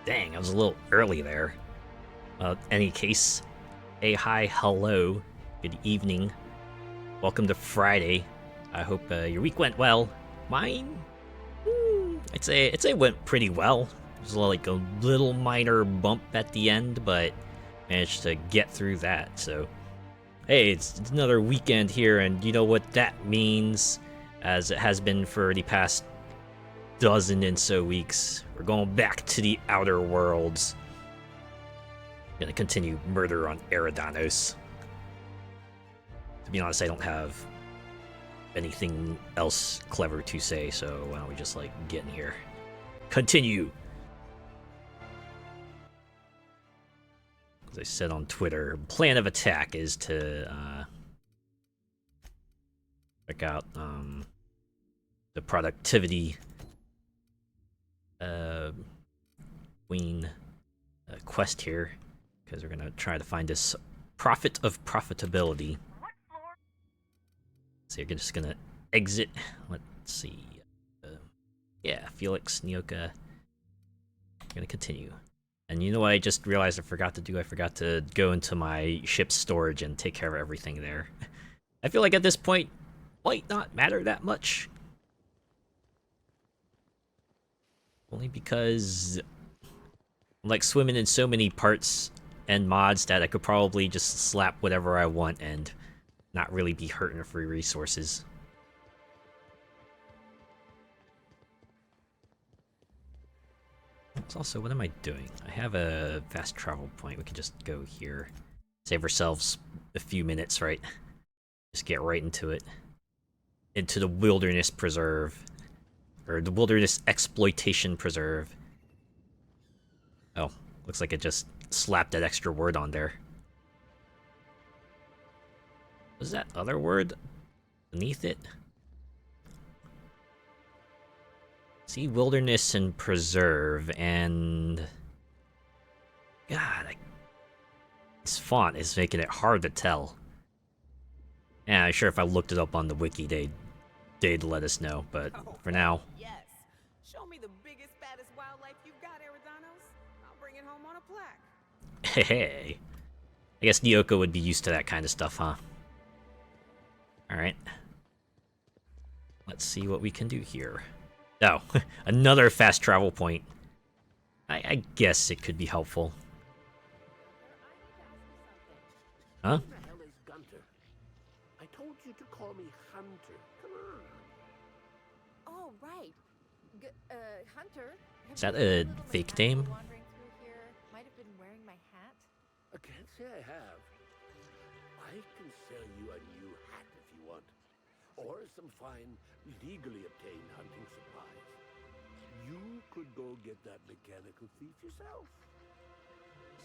Dang, I was a little early there. Any case, hey, hi, hello, good evening. Welcome to Friday. I hope your week went well. Mine, I'd say went pretty well. There's like a little minor bump at the end, but managed to get through that. So, hey, it's another weekend here, and you know what that means, as it has been for the past dozen and so weeks. We're going back to the outer worlds. Gonna continue murder on Eridanos. To be honest, I don't have anything else clever to say, so why don't we just like get in here. Continue! As I said on Twitter, plan of attack is to check out the productivity queen quest here, because we're gonna try to find this profit of profitability. So you're just gonna exit. Let's see. Yeah, Felix, Nyoka. We're gonna continue. And you know what I just realized I forgot to do? I forgot to go into my ship's storage and take care of everything there. I feel like at this point, might not matter that much. Only because I'm like swimming in so many parts and mods that I could probably just slap whatever I want and not really be hurting for resources. Also, what am I doing? I have a fast travel point. We can just go here. Save ourselves a few minutes, right? Just get right into it. Into the Wilderness Preserve. Or the Wilderness Exploitation Preserve. Oh, looks like it just slapped that extra word on there. Was that other word beneath it? See, Wilderness and Preserve, and God, this font is making it hard to tell. Yeah, I'm sure if I looked it up on the wiki, they'd let us know. But for now, Yes. Show me the biggest, fattest wildlife you've got, Eridanos. I'll bring it home on a plaque. hey, I guess Nyoka would be used to that kind of stuff, huh? All right, let's see what we can do here. Oh, another fast travel point. I guess it could be helpful. Huh? Who the hell is Gunter? I told you to call me Hunter. Come on. Oh, right. Hunter. Is that a fake name? Wandering through here, might have been wearing my hat. I can't say I have. I can sell you a new hat if you want, or some fine, legally obtained hunting supplies. You could go get that mechanical thief yourself.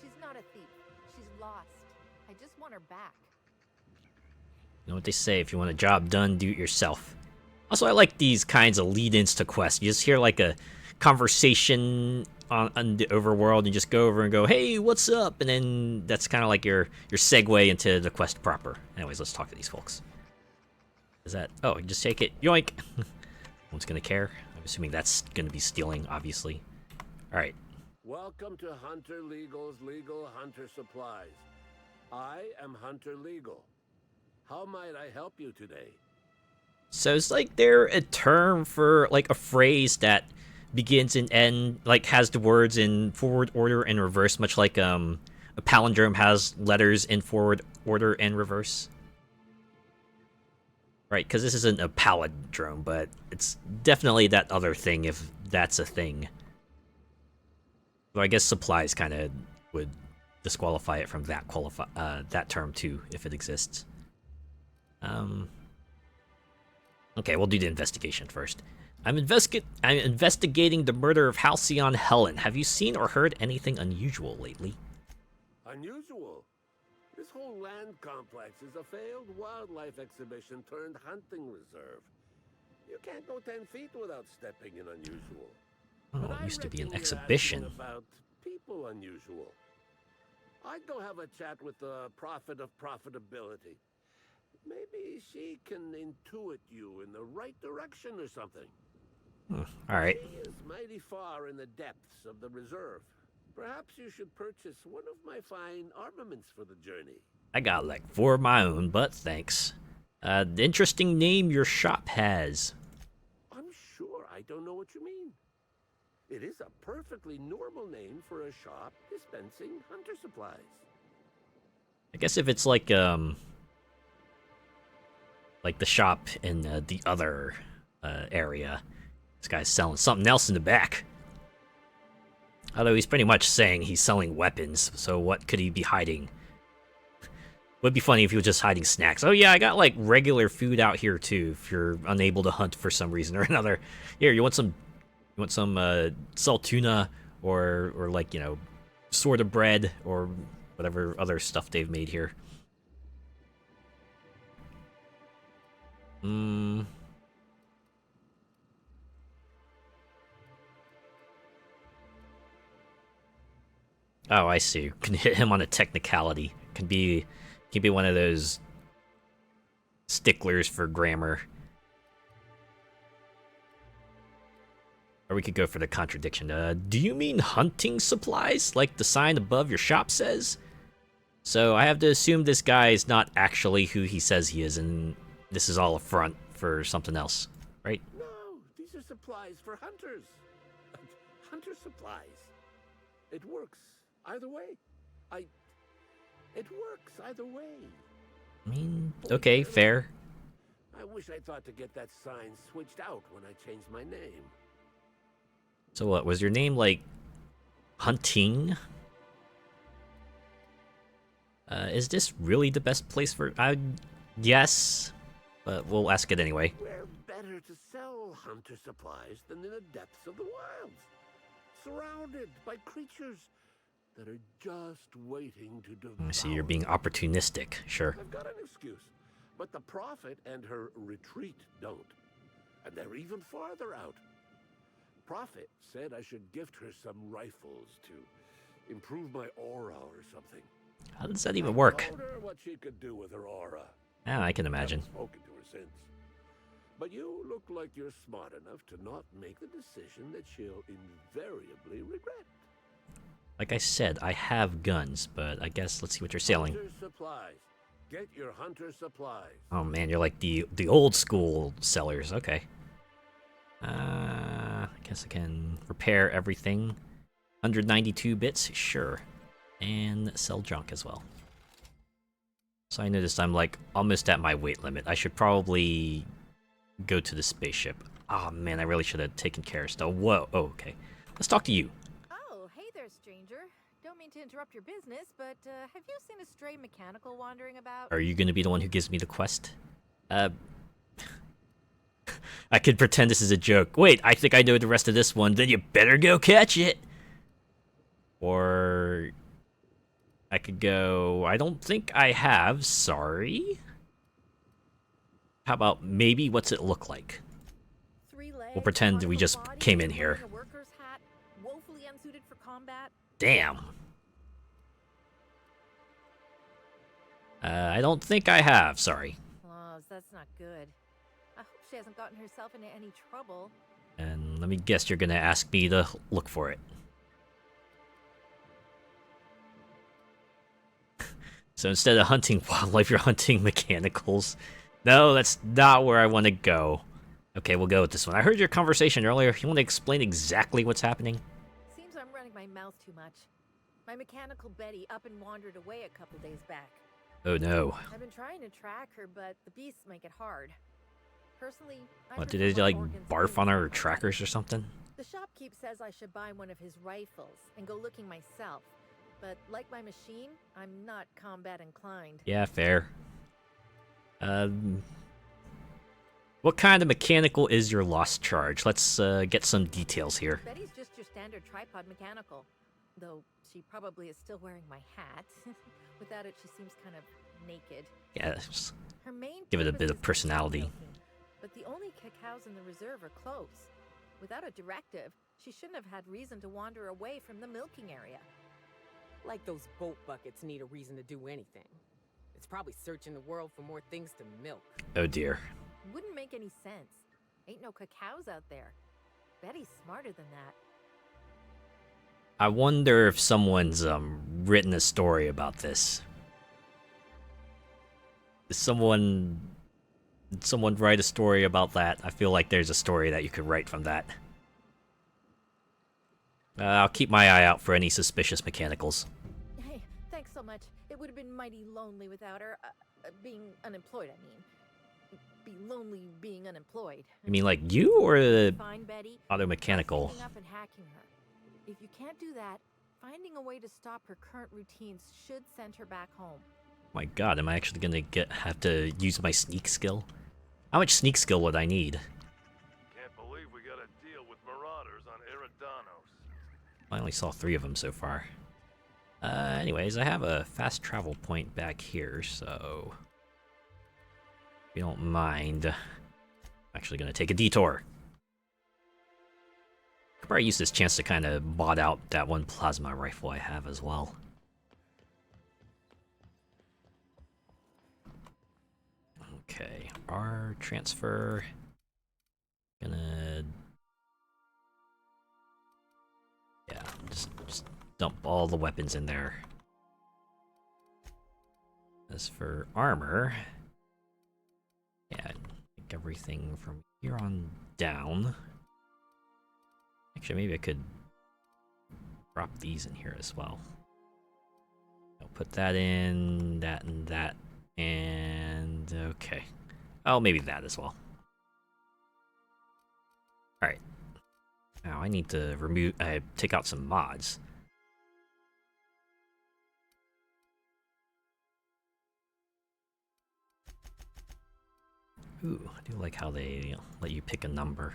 She's not a thief. She's lost. I just want her back. You know what they say, if you want a job done, do it yourself. Also, I like these kinds of lead-ins to quests. You just hear like a conversation on the overworld and just go over and go, hey, what's up? And then that's kind of like your segue into the quest proper. Anyways, let's talk to these folks. Is that... Oh, you just take it. Yoink! No one's gonna care. I'm assuming that's gonna be stealing, obviously. Alright. Welcome to Hunter Legal's Legal Hunter Supplies. I am Hunter Legal. How might I help you today? So it's like they're a term for like a phrase that begins and end, like has the words in forward order and reverse, much like a palindrome has letters in forward order and reverse. Right, because this isn't a palindrome, but it's definitely that other thing, if that's a thing. Well, I guess supplies kind of would disqualify it from that that term too, if it exists. Okay, we'll do the investigation first. I'm investigating the murder of Halcyon Helen. Have you seen or heard anything unusual lately? Unusual? This whole land complex is a failed wildlife exhibition turned hunting reserve. You can't go 10 feet without stepping in unusual. Oh, But it used to be an reckon you're exhibition. asking about people unusual. I'd go have a chat with the prophet of profitability. Maybe she can intuit you in the right direction or something. All right. She is mighty far in the depths of the reserve. Perhaps you should purchase one of my fine armaments for the journey. I got like 4 of my own, but thanks. Interesting name your shop has. I'm sure I don't know what you mean. It is a perfectly normal name for a shop dispensing hunter supplies. I guess if it's like the shop in the other area, this guy's selling something else in the back. Although he's pretty much saying he's selling weapons, so what could he be hiding? Would be funny if he was just hiding snacks. Oh yeah, I got like regular food out here too. If you're unable to hunt for some reason or another, here you want some salt tuna or like, you know, sort of bread or whatever other stuff they've made here. Oh, I see. Can hit him on a technicality. Can be one of those sticklers for grammar. Or we could go for the contradiction. Do you mean hunting supplies, like the sign above your shop says? So I have to assume this guy is not actually who he says he is, and this is all a front for something else, right? No, these are supplies for hunters. Hunter supplies. It works either way. It works either way. I mean, okay, fair. I wish I thought to get that sign switched out when I changed my name. So what, was your name like Hunting? Is this really the best place for... yes, but we'll ask it anyway. Where better to sell hunter supplies than in the depths of the wilds? Surrounded by creatures that are just waiting to devour. I see you're being opportunistic, sure. I've got an excuse, but the Prophet and her retreat don't. And they're even farther out. Prophet said I should gift her some rifles to improve my aura or something. How does that even work? I told her what she could do with her aura. Ah, I can imagine. Haven't spoken to her since. But you look like you're smart enough to not make the decision that she'll invariably regret. Like I said, I have guns, but I guess let's see what you're selling. Hunter supplies. Get your hunter supplies. Oh man, you're like the old school sellers. Okay. I guess I can repair everything. 192 bits, sure. And sell junk as well. So I noticed I'm like almost at my weight limit. I should probably go to the spaceship. Oh man, I really should have taken care of stuff. Whoa, oh, okay. Let's talk to you. Oh, hey there, stranger. Don't mean to interrupt your business, but have you seen a stray mechanical wandering about? Are you gonna be the one who gives me the quest? I could pretend this is a joke. Wait, I think I know the rest of this one. Then you better go catch it. Or I could go, I don't think I have, sorry. How about maybe what's it look like? 3 legs, We'll pretend we just body, came in here. wearing a worker's hat, woefully unsuited for combat. Damn. I don't think I have, sorry. Oh, that's not good. I hope she hasn't gotten herself into any trouble. And let me guess you're gonna ask me to look for it. So instead of hunting wildlife, you're hunting mechanicals. No, that's not where I want to go. Okay, we'll go with this one. I heard your conversation earlier. You want to explain exactly what's happening? Seems I'm running my mouth too much. My mechanical Betty up and wandered away a couple days back. Oh no. I've been trying to track her, but the beasts make it hard. Personally, I What, did prefer they like organs barf and on our organs. trackers or something? The shopkeep says I should buy one of his rifles and go looking myself. But like my machine, I'm not combat inclined. Yeah, fair. What kind of mechanical is your lost charge? Let's get some details here. Betty's just your standard tripod mechanical. Though she probably is still wearing my hat. Without it, she seems kind of naked. Yes. Her main Give it a purpose bit of is to personality. milking, but the only cacaos in the reserve are close. Without a directive, she shouldn't have had reason to wander away from the milking area. Like those boat buckets need a reason to do anything. It's probably searching the world for more things to milk. Oh dear. Wouldn't make any sense. Ain't no cacaos out there. Betty's smarter than I wonder if someone's written a story about this. Did someone write a story about that? I feel like there's a story that you could write from that. I'll keep my eye out for any suspicious mechanicals. Hey, thanks so much. It would have been mighty lonely without her. Being unemployed, I mean. Be lonely being unemployed. You mean like you or the Fine, Betty. auto mechanical? Try sneaking up and hacking her. If you can't do that, finding a way to stop her current routines should send her back home. My god, am I actually gonna have to use my sneak skill? How much sneak skill would I need? Can't believe we got to deal with marauders on Eridanos. I only saw 3 of them so far. Anyways, I have a fast travel point back here, so if you don't mind, I'm actually gonna take a detour. Could probably use this chance to kind of bot out that one plasma rifle I have as well. Okay, R transfer. Gonna just dump all the weapons in there. As for armor, yeah, I think everything from here on down. Actually, maybe I could drop these in here as well. I'll put that in, that and that, and okay. Oh, maybe that as well. Alright. Now I need to take out some mods. Ooh, I do like how they let you pick a number.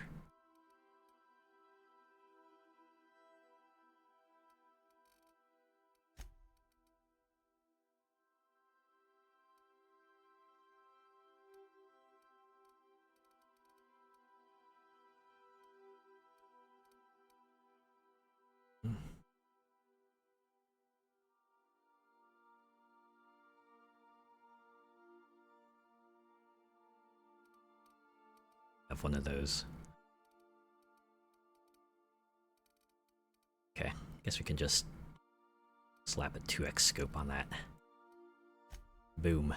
Have one of those. Okay, guess we can just slap a 2x scope on that. Boom.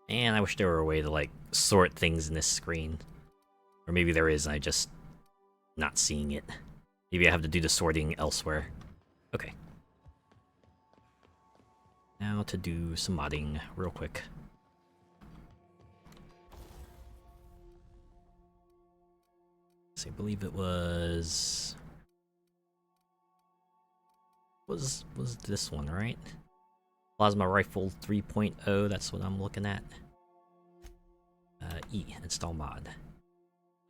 And I wish there were a way to like sort things in this screen. Or maybe there is and I just not seeing it. Maybe I have to do the sorting elsewhere. Okay. Now to do some modding real quick. So I believe it was this one, right? Plasma Rifle 3.0, that's what I'm looking at. E, install mod.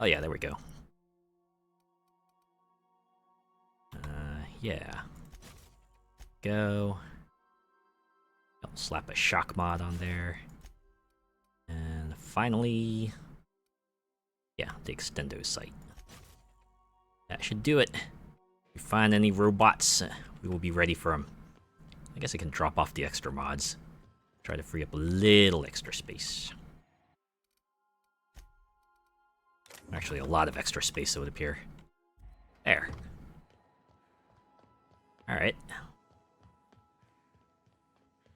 Oh yeah, there we go. Yeah. Go. I'll slap a shock mod on there. And finally, yeah, the extendo site. That should do it. If we find any robots, we will be ready for them. I guess I can drop off the extra mods. Try to free up a little extra space. Actually, a lot of extra space, it would appear. There. Alright.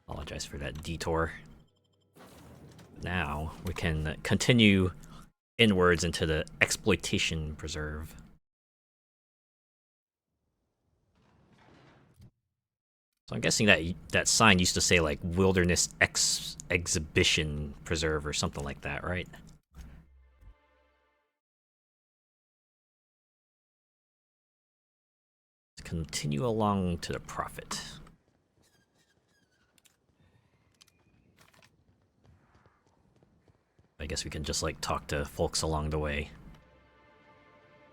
Apologize for that detour. Now, we can continue inwards into the exploitation preserve. So I'm guessing that that sign used to say like Wilderness Exhibition Preserve or something like that, right? Let's continue along to the Prophet. I guess we can just like talk to folks along the way.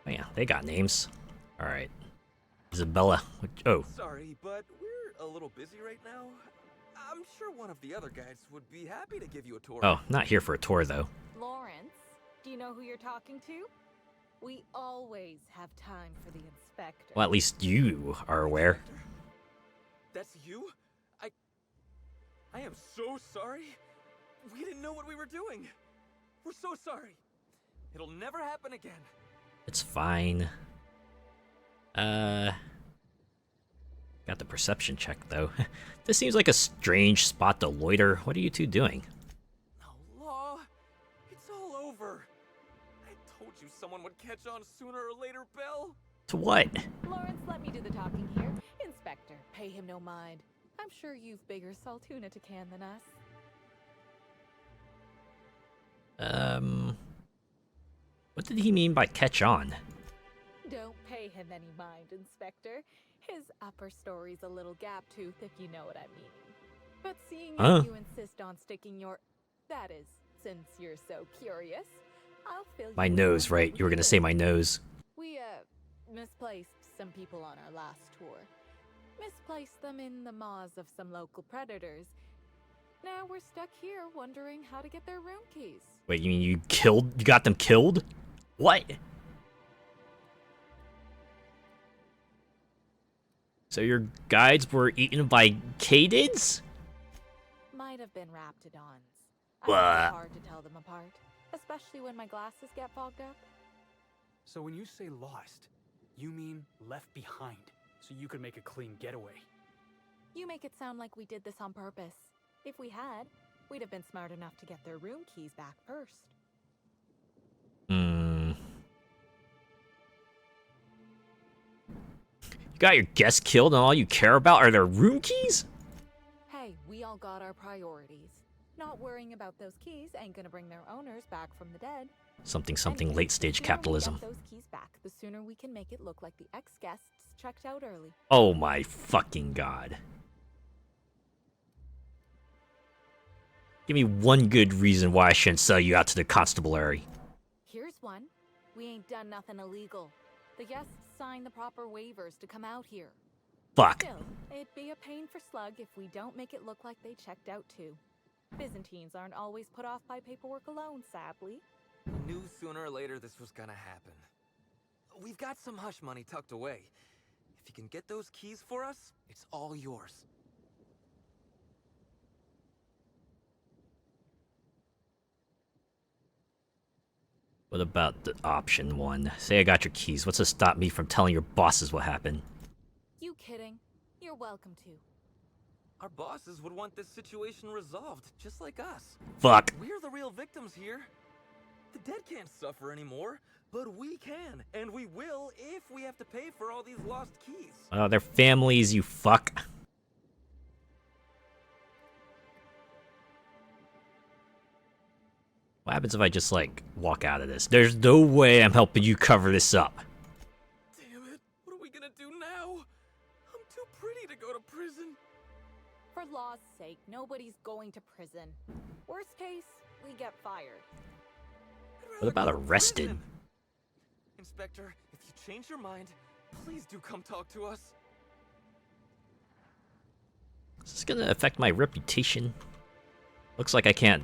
Oh yeah, they got names. All right. Isabella. Oh. Sorry, but we're a little busy right now. I'm sure one of the other guys would be happy to give you a tour. Oh, not here for a tour though. Lawrence, do you know who you're talking to? We always have time for the inspector. Well, at least you are aware. That's you? I am so sorry. We didn't know what we were doing. We're so sorry. It'll never happen again. It's fine. Got the perception check, though. This seems like a strange spot to loiter. What are you two doing? No, Law. It's all over. I told you someone would catch on sooner or later, Belle. To what? Lawrence, let me do the talking here. Inspector, pay him no mind. I'm sure you've bigger saltuna to can than us. What did he mean by catch on? Don't pay him any mind, Inspector. His upper story's a little gap-toothed, if you know what I mean. But seeing as you insist on sticking your... That is, since you're so curious, I'll fill you My in nose, on right? what You were we gonna did. say my nose. We, misplaced some people on our last tour. Misplaced them in the maws of some local predators. Now we're stuck here wondering how to get their room keys. Wait, you mean you got them killed? What? So your guides were eaten by katydids? Might have been raptidons. I Blah. find it hard to tell them apart, especially when my glasses get fogged up. So when you say lost, you mean left behind, so you could make a clean getaway. You make it sound like we did this on purpose. If we had, we'd have been smart enough to get their room keys back first. You got your guests killed and all you care about are their room keys? Hey, we all got our priorities. Not worrying about those keys ain't gonna bring their owners back from the dead. Something Anyways, late stage the sooner we capitalism. get those keys back, the sooner we can make it look like the ex-guests checked out early. Oh my fucking god. Give me one good reason why I shouldn't sell you out to the constabulary. Here's one. We ain't done nothing illegal. The guests signed the proper waivers to come out here. Fuck. Still, it'd be a pain for Slug if we don't make it look like they checked out too. Byzantines aren't always put off by paperwork alone, sadly. Knew sooner or later this was gonna happen. We've got some hush money tucked away. If you can get those keys for us, it's all yours. What about the option one? Say I got your keys. What's to stop me from telling your bosses what happened? You kidding? You're welcome to. Our bosses would want this situation resolved, just like us. Fuck. We're the real victims here. The dead can't suffer anymore, but we can, and we will if we have to pay for all these lost keys. Oh, they're families, you fuck. What happens if I just, like, walk out of this? There's no way I'm helping you cover this up. Damn it, what are we gonna do now? I'm too pretty to go to prison. For law's sake, nobody's going to prison. Worst case, we get fired. I'd What about rather go to arrested? prison. Inspector, if you change your mind, please do come talk to us. Is this gonna affect my reputation? Looks like I can't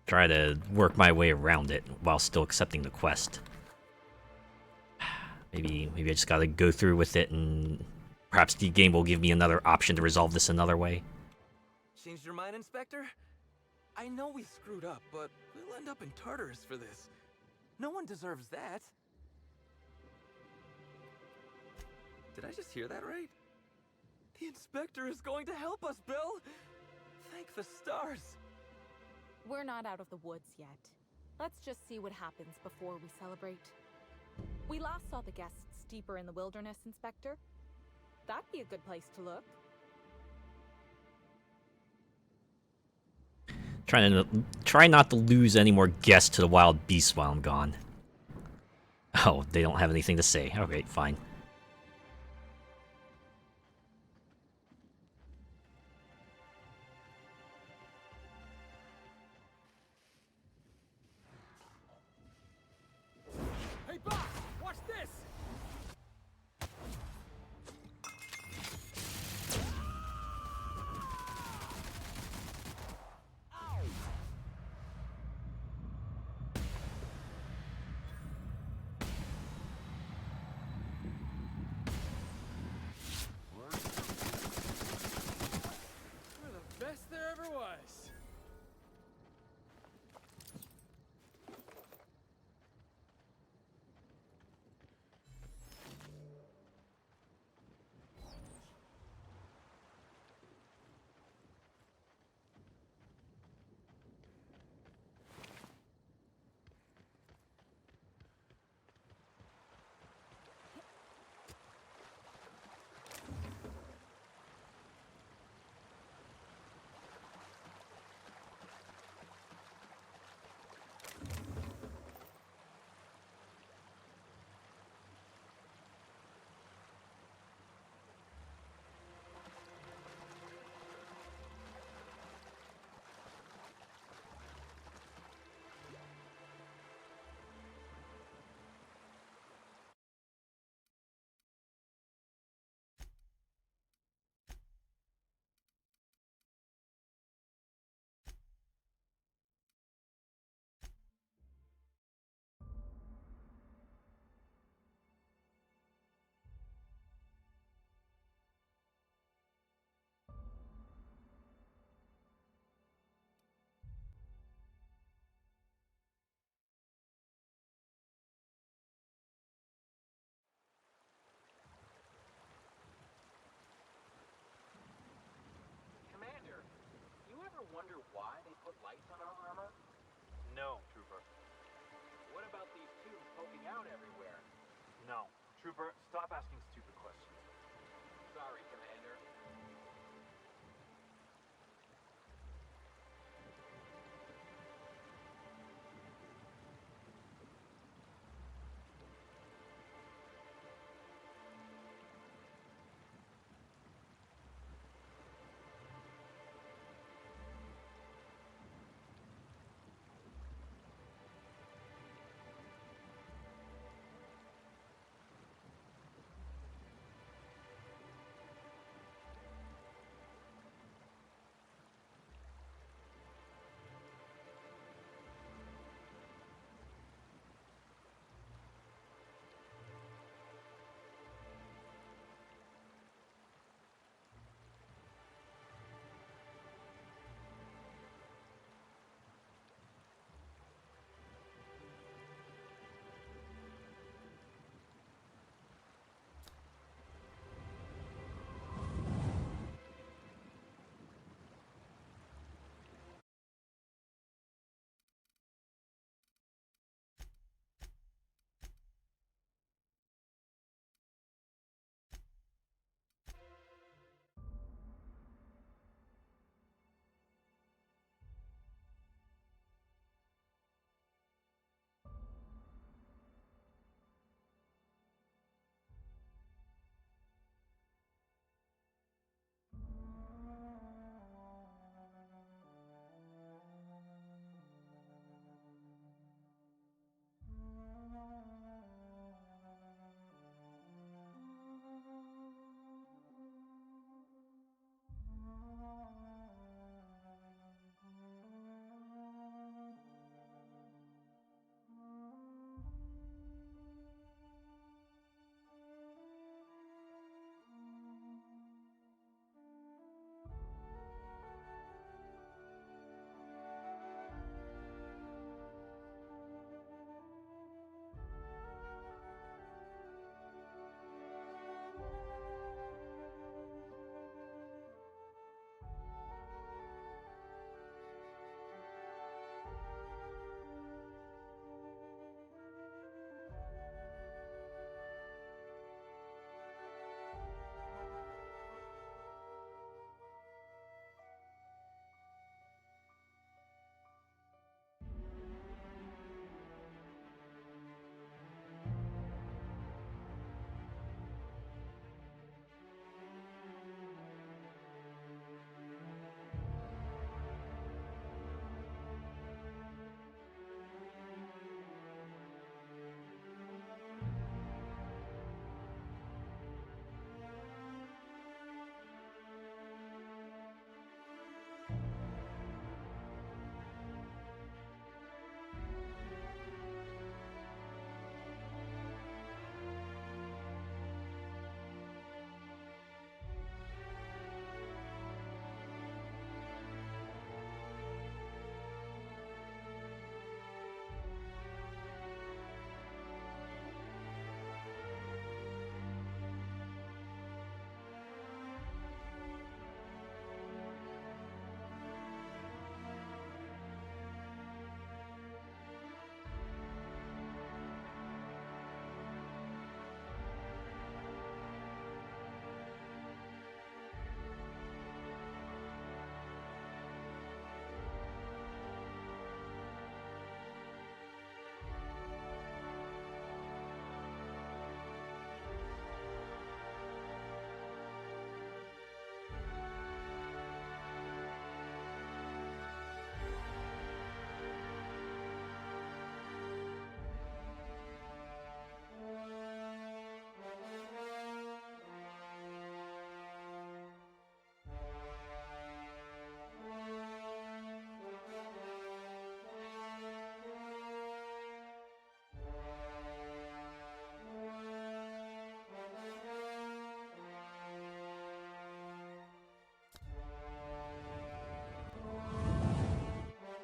try to work my way around it while still accepting the quest. Maybe I just gotta go through with it, and perhaps the game will give me another option to resolve this another way. Changed your mind, Inspector? I know we screwed up, but we'll end up in Tartarus for this. No one deserves that. Did I just hear that right? The Inspector is going to help us, Bill! Thank the stars! We're not out of the woods yet. Let's just see what happens before we celebrate. We last saw the guests deeper in the wilderness, Inspector. That'd be a good place to look. Try not to lose any more guests to the wild beasts while I'm gone. Oh, they don't have anything to say. Okay, fine. Hey, boss! Watch this! No. Trooper, stop asking stupid questions. Sorry, Commander.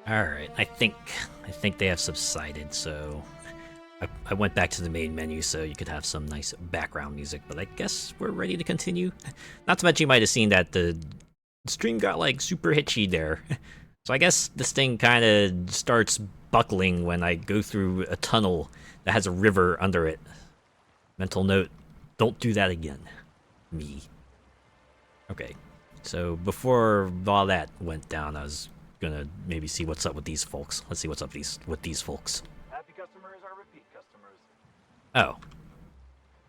Alright, I think they have subsided, so I went back to the main menu so you could have some nice background music, but I guess we're ready to continue. Not to mention you might have seen that the stream got like super hitchy there. So I guess this thing kind of starts buckling when I go through a tunnel that has a river under it. Mental note, don't do that again. Me. Okay, so before all that went down, I was gonna maybe see what's up with these folks. Let's see what's up with these folks. Happy customers are repeat customers. Oh.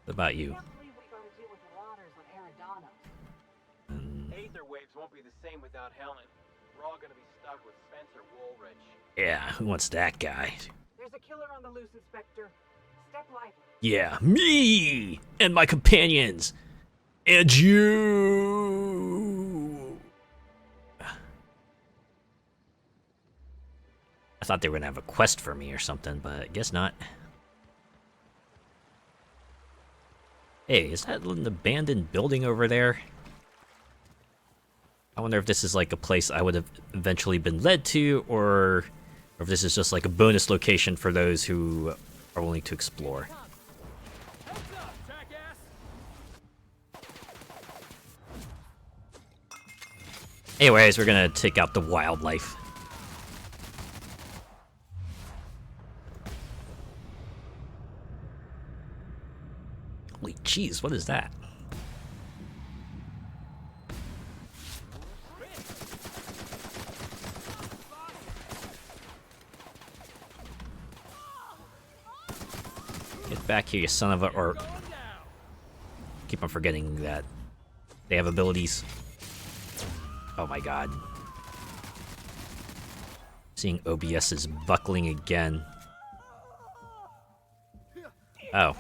What about you? I can't believe we gotta deal with marauders on Eridanos. Aether waves won't be the same without Helen. We're all gonna be stuck with Spencer Woolrich. Yeah, who wants that guy? There's a killer on the loose, Inspector. Step lively. Yeah, me! And my companions! And you! I thought they were gonna have a quest for me or something, but I guess not. Hey, is that an abandoned building over there? I wonder if this is like a place I would have eventually been led to, or if this is just like a bonus location for those who are willing to explore. Anyways, we're gonna take out the wildlife. Holy jeez, what is that? Get back here, you son of a... or... Keep on forgetting that they have abilities. Oh my god. Seeing OBS is buckling again. Oh.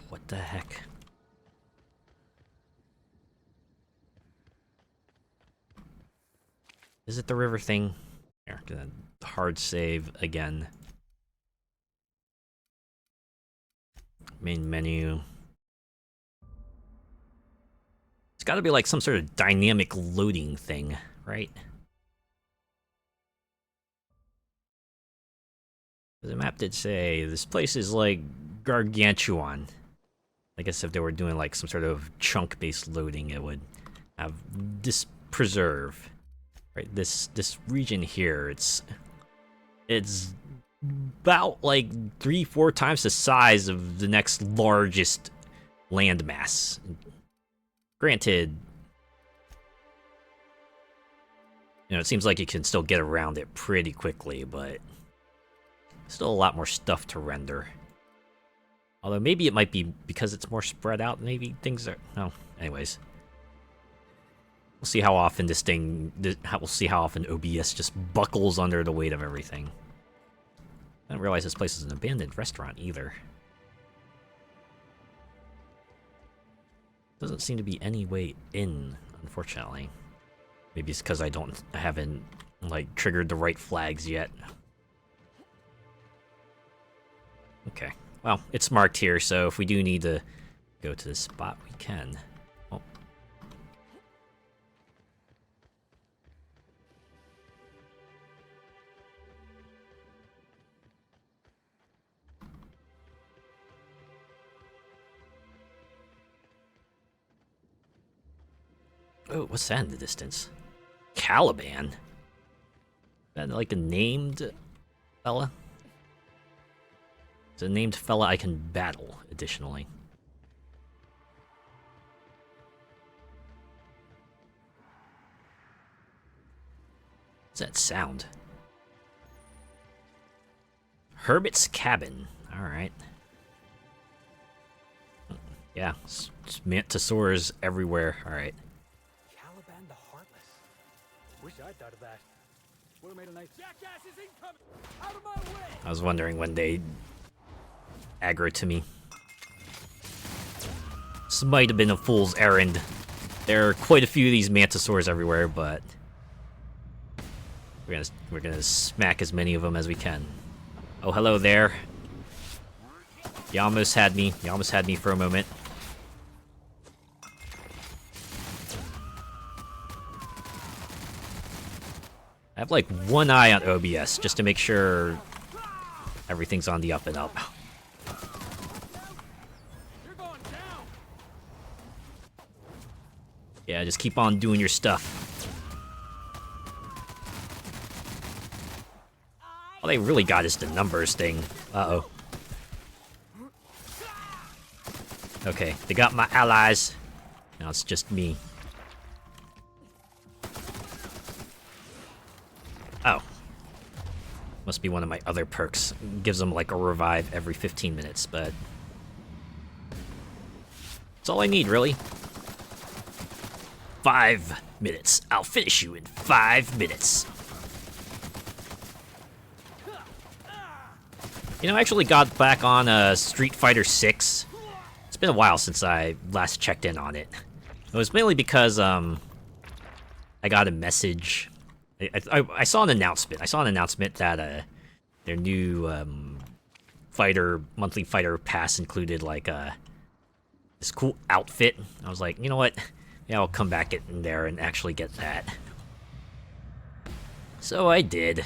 What the heck? Is it the river thing? Here, gonna hard save again. Main menu. It's gotta be like some sort of dynamic loading thing, right? The map did say this place is like gargantuan. I guess if they were doing like some sort of chunk-based loading, it would have this preserve. Right, this region here, it's about like 3-4 times the size of the next largest landmass. Granted, you know, it seems like you can still get around it pretty quickly, but still a lot more stuff to render. Although maybe it might be because it's more spread out, maybe things are... No, anyways. We'll see how often this thing... We'll see how often OBS just buckles under the weight of everything. I didn't realize this place is an abandoned restaurant either. Doesn't seem to be any way in, unfortunately. Maybe it's because I haven't, like, triggered the right flags yet. Okay. Well, it's marked here, so if we do need to go to this spot, we can. Oh. Oh, what's that in the distance? Caliban? Is that like a named fella? It's a named fella I can battle, additionally. What's that sound? Hermit's Cabin. Alright. Yeah, it's mantisaurs everywhere. Alright. Caliban the Heartless. Wish I'd thought of that. Would have made a nice jackass is incoming! Out of my way! I was wondering when they aggro to me. This might have been a fool's errand. There are quite a few of these mantisaurs everywhere, but we're gonna smack as many of them as we can. Oh, hello there. You almost had me. You almost had me for a moment. I have like one eye on OBS just to make sure everything's on the up and up. Yeah, just keep on doing your stuff. All they really got is the numbers thing. Uh-oh. Okay, they got my allies. Now it's just me. Oh. Must be one of my other perks. Gives them like a revive every 15 minutes, but... That's all I need, really. 5 minutes. I'll finish you in 5 minutes. You know, I actually got back on Street Fighter 6. It's been a while since I last checked in on it. It was mainly because I got a message. I saw an announcement. I saw an announcement that their new monthly fighter pass included like this cool outfit. I was like, you know what? Yeah, I'll come back in there and actually get that. So I did.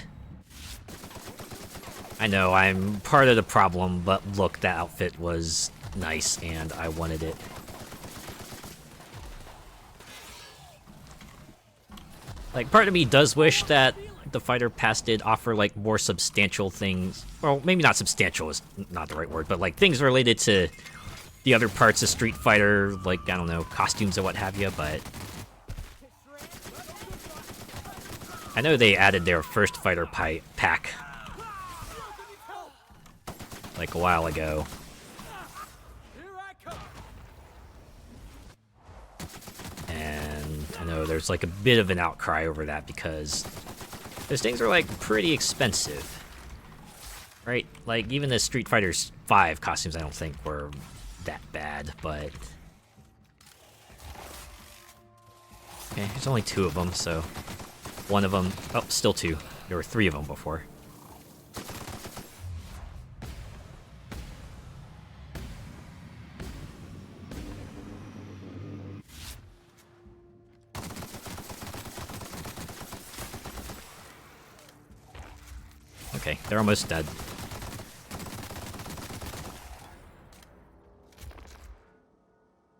I know I'm part of the problem, but look, that outfit was nice and I wanted it. Like, part of me does wish that the fighter pass did offer like more substantial things. Well, maybe not substantial is not the right word, but like things related to the other parts of Street Fighter, like, I don't know, costumes or what have you, but I know they added their first fighter pack like a while ago. And I know there's like a bit of an outcry over that because those things are like pretty expensive. Right? Like even the Street Fighter 5 costumes I don't think were that bad, but... Okay, there's only 2 of them, so... One of them... Oh, still 2. There were 3 of them before. Okay, they're almost dead.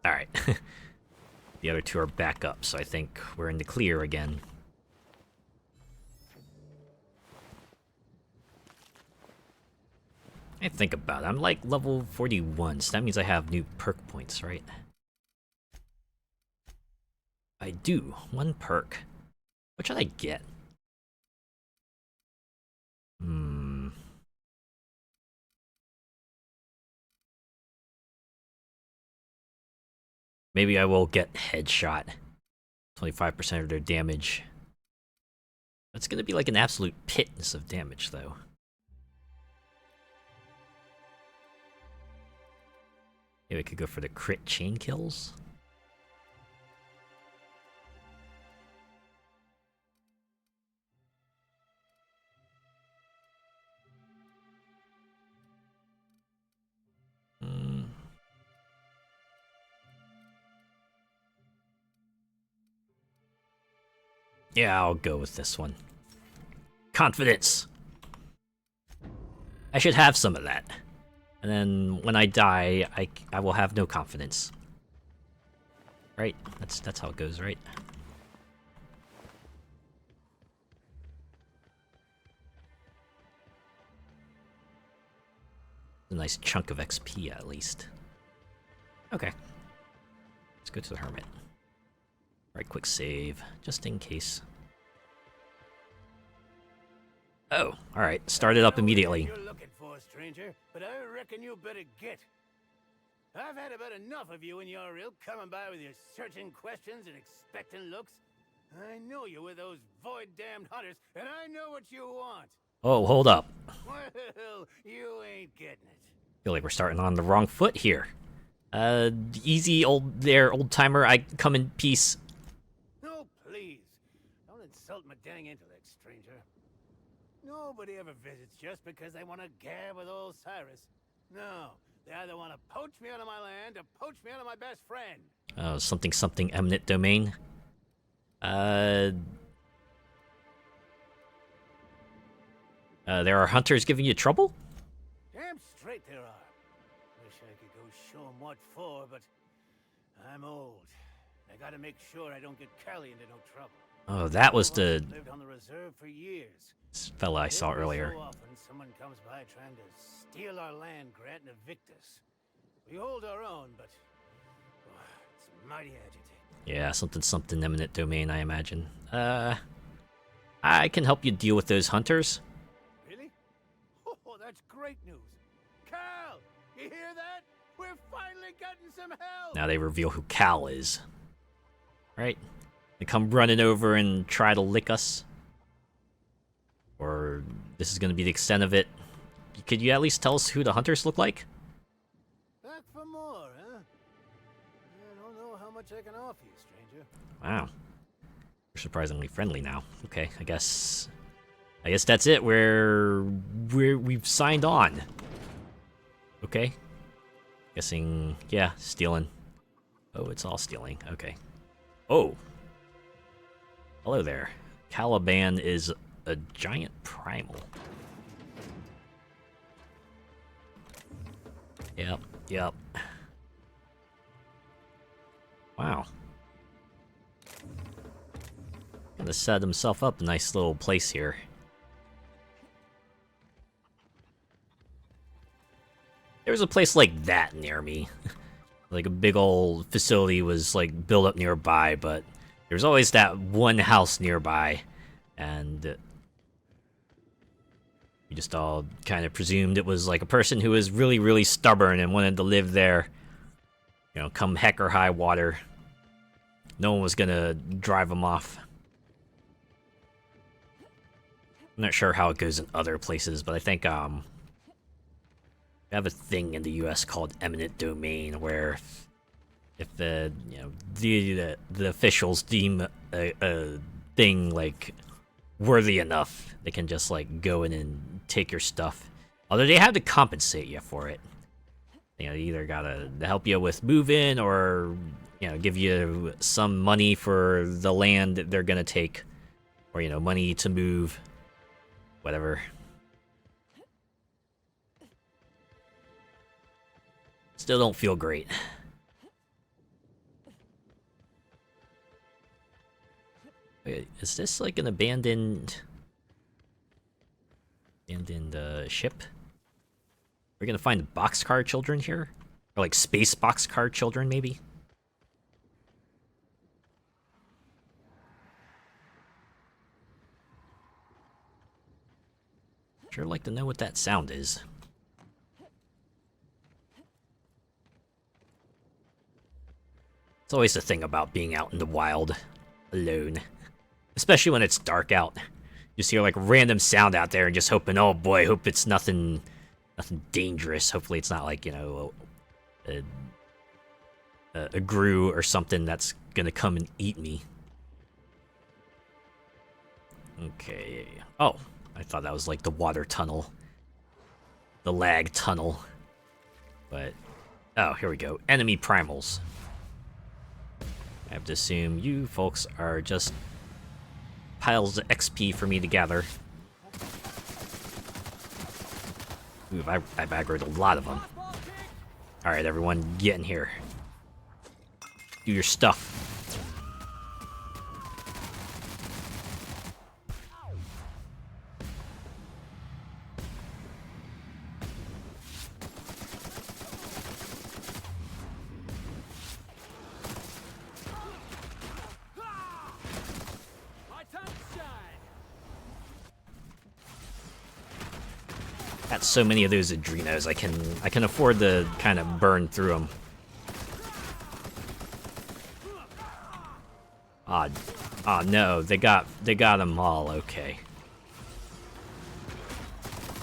Alright. The other 2 are back up, so I think we're in the clear again. I think about it. I'm like level 41, so that means I have new perk points, right? I do. 1 perk. What should I get? Maybe I will get headshot. 25% of their damage. That's gonna be like an absolute pittance of damage, though. Maybe I could go for the crit chain kills. Yeah, I'll go with this one. Confidence! I should have some of that. And then when I die, I will have no confidence. Right? That's how it goes, right? A nice chunk of XP at least. Okay. Let's go to the hermit. Right, quick save, just in case. Oh, alright. Start it up immediately. You're looking for, stranger, but I reckon you better get. I've had about enough of you and your ilk coming by with your searching questions and expectant looks. I know you with those void-damned hunters, and I know what you want. Oh, hold up. Well, you ain't getting it. Feel like we're starting on the wrong foot here. Easy old-timer, I come in peace. No, please. Don't insult my dang intellect, stranger. Nobody ever visits just because they want to gab with old Cyrus. No, they either want to poach me out of my land or poach me out of my best friend. Oh, something eminent domain. There are hunters giving you trouble? Damn straight there are. Wish I could go show 'em what for, but I'm old. I gotta make sure I don't get Callie into no trouble. Oh, that was the Lived on the reserve for years. fella I saw Every earlier. So often someone comes by trying to steal our land grant and evict us. We hold our own, but it's mighty agitating. Yeah, something eminent domain, I imagine. I can help you deal with those hunters. Really? Oh, that's great news. Cal, you hear that? We're finally getting some help. Now they reveal who Cal is. Right? They come running over and try to lick us. Or this is gonna be the extent of it. Could you at least tell us who the hunters look like? Back for more, huh? I don't know how much I can offer you, stranger. Wow. You're surprisingly friendly now. Okay, I guess that's it. We've signed on. Okay. Guessing, yeah, stealing. Oh, it's all stealing. Okay. Oh. Hello there. Caliban is a giant primal. Yep. Wow. Gonna set himself up a nice little place here. There was a place like that near me. Like a big old facility was like built up nearby, but there's always that one house nearby, and we just all kind of presumed it was like a person who was really, really stubborn and wanted to live there. You know, come heck or high water. No one was gonna drive them off. I'm not sure how it goes in other places, but I think we have a thing in the U.S. called eminent domain, where if the the officials deem a thing like worthy enough, they can just like go in and take your stuff. Although they have to compensate you for it. You know, they either gotta help you with move-in or, you know, give you some money for the land that they're gonna take, or, you know, money to move, whatever. Still don't feel great. Wait, is this like an abandoned ship? We're gonna find boxcar children here? Or like space boxcar children, maybe? Sure like to know what that sound is. It's always the thing about being out in the wild, alone. Especially when it's dark out. You just hear like random sound out there and just hoping, oh boy, hope it's nothing dangerous. Hopefully it's not like, you know, a grue or something that's gonna come and eat me. Okay. Oh, I thought that was like the water tunnel. The lag tunnel. But, oh, here we go. Enemy primals. I have to assume you folks are just piles of XP for me to gather. Ooh, I've aggroed a lot of them. Alright, everyone, get in here. Do your stuff. Got so many of those Eridanos, I can afford to kind of burn through them. Ah, no, they got them all. Okay,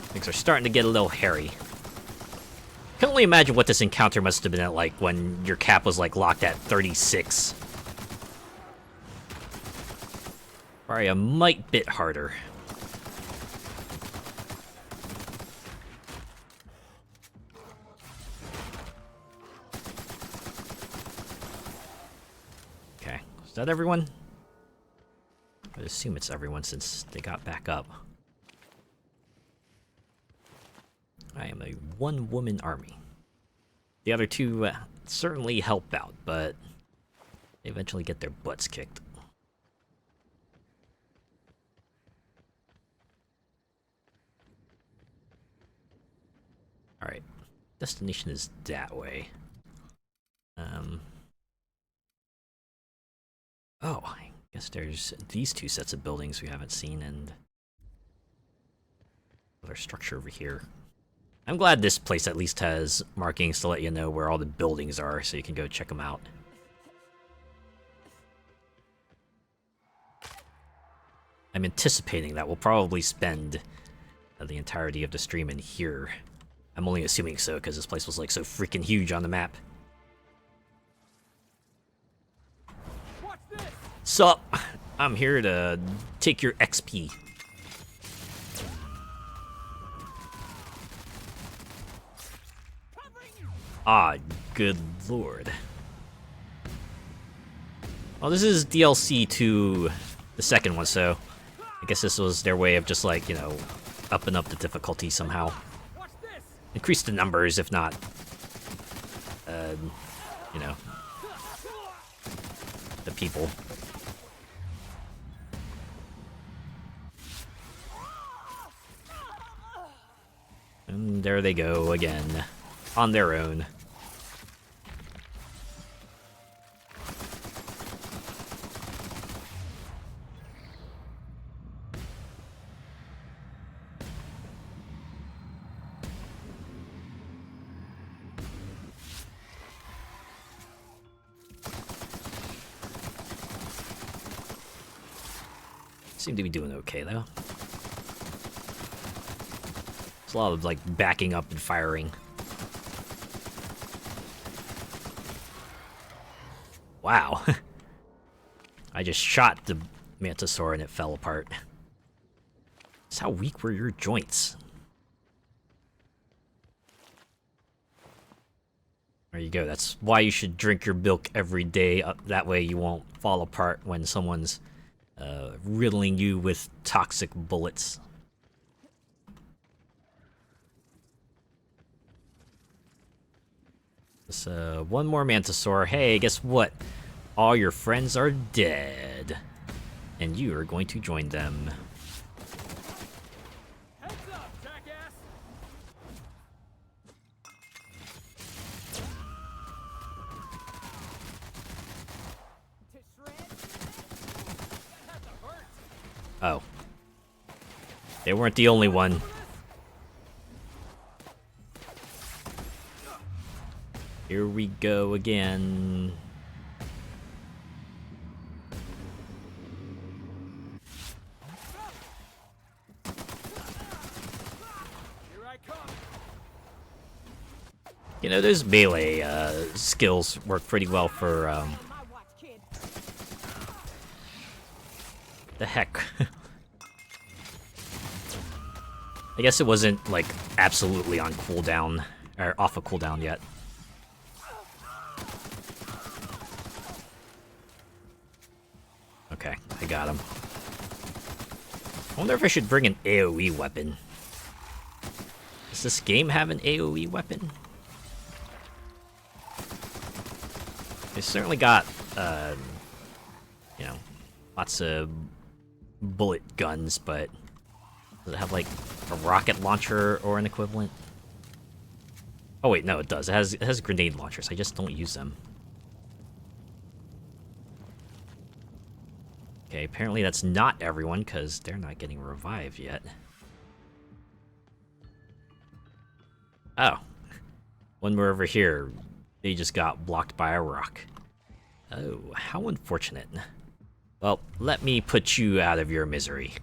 things are starting to get a little hairy. Can only imagine what this encounter must have been like when your cap was like locked at 36. Probably a mite bit harder. Is that everyone? I would assume it's everyone since they got back up. I am a one-woman army. The other two certainly help out, but they eventually get their butts kicked. Alright. Destination is that way. Oh, I guess there's these two sets of buildings we haven't seen, and another structure over here. I'm glad this place at least has markings to let you know where all the buildings are, so you can go check them out. I'm anticipating that we'll probably spend the entirety of the stream in here. I'm only assuming so, because this place was like so freaking huge on the map. Sup? I'm here to take your XP. Ah, good lord. Well, this is DLC to the second one, so I guess this was their way of just like, you know, upping up the difficulty somehow. Increase the numbers, if not, you know, the people. And there they go again, on their own. Seem to be doing okay, though. There's a lot of, like, backing up and firing. Wow. I just shot the Mantisaur and it fell apart. That's how weak were your joints. There you go. That's why you should drink your milk every day. That way you won't fall apart when someone's riddling you with toxic bullets. So, one more Mantisaur. Hey, guess what? All your friends are dead. And you are going to join them. Heads up, jackass! Oh. They weren't the only one. Here we go again. You know, those melee skills work pretty well for the heck. I guess it wasn't like absolutely on cooldown or off of cooldown yet. Okay, I got him. I wonder if I should bring an AoE weapon. Does this game have an AoE weapon? They certainly got, you know, lots of bullet guns, but does it have like a rocket launcher or an equivalent? Oh wait, no, it does. It has grenade launchers. I just don't use them. Okay, apparently that's not everyone because they're not getting revived yet. Oh, one more over here. They just got blocked by a rock. Oh, how unfortunate. Well, let me put you out of your misery.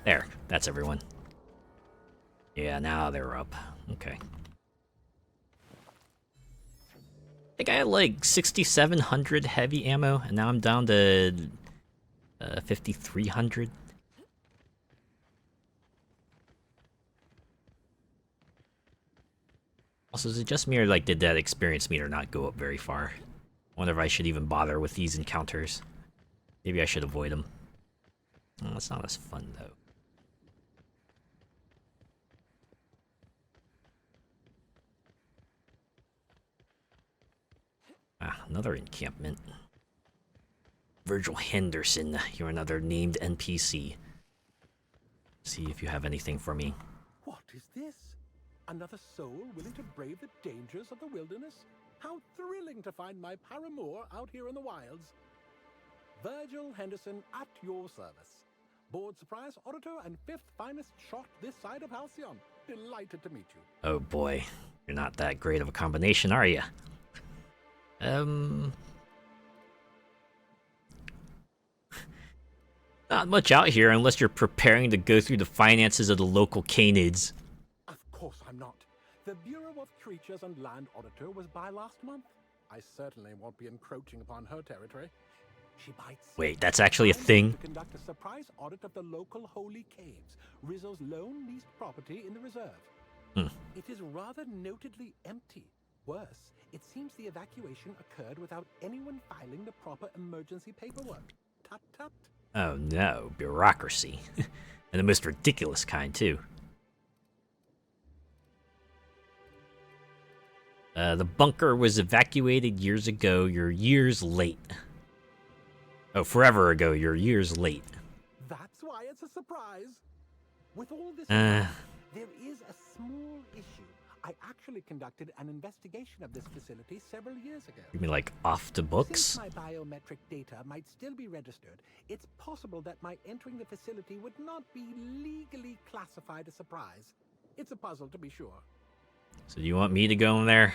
There, that's everyone. Yeah, now they're up. Okay. I think I had like 6,700 heavy ammo, and now I'm down to 5,300. Also, is it just me or like did that experience meter not go up very far? I wonder if I should even bother with these encounters. Maybe I should avoid them. Oh, it's not as fun though. another encampment. Virgil Henderson, you're another named NPC. See if you have anything for me. What is this? Another soul willing to brave the dangers of the wilderness? How thrilling to find my paramour out here in the wilds. Virgil Henderson at your service. Board surprise auditor and 5th finest shot this side of Halcyon. Delighted to meet you. Oh boy, you're not that great of a combination, are you? Not much out here unless you're preparing to go through the finances of the local canids. Of course I'm not. The Bureau of Creatures and Land Auditor was by last month. I certainly won't be encroaching upon her territory. She bites. Wait, that's actually a thing? To conduct a surprise audit of the local holy caves, Rizzo's lone leased property in the reserve. It is rather notedly empty. Worse, it seems the evacuation occurred without anyone filing the proper emergency paperwork. Tut tut. Oh no, bureaucracy. And the most ridiculous kind, too. The bunker was evacuated years ago. You're years late. Oh, forever ago. You're years late. That's why it's a surprise. With all this, there is a small issue. I actually conducted an investigation of this facility several years ago. You mean like off the books? Since my biometric data might still be registered, it's possible that my entering the facility would not be legally classified a surprise. It's a puzzle, to be sure. So do you want me to go in there?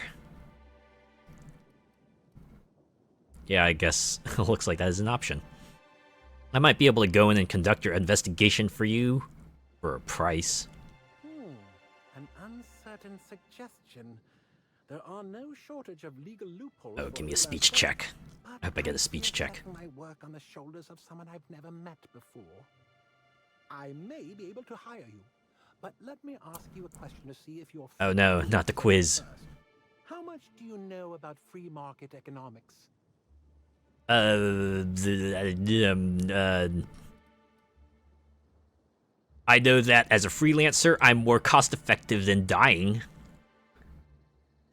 Yeah, I guess it looks like that is an option. I might be able to go in and conduct your investigation for you for a price. An uncertain suggestion. There are no shortage of legal loopholes. Oh, give me a speech check. I hope I get a speech check. My work on the shoulders of someone I've never met before. I may be able to hire you, but let me ask you a question to see if you're. Oh no, not the quiz. How much do you know about free market economics? I know that as a freelancer, I'm more cost effective than dying.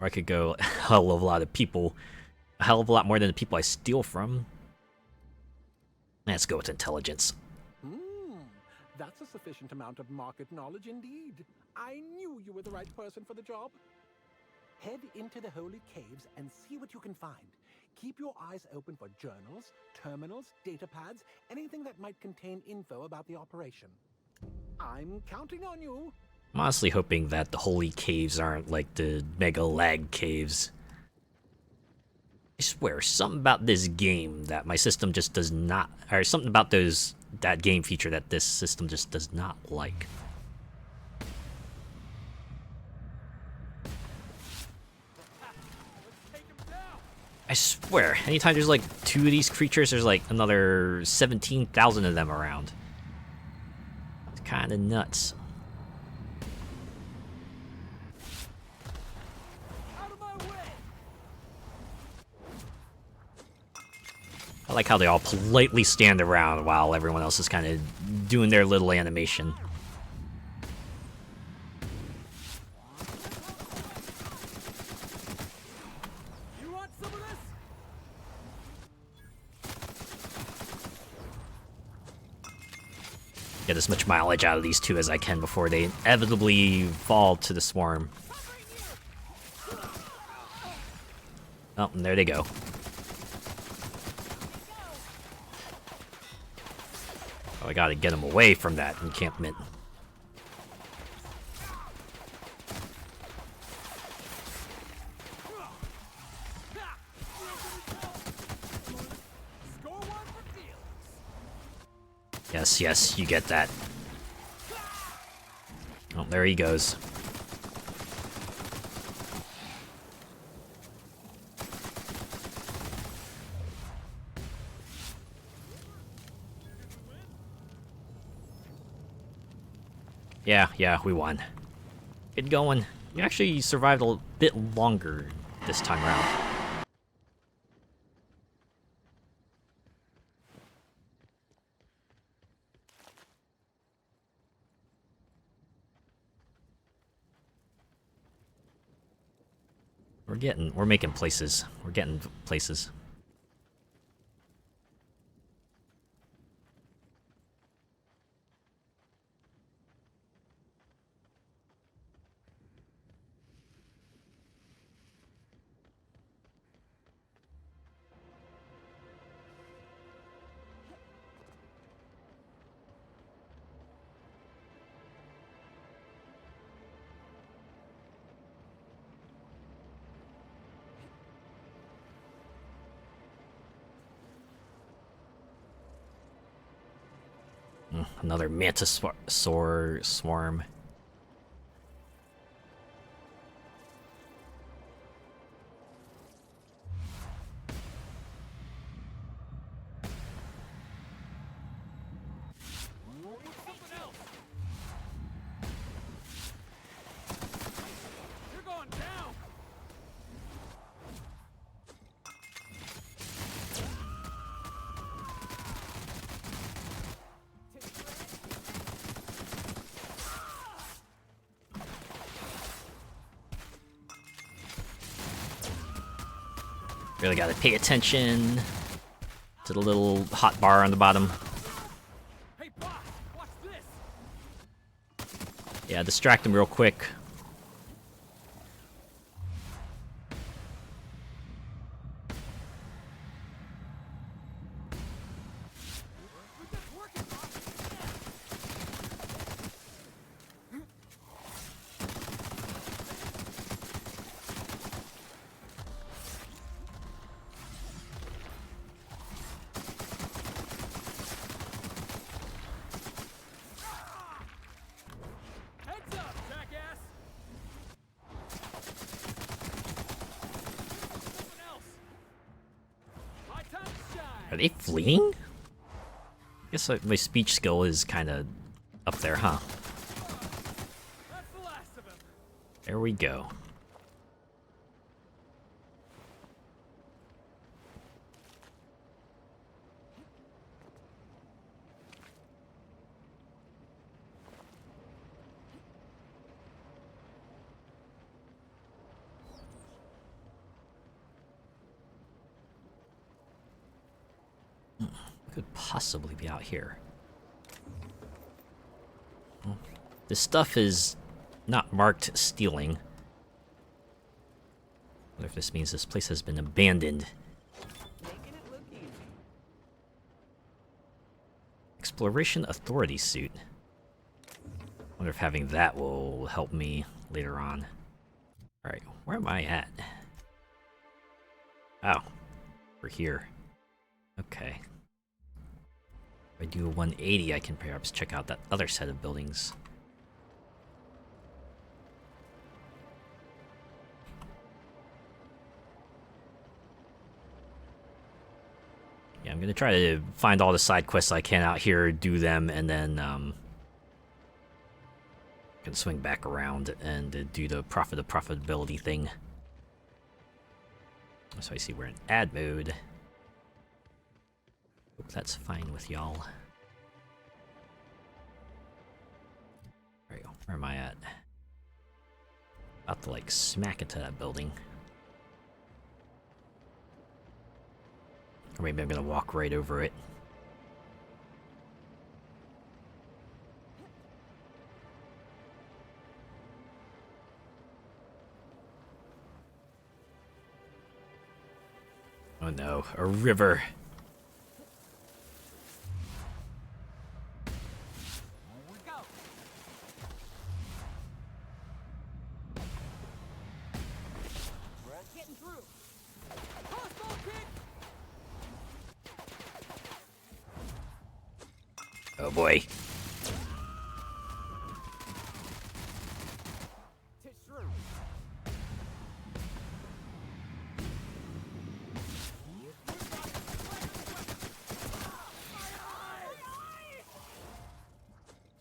Or I could go a hell of a lot more than the people I steal from. Let's go with intelligence. That's a sufficient amount of market knowledge indeed. I knew you were the right person for the job. Head into the holy caves and see what you can find. Keep your eyes open for journals, terminals, data pads, anything that might contain info about the operation. I'm counting on you. I'm honestly hoping that the holy caves aren't like the mega lag caves. I swear, something about this game that my system just does not, or something about that game feature that this system just does not like. I swear, anytime there's like 2 of these creatures, there's like another 17,000 of them around. It's kind of nuts. I like how they all politely stand around while everyone else is kind of doing their little animation. You want some of this? Get as much mileage out of these two as I can before they inevitably fall to the swarm. Oh, and there they go. Oh, I gotta get them away from that encampment. Yes, yes, you get that. Oh, there he goes. Yeah, we won. Get going. You actually survived a bit longer this time around. We're making places. We're getting places. Another mantisaur swarm. You're going down. Really gotta pay attention to the little hot bar on the bottom. Hey, boss, watch this. Yeah, distract him real quick. Heads up, jackass. Someone else. My time to shine. Are they fleeing? I guess my speech skill is kind of up there, huh? That's the last of him. There we go. Could possibly be out here. Well, this stuff is not marked stealing. What if this means this place has been abandoned? Making it look easy. Exploration Authority suit. Wonder if having that will help me later on. Alright, where am I at? Oh, we're here. Okay. If I do a 180, I can perhaps check out that other set of buildings. Yeah, I'm gonna try to find all the side quests I can out here, do them, and then can swing back around and do the profitability thing. So I see we're in ad mode. Hope that's fine with y'all. Alright, where am I at? About to like smack into that building. Or maybe I'm gonna walk right over it. Oh no, a river. Getting through. Crossbow kick. Oh boy.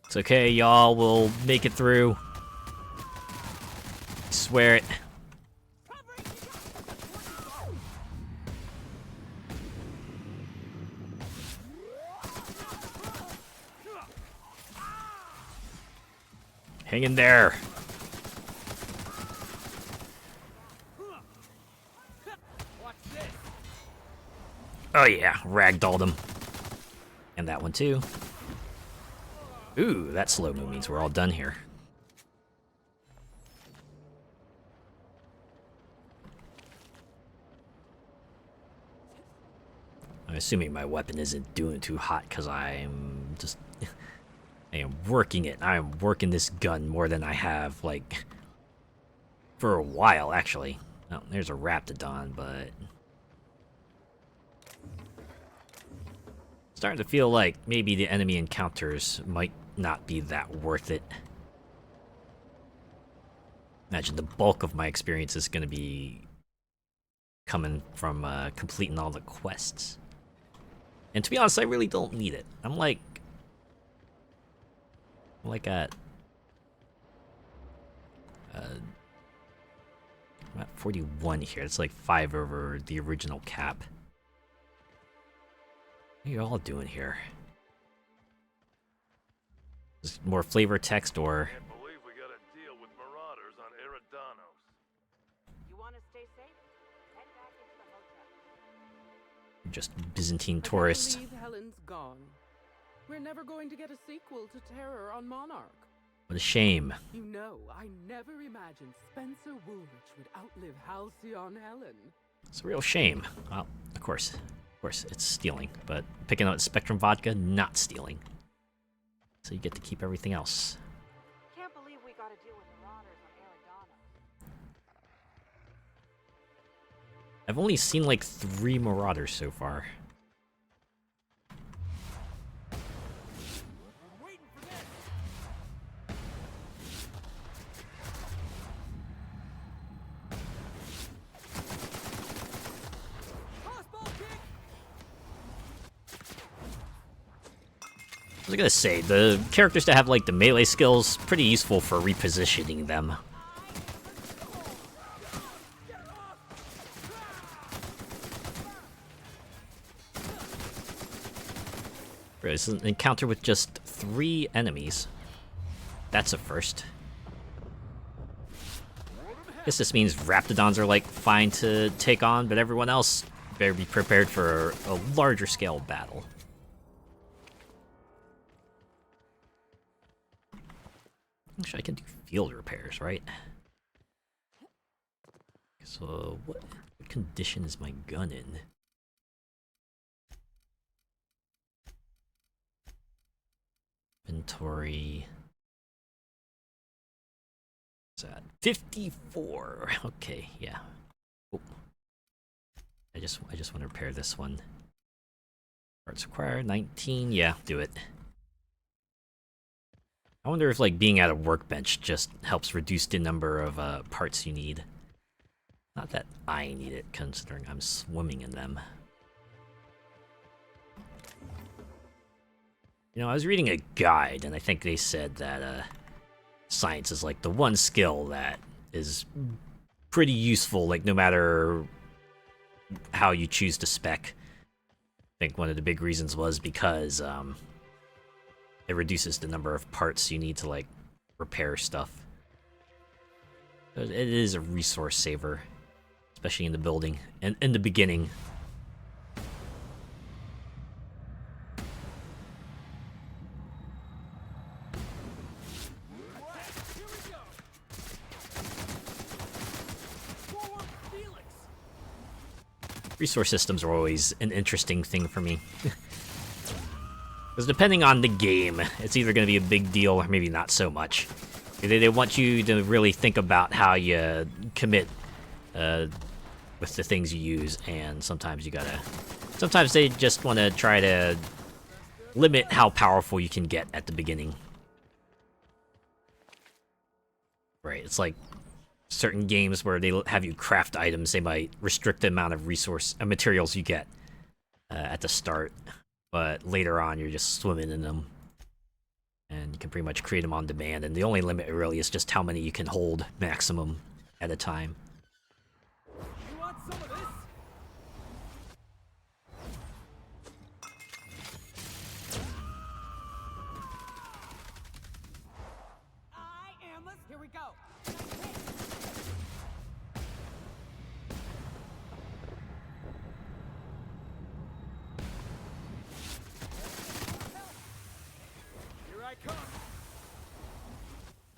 It's okay, y'all. We'll make it through. Swear it. Hang in there. Oh yeah, ragdolled him. And that one too. Ooh, that slow-mo means we're all done here. I'm assuming my weapon isn't doing too hot because I'm just... I am working it. I am working this gun more than I have, like... for a while, actually. Oh, there's a Raptidon, but... starting to feel like maybe the enemy encounters might not be that worth it. Imagine the bulk of my experience is going to be coming from completing all the quests. And to be honest, I really don't need it. I'm at 41 here. It's like 5 over the original cap. What are you all doing here? Is more flavor text or... Can't believe we got a deal with marauders on Eridanos. You want to stay safe? Head back into the hotel. just Byzantine tourists? I believe Helen's gone. We're never going to get a sequel to Terror on Monarch. What a shame. You know, I never imagined Spencer Woolrich would outlive Halcyon Helen. It's a real shame. Well, of course, it's stealing, but picking out Spectrum vodka, not stealing. So you get to keep everything else. Can't believe we got to deal with marauders on Eridanos. I've only seen like 3 marauders so far. I was gonna say, the characters that have like the melee skills, pretty useful for repositioning them. It's an encounter with just 3 enemies. That's a first. Guess this means Raptidons are like fine to take on, but everyone else better be prepared for a larger scale battle. Actually, I can do field repairs, right? So, what condition is my gun in? Inventory. What's that? 54. Okay, yeah. Oh. I just want to repair this one. Parts required 19. Yeah, do it. I wonder if like being at a workbench just helps reduce the number of parts you need. Not that I need it, considering I'm swimming in them. You know, I was reading a guide, and I think they said that science is like the one skill that is pretty useful, like no matter how you choose to spec. I think one of the big reasons was because it reduces the number of parts you need to like repair stuff. It is a resource saver, especially in the building and in the beginning. Resource systems are always an interesting thing for me. Because depending on the game, it's either going to be a big deal or maybe not so much. They want you to really think about how you commit with the things you use, and sometimes you gotta... Sometimes they just want to try to limit how powerful you can get at the beginning. Right, it's like certain games where they have you craft items, they might restrict the amount of materials you get at the start. But later on, you're just swimming in them. And you can pretty much create them on demand. And the only limit really is just how many you can hold maximum at a time. You want some of this? I am. Here we go.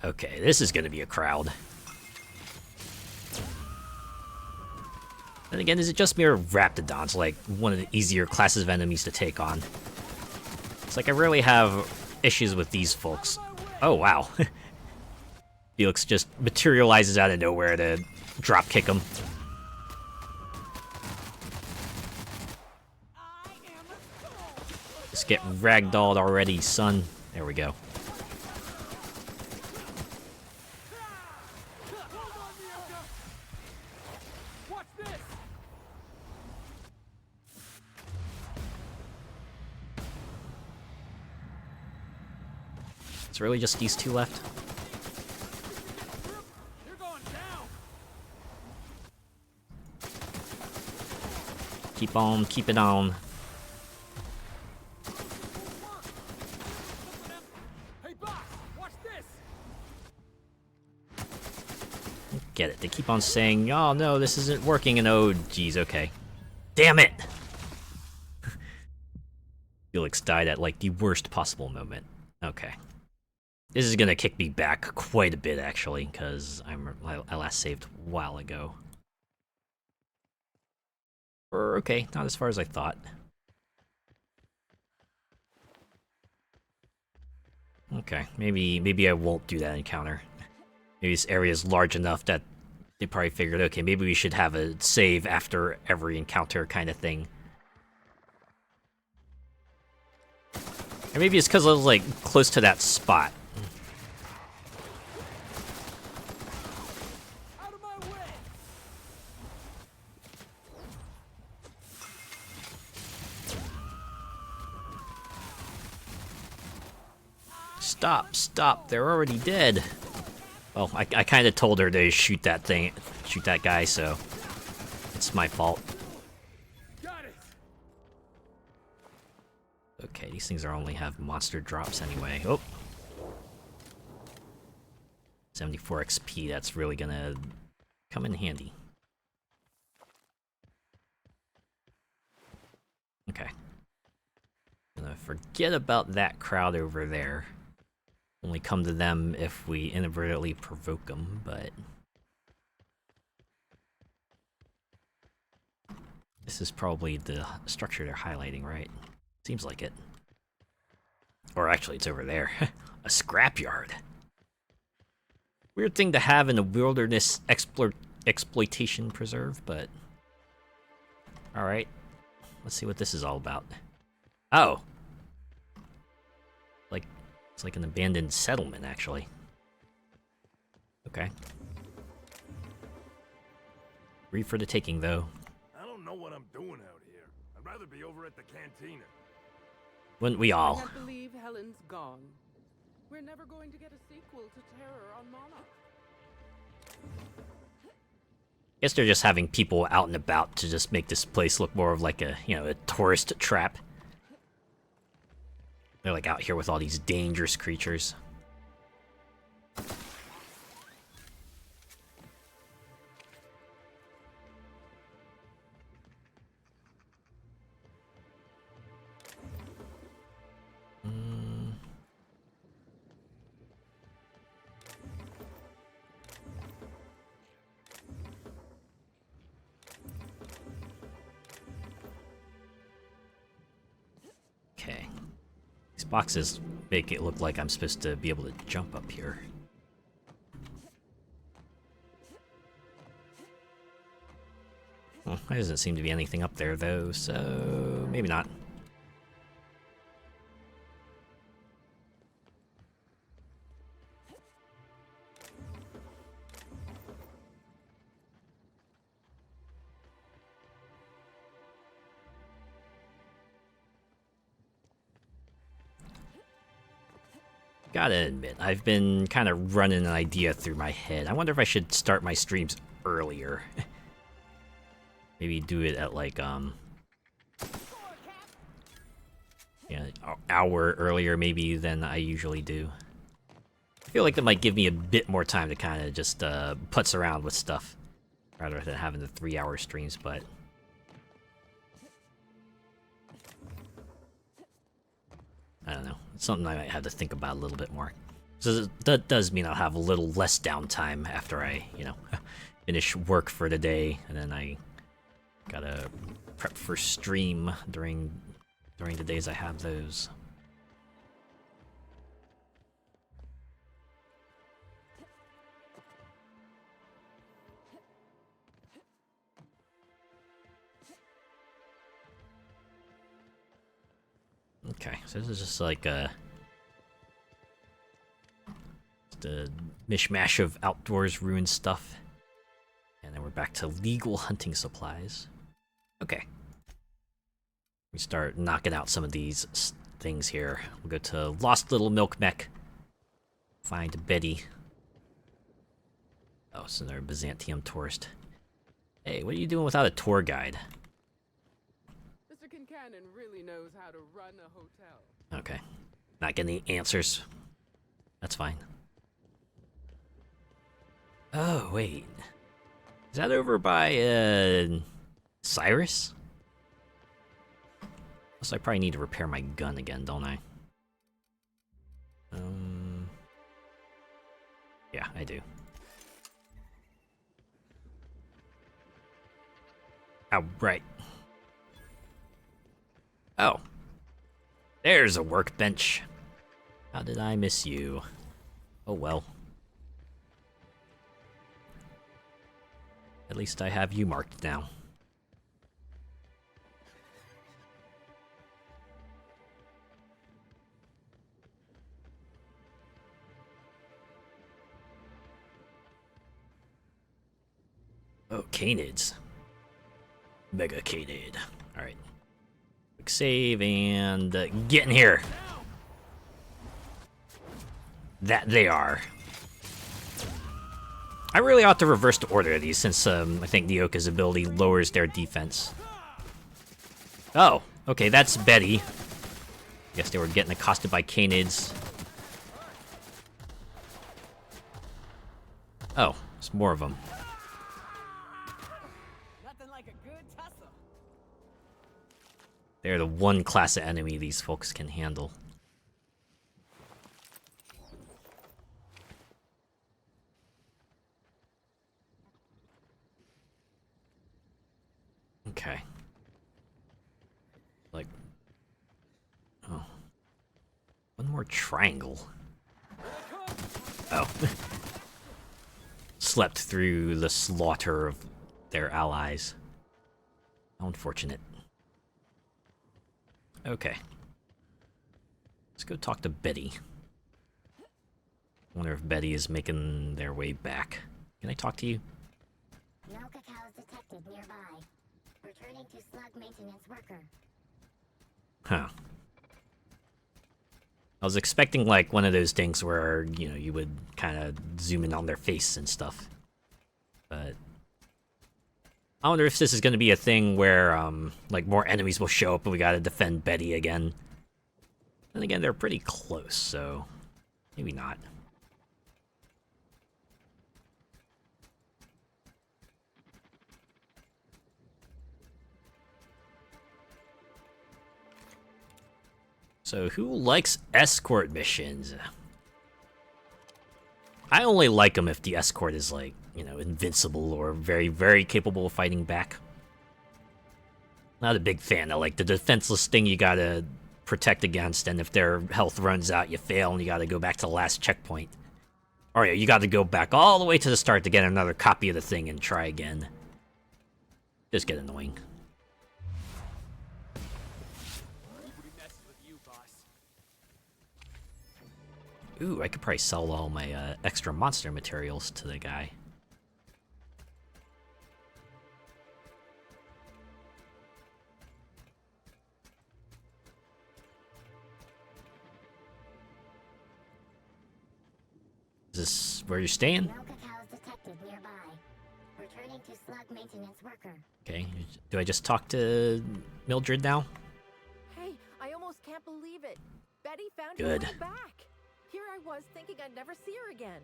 Okay, this is gonna be a crowd. And again, is it just mere Raptidons, like one of the easier classes of enemies to take on? It's like I rarely have issues with these folks. Oh, wow. Felix just materializes out of nowhere to drop kick him. Just get ragdolled already, son. There we go. It's really just these two left. Keep on, keep it on. Get it. They keep on saying, oh no, this isn't working, and oh geez, okay. Damn it! Felix died at like the worst possible moment. Okay. This is gonna kick me back quite a bit actually, because I last saved a while ago. Or okay, not as far as I thought. Okay, maybe I won't do that encounter. Maybe this area is large enough that they probably figured, okay, maybe we should have a save after every encounter kind of thing. Or maybe it's because I was, like, close to that spot. Out of my way. Stop, stop, they're already dead. Well, I kind of told her to shoot that guy, so it's my fault. Got it. Okay, these things are only have monster drops anyway. Oh. 74 XP, that's really gonna come in handy. Okay. Gonna forget about that crowd over there. Only come to them if we inadvertently provoke them, but... This is probably the structure they're highlighting, right? Seems like it. Or actually, it's over there. A scrapyard. Weird thing to have in a wilderness exploitation preserve, but... Alright. Let's see what this is all about. Oh! It's like an abandoned settlement, actually. Okay. Free for the taking, though. I don't know what I'm doing out here. I'd rather be over at the cantina. Wouldn't we all? I can't believe Helen's gone. We're never going to get a sequel to Terror on Monarch. Guess they're just having people out and about to just make this place look more of like a, you know, a tourist trap. They're like out here with all these dangerous creatures. Okay. These boxes make it look like I'm supposed to be able to jump up here. Well, there doesn't seem to be anything up there, though, so maybe not. Gotta admit, I've been kind of running an idea through my head. I wonder if I should start my streams earlier. Maybe do it at like, yeah, an hour earlier maybe than I usually do. I feel like that might give me a bit more time to kind of just putz around with stuff, rather than having the 3-hour streams, but... I don't know. It's something I might have to think about a little bit more. So that does mean I'll have a little less downtime after I, finish work for the day, and then I gotta prep for stream during the days I have those. Okay, so this is just like a mishmash of outdoors ruined stuff. And then we're back to legal hunting supplies. Okay. We start knocking out some of these things here. We'll go to Lost Little Milk Mech. Find Betty. Oh, it's another Byzantium tourist. Hey, what are you doing without a tour guide? Mr. Kincannon really knows how to run a hotel. Okay. Not getting any answers. That's fine. Oh, wait. Is that over by, Cyrus? Plus, I probably need to repair my gun again, don't I? Yeah, I do. Oh, right. Oh. There's a workbench. How did I miss you? Oh well. At least I have you marked now. Oh, canids. Mega canid. Alright. Quick save and get in here. That they are. I really ought to reverse the order of these since I think Nyoka's ability lowers their defense. Oh, okay, that's Betty. Guess they were getting accosted by canids. Oh, there's more of them. Nothing like a good tussle. They're the one class of enemy these folks can handle. Okay. Like... Oh. One more triangle. Oh. Slept through the slaughter of their allies. How unfortunate. Okay. Let's go talk to Betty. Wonder if Betty is making their way back. Can I talk to you? No cacaos detected nearby. Returning to slug maintenance worker. Huh. I was expecting like one of those things where, you would kind of zoom in on their face and stuff. But I wonder if this is going to be a thing where, like, more enemies will show up and we gotta defend Betty again. Then again, they're pretty close, so maybe not. So who likes escort missions? I only like them if the escort is like, invincible or very, very capable of fighting back. Not a big fan of like the defenseless thing you gotta protect against, and if their health runs out, you fail and you gotta go back to the last checkpoint. Or yeah, you gotta go back all the way to the start to get another copy of the thing and try again. Just get annoying. Ooh, I could probably sell all my extra monster materials to the guy. Is this where you're staying? No cacaos detected nearby. Returning to slug maintenance worker. Okay, do I just talk to Mildred now? Hey, I almost can't believe it. Betty found Good. her way back. Here I was thinking I'd never see her again.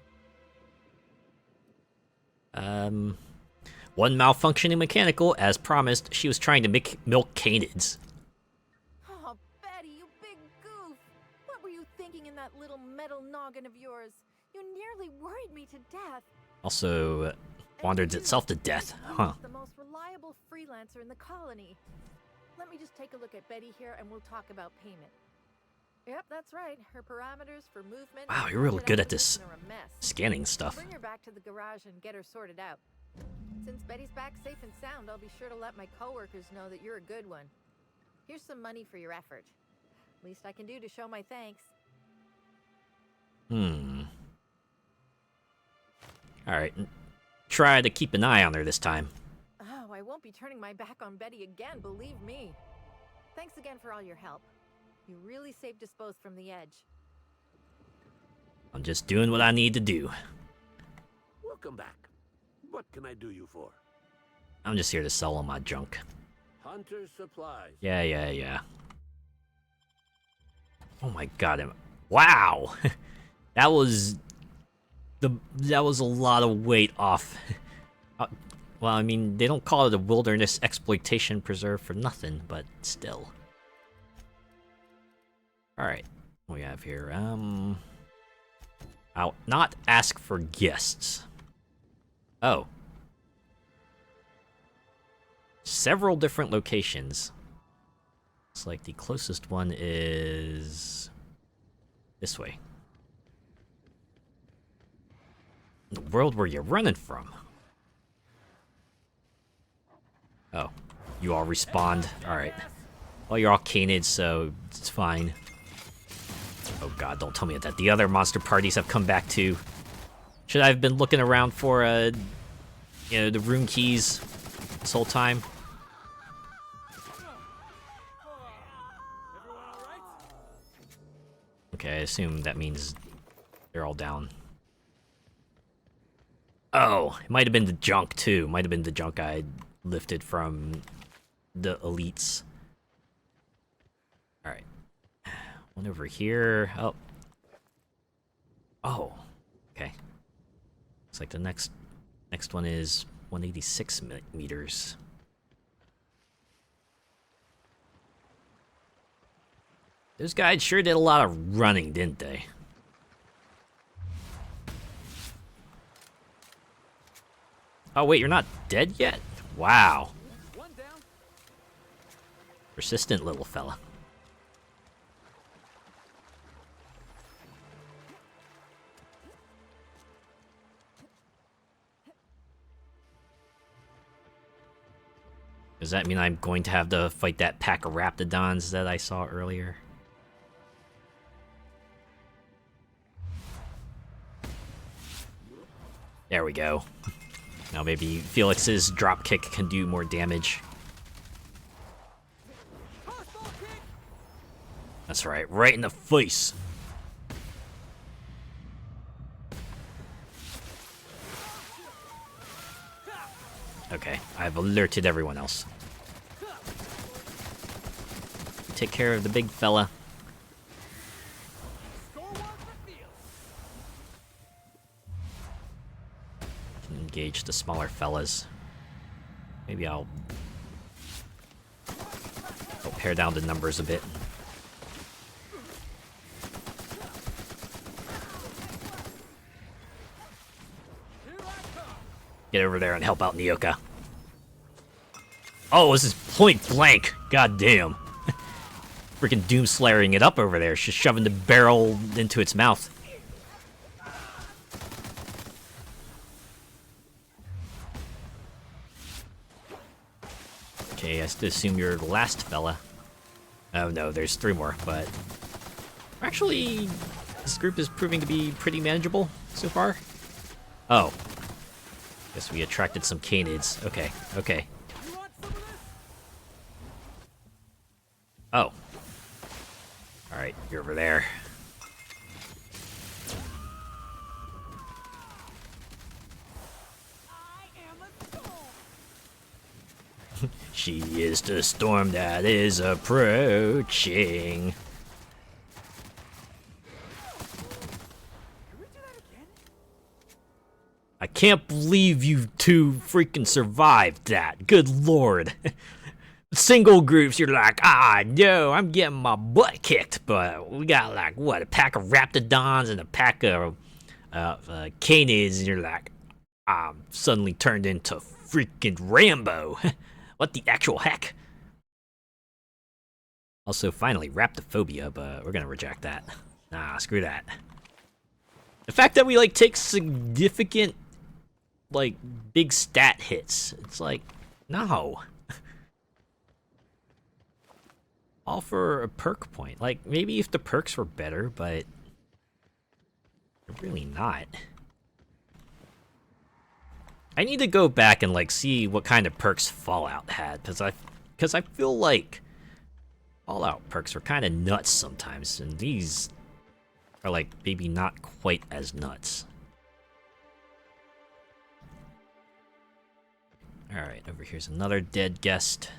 One malfunctioning mechanical, as promised, she was trying to milk canids. Oh, Betty, you big goof. What were you thinking in that little metal noggin of yours. You nearly worried me to death. Also, wandered itself to death, huh? The most reliable freelancer in the colony. Let me just take a look at Betty here and we'll talk about payment. Yep, that's right. Her parameters for movement. Wow, you're real good at this scanning stuff. Bring her back to the garage and get her sorted out. Since Betty's back safe and sound, I'll be sure to let my coworkers know that you're a good one. Here's some money for your effort. Least I can do to show my thanks. Alright. Try to keep an eye on her this time. Oh, I won't be turning my back on Betty again, believe me. Thanks again for all your help. You really saved us both from the edge. I'm just doing what I need to do. Welcome back. What can I do you for? I'm just here to sell all my junk. Hunter's supplies. Yeah. Oh my god. Wow! That was a lot of weight off. Well, I mean, they don't call it a wilderness exploitation preserve for nothing, but still. Alright, what do we have here? I'll not ask for guests. Oh. Several different locations. Looks like the closest one is this way. The world where you're running from. Oh, you all respawned. Alright. Well, you're all canid, so it's fine. Oh god, don't tell me that the other monster parties have come back too. Should I have been looking around for, the room keys this whole time? Okay, I assume that means they're all down. Oh, it might have been the junk too. Might have been the junk I lifted from the elites. Alright. One over here. Oh. Okay. Looks like the next one is 186 meters. Those guys sure did a lot of running, didn't they? Oh wait, you're not dead yet? Wow. Persistent little fella. Does that mean I'm going to have to fight that pack of raptidons that I saw earlier? There we go. Now maybe Felix's dropkick can do more damage. That's right, right in the face. Okay, I've alerted everyone else. Take care of the big fella. Can engage the smaller fellas. Maybe I'll pare down the numbers a bit. Get over there and help out Nyoka. Oh, this is point blank. God damn. Freaking doomslayering it up over there. She's shoving the barrel into its mouth. Okay, I assume you're the last fella. Oh no, there's 3 more, but... Actually, this group is proving to be pretty manageable so far. Oh. Guess we attracted some canids. Okay, okay. Oh. Alright, you're over there. She is the storm that is approaching. I can't believe you two freaking survived that. Good lord. Single groups, you're like, ah, no, I'm getting my butt kicked. But we got like what, a pack of raptidons and a pack of canids, and you're like, I'm suddenly turned into freaking Rambo. What the actual heck? Also, finally, raptophobia, but we're gonna reject that. Nah, screw that. The fact that we like take significant, like, big stat hits, it's like, no. All for a perk point. Like, maybe if the perks were better, but they're really not. I need to go back and like see what kind of perks Fallout had, because I feel like Fallout perks were kind of nuts sometimes, and these are like maybe not quite as nuts. All right, over here's another dead guest.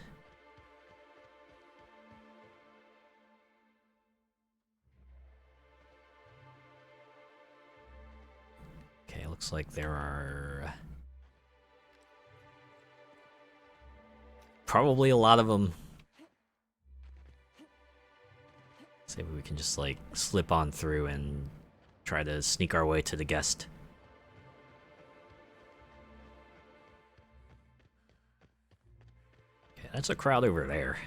Okay, looks like there are probably a lot of them. See if we can just like slip on through and try to sneak our way to the guest. Okay, that's a crowd over there.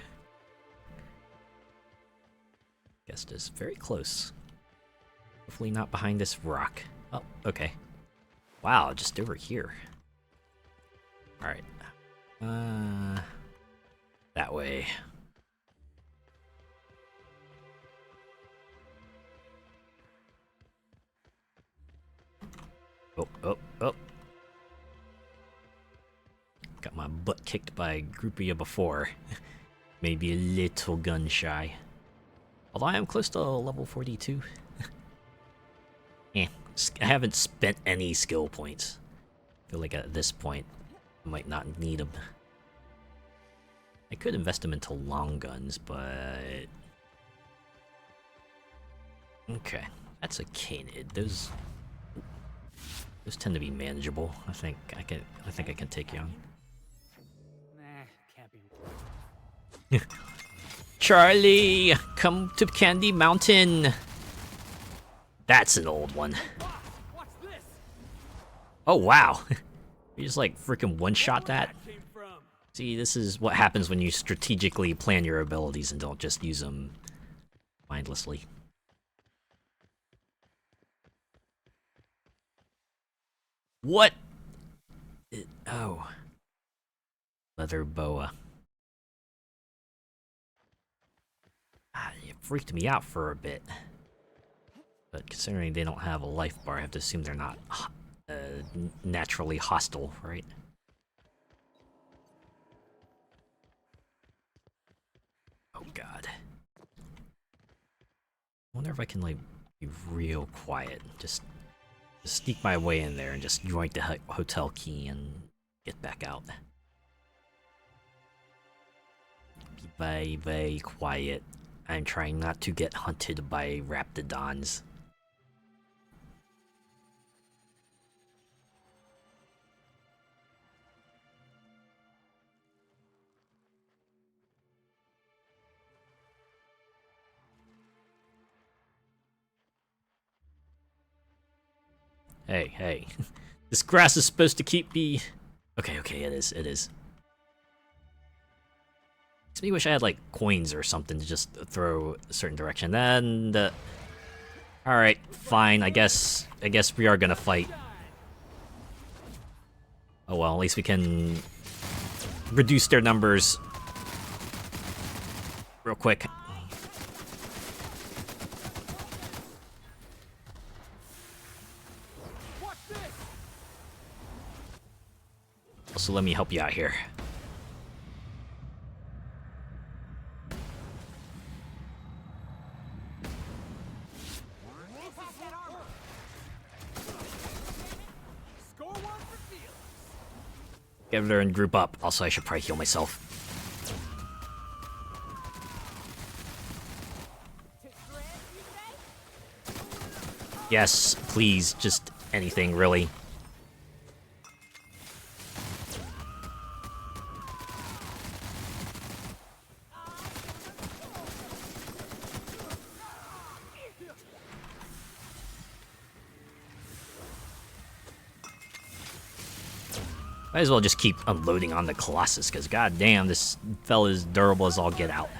Guest is very close. Hopefully not behind this rock. Oh, okay. Wow, just over here. Alright. That way. Oh. Got my butt kicked by a group of you before. Maybe a little gun shy. Although I am close to level 42. I haven't spent any skill points. I feel like at this point, I might not need them. I could invest them into long guns, but... Okay, that's a canid. Those tend to be manageable. I think I can take you on. Nah, can't be. Charlie, come to Candy Mountain. That's an old one. Watch this. Oh wow, you just like freaking one-shot that. See, this is what happens when you strategically plan your abilities and don't just use them mindlessly. What? Oh. Leather boa. It freaked me out for a bit. But considering they don't have a life bar, I have to assume they're not naturally hostile, right? Oh god. I wonder if I can, like, be real quiet. Just sneak my way in there and just yoink the hotel key and get back out. Be very, very quiet. I'm trying not to get hunted by raptidons. Hey. This grass is supposed to keep me... Okay, it is. Makes me wish I had, like, coins or something to just throw a certain direction. And, alright, fine, I guess we are gonna fight. Oh well, at least we can reduce their numbers real quick. Also, let me help you out here. Get over there and group up. Also, I should probably heal myself. Yes, please, just anything, really. Might as well just keep unloading on the Colossus, because goddamn, this fella is durable as all get out.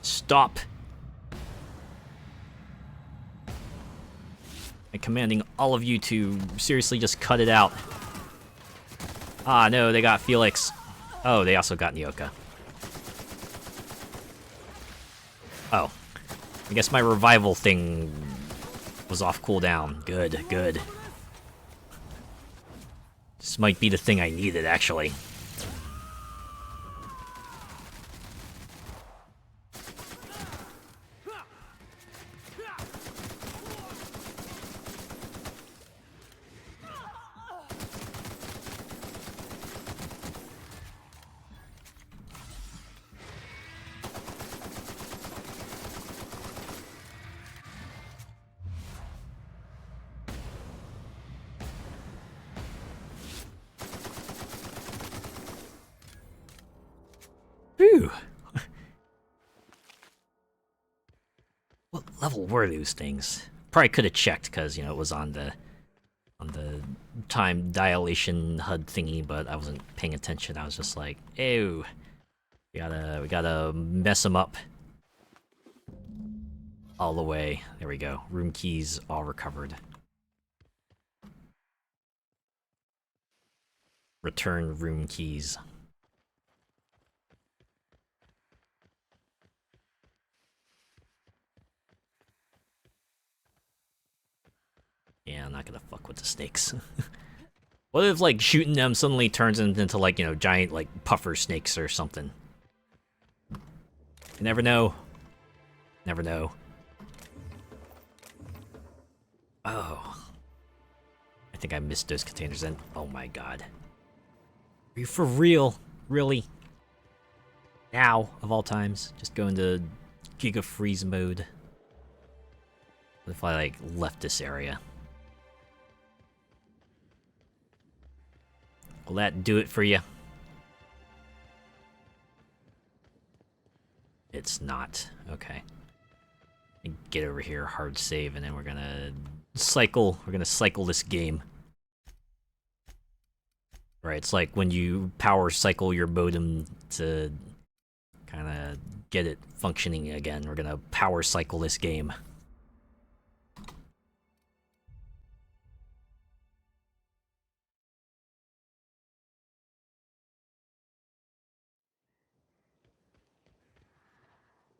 Stop! I'm commanding all of you to seriously just cut it out. Ah, no, they got Felix. Oh, they also got Nyoka. Oh. I guess my revival thing was off cooldown. Good, good. This might be the thing I needed, actually. Phew. What level were those things? Probably could have checked because you know it was on the time dilation HUD thingy, but I wasn't paying attention. I was just like, ew, we gotta mess them up all the way. There we go. Room keys all recovered. Return room keys. Yeah, I'm not gonna fuck with the snakes. What if, like, shooting them suddenly turns into, like, you know, giant, like, puffer snakes or something? You never know. Never know. Oh. I think I missed those containers then. Oh my god. Are you for real? Really? Now, of all times? Just go into Giga Freeze mode. What if I, like, left this area? Will that do it for you? It's not. Okay. Get over here, hard save, and then we're gonna cycle. We're gonna cycle this game. Right, it's like when you power cycle your modem to kind of get it functioning again. We're gonna power cycle this game.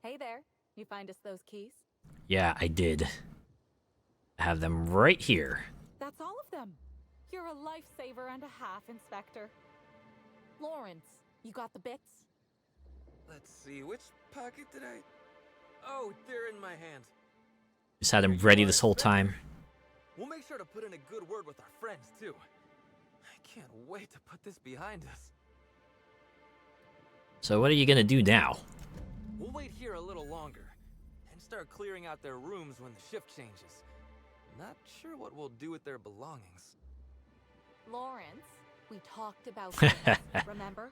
Hey there. You find us those keys? Yeah, I did. I have them right here. That's all of them. You're a lifesaver and a half, Inspector. Lawrence, you got the bits? Let's see, which pocket did I... Oh, they're in my hand. Just had them ready this whole time. We'll make sure to put in a good word with our friends, too. I can't wait to put this behind us. So what are you gonna do now? We'll wait here a little longer, and start clearing out their rooms when the shift changes. Not sure what we'll do with their belongings. Lawrence, we talked about this, remember?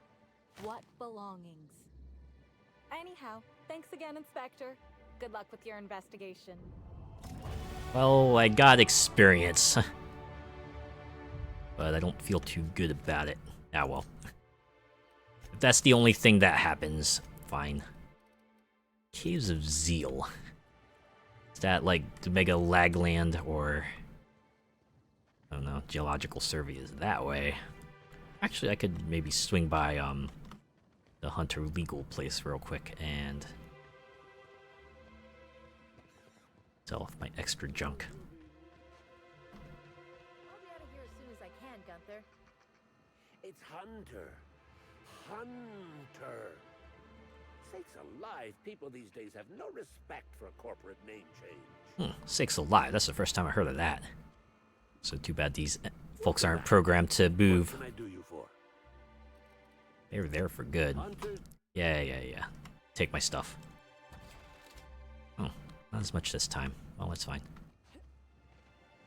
What belongings? Anyhow, thanks again, Inspector. Good luck with your investigation. Well, I got experience. But I don't feel too good about it. Ah, well. If that's the only thing that happens, fine. Caves of Zeal. Is that like the Mega Lagland or... I don't know, Geological Survey is that way. Actually, I could maybe swing by the Hunter Legal place real quick and sell off my extra junk. I'll be out of here as soon as I can, Gunther. It's Hunter. Hunter. Sakes alive, people these days have no respect for a corporate name change. Sakes alive, that's the first time I heard of that. So too bad these folks aren't programmed to move. What can I do you for? They were there for good. Hunter? Yeah. Take my stuff. Oh, not as much this time. Well, that's fine.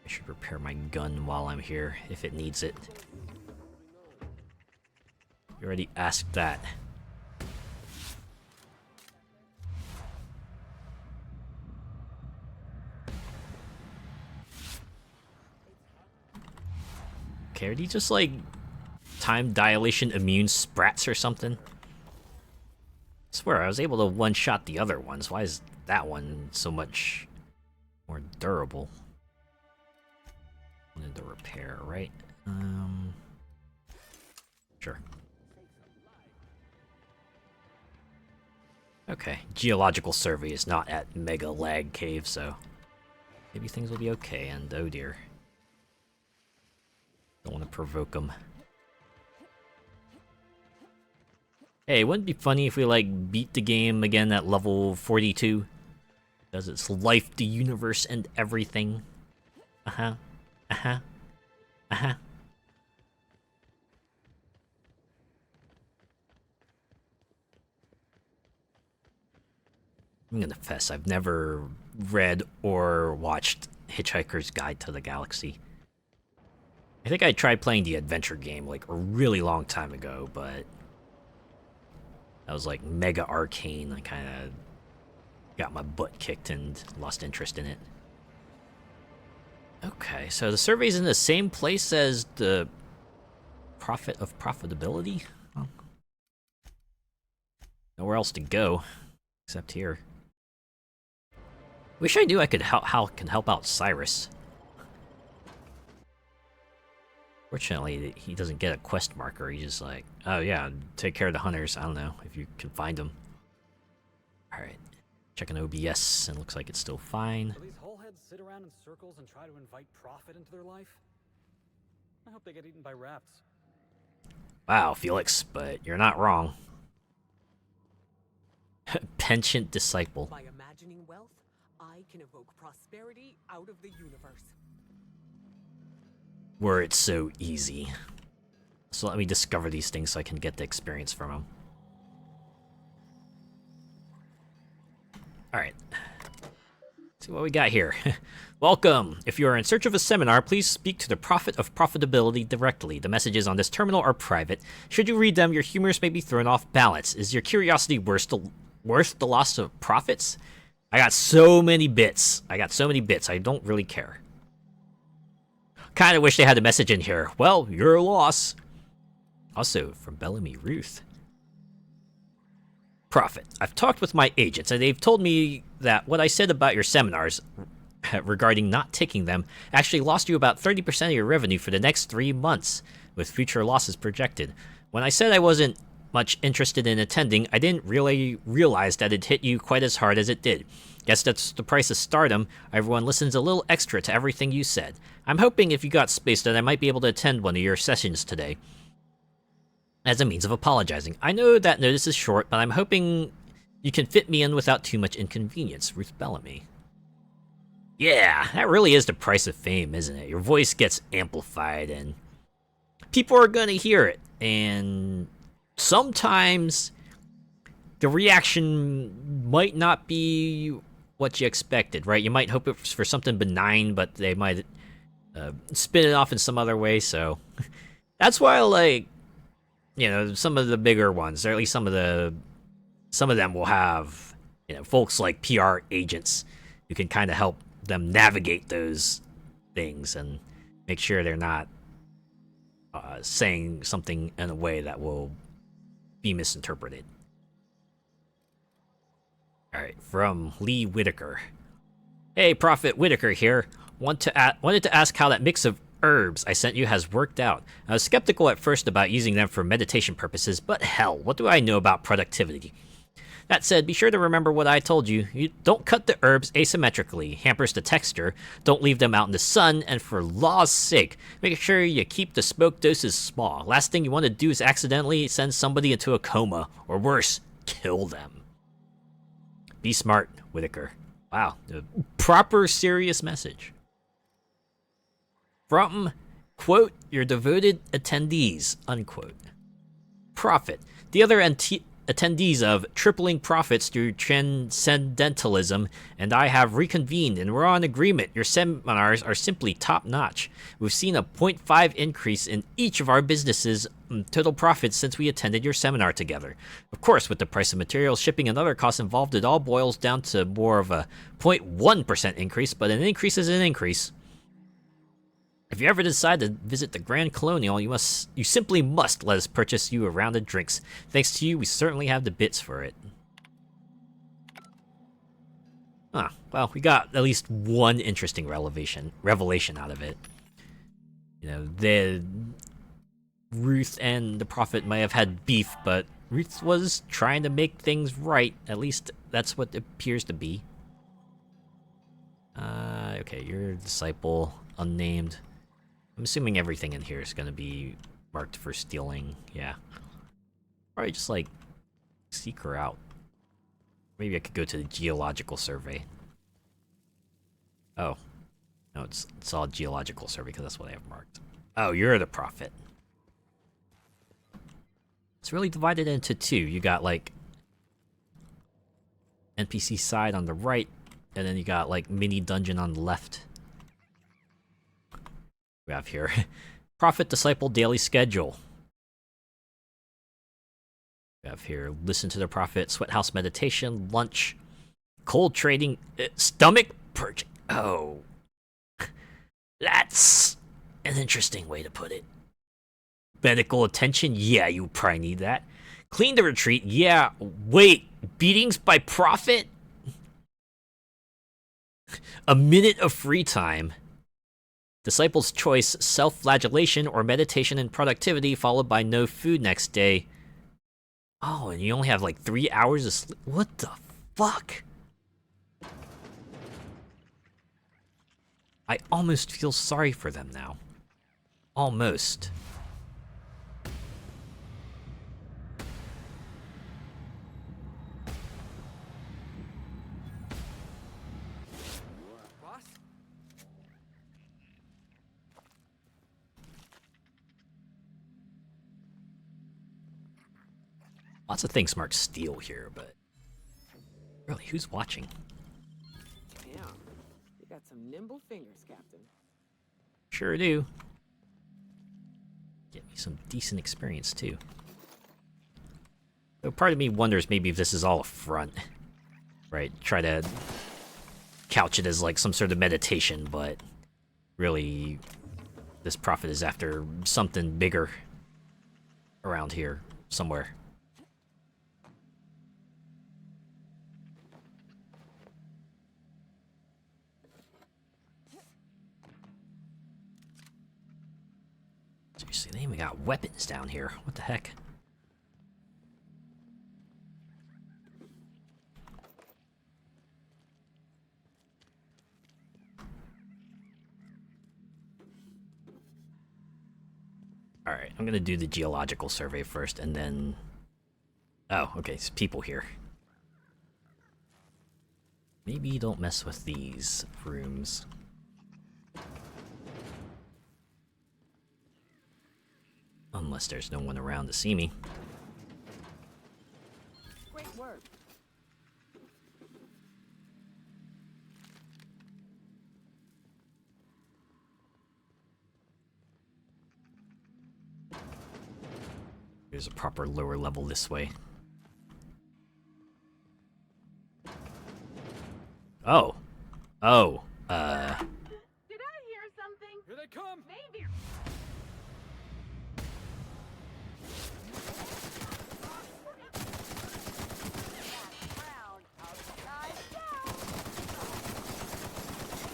I should repair my gun while I'm here, if it needs it. You already asked that. Okay, are these just like time dilation immune sprats or something? I swear, I was able to one-shot the other ones. Why is that one so much more durable? Wanted to repair, right? Sure. Okay, geological survey is not at Mega Lag Cave, so maybe things will be okay, and oh dear. Don't want to provoke them. Hey, wouldn't it be funny if we, like, beat the game again at level 42? Does its life, the universe, and everything? Uh-huh. Uh-huh. Uh-huh. I'm gonna confess, I've never read or watched Hitchhiker's Guide to the Galaxy. I think I tried playing the adventure game, like, a really long time ago, but that was, like, mega arcane. I kinda got my butt kicked and lost interest in it. Okay, so the survey's in the same place as the Prophet of Profitability? Well, nowhere else to go, except here. Wish I knew I could help out Cyrus. Fortunately, he doesn't get a quest marker. He's just like, oh yeah, take care of the hunters. I don't know if you can find them. Alright, checking OBS, and looks like it's still fine. Do these wholeheads sit around in circles and try to invite profit into their life? I hope they get eaten by rats. Wow, Felix, but you're not wrong. Penchant disciple. By imagining wealth, I can evoke prosperity out of the universe. Were it so easy. So let me discover these things so I can get the experience from them. Alright. See what we got here. Welcome! If you are in search of a seminar, please speak to the Prophet of Profitability directly. The messages on this terminal are private. Should you read them, your humors may be thrown off balance. Is your curiosity worth the loss of profits? I got so many bits. I don't really care. Kinda wish they had a message in here. Well, your loss. Also, from Bellamy Ruth. Prophet, I've talked with my agents, and they've told me that what I said about your seminars regarding not taking them actually lost you about 30% of your revenue for the next 3 months, with future losses projected. When I said I wasn't much interested in attending, I didn't really realize that it hit you quite as hard as it did. Guess that's the price of stardom. Everyone listens a little extra to everything you said. I'm hoping if you got space that I might be able to attend one of your sessions today as a means of apologizing. I know that notice is short, but I'm hoping you can fit me in without too much inconvenience. Ruth Bellamy. Yeah, that really is the price of fame, isn't it? Your voice gets amplified and people are gonna hear it, and sometimes the reaction might not be what you expected, right? You might hope it's for something benign, but they might spin it off in some other way, so that's why I like, you know, some of the bigger ones, or at least some of them will have, you know, folks like PR agents who can kind of help them navigate those things and make sure they're not saying something in a way that will be misinterpreted. Alright, from Lee Whitaker. Hey, Prophet Whitaker here. Wanted to ask how that mix of herbs I sent you has worked out. I was skeptical at first about using them for meditation purposes, but hell, what do I know about productivity? That said, be sure to remember what I told you. You don't cut the herbs asymmetrically, hampers the texture, don't leave them out in the sun, and for law's sake, make sure you keep the smoke doses small. Last thing you want to do is accidentally send somebody into a coma, or worse, kill them. Be smart, Whitaker. Wow, a proper serious message. From, quote, your devoted attendees, unquote. Prophet, the other attendees of Tripling Profits through Transcendentalism and I have reconvened and we're on agreement. Your seminars are simply top-notch. We've seen a 0.5 increase in each of our businesses' total profits since we attended your seminar together. Of course, with the price of materials, shipping, and other costs involved, it all boils down to more of a 0.1% increase, but an increase is an increase. If you ever decide to visit the Grand Colonial, you simply must let us purchase you a round of drinks. Thanks to you, we certainly have the bits for it. Ah, well, we got at least one interesting revelation out of it. You know, Ruth and the Prophet might have had beef, but Ruth was trying to make things right. At least that's what it appears to be. Okay, you're a disciple, unnamed. I'm assuming everything in here is gonna be marked for stealing. Yeah. Probably just like seek her out. Maybe I could go to the geological survey. Oh. No, it's all geological survey because that's what I have marked. Oh, you're the Prophet. It's really divided into two. You got like NPC side on the right, and then you got like mini dungeon on the left. We have here Prophet Disciple Daily Schedule. We have here Listen to the Prophet, Sweat House Meditation, Lunch, Cold Trading, Stomach Purging. Oh. That's an interesting way to put it. Medical attention? Yeah, you probably need that. Clean the retreat? Yeah. Wait, beatings by Prophet? A minute of free time. Disciple's choice, self-flagellation or meditation and productivity, followed by no food next day. Oh, and you only have like 3 hours of sleep? What the fuck? I almost feel sorry for them now. Almost. Lots of things marked steel here, but really, who's watching? Damn, you got some nimble fingers, Captain. Sure do. Get me some decent experience, too. Though part of me wonders maybe if this is all a front. Right, try to couch it as like some sort of meditation, but really, this Prophet is after something bigger around here, somewhere. Seriously, they even got weapons down here. What the heck? Alright, I'm gonna do the geological survey first, and then... Oh, okay, there's people here. Maybe don't mess with these rooms. Unless there's no one around to see me. Great work. There's a proper lower level this way. Oh. Oh. Did I hear something? Here they come! Maybe.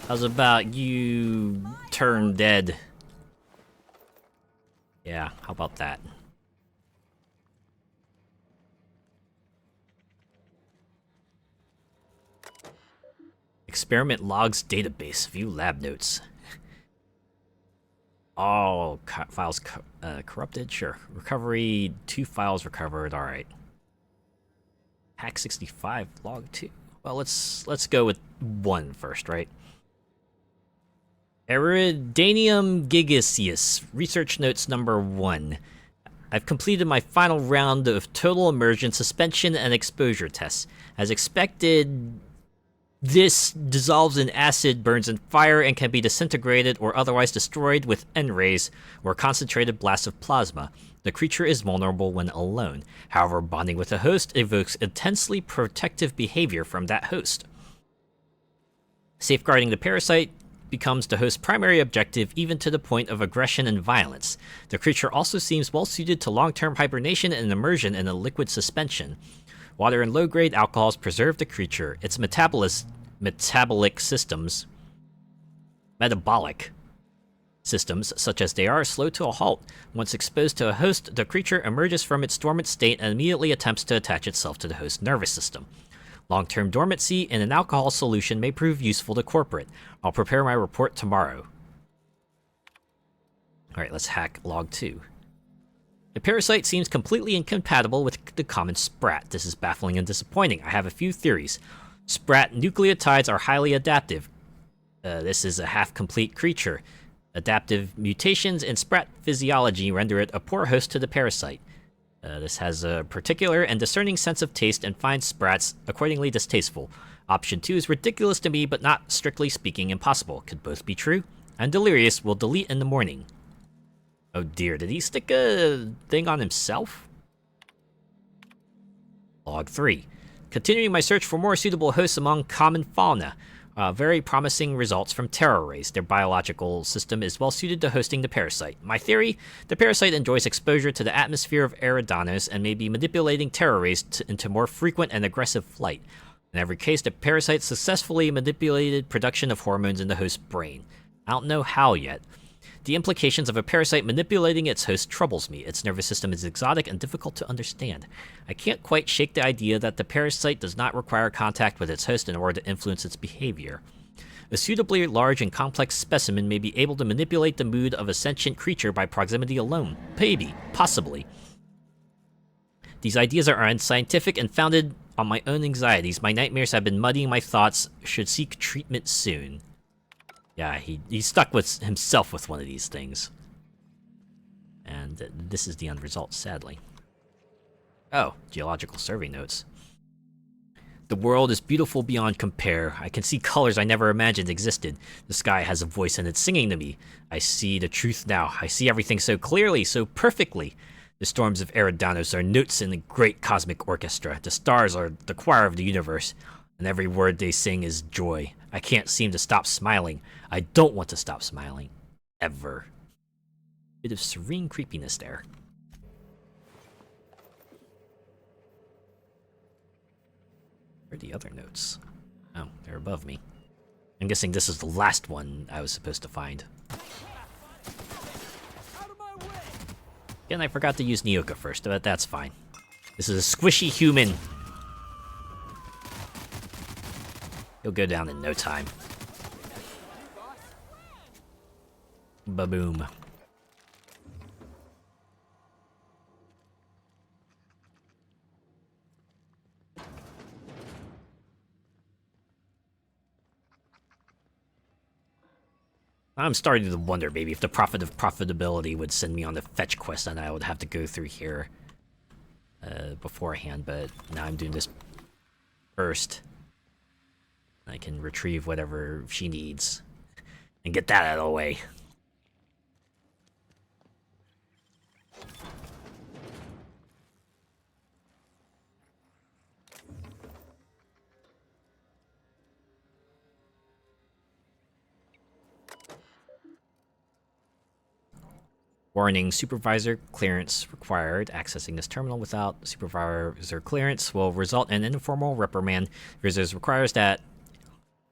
How's about you turn dead? Yeah, how about that? Experiment logs database. View lab notes. All files corrupted? Sure. Recovery, 2 files recovered. Alright. Hack 65, log 2. Well, let's go with 1 first, right? Eridanium gigaseus. Research notes number 1. I've completed my final round of total immersion, suspension, and exposure tests. As expected, this dissolves in acid, burns in fire, and can be disintegrated or otherwise destroyed with N-rays or concentrated blasts of plasma. The creature is vulnerable when alone. However, bonding with a host evokes intensely protective behavior from that host. Safeguarding the parasite becomes the host's primary objective, even to the point of aggression and violence. The creature also seems well suited to long-term hibernation and immersion in a liquid suspension. Water and low-grade alcohols preserve the creature. Its metabolic systems, such as they are, slow to a halt. Once exposed to a host, the creature emerges from its dormant state and immediately attempts to attach itself to the host's nervous system. Long-term dormancy in an alcohol solution may prove useful to corporate. I'll prepare my report tomorrow. Alright, let's hack log 2. The parasite seems completely incompatible with the common sprat. This is baffling and disappointing. I have a few theories. Sprat nucleotides are highly adaptive. This is a half-complete creature. Adaptive mutations in sprat physiology render it a poor host to the parasite. This has a particular and discerning sense of taste and finds sprats accordingly distasteful. Option 2 is ridiculous to me, but not, strictly speaking, impossible. Could both be true. I'm delirious, will delete in the morning. Oh dear, did he stick a thing on himself? Log 3. Continuing my search for more suitable hosts among common fauna. Very promising results from terror rays. Their biological system is well suited to hosting the parasite. My theory, the parasite enjoys exposure to the atmosphere of Eridanos and may be manipulating terror rays into more frequent and aggressive flight. In every case, the parasite successfully manipulated production of hormones in the host's brain. I don't know how yet. The implications of a parasite manipulating its host troubles me. Its nervous system is exotic and difficult to understand. I can't quite shake the idea that the parasite does not require contact with its host in order to influence its behavior. A suitably large and complex specimen may be able to manipulate the mood of a sentient creature by proximity alone. Maybe. Possibly. These ideas are unscientific and founded on my own anxieties. My nightmares have been muddying my thoughts. Should seek treatment soon. Yeah, he stuck with himself with one of these things. And this is the end result, sadly. Oh, geological survey notes. The world is beautiful beyond compare. I can see colors I never imagined existed. The sky has a voice and it's singing to me. I see the truth now. I see everything so clearly, so perfectly. The storms of Eridanos are notes in the great cosmic orchestra. The stars are the choir of the universe, and every word they sing is joy. I can't seem to stop smiling. I don't want to stop smiling. Ever. Bit of serene creepiness there. Where are the other notes? Oh, they're above me. I'm guessing this is the last one I was supposed to find. Again, I forgot to use Nyoka first, but that's fine. This is a squishy human. He'll go down in no time. Ba-boom. I'm starting to wonder maybe if the Prophet of Profitability would send me on the fetch quest and I would have to go through here beforehand, but now I'm doing this first. I can retrieve whatever she needs and get that out of the way. Warning, supervisor clearance required. Accessing this terminal without supervisor clearance will result in an informal reprimand. Visitors requires that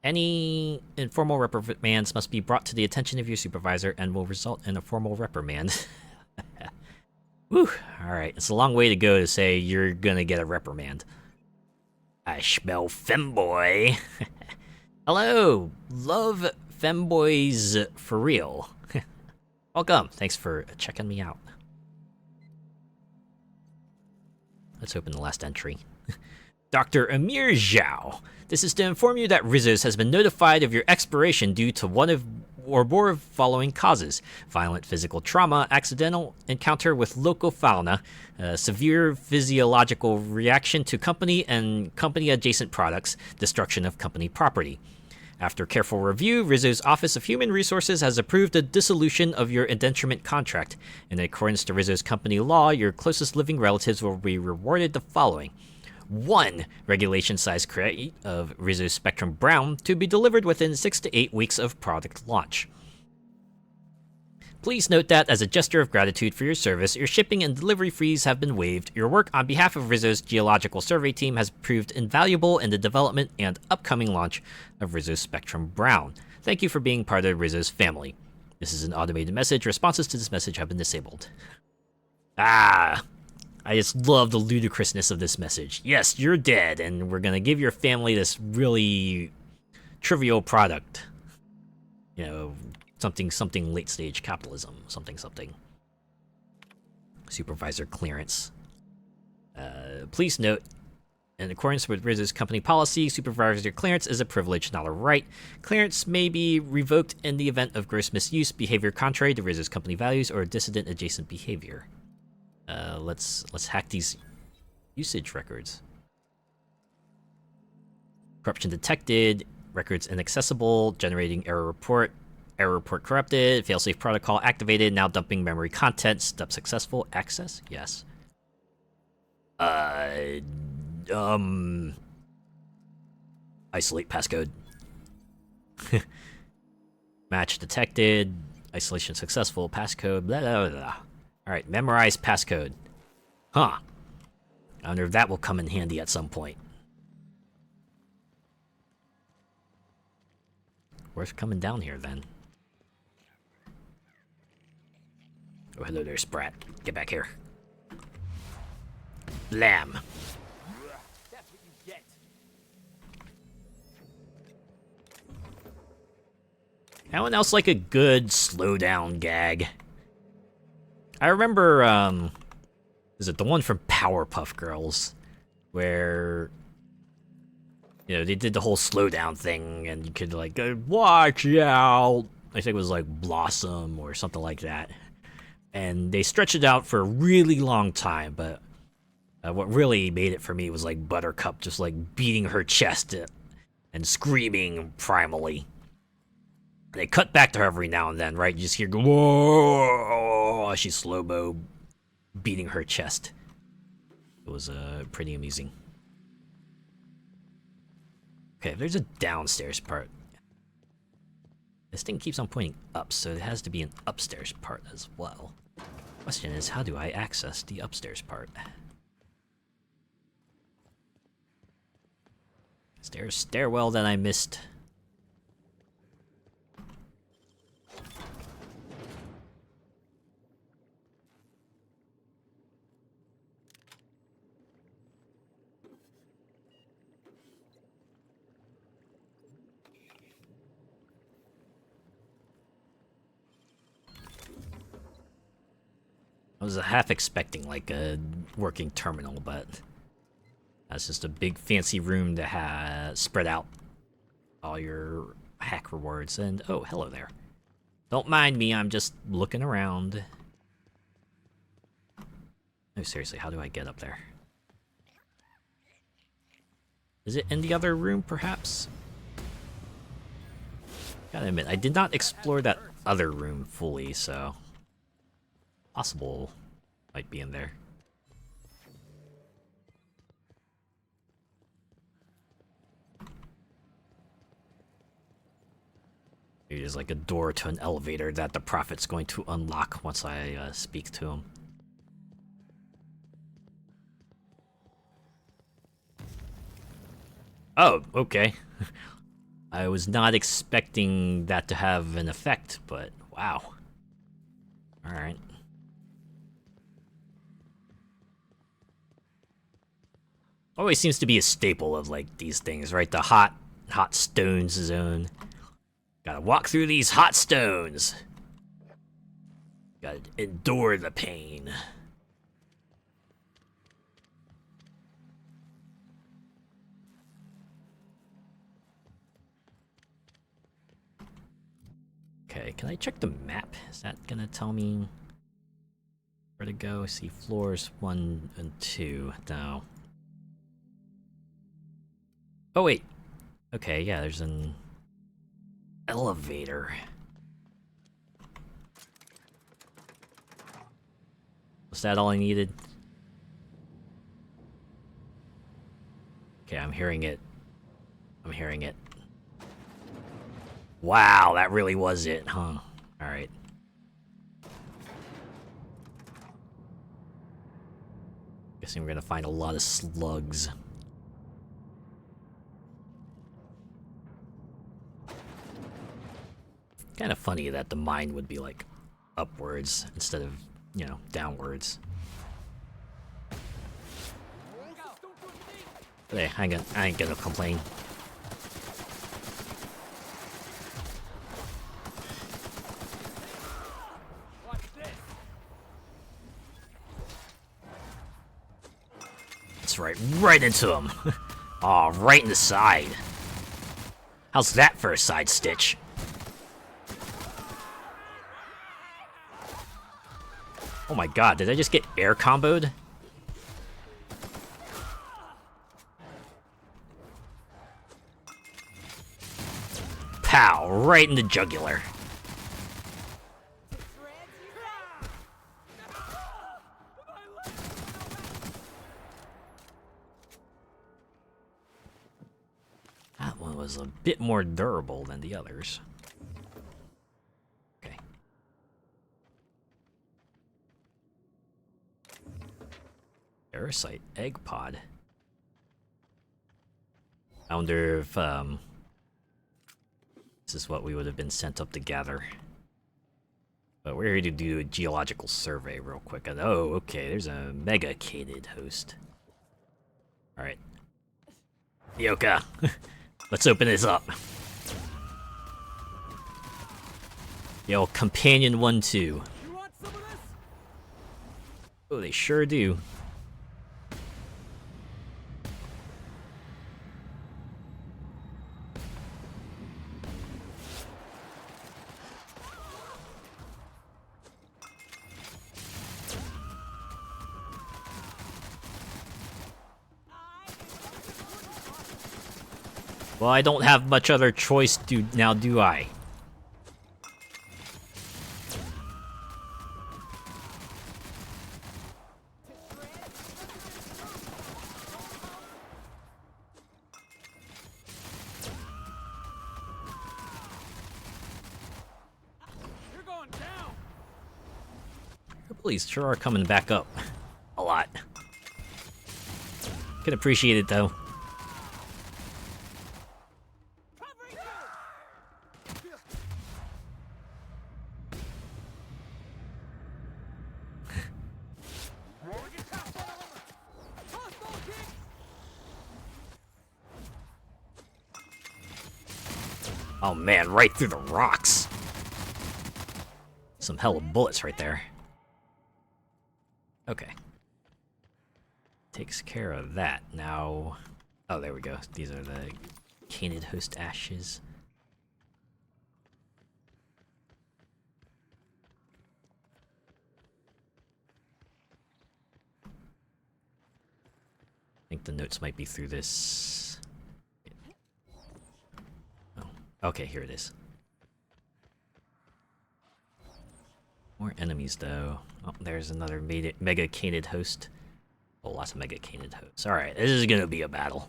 any informal reprimands must be brought to the attention of your supervisor and will result in a formal reprimand. Whew, alright, it's a long way to go to say you're gonna get a reprimand. I smell femboy. Hello, love femboys for real. Welcome, thanks for checking me out. Let's open the last entry. Dr. Amir Zhao. This is to inform you that Rizzo's has been notified of your expiration due to one of or more of following causes: violent physical trauma, accidental encounter with local fauna, severe physiological reaction to company and company-adjacent products, destruction of company property. After careful review, Rizzo's Office of Human Resources has approved the dissolution of your indenturement contract. In accordance to Rizzo's company law, your closest living relatives will be rewarded the following: one regulation-sized crate of Rizzo Spectrum Brown to be delivered within 6 to 8 weeks of product launch. Please note that, as a gesture of gratitude for your service, your shipping and delivery fees have been waived. Your work on behalf of Rizzo's Geological Survey team has proved invaluable in the development and upcoming launch of Rizzo Spectrum Brown. Thank you for being part of Rizzo's family. This is an automated message. Responses to this message have been disabled. I just love the ludicrousness of this message. Yes, you're dead, and we're gonna give your family this really trivial product. You know, something late stage capitalism, something. Supervisor clearance. Please note, in accordance with Rizzo's company policy, supervisor clearance is a privilege, not a right. Clearance may be revoked in the event of gross misuse, behavior contrary to Rizzo's company values, or dissident adjacent behavior. Let's hack these usage records. Corruption detected. Records inaccessible. Generating error report. Error report corrupted. Failsafe protocol activated. Now dumping memory content. Step successful. Access? Yes. Isolate passcode. Match detected. Isolation successful. Passcode. Blah, blah, blah. Alright, memorize passcode. Huh. I wonder if that will come in handy at some point. Worth coming down here, then. Oh, hello there, Sprat. Get back here. Blam. That's what you get. Anyone else like a good slowdown gag? I remember, is it the one from Powerpuff Girls? Where, you know, they did the whole slowdown thing, and you could, like, go, watch out! I think it was, like, Blossom or something like that. And they stretched it out for a really long time, but what really made it for me was, like, Buttercup just, like, beating her chest and screaming primally. They cut back to her every now and then, right? You just hear, whoa! She's slow-mo beating her chest. It was pretty amusing. Okay, there's a downstairs part. This thing keeps on pointing up, so it has to be an upstairs part as well. Question is, how do I access the upstairs part? Is there a stairwell that I missed? I was half expecting, like, a working terminal, but that's just a big fancy room that has spread out all your hack rewards. And, oh, hello there. Don't mind me, I'm just looking around. No, seriously, how do I get up there? Is it in the other room, perhaps? Gotta admit, I did not explore that other room fully, so... possible might be in there. Maybe there's like a door to an elevator that the Prophet's going to unlock once I speak to him. Oh, okay. I was not expecting that to have an effect, but wow. Alright. Always seems to be a staple of, like, these things, right? The hot stones zone. Gotta walk through these hot stones. Gotta endure the pain. Okay, can I check the map? Is that gonna tell me where to go? See, floors 1 and 2. No. Oh, wait. Okay, yeah, there's an elevator. Was that all I needed? Okay, I'm hearing it. I'm hearing it. Wow, that really was it, huh? Alright. Guessing we're gonna find a lot of slugs. Kind of funny that the mine would be like upwards instead of, you know, downwards. But hey, I ain't gonna complain. That's right into him. Aw, right in the side. How's that for a side stitch? Oh my god, did I just get air comboed? Pow! Right in the jugular. That one was a bit more durable than the others. Okay. Parasite egg pod. I wonder if this is what we would have been sent up to gather. But we're here to do a geological survey real quick. And, oh, okay, there's a mega-cated host. Alright. Yoka, let's open this up. Yo, Companion 1-2. Oh, they sure do. Well, I don't have much other choice now, do I? You're going down. Police sure are coming back up. A lot. Can appreciate it, though. Oh man, right through the rocks. Some hella bullets right there. Okay. Takes care of that. Now... Oh, there we go. These are the canid host ashes. I think the notes might be through this. Oh, okay, here it is. More enemies, though. Oh, there's another mega canid host. Oh, lots of mega canid hosts. Alright, this is gonna be a battle.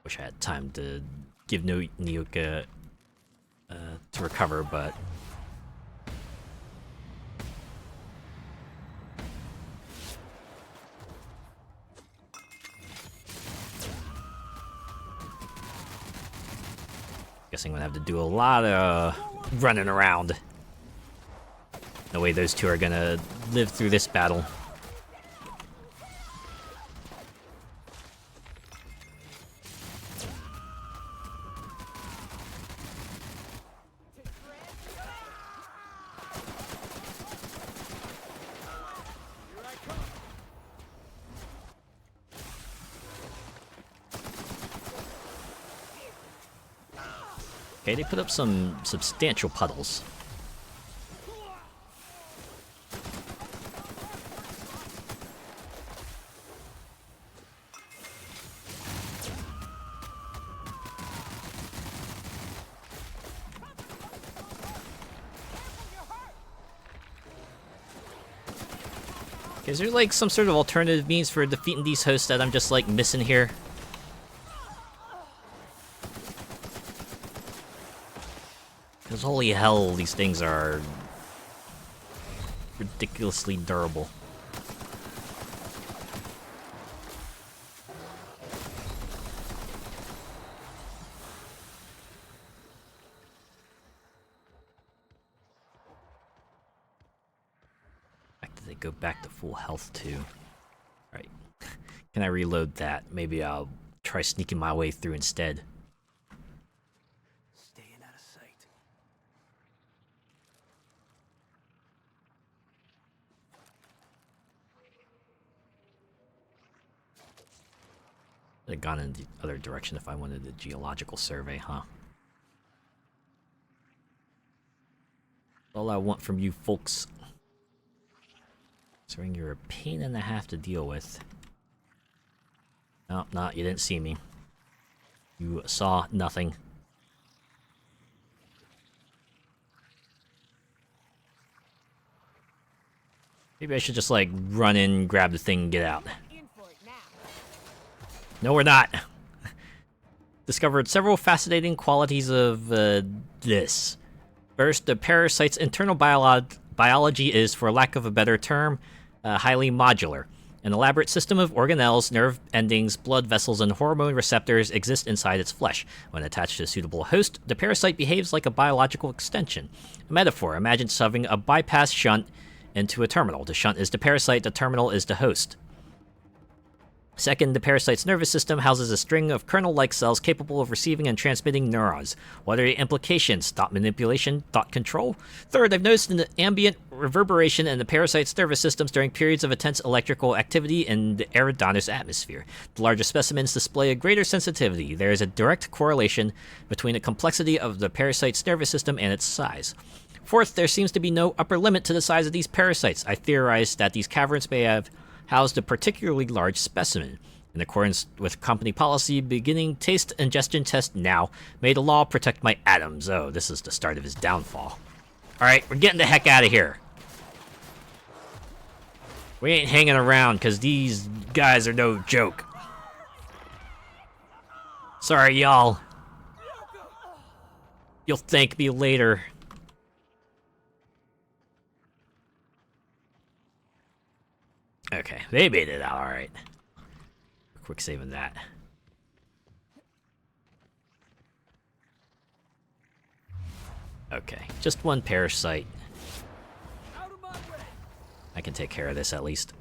Wish I had time to give Nyoka to recover, but... Guessing I'm gonna have to do a lot of running around. No way those two are gonna live through this battle. Okay, they put up some substantial puddles. Is there like some sort of alternative means for defeating these hosts that I'm just like missing here? Because holy hell, these things are ridiculously durable. They go back to full health too. Right. Can I reload that? Maybe I'll try sneaking my way through instead. Staying out of sight. I'd have gone in the other direction if I wanted a geological survey, huh? All I want from you folks. Considering you're a pain and a half to deal with. No, you didn't see me. You saw nothing. Maybe I should just like run in, grab the thing, and get out. No, we're not. Discovered several fascinating qualities of this. First, the parasite's internal biology is, for lack of a better term, highly modular. An elaborate system of organelles, nerve endings, blood vessels, and hormone receptors exist inside its flesh. When attached to a suitable host, the parasite behaves like a biological extension. A metaphor: imagine shoving a bypass shunt into a terminal. The shunt is the parasite, the terminal is the host. Second, the parasite's nervous system houses a string of kernel-like cells capable of receiving and transmitting neurons. What are the implications? Thought manipulation? Thought control? Third, I've noticed an ambient reverberation in the parasite's nervous systems during periods of intense electrical activity in the Eridanos atmosphere. The larger specimens display a greater sensitivity. There is a direct correlation between the complexity of the parasite's nervous system and its size. Fourth, there seems to be no upper limit to the size of these parasites. I theorize that these caverns may have housed a particularly large specimen. In accordance with company policy, beginning taste ingestion test now. May the law protect my atoms. Oh, this is the start of his downfall. Alright, we're getting the heck out of here. We ain't hanging around, because these guys are no joke. Sorry, y'all. You'll thank me later. Okay, they made it out alright. Quick saving that. Okay, just one parasite. I can take care of this at least.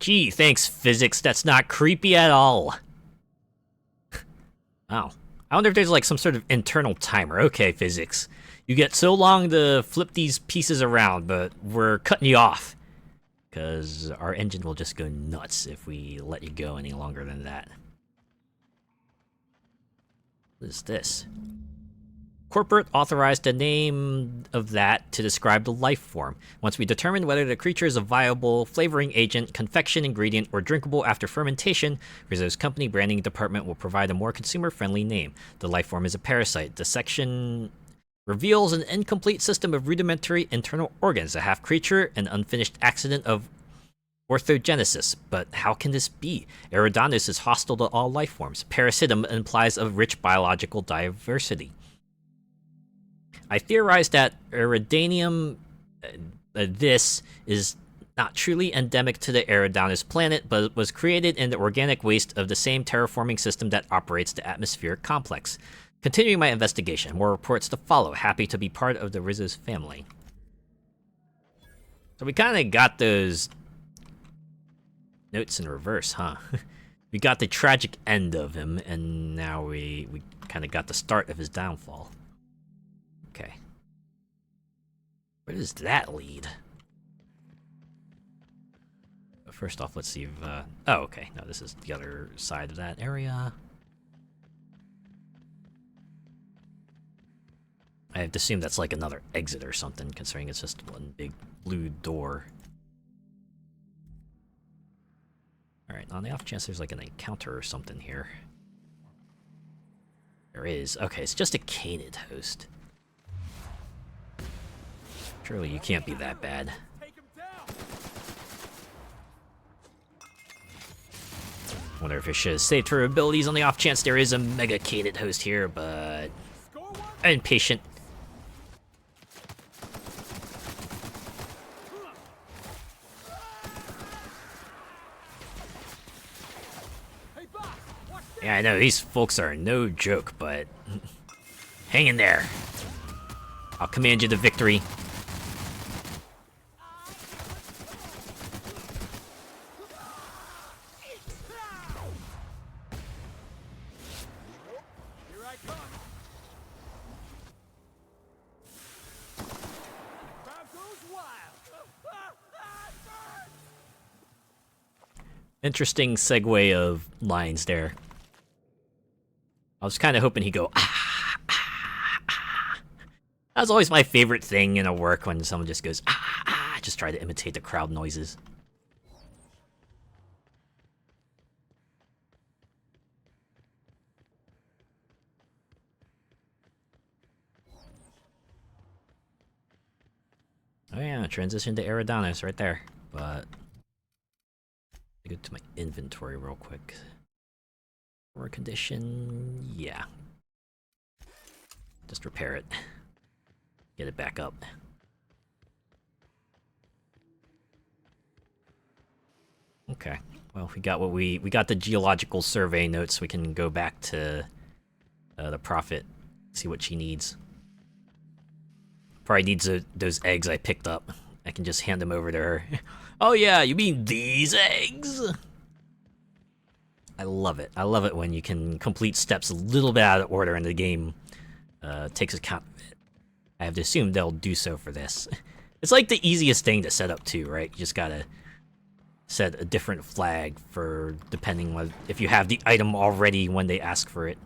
Gee, thanks, physics. That's not creepy at all. Wow. I wonder if there's like some sort of internal timer. Okay, physics. You get so long to flip these pieces around, but we're cutting you off. Because our engine will just go nuts if we let you go any longer than that. What is this? Corporate authorized the name of that to describe the life form. Once we determine whether the creature is a viable flavoring agent, confection ingredient, or drinkable after fermentation, Rizzo's company branding department will provide a more consumer-friendly name. The life form is a parasite. The section reveals an incomplete system of rudimentary internal organs, a half-creature, an unfinished accident of orthogenesis. But how can this be? Eridanos is hostile to all life forms. Parasitum implies a rich biological diversity. I theorize that Eridanium, this is not truly endemic to the Eridanos planet, but was created in the organic waste of the same terraforming system that operates the atmospheric complex. Continuing my investigation, more reports to follow. Happy to be part of the Rizzo's family. So we kind of got those notes in reverse, huh? We got the tragic end of him, and now we kind of got the start of his downfall. Okay. Where does that lead? First off, let's see if, oh, okay. No, this is the other side of that area. I have to assume that's like another exit or something, considering it's just one big blue door. Alright, on the off chance there's like an encounter or something here. There is. Okay, it's just a canid host. Surely you can't be that bad. Wonder if it should have saved her abilities on the off chance there is a mega canid host here, but impatient. Yeah, I know, these folks are no joke, but hang in there. I'll command you to victory. Here I come. Crowd goes wild. Interesting segue of lines there. I was kind of hoping he'd go, ah, ah, ah. That's always my favorite thing in a work when someone just goes, ah, ah, just try to imitate the crowd noises. Oh yeah, transition to Eridanos right there. But I go to my inventory real quick. Power condition, yeah. Just repair it. Get it back up. Okay. Well, we got what we got the geological survey notes. We can go back to the prophet, see what she needs. Probably needs those eggs I picked up. I can just hand them over to her. Oh yeah, you mean these eggs? I love it. I love it when you can complete steps a little bit out of order and the game takes account of it. I have to assume they'll do so for this. It's like the easiest thing to set up too, right? You just gotta set a different flag for depending on if you have the item already when they ask for it.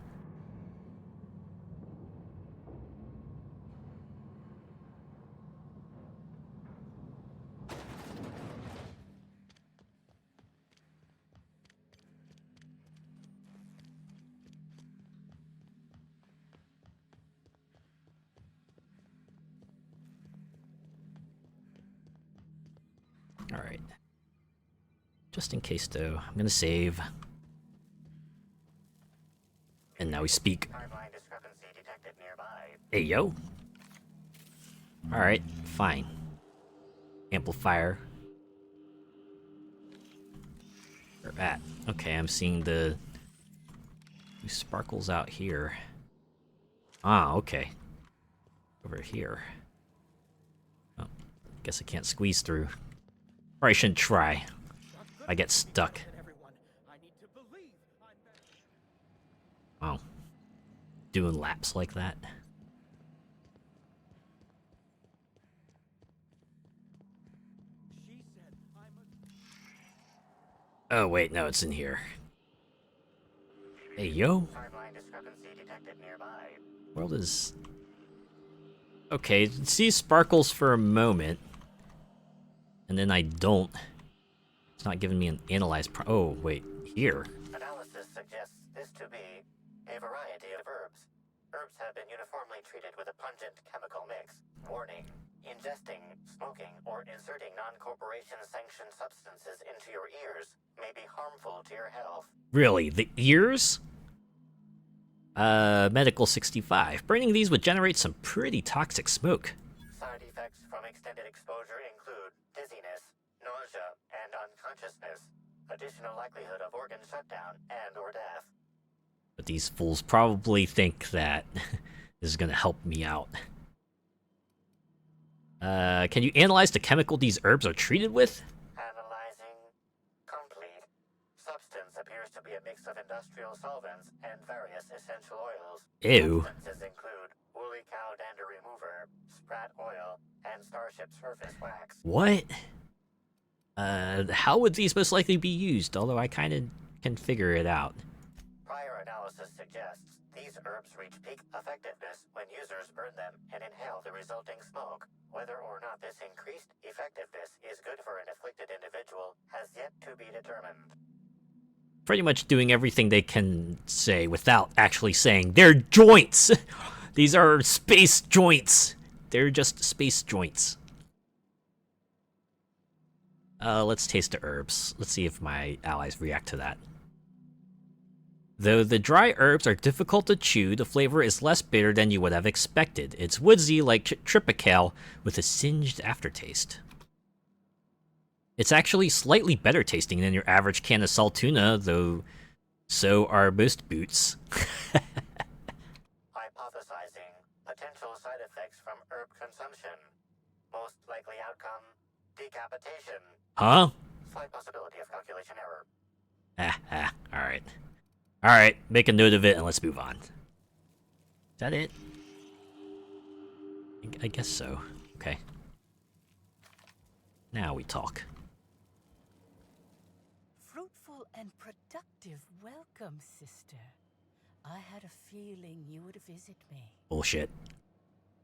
Alright. Just in case, though, I'm gonna save. And now we speak. Hey, yo. Alright, fine. Amplifier. Where at? Okay, I'm seeing the sparkles out here. Ah, okay. Over here. Oh, guess I can't squeeze through. Or I shouldn't try. I get stuck. Wow. Doing laps like that. Oh wait, no, it's in here. Hey, yo. World is... Okay, it sees sparkles for a moment. And then I don't. It's not giving me an analyze oh, wait, here. Analysis suggests this to be a variety of herbs. Herbs have been uniformly treated with a pungent chemical mix. Warning, ingesting, smoking, or inserting non-corporation sanctioned substances into your ears may be harmful to your health. Really? The ears? Medical 65. Burning these would generate some pretty toxic smoke. Side effects from extended exposure include dizziness, nausea, and unconsciousness. Additional likelihood of organ shutdown and or death. But these fools probably think that this is gonna help me out. Can you analyze the chemical these herbs are treated with? Analyzing complete. Substance appears to be a mix of industrial solvents and various essential oils. Ew. Substances include woolly cow dander remover, sprat oil, and starship surface wax. What? How would these most likely be used? Although I kind of can figure it out. Prior analysis suggests these herbs reach peak effectiveness when users burn them and inhale the resulting smoke. Whether or not this increased effectiveness is good for an afflicted individual has yet to be determined. pretty much doing everything they can say without actually saying they're joints. These are space joints. They're just space joints. Let's taste the herbs. Let's see if my allies react to that. Though the dry herbs are difficult to chew, the flavor is less bitter than you would have expected. It's woodsy like tripicale with a singed aftertaste. It's actually slightly better tasting than your average can of salt tuna, though so are most boots. Hypothesizing potential side effects from herb consumption. Most likely outcome, decapitation. Huh? Slight possibility of calculation error. Alright. Alright, make a note of it and let's move on. Is that it? I guess so. Okay. Now we talk. Fruitful and productive welcome, sister. I had a feeling you would visit me. Bullshit.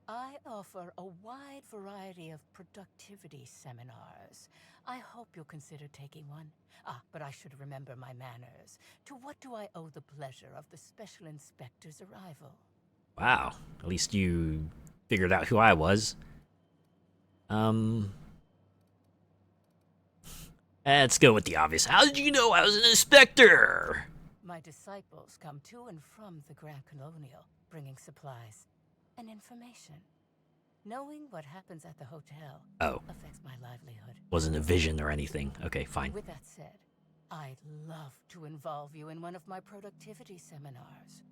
I offer a wide variety of productivity seminars. I hope you'll consider taking one. But I should remember my manners. To what do I owe the pleasure of the Special Inspector's arrival? Wow. At least you figured out who I was. Let's go with the obvious. How did you know I was an inspector? My disciples come to and from the Grand Colonial, bringing supplies and information. Knowing what happens at the hotel affects my livelihood. Wasn't a vision or anything. Okay, fine. With that said, I'd love to involve you in one of my productivity seminars.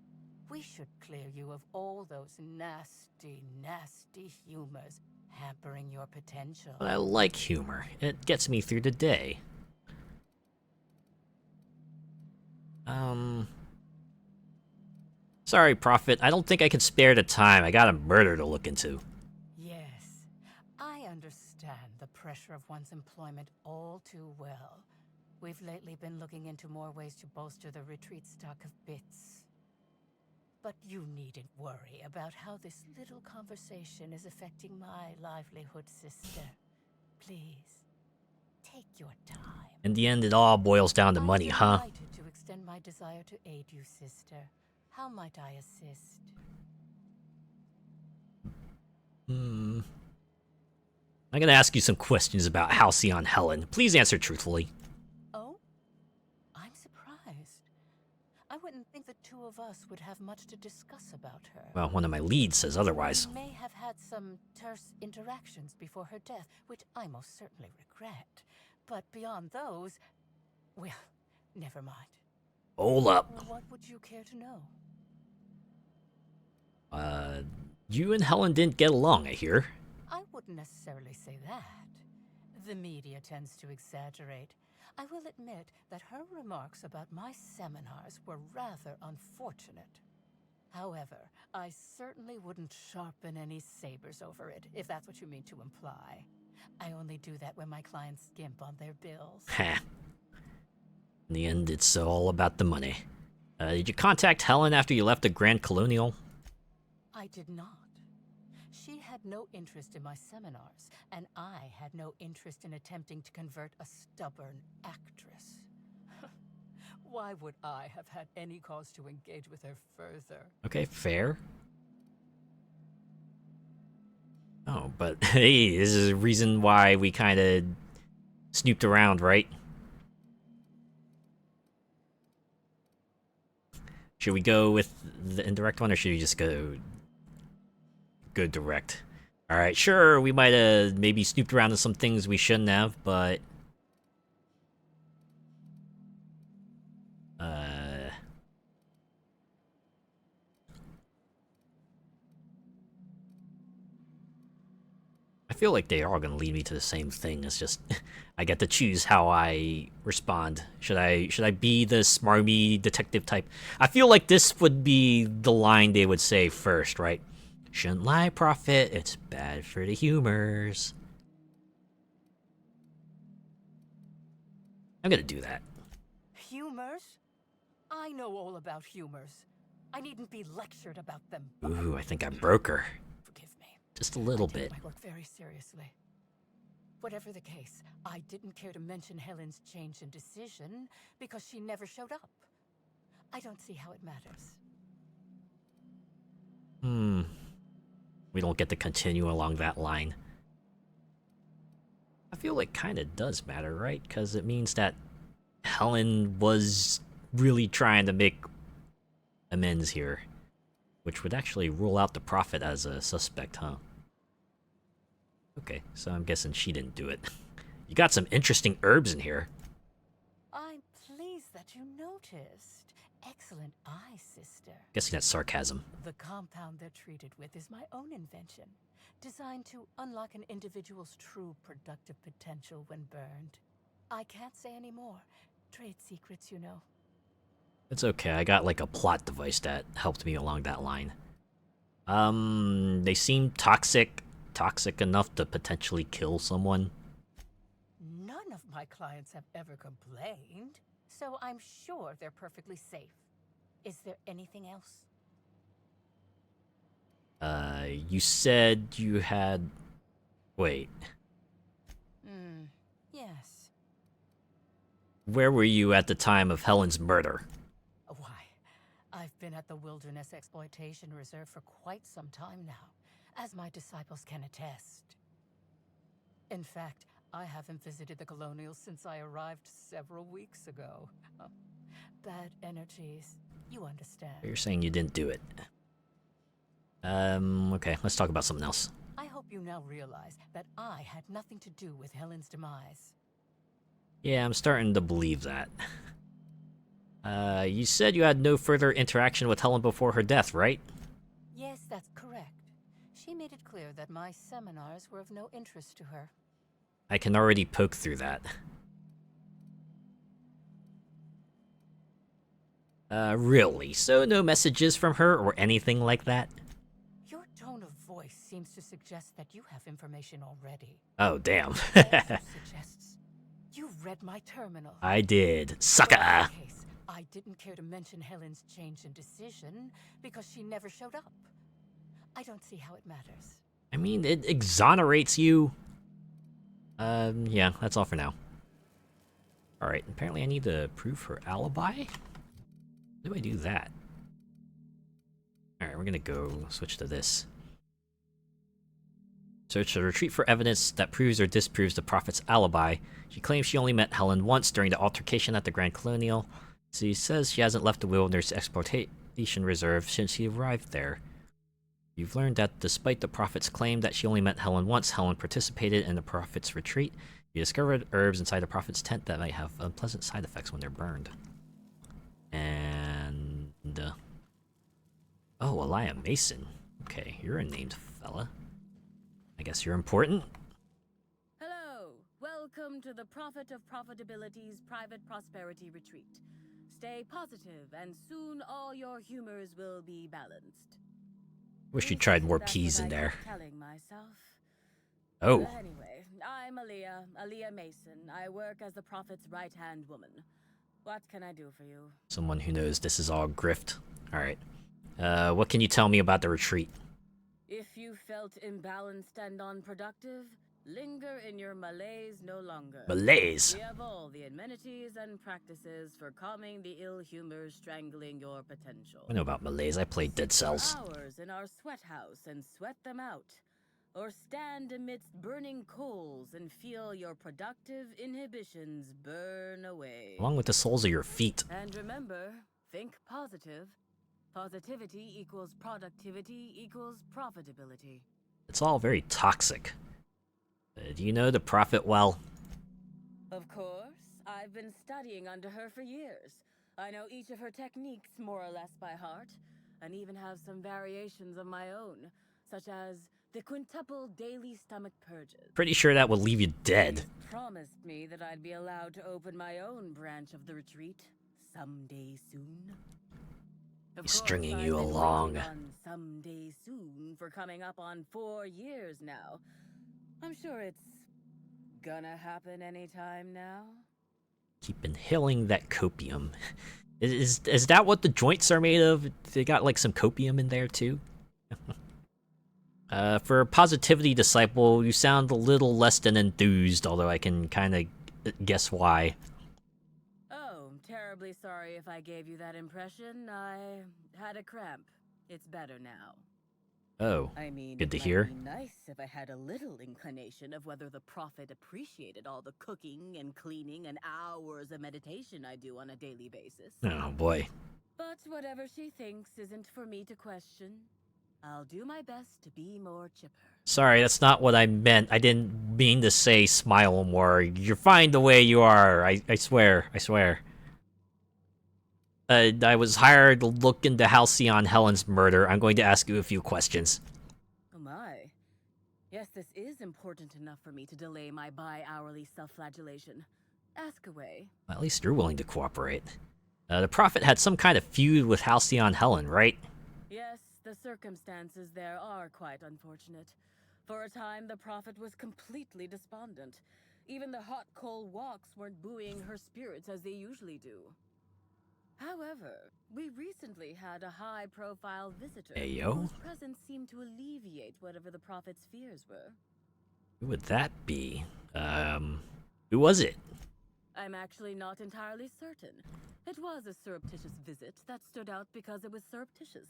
We should clear you of all those nasty, nasty humors hampering your potential. But I like humor. It gets me through the day. Sorry, Prophet. I don't think I can spare the time. I got a murder to look into. Yes, I understand the pressure of one's employment all too well. We've lately been looking into more ways to bolster the retreat stock of bits. But you needn't worry about how this little conversation is affecting my livelihood, sister. Please, take your time. In the end, it all boils down to money, huh? I'm delighted to extend my desire to aid you, sister. How might I assist? I'm gonna ask you some questions about Halcyon Helen. Please answer truthfully. Oh? I'm surprised. I wouldn't think the two of us would have much to discuss about her. Well, one of my leads says otherwise. We may have had some terse interactions before her death, which I most certainly regret. But beyond those, well, never mind. Hold up. What would you care to know? You and Helen didn't get along, I hear. I wouldn't necessarily say that. The media tends to exaggerate. I will admit that her remarks about my seminars were rather unfortunate. However, I certainly wouldn't sharpen any sabers over it, if that's what you mean to imply. I only do that when my clients skimp on their bills. Heh. In the end, it's all about the money. Did you contact Helen after you left the Grand Colonial? I did not. She had no interest in my seminars, and I had no interest in attempting to convert a stubborn actress. Why would I have had any cause to engage with her further? Okay, fair. Oh, but hey, this is a reason why we kind of snooped around, right? Should we go with the indirect one, or should we just go direct? Alright, sure, we might have maybe snooped around to some things we shouldn't have, but... I feel like they are going to lead me to the same thing. It's just I get to choose how I respond. Should I be the smarmy detective type? I feel like this would be the line they would say first, right? Shouldn't lie, Prophet. It's bad for the humors. I'm gonna do that. Humors? I know all about humors. I needn't be lectured about them. Ooh, I think I broke her. Forgive me. Just a little I take bit. my work very seriously. Whatever the case, I didn't care to mention Helen's change in decision because she never showed up. I don't see how it matters. We don't get to continue along that line. I feel it kind of does matter, right? Because it means that Helen was really trying to make amends here, which would actually rule out the Prophet as a suspect, huh? Okay, so I'm guessing she didn't do it. You got some interesting herbs in here. I'm pleased that you noticed. Excellent eye, sister. Guessing that's sarcasm. The compound they're treated with is my own invention, designed to unlock an individual's true productive potential when burned. I can't say any more. Trade secrets, you know. It's okay, I got like a plot device that helped me along that line. They seem toxic enough to potentially kill someone. None of my clients have ever complained, so I'm sure they're perfectly safe. Is there anything else? You said you had... Wait. Yes. Where were you at the time of Helen's murder? Why, I've been at the Wilderness Exploitation Reserve for quite some time now, as my disciples can attest. In fact, I haven't visited the Colonials since I arrived several weeks ago. Bad energies, you understand. You're saying you didn't do it. Okay, let's talk about something else. I hope you now realize that I had nothing to do with Helen's demise. Yeah, I'm starting to believe that. You said you had no further interaction with Helen before her death, right? Yes, that's correct. She made it clear that my seminars were of no interest to her. I can already poke through that. Really? So no messages from her or anything like that? Your tone of voice seems to suggest that you have information already. Oh, damn. Also suggests you read my terminal. I did. Sucker! I didn't care to mention Helen's change in decision because she never showed up. I don't see how it matters. I mean, it exonerates you. Yeah, that's all for now. Alright, apparently I need to prove her alibi? How do I do that? Alright, we're gonna go switch to this. Search the retreat for evidence that proves or disproves the Prophet's alibi. She claims she only met Helen once during the altercation at the Grand Colonial. She says she hasn't left the Wilderness Exploitation Reserve since she arrived there. You've learned that despite the Prophet's claim that she only met Helen once, Helen participated in the Prophet's retreat. You discovered herbs inside the Prophet's tent that might have unpleasant side effects when they're burned. And... oh, Elia Mason. Okay, you're a named fella. I guess you're important? Hello! Welcome to the Prophet of Profitability's Private Prosperity Retreat. Stay positive, and soon all your humors will be balanced. Wish you tried more peas in there. Telling myself. Oh. Well, anyway, I'm Elia Mason. I work as the Prophet's right-hand woman. What can I do for you? Someone who knows this is all grift. Alright. What can you tell me about the retreat? If you felt imbalanced and unproductive, linger in your malaise no longer. Malaise? We have all the amenities and practices for calming the ill humor strangling your potential. I know about malaise. I played Dead Cells. Hours in our sweat house and sweat them out. Or stand amidst burning coals and feel your productive inhibitions burn away. Along with the soles of your feet. And remember, think positive. Positivity equals productivity equals profitability. It's all very toxic. Do you know the Prophet well? Of course. I've been studying under her for years. I know each of her techniques more or less by heart, and even have some variations of my own, such as the quintuple daily stomach purges. Pretty sure that would leave you dead. She promised me that I'd be allowed to open my own branch of the retreat someday soon. He's stringing you along. Someday soon for coming up on 4 years now. I'm sure it's gonna happen anytime now. Keep inhaling that copium. Is that what the joints are made of? They got like some copium in there too? For a positivity disciple, you sound a little less than enthused, although I can kind of guess why. Oh, terribly sorry if I gave you that impression. I had a cramp. It's better now. Oh, I mean, good to it hear. might be nice if I had a little inclination of whether the prophet appreciated all the cooking and cleaning and hours of meditation I do on a daily basis. Oh boy. But whatever she thinks isn't for me to question. I'll do my best to be more chipper. Sorry, that's not what I meant. I didn't mean to say smile more. You're fine the way you are. I swear. I swear. I was hired to look into Halcyon Helen's murder. I'm going to ask you a few questions. Oh my. Yes, this is important enough for me to delay my bi-hourly self-flagellation. Ask away. Well, at least you're willing to cooperate. The Prophet had some kind of feud with Halcyon Helen, right? Yes, the circumstances there are quite unfortunate. For a time, the Prophet was completely despondent. Even the hot coal walks weren't buoying her spirits as they usually do. However, we recently had a high-profile visitor whose presence seemed to alleviate whatever the Prophet's fears were. Who would that be? Who was it? I'm actually not entirely certain. It was a surreptitious visit that stood out because it was surreptitious.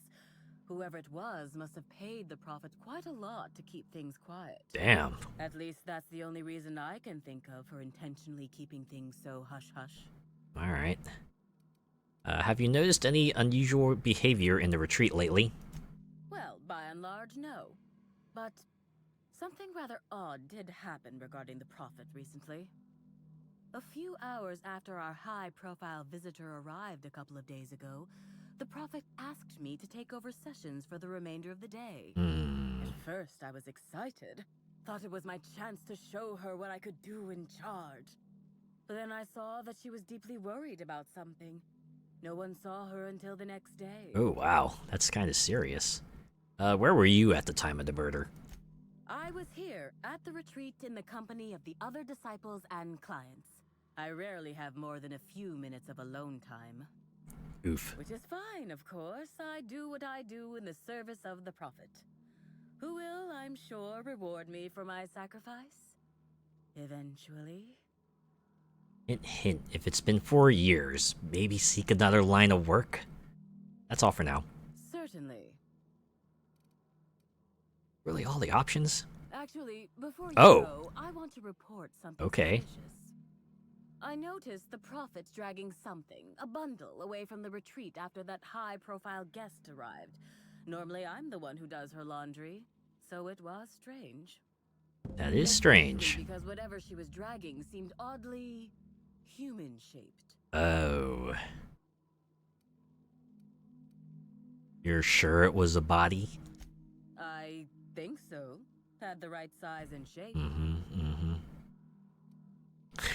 Whoever it was must have paid the Prophet quite a lot to keep things quiet. Damn. At least that's the only reason I can think of for intentionally keeping things so hush-hush. Alright. Have you noticed any unusual behavior in the retreat lately? Well, by and large, no. But something rather odd did happen regarding the Prophet recently. A few hours after our high-profile visitor arrived a couple of days ago, the Prophet asked me to take over sessions for the remainder of the day. At first, I was excited. Thought it was my chance to show her what I could do in charge. But then I saw that she was deeply worried about something. No one saw her until the next day. Oh, wow. That's kind of serious. Where were you at the time of the murder? I was here, at the retreat in the company of the other disciples and clients. I rarely have more than a few minutes of alone time. Oof. Which is fine, of course. I do what I do in the service of the Prophet, who will, I'm sure, reward me for my sacrifice. Eventually. Hint, hint. If it's been 4 years, maybe seek another line of work? That's all for now. Certainly. Really, all the options? Actually, before you Oh. go, I want to report something Okay. suspicious. I noticed the Prophet dragging something, a bundle, away from the retreat after that high-profile guest arrived. Normally, I'm the one who does her laundry, so it was strange. That is strange. Especially because whatever she was dragging seemed oddly human-shaped. Oh. You're sure it was a body? I think so. Had the right size and shape.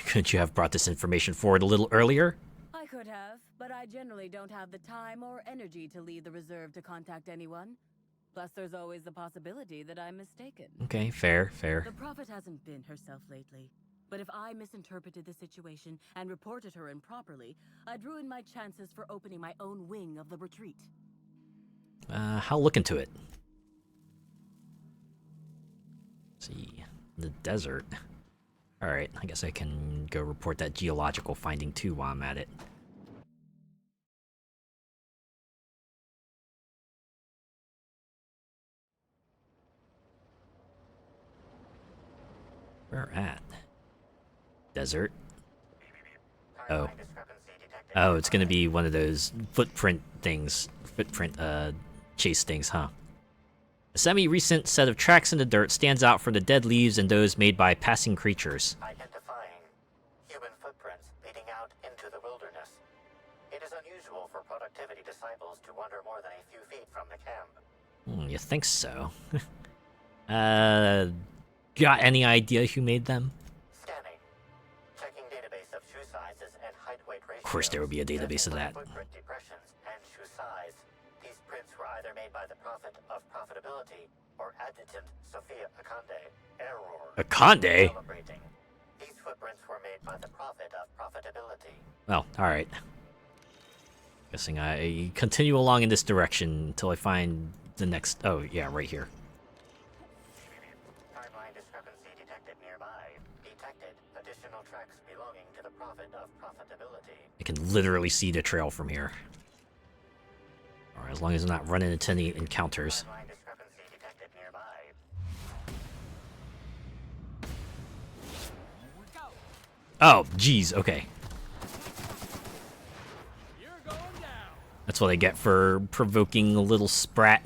Couldn't you have brought this information forward a little earlier? I could have, but I generally don't have the time or energy to leave the reserve to contact anyone. Plus, there's always the possibility that I'm mistaken. Okay, fair, fair. The Prophet hasn't been herself lately. But if I misinterpreted the situation and reported her improperly, I'd ruin my chances for opening my own wing of the retreat. I'll look into it. Let's see. The desert. Alright, I guess I can go report that geological finding too while I'm at it. Where at? Desert? Oh. Oh, it's gonna be one of those footprint things. Footprint, chase things, huh? A semi-recent set of tracks in the dirt stands out from the dead leaves and those made by passing creatures. Identifying human footprints leading out into the wilderness. It is unusual for productivity disciples to wander more than a few feet from the camp. You think so? Got any idea who made them? Scanning. Checking database of shoe sizes and height-weight ratios. Of course there would be a database of that. Footprint depressions and shoe size. These prints were either made by the Prophet of Profitability or Adjutant Sophia Akande. Error. Akande? Celebrating. These footprints were made by the Prophet of Profitability. Well, alright. Guessing I continue along in this direction until I find the next... Oh, yeah, right here. tracks belonging to the Prophet of Profitability. I can literally see the trail from here. Alright, as long as I'm not running into any encounters. Timeline discrepancy detected nearby. Oh, geez, okay. You're going down. That's what I get for provoking a little sprat.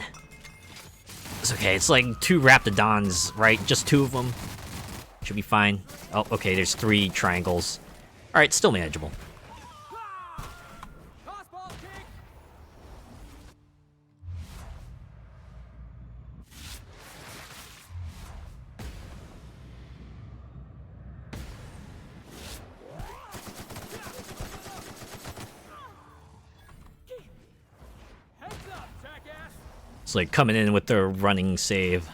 It's okay, it's like 2 Raptidons, right? Just 2 of them. Should be fine. Oh, okay, there's 3 triangles. Alright, still manageable. Tossball kick. Heads up, jackass. It's like coming in with the running save.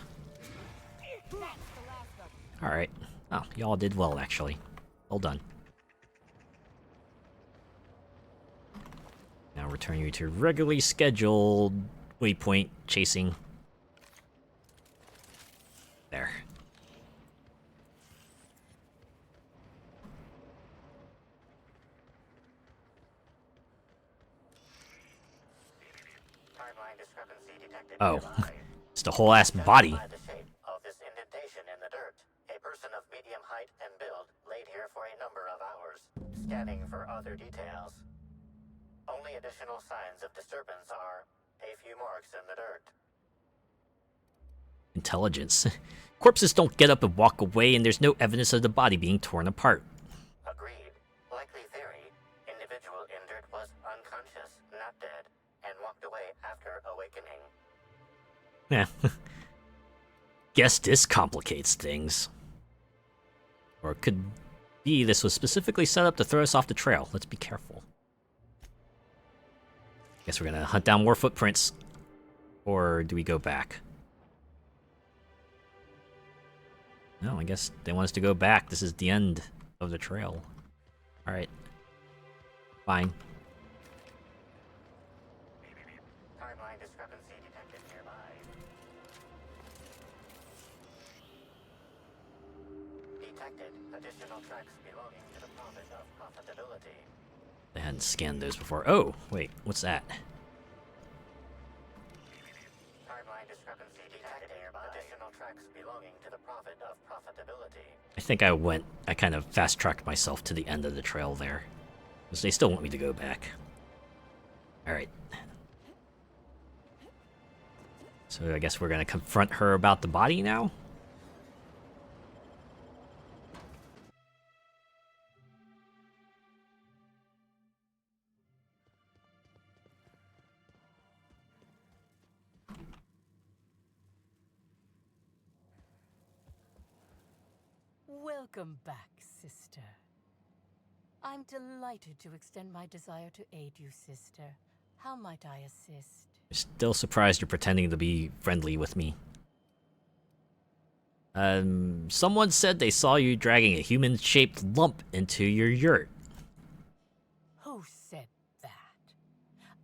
Alright. Oh, y'all did well, actually. Well done. Now return you to regularly scheduled waypoint chasing. There. Timeline discrepancy detected Oh, nearby. it's the whole ass body. By the shape of this indentation in the dirt, a person of medium height and build laid here for a number of hours, scanning for other details. Only additional signs of disturbance are a few marks in the dirt. Intelligence. Corpses don't get up and walk away, and there's no evidence of the body being torn apart. Agreed. Likely theory, individual injured was unconscious, not dead, and walked away after awakening. Yeah. Guess this complicates things. Or it could be this was specifically set up to throw us off the trail. Let's be careful. Guess we're gonna hunt down more footprints. Or do we go back? No, I guess they want us to go back. This is the end of the trail. Alright. Fine. Timeline discrepancy detected nearby. Detected additional tracks belonging to the Prophet of Profitability. They hadn't scanned those before. Oh, wait, what's that? Timeline discrepancy detected nearby. Additional tracks belonging to the Prophet of Profitability. I think I kind of fast-tracked myself to the end of the trail there. Because they still want me to go back. Alright. So I guess we're gonna confront her about the body now? Welcome back, sister. I'm delighted to extend my desire to aid you, sister. How might I assist? I'm still surprised you're pretending to be friendly with me. Someone said they saw you dragging a human-shaped lump into your yurt. Who said that?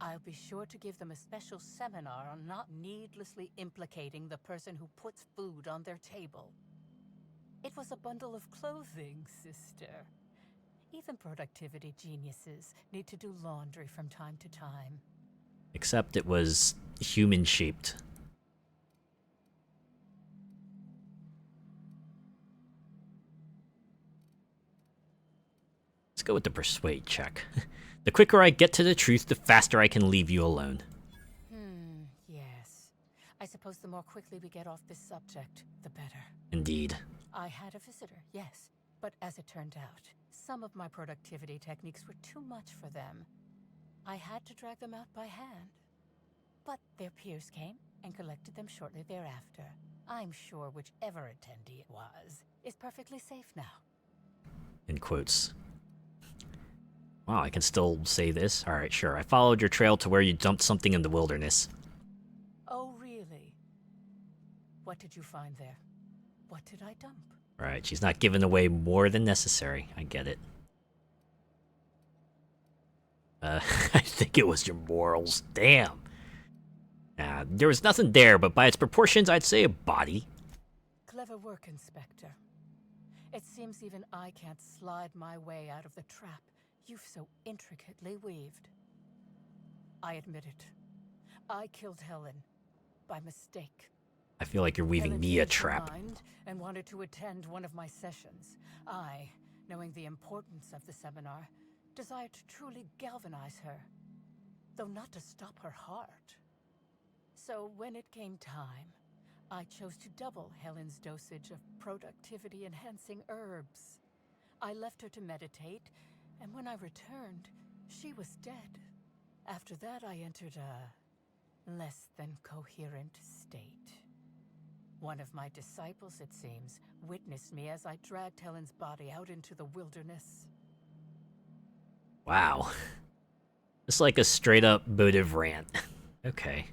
I'll be sure to give them a special seminar on not needlessly implicating the person who puts food on their table. It was a bundle of clothing, sister. Even productivity geniuses need to do laundry from time to time. Except it was human-shaped. Let's go with the persuade check. The quicker I get to the truth, the faster I can leave you alone. Yes. I suppose the more quickly we get off this subject, the better. Indeed. I had a visitor, yes. But as it turned out, some of my productivity techniques were too much for them. I had to drag them out by hand. But their peers came and collected them shortly thereafter. I'm sure whichever attendee it was is perfectly safe now. In quotes. Wow, I can still say this? Alright, sure. I followed your trail to where you dumped something in the wilderness. Oh, really? What did you find there? What did I dump? Right, she's not giving away more than necessary. I get it. I think it was your morals. Damn. There was nothing there, but by its proportions, I'd say a body. Clever work, Inspector. It seems even I can't slide my way out of the trap you've so intricately weaved. I admit it. I killed Helen by mistake. I feel like you're weaving Helen me a changed her trap. mind and wanted to attend one of my sessions. I, knowing the importance of the seminar, desired to truly galvanize her, though not to stop her heart. So when it came time, I chose to double Helen's dosage of productivity-enhancing herbs. I left her to meditate, and when I returned, she was dead. After that, I entered a less than coherent state. One of my disciples, it seems, witnessed me as I dragged Helen's body out into the wilderness. Wow. It's like a straight-up motive rant. Okay.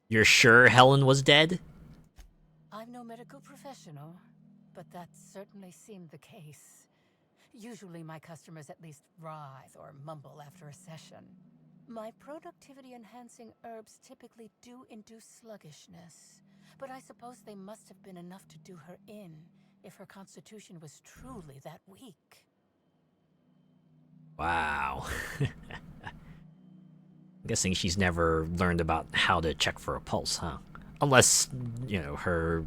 You're sure Helen was dead? I'm no medical professional, but that certainly seemed the case. Usually my customers at least writhe or mumble after a session. My productivity-enhancing herbs typically do induce sluggishness, but I suppose they must have been enough to do her in if her constitution was truly that weak. Wow. I'm guessing she's never learned about how to check for a pulse, huh? Unless, you know, her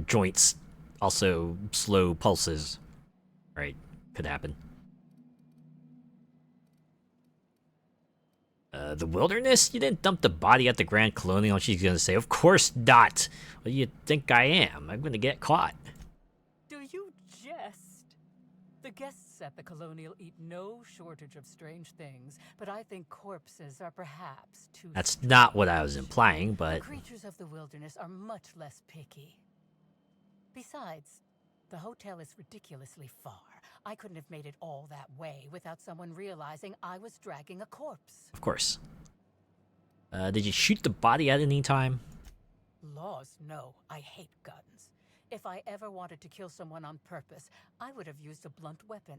joints also slow pulses. Right? Could happen. The wilderness? You didn't dump the body at the Grand Colonial? She's gonna say, of course not. What do you think I am? I'm gonna get caught. Do you jest? The guests at the Colonial eat no shortage of strange things, but I think corpses are perhaps too That's not what I was implying, but... The creatures of the wilderness are much less picky. Besides, the hotel is ridiculously far. I couldn't have made it all that way without someone realizing I was dragging a corpse. Of course. Did you shoot the body at any time? Laws, no. I hate guns. If I ever wanted to kill someone on purpose, I would have used a blunt weapon.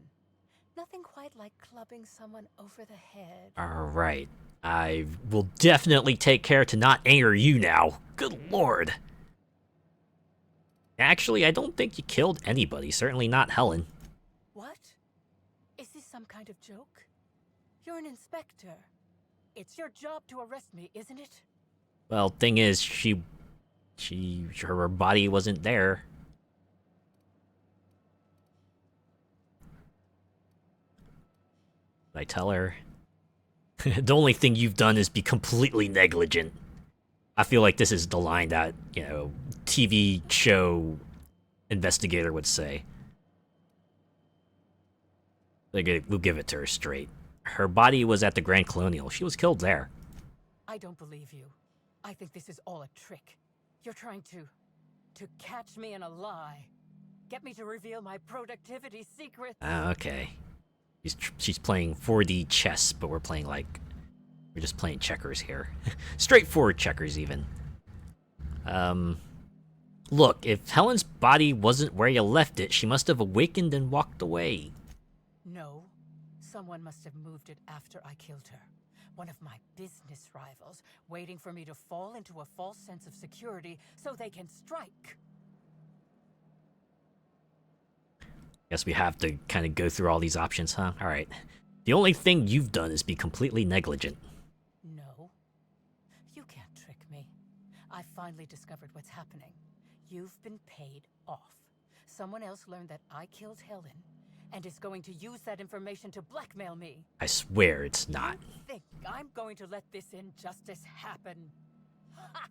Nothing quite like clubbing someone over the head. Alright. I will definitely take care to not anger you now. Good lord. Actually, I don't think you killed anybody. Certainly not Helen. What? Is this some kind of joke? You're an inspector. It's your job to arrest me, isn't it? Well, thing is, her body wasn't there. I tell her. The only thing you've done is be completely negligent. I feel like this is the line that, you know, TV show investigator would say. We'll give it to her straight. Her body was at the Grand Colonial. She was killed there. I don't believe you. I think this is all a trick. You're trying to catch me in a lie. Get me to reveal my productivity secrets. Okay. She's playing 4D chess, but we're just playing checkers here. Straightforward checkers, even. Look, if Helen's body wasn't where you left it, she must have awakened and walked away. No. Someone must have moved it after I killed her. One of my business rivals, waiting for me to fall into a false sense of security so they can strike. Guess we have to kind of go through all these options, huh? Alright. The only thing you've done is be completely negligent. No. You can't trick me. I finally discovered what's happening. You've been paid off. Someone else learned that I killed Helen, and is going to use that information to blackmail me. I swear it's not. You think I'm going to let this injustice happen? Ha!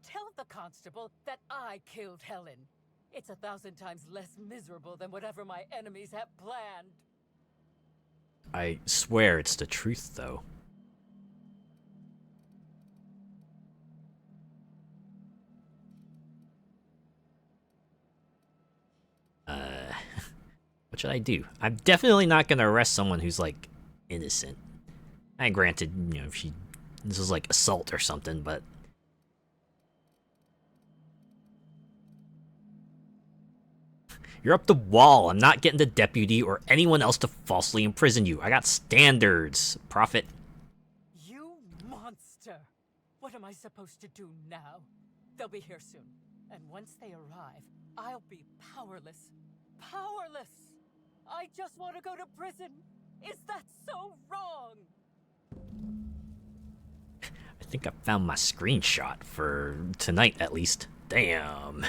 Tell the constable that I killed Helen. It's 1,000 times less miserable than whatever my enemies have planned. I swear it's the truth, though. What should I do? I'm definitely not gonna arrest someone who's, like, innocent. And granted, you know, if this is like assault or something, but... You're up the wall. I'm not getting the deputy or anyone else to falsely imprison you. I got standards, Prophet. You monster! What am I supposed to do now? They'll be here soon. And once they arrive, I'll be powerless. Powerless! I just want to go to prison. Is that so wrong? I think I found my screenshot for tonight, at least. Damn.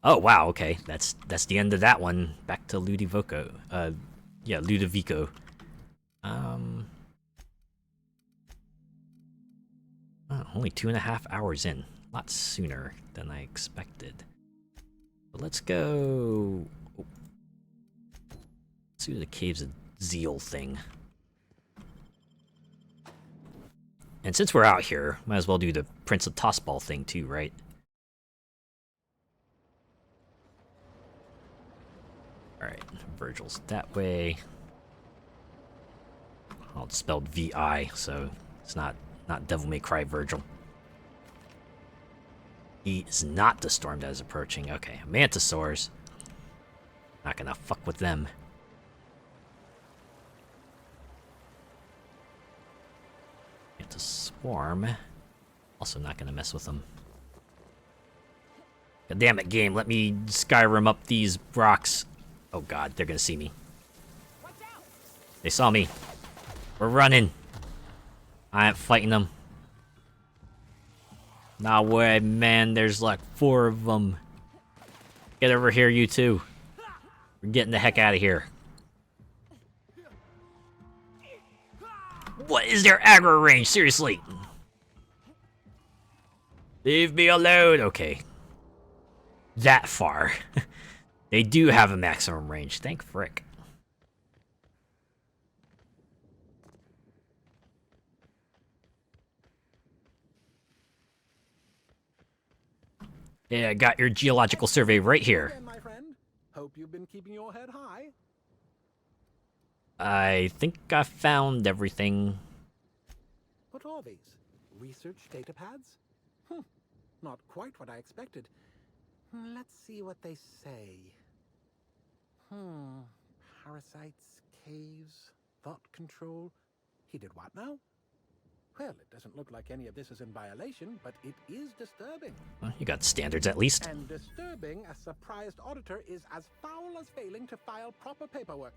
Oh wow, okay. That's the end of that one. Back to Ludovico. Yeah, Ludovico. Oh, only 2.5 hours in. A lot sooner than I expected. But let's go. Let's do the Caves of Zeal thing. And since we're out here, might as well do the Prince of Tossball thing too, right? Alright, Virgil's that way. Oh, it's spelled V-I, so it's not Devil May Cry Virgil. He is not the storm that is approaching. Okay, Mantisaurs. Not gonna fuck with them. Mantis Swarm. Also not gonna mess with them. God damn it, game. Let me Skyrim up these rocks. Oh god, they're gonna see me. They saw me. We're running. I ain't fighting them. Nah way, man. There's like 4 of them. Get over here, you two. We're getting the heck out of here. What is their aggro range? Seriously. Leave me alone. Okay. That far. They do have a maximum range. Thank frick. Yeah, I got your geological survey right here. Again, my friend. Hope you've been keeping your head high. I think I found everything. What are these? Research data pads? Not quite what I expected. Let's see what they say. Parasites, caves, thought control. He did what now? Well, it doesn't look like any of this is in violation, but it is disturbing. Well, you got standards at least. And disturbing a surprised auditor is as foul as failing to file proper paperwork.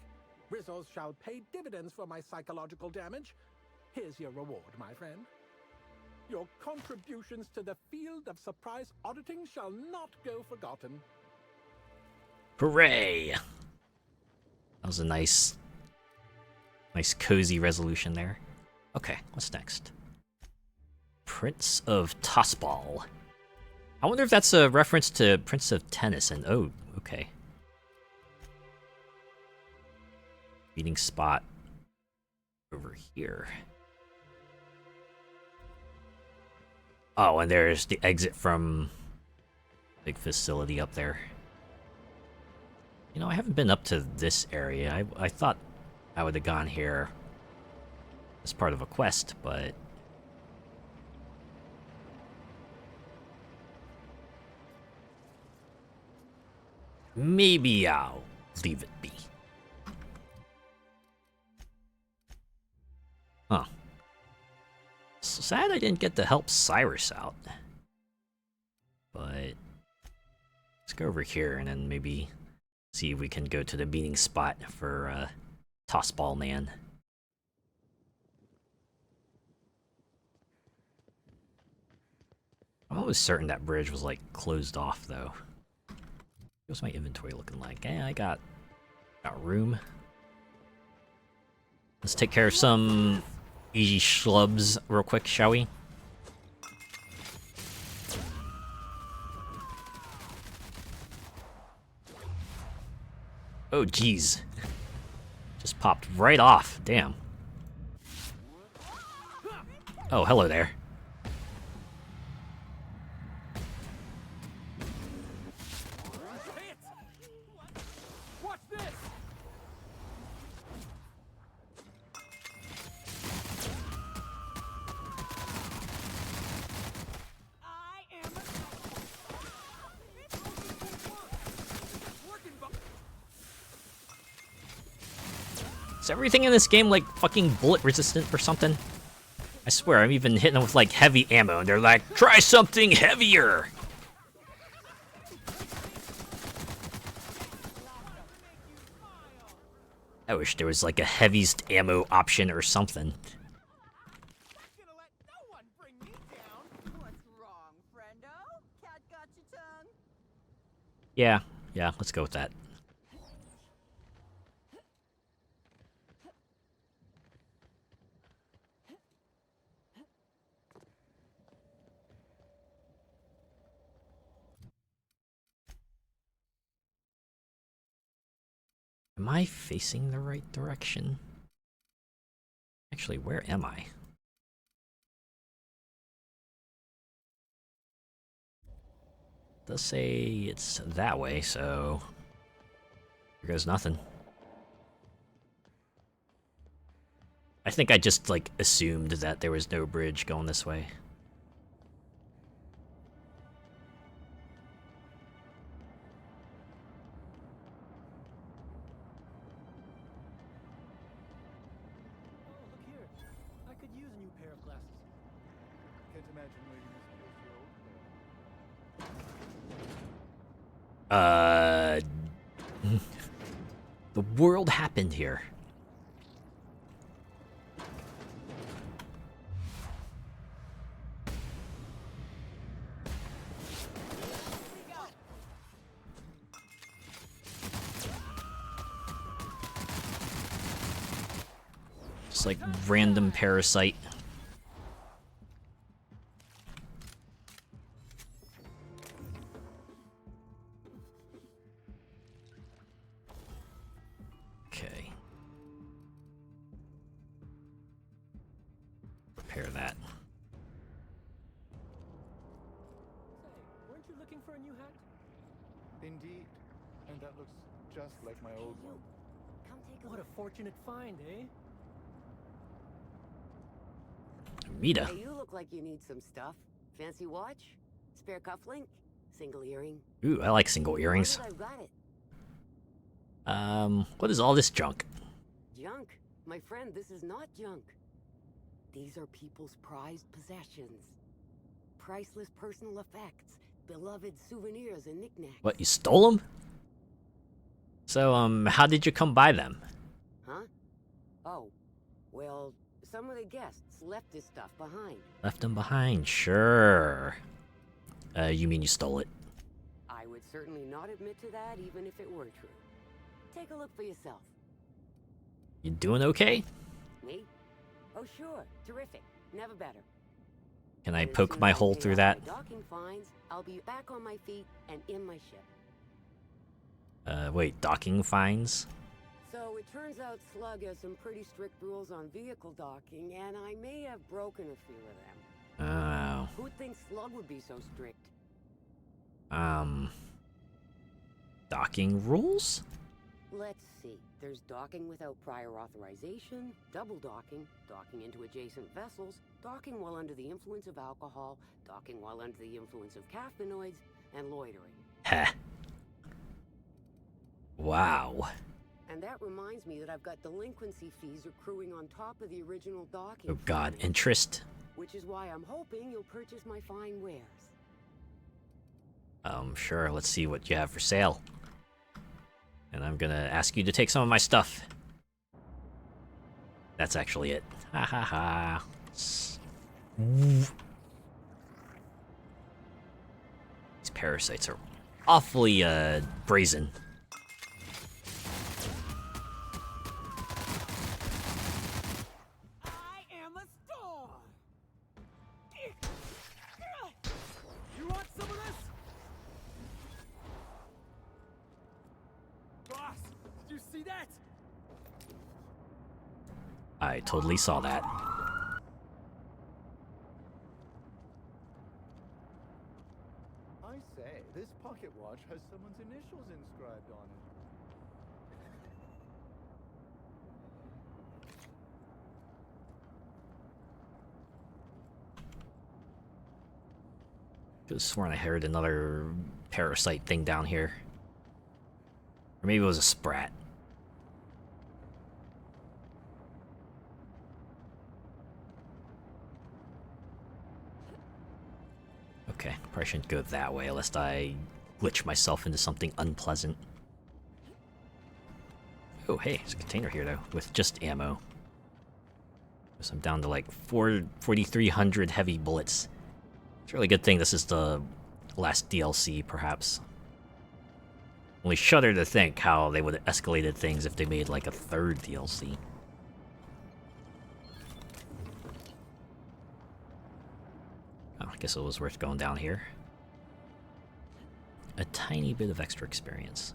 Rizos shall pay dividends for my psychological damage. Here's your reward, my friend. Your contributions to the field of surprise auditing shall not go forgotten. Hooray! That was a nice cozy resolution there. Okay, what's next? Prince of Tossball. I wonder if that's a reference to Prince of Tennis. And oh, okay. Meeting spot over here. Oh, and there's the exit from big facility up there. You know, I haven't been up to this area. I thought I would have gone here as part of a quest, but maybe I'll leave it be. Huh. So sad I didn't get to help Cyrus out. But let's go over here and then maybe see if we can go to the meeting spot for Tossball Man. I'm always certain that bridge was like closed off though. What's my inventory looking like? Eh, I got room. Let's take care of some easy schlubs real quick, shall we? Oh geez. Just popped right off. Damn. Oh, hello there. Is everything in this game like fucking bullet resistant or something? I swear, I'm even hitting them with like heavy ammo, and they're like, try something heavier! I wish there was like a heaviest ammo option or something. Yeah, let's go with that. Am I facing the right direction? Actually, where am I? It does say it's that way, so here goes nothing. I think I just like assumed that there was no bridge going this way. The world happened here. Just like random parasite. Okay. Repair that. Weren't you looking for a new hat? Indeed. And that looks just like my old one. Come take a What a fortunate find, eh? Mita. Hey, you look like you need some stuff. Fancy watch? Spare cufflink? Single earring? Ooh, I like single earrings. I've got it. What is all this junk? Junk? My friend, this is not junk. These are people's prized possessions. Priceless personal effects, beloved souvenirs and knickknacks. What, you stole them? So, how did you come by them? Huh? Oh, well, some of the guests left this stuff behind. Left them behind, sure. You mean you stole it? I would certainly not admit to that, even if it were true. Take a look for yourself. You doing okay? Me? Oh, sure. Terrific. Never better. Can I poke my hole through that? My docking finds, I'll be back on my feet and in my ship. Wait, docking fines? So it turns out Slug has some pretty strict rules on vehicle docking, and I may have broken a few of them. Oh. Who'd think Slug would be so strict? Docking rules? Let's see. There's docking without prior authorization, double docking, docking into adjacent vessels, docking while under the influence of alcohol, docking while under the influence of caffeinoids, and loitering. Heh. Wow. And that reminds me that I've got delinquency fees accruing on top of the original docking. Oh god, fee, interest? which is why I'm hoping you'll purchase my fine wares. Sure, let's see what you have for sale. And I'm gonna ask you to take some of my stuff. That's actually it. Ha ha ha. These parasites are awfully, brazen. I am a storm. You want some of this? Boss, did you see that? I totally saw that. I say, this pocket watch has someone's initials inscribed on it. Could have sworn I heard another parasite thing down here. Or maybe it was a sprat. Okay, probably shouldn't go that way lest I glitch myself into something unpleasant. Oh, hey, there's a container here, though, with just ammo. So I'm down to like 4,300 heavy bullets. It's a really good thing this is the last DLC, perhaps. Only shudder to think how they would have escalated things if they made like a third DLC. Oh, I guess it was worth going down here. A tiny bit of extra experience.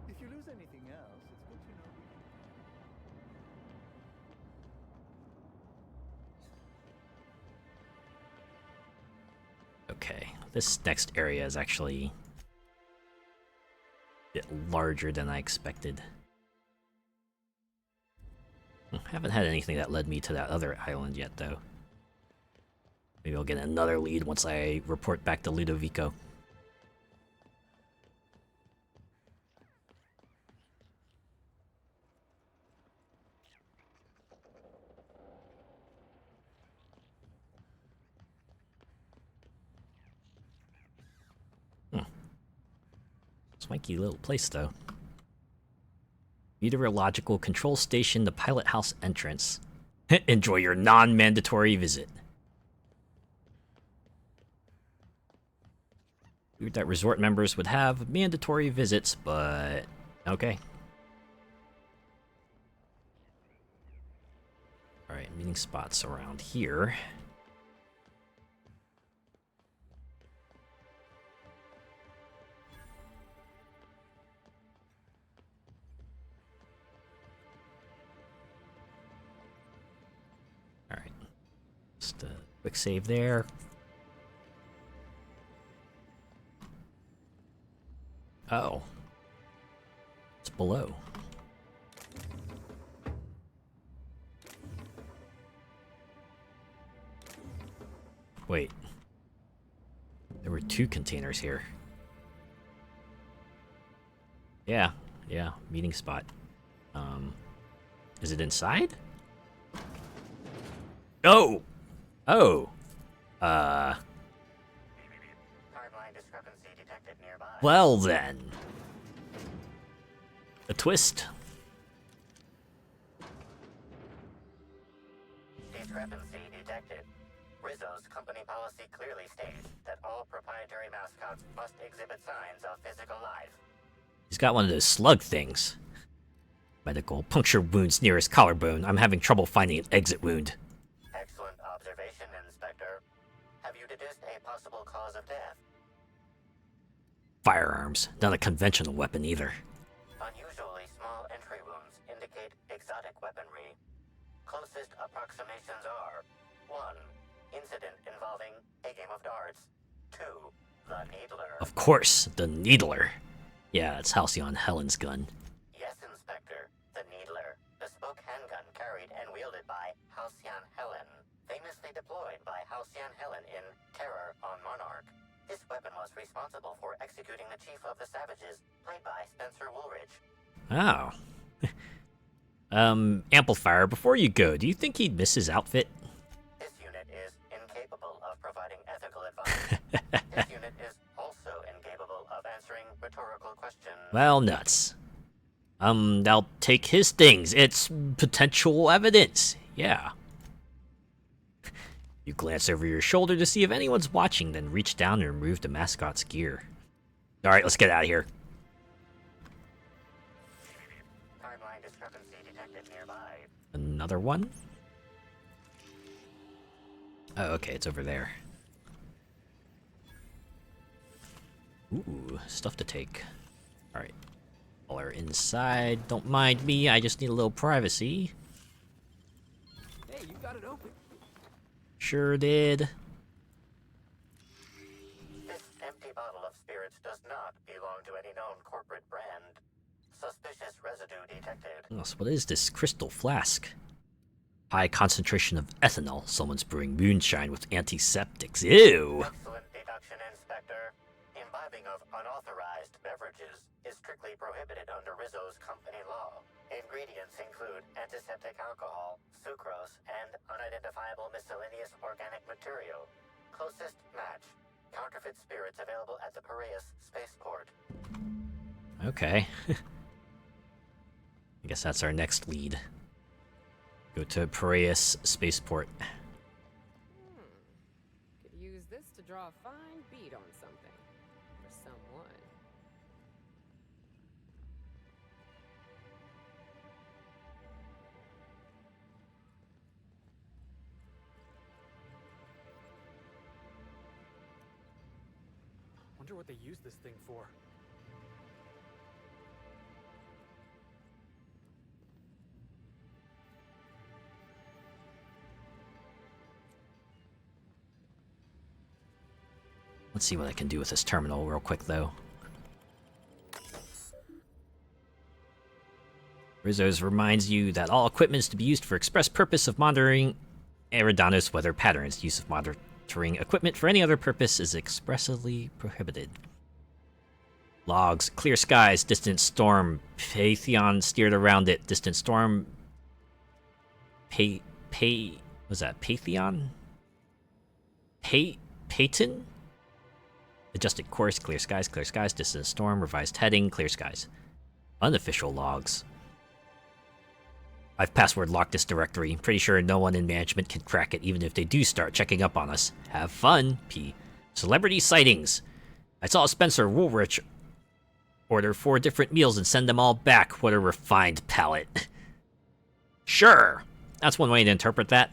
If you lose anything else, it's good to know. Okay, this next area is actually a bit larger than I expected. Haven't had anything that led me to that other island yet, though. Maybe I'll get another lead once I report back to Ludovico. Swanky little place, though. Meteorological Control Station, the pilot house entrance. Enjoy your non-mandatory visit. Weird that resort members would have mandatory visits, but okay. Alright, meeting spots around here. Alright. Just a quick save there. Oh. It's below. Wait. There were two containers here. Yeah, meeting spot. Is it inside? Oh! Oh! Hardline discrepancy detected nearby. Well then. A twist. Discrepancy detected. Rizzo's company policy clearly states that all proprietary mascots must exhibit signs of physical life. He's got one of those slug things. Medical. Puncture wounds nearest collarbone. I'm having trouble finding an exit wound. Excellent observation, Inspector. Have you deduced a possible cause of death? Firearms. Not a conventional weapon either. Unusually small entry wounds indicate exotic weaponry. Closest approximations are 1. Incident involving a game of darts. 2. The Needler. Of course, the Needler. Yeah, it's Halcyon Helen's gun. Yes, Inspector. The Needler. Bespoke handgun carried and wielded by Halcyon Helen. Famously deployed by Halcyon Helen in Terror on Monarch. This weapon was responsible for executing the Chief of the Savages, played by Spencer Woolridge. Oh. Amplifier, before you go, do you think he'd miss his outfit? This unit is incapable of providing ethical advice. This unit is also incapable of answering rhetorical questions. Well, nuts. I'll take his things. It's potential evidence. Yeah. You glance over your shoulder to see if anyone's watching, then reach down and remove the mascot's gear. Alright, let's get out of here. Timeline discrepancy detected nearby. Another one? Oh, okay, it's over there. Ooh, stuff to take. Alright. All are inside. Don't mind me, I just need a little privacy. Hey, you got it open. Sure did. This empty bottle of spirits does not belong to any known corporate brand. Suspicious residue detected. Oh, so what is this crystal flask? High concentration of ethanol. Someone's brewing moonshine with antiseptics. Ew! Excellent deduction, Inspector. Imbibing of unauthorized beverages is strictly prohibited under Rizzo's company law. Ingredients include antiseptic alcohol, sucrose, and unidentifiable miscellaneous organic material. Closest match. Counterfeit spirits available at the Piraeus spaceport. Okay. I guess that's our next lead. Go to Piraeus spaceport. Could use this to draw a fine bead on something. For someone. Wonder what they use this thing for. Let's see what I can do with this terminal real quick, though. Rizzo's reminds you that all equipment is to be used for express purpose of monitoring Eridanos weather patterns. Use of monitoring equipment for any other purpose is expressly prohibited. Logs. Clear skies. Distant storm. Halcyon steered around it. Distant storm. Was that Halcyon? Peyton? Adjusted course, clear skies, distant storm, revised heading, clear skies. Unofficial logs. I've password locked this directory. Pretty sure no one in management can crack it, even if they do start checking up on us. Have fun. P. Celebrity sightings. I saw Spencer Woolrich order 4 different meals and send them all back. What a refined palate. Sure. That's one way to interpret that.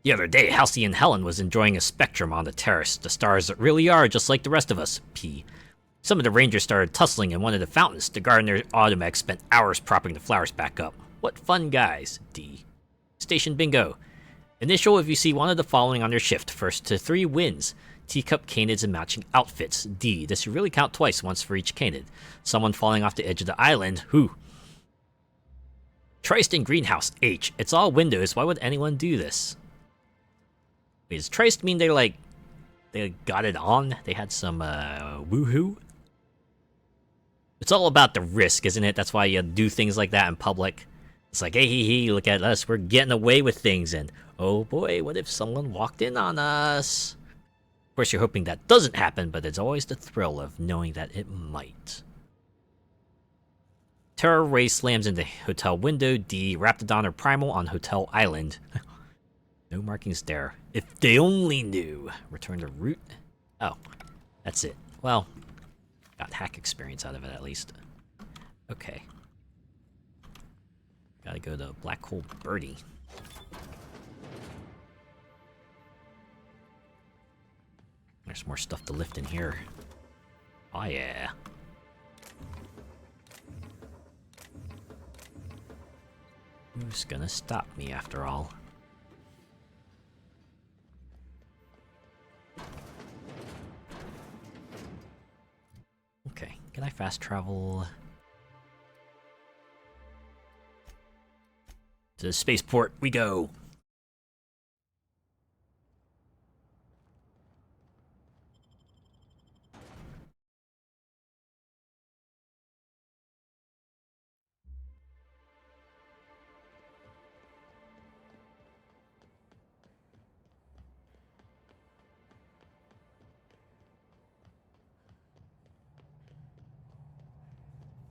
The other day, Halcyon Helen was enjoying a spectrum on the terrace. The stars really are just like the rest of us. P. Some of the rangers started tussling in one of the fountains. The gardener Automech spent hours propping the flowers back up. What fun guys. D. Station bingo. Initial if you see one of the following on your shift. First to 3 wins. Teacup canids and matching outfits. D. This should really count twice, once for each canid. Someone falling off the edge of the island. Who? Triced in greenhouse. H. It's all windows. Why would anyone do this? Wait, does Triced mean they got it on? They had some woohoo? It's all about the risk, isn't it? That's why you do things like that in public. It's like, hey, look at us, we're getting away with things, and oh boy, what if someone walked in on us? Of course, you're hoping that doesn't happen, but there's always the thrill of knowing that it might. Terror Ray slams into hotel window. D. Raptidon or Primal on Hotel Island. No markings there. If they only knew. Return to route. Oh, that's it. Well, got hack experience out of it at least. Okay. Gotta go to Black Hole Birdie. There's more stuff to lift in here. Oh yeah. Who's gonna stop me after all? Okay, can I fast travel to the spaceport? We go.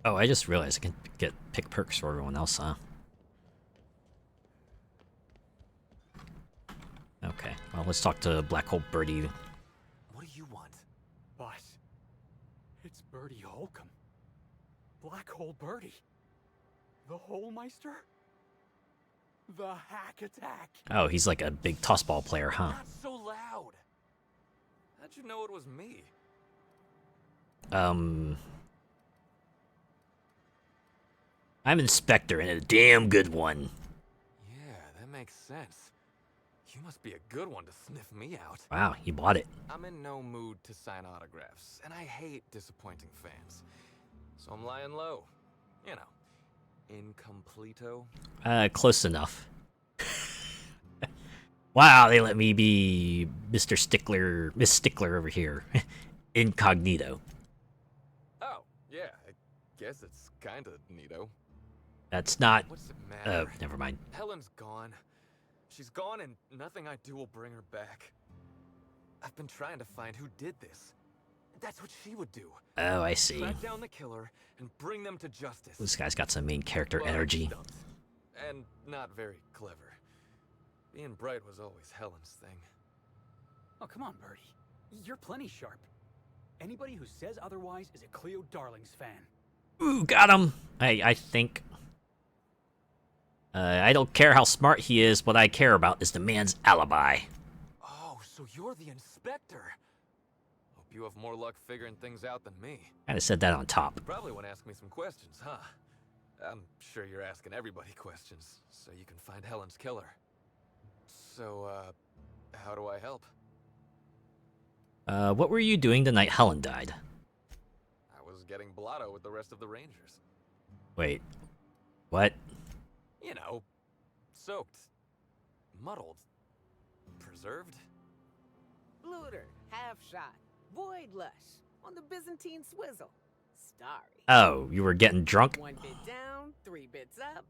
Oh, I just realized I can pick perks for everyone else, huh? Okay, well, let's talk to Black Hole Birdie. What do you want? Boss, it's Birdie Holcomb. Black Hole Birdie. The Holmeister? The Hack Attack. Oh, he's like a big tossball player, huh? Not so loud. How'd you know it was me? I'm Inspector, and a damn good one. Yeah, that makes sense. You must be a good one to sniff me out. Wow, he bought it. I'm in no mood to sign autographs, and I hate disappointing fans. So I'm lying low. You know, incompleto. Close enough. Wow, they let me be Mr. Stickler, Miss Stickler over here. Incognito. Oh, yeah, I guess it's kinda neato. That's not... What's it Oh, matter? never mind. Helen's gone. She's gone and nothing I do will bring her back. I've been trying to find who did this. That's what she would do. Oh, I see. Track down the killer and bring them to justice. This guy's got some main character Well, energy. stumped. And not very clever. Being bright was always Helen's thing. Oh, come on, Birdie. You're plenty sharp. Anybody who says otherwise is a Cleo Darlings fan. Ooh, got him! I think... I don't care how smart he is, what I care about is the man's alibi. Oh, so you're the inspector. Hope you have more luck figuring things out than me. Kinda said that on top. You probably want to ask me some questions, huh? I'm sure you're asking everybody questions, so you can find Helen's killer. So, how do I help? What were you doing the night Helen died? I was getting blotto with the rest of the Rangers. Wait, what? You know, soaked, muddled, preserved. Looter, half shot, void lush, on the Byzantine swizzle. Starry. Oh, you were getting drunk? 1 bit down, 3 bits up,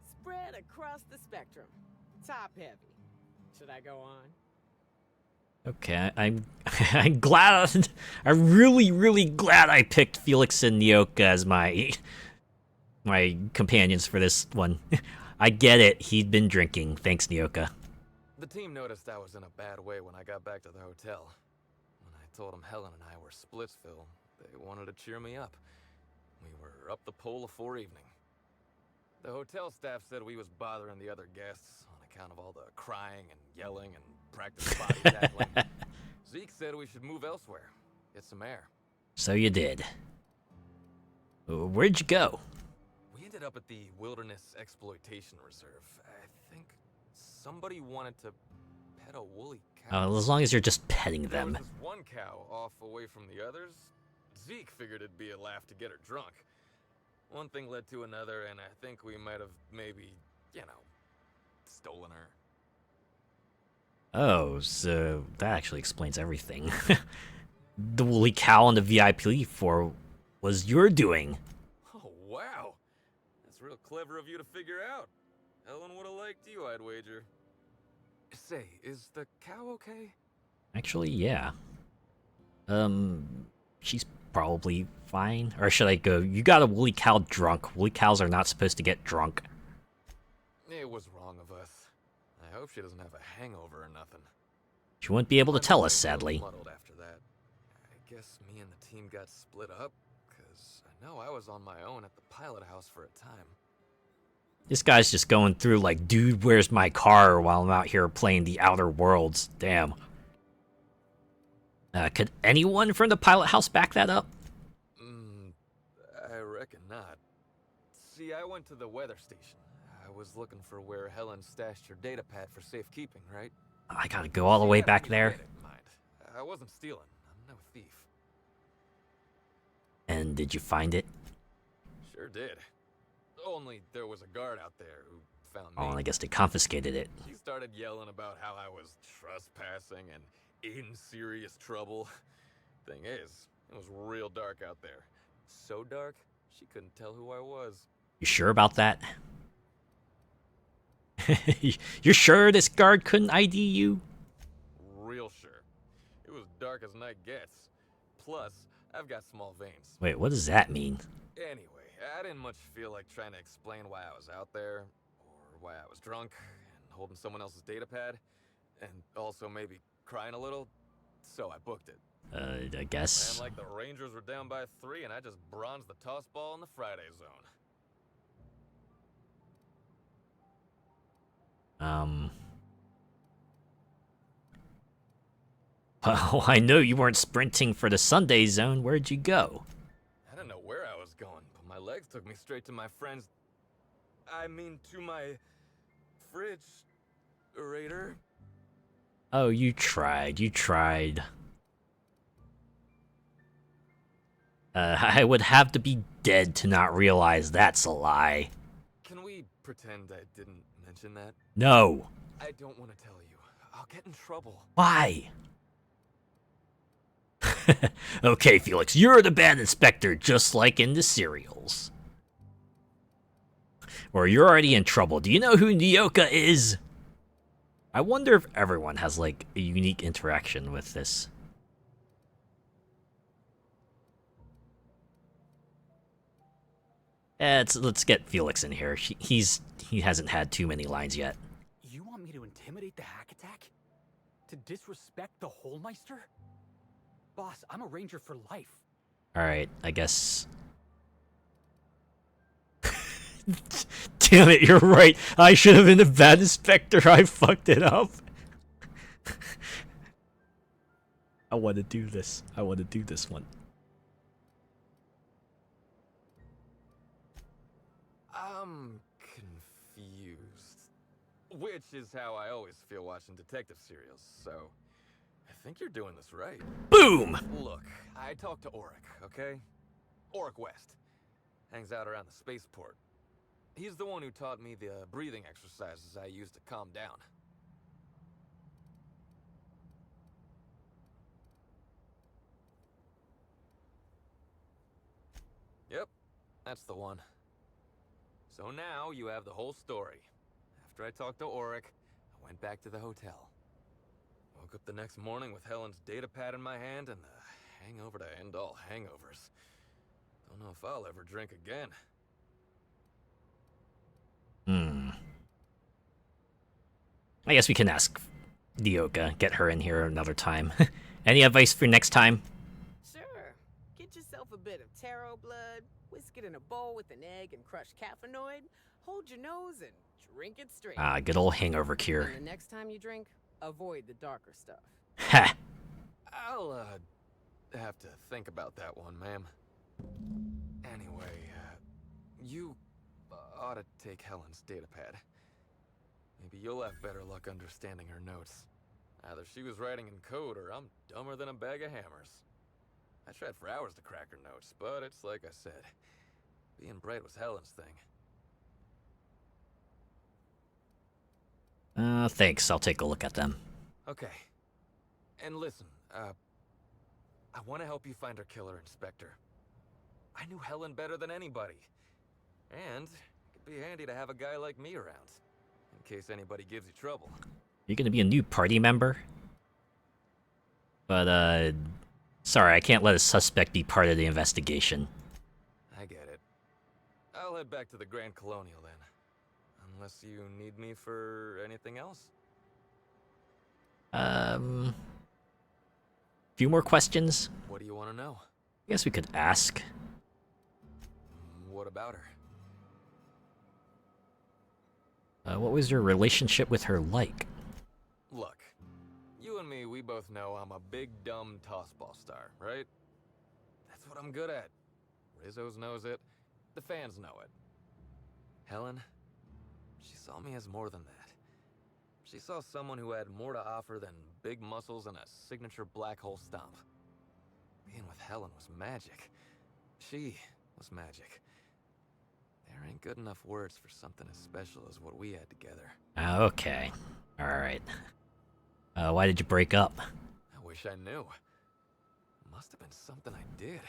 spread across the spectrum. Top heavy. Should I go on? Okay, I'm I'm glad. I'm really glad I picked Felix and Nyoka as my companions for this one. I get it. He'd been drinking. Thanks, Nyoka. The team noticed I was in a bad way when I got back to the hotel. When I told them Helen and I were Splitsville, they wanted to cheer me up. We were up the pole afore evening. The hotel staff said we was bothering the other guests on account of all the crying and yelling and practice body tackling. Zeke said we should move elsewhere, get some air. So you did. Where'd you go? We ended up at the Wilderness Exploitation Reserve. I think somebody wanted to pet a woolly cow. As long as you're just petting There was them. this one cow off away from the others. Zeke figured it'd be a laugh to get her drunk. One thing led to another, and I think we might have maybe, you know, stolen her. Oh, so that actually explains everything. The woolly cow on the VIP floor was your doing. Oh, wow. That's real clever of you to figure out. Helen would have liked you, I'd wager. Say, is the cow okay? Actually, yeah. She's probably fine. Or should I go, you got a woolly cow drunk. Woolly cows are not supposed to get drunk. It was wrong of us. I hope she doesn't have a hangover or nothing. She wouldn't be able to tell us, sadly. Muddled after that. I guess me and the team got split up, because I know I was on my own at the pilot house for a time. This guy's just going through like, dude, where's my car while I'm out here playing the Outer Worlds. Damn. Could anyone from the pilot house back that up? I reckon not. See, I went to the weather station. I was looking for where Helen stashed her data pad for safekeeping, right? I gotta go all the way back there. I wasn't stealing. I'm no thief. And did you find it? Sure did. Only there was a guard out there who found me. Oh, and I guess they confiscated it. He started yelling about how I was trespassing and in serious trouble. Thing is, it was real dark out there. So dark, she couldn't tell who I was. You sure about that? You're sure this guard couldn't ID you? Real sure. It was dark as night gets. Plus, I've got small veins. Wait, what does that mean? Anyway, I didn't much feel like trying to explain why I was out there, or why I was drunk, and holding someone else's data pad, and also maybe crying a little, so I booked it. I guess. And like the Rangers were down by 3, and I just bronzed the toss ball in the Friday zone. Well, I know you weren't sprinting for the Sunday zone. Where'd you go? I didn't know where I was going, but my legs took me straight to my friend's... to my... fridge... Raider. Oh, you tried. I would have to be dead to not realize that's a lie. Can we pretend I didn't mention that? No. I don't want to tell you. I'll get in trouble. Why? Okay, Felix, you're the bad inspector, just like in the serials. or you're already in trouble. Do you know who Nyoka is? I wonder if everyone has, like, a unique interaction with this. Let's get Felix in here. He hasn't had too many lines yet. You want me to intimidate the hack attack? To disrespect the Holmeister? Boss, I'm a ranger for life. Alright, I guess... Damn it, you're right. I should have been a bad inspector. I fucked it up. I want to do this. I want to do this one. I'm confused. Which is how I always feel watching detective serials, so I think you're doing this right. Boom! Look, I talked to Auric, okay? Auric West. Hangs out around the spaceport. He's the one who taught me the breathing exercises I use to calm down. Yep, that's the one. So now you have the whole story. After I talked to Auric, I went back to the hotel. Woke up the next morning with Helen's data pad in my hand and the hangover to end all hangovers. Don't know if I'll ever drink again. I guess we can ask Nyoka, get her in here another time. Any advice for next time? Sure. Get yourself a bit of taro blood, whisk it in a bowl with an egg and crushed caffeinoid, hold your nose and drink it straight. Ah, good old hangover cure. And the next time you drink, avoid the darker stuff. Ha! I'll, have to think about that one, ma'am. Anyway, you ought to take Helen's datapad. Maybe you'll have better luck understanding her notes. Either she was writing in code or I'm dumber than a bag of hammers. I tried for hours to crack her notes, but it's like I said. Being bright was Helen's thing. Thanks. I'll take a look at them. Okay. And listen, I want to help you find her killer, Inspector. I knew Helen better than anybody. And it'd be handy to have a guy like me around, in case anybody gives you trouble. You're gonna be a new party member? But, sorry, I can't let a suspect be part of the investigation. I get it. I'll head back to the Grand Colonial then. Unless you need me for anything else? Few more questions? What do you want to know? I guess we could ask. What about her? What was your relationship with her like? Look, you and me, we both know I'm a big, dumb tossball star, right? That's what I'm good at. Rizzo's knows it. The fans know it. Helen, she saw me as more than that. She saw someone who had more to offer than big muscles and a signature black hole stomp. Being with Helen was magic. She was magic. There ain't good enough words for something as special as what we had together. Okay. Alright. Why did you break up? I wish I knew. Must have been something I did.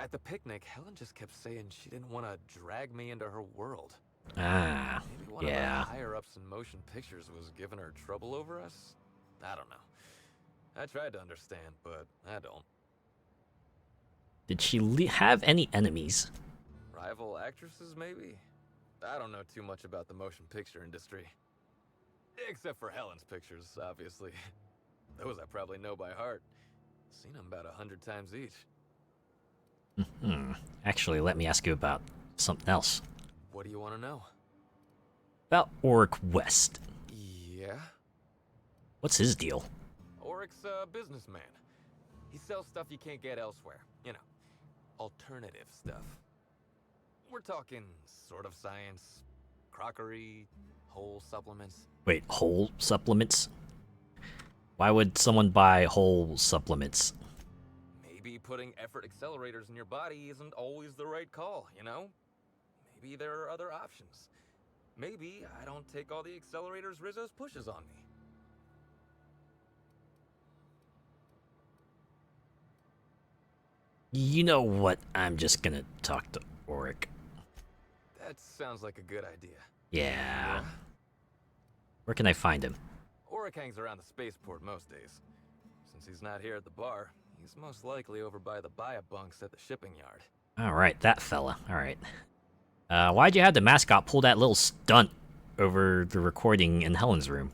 At the picnic, Helen just kept saying she didn't want to drag me into her world. Ah, Maybe one yeah. of the higher-ups in motion pictures was giving her trouble over us? I don't know. I tried to understand, but I don't. Did she have any enemies? Rival actresses, maybe? I don't know too much about the motion picture industry. Except for Helen's pictures, obviously. Those I probably know by heart. Seen them about 100 times each. Actually, let me ask you about something else. What do you want to know? About Auric West. Yeah? What's his deal? Auric's a businessman. He sells stuff you can't get elsewhere. You know, alternative stuff. We're talking sort of science, crockery, whole supplements. Wait, whole supplements? Why would someone buy whole supplements? Maybe putting effort accelerators in your body isn't always the right call, you know? Maybe there are other options. Maybe I don't take all the accelerators Rizzo's pushes on me. You know what? I'm just gonna talk to Auric. That sounds like a good idea. Yeah. Where can I find him? Oric hangs around the spaceport most days. Since he's not here at the bar, he's most likely over by the bunks at the shipping yard. Alright, that fella. Alright. Why'd you have the mascot pull that little stunt over the recording in Helen's room?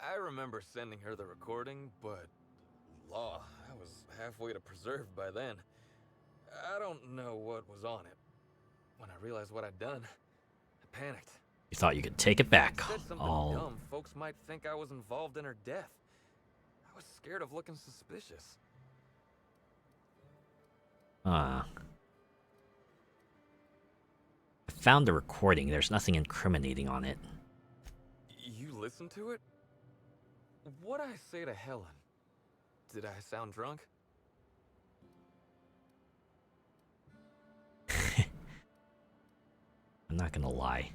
I remember sending her the recording, but... Law, I was halfway to preserve by then. I don't know what was on it. When I realized what I'd done, I panicked. You thought you could take it back. If I said something dumb, folks might think I was involved in her death. I was scared of looking suspicious. I found the recording. There's nothing incriminating on it. You listened to it? What'd I say to Helen? Did I sound drunk? I'm not gonna lie.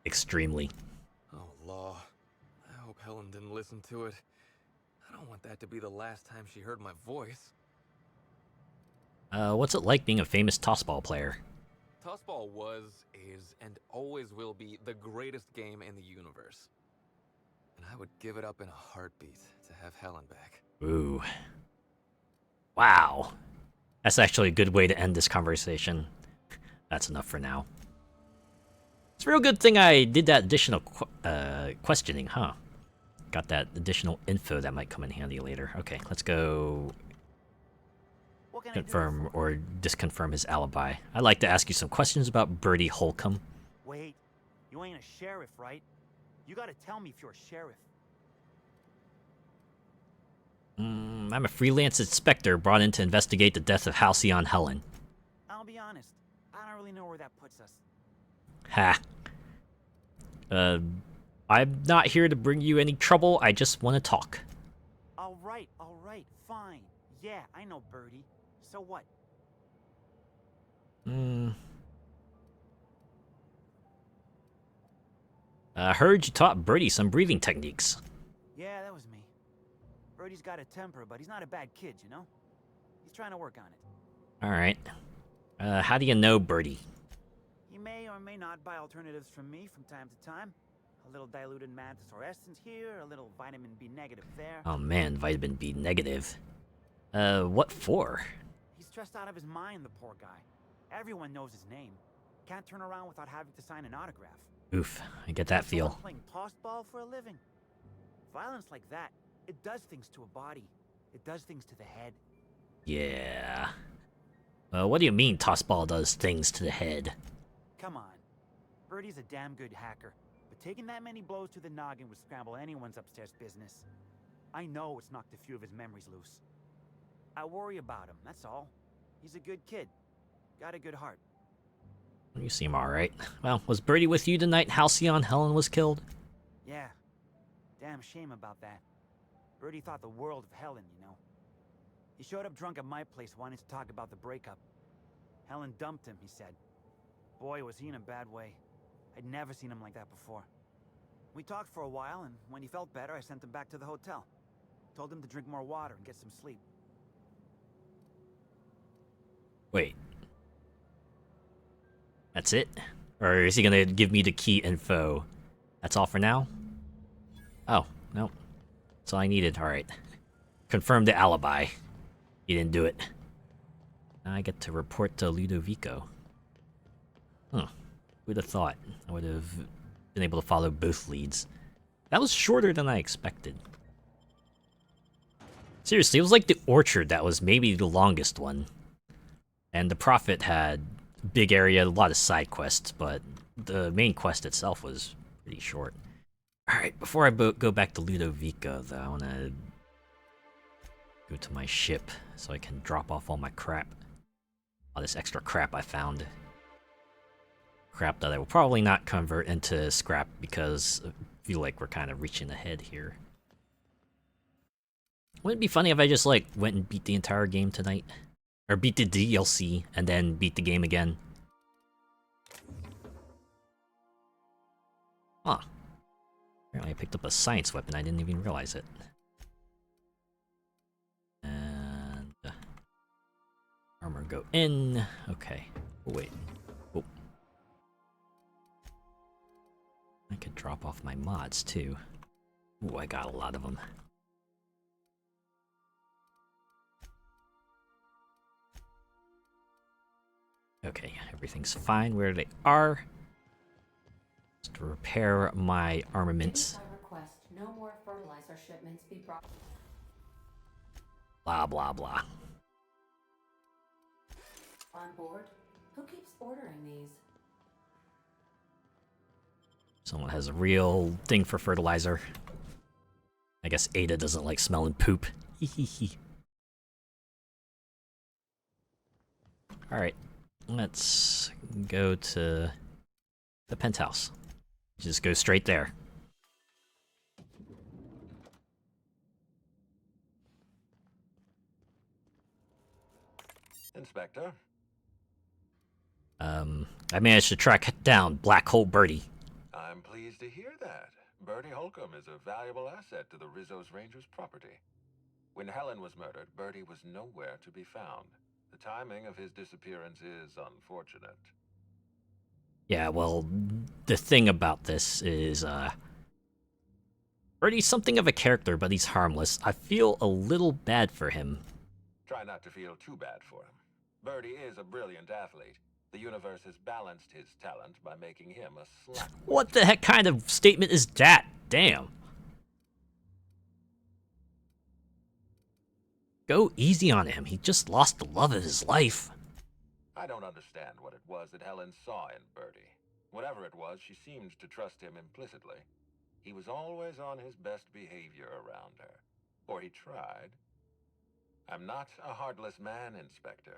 Extremely. Oh, Law. I hope Helen didn't listen to it. I don't want that to be the last time she heard my voice. What's it like being a famous tossball player? Tossball was, is, and always will be the greatest game in the universe. And I would give it up in a heartbeat to have Helen back. Ooh. Wow. That's actually a good way to end this conversation. That's enough for now. It's a real good thing I did that additional questioning, huh? Got that additional info that might come in handy later. Okay, let's go confirm or disconfirm his alibi. I'd like to ask you some questions about Bertie Holcomb. Wait, you ain't a sheriff, right? You gotta tell me if you're a sheriff. I'm a freelance inspector brought in to investigate the death of Halcyon Helen. I'll be honest, I don't really know where that puts us. Ha. I'm not here to bring you any trouble, I just want to talk. Alright, fine. Yeah, I know Bertie. So what? I heard you taught Bertie some breathing techniques. Yeah, that was me. Bertie's got a temper, but he's not a bad kid, you know? He's trying to work on it. Alright. How do you know Bertie? He may or may not buy alternatives from me from time to time. A little diluted mantisaur essence here, a little vitamin B negative there. Oh man, vitamin B negative. What for? He's stressed out of his mind, the poor guy. Everyone knows his name. Can't turn around without having to sign an autograph. Oof, I get that feel. Playing tossball for a living. Violence like that, it does things to a body. It does things to the head. Yeah. What do you mean tossball does things to the head? Come on. Bertie's a damn good hacker, but taking that many blows to the noggin would scramble anyone's upstairs business. I know it's knocked a few of his memories loose. I worry about him, that's all. He's a good kid. Got a good heart. You seem alright. Well, was Bertie with you tonight Halcyon Helen was killed? Yeah. Damn shame about that. Bertie thought the world of Helen, you know. He showed up drunk at my place wanting to talk about the breakup. Helen dumped him, he said. Boy, was he in a bad way. I'd never seen him like that before. We talked for a while, and when he felt better, I sent him back to the hotel. Told him to drink more water and get some sleep. Wait. That's it? Or is he gonna give me the key info? That's all for now? Oh, no. That's all I needed, alright. Confirm the alibi. He didn't do it. Now I get to report to Ludovico. Huh. Who'd have thought I would have been able to follow both leads. That was shorter than I expected. Seriously, it was like the Orchard that was maybe the longest one. And the Prophet had a big area, a lot of side quests, but the main quest itself was pretty short. Alright, before I go back to Ludovico, though, I want to go to my ship so I can drop off all my crap. All this extra crap I found. Crap that I will probably not convert into scrap because I feel like we're kind of reaching ahead here. Wouldn't it be funny if I just, like, went and beat the entire game tonight? Or beat the DLC and then beat the game again? Huh. Apparently I picked up a science weapon, I didn't even realize it. And... armor go in. Okay. Oh, wait. drop off my mods, too. Ooh, I got a lot of them. Okay, everything's fine where they are. Just to repair my armaments. Request no more fertilizer shipments be brought. Blah, blah, blah. On board? Who keeps ordering these? Someone has a real thing for fertilizer. I guess Ada doesn't like smelling poop. Alright, let's go to the penthouse. Just go straight there. Inspector? I managed to track down Black Hole Birdie. I'm pleased to hear that. Bertie Holcomb is a valuable asset to the Rizzo's Rangers property. When Helen was murdered, Bertie was nowhere to be found. The timing of his disappearance is unfortunate. Yeah, well, the thing about this is, Bertie's something of a character, but he's harmless. I feel a little bad for him. Try not to feel too bad for him. Bertie is a brilliant athlete. The universe has balanced his talent by making him a slack. What the heck kind of statement is that? Damn. Go easy on him. He just lost the love of his life. I don't understand what it was that Helen saw in Bertie. Whatever it was, she seemed to trust him implicitly. He was always on his best behavior around her. Or he tried. I'm not a heartless man, Inspector.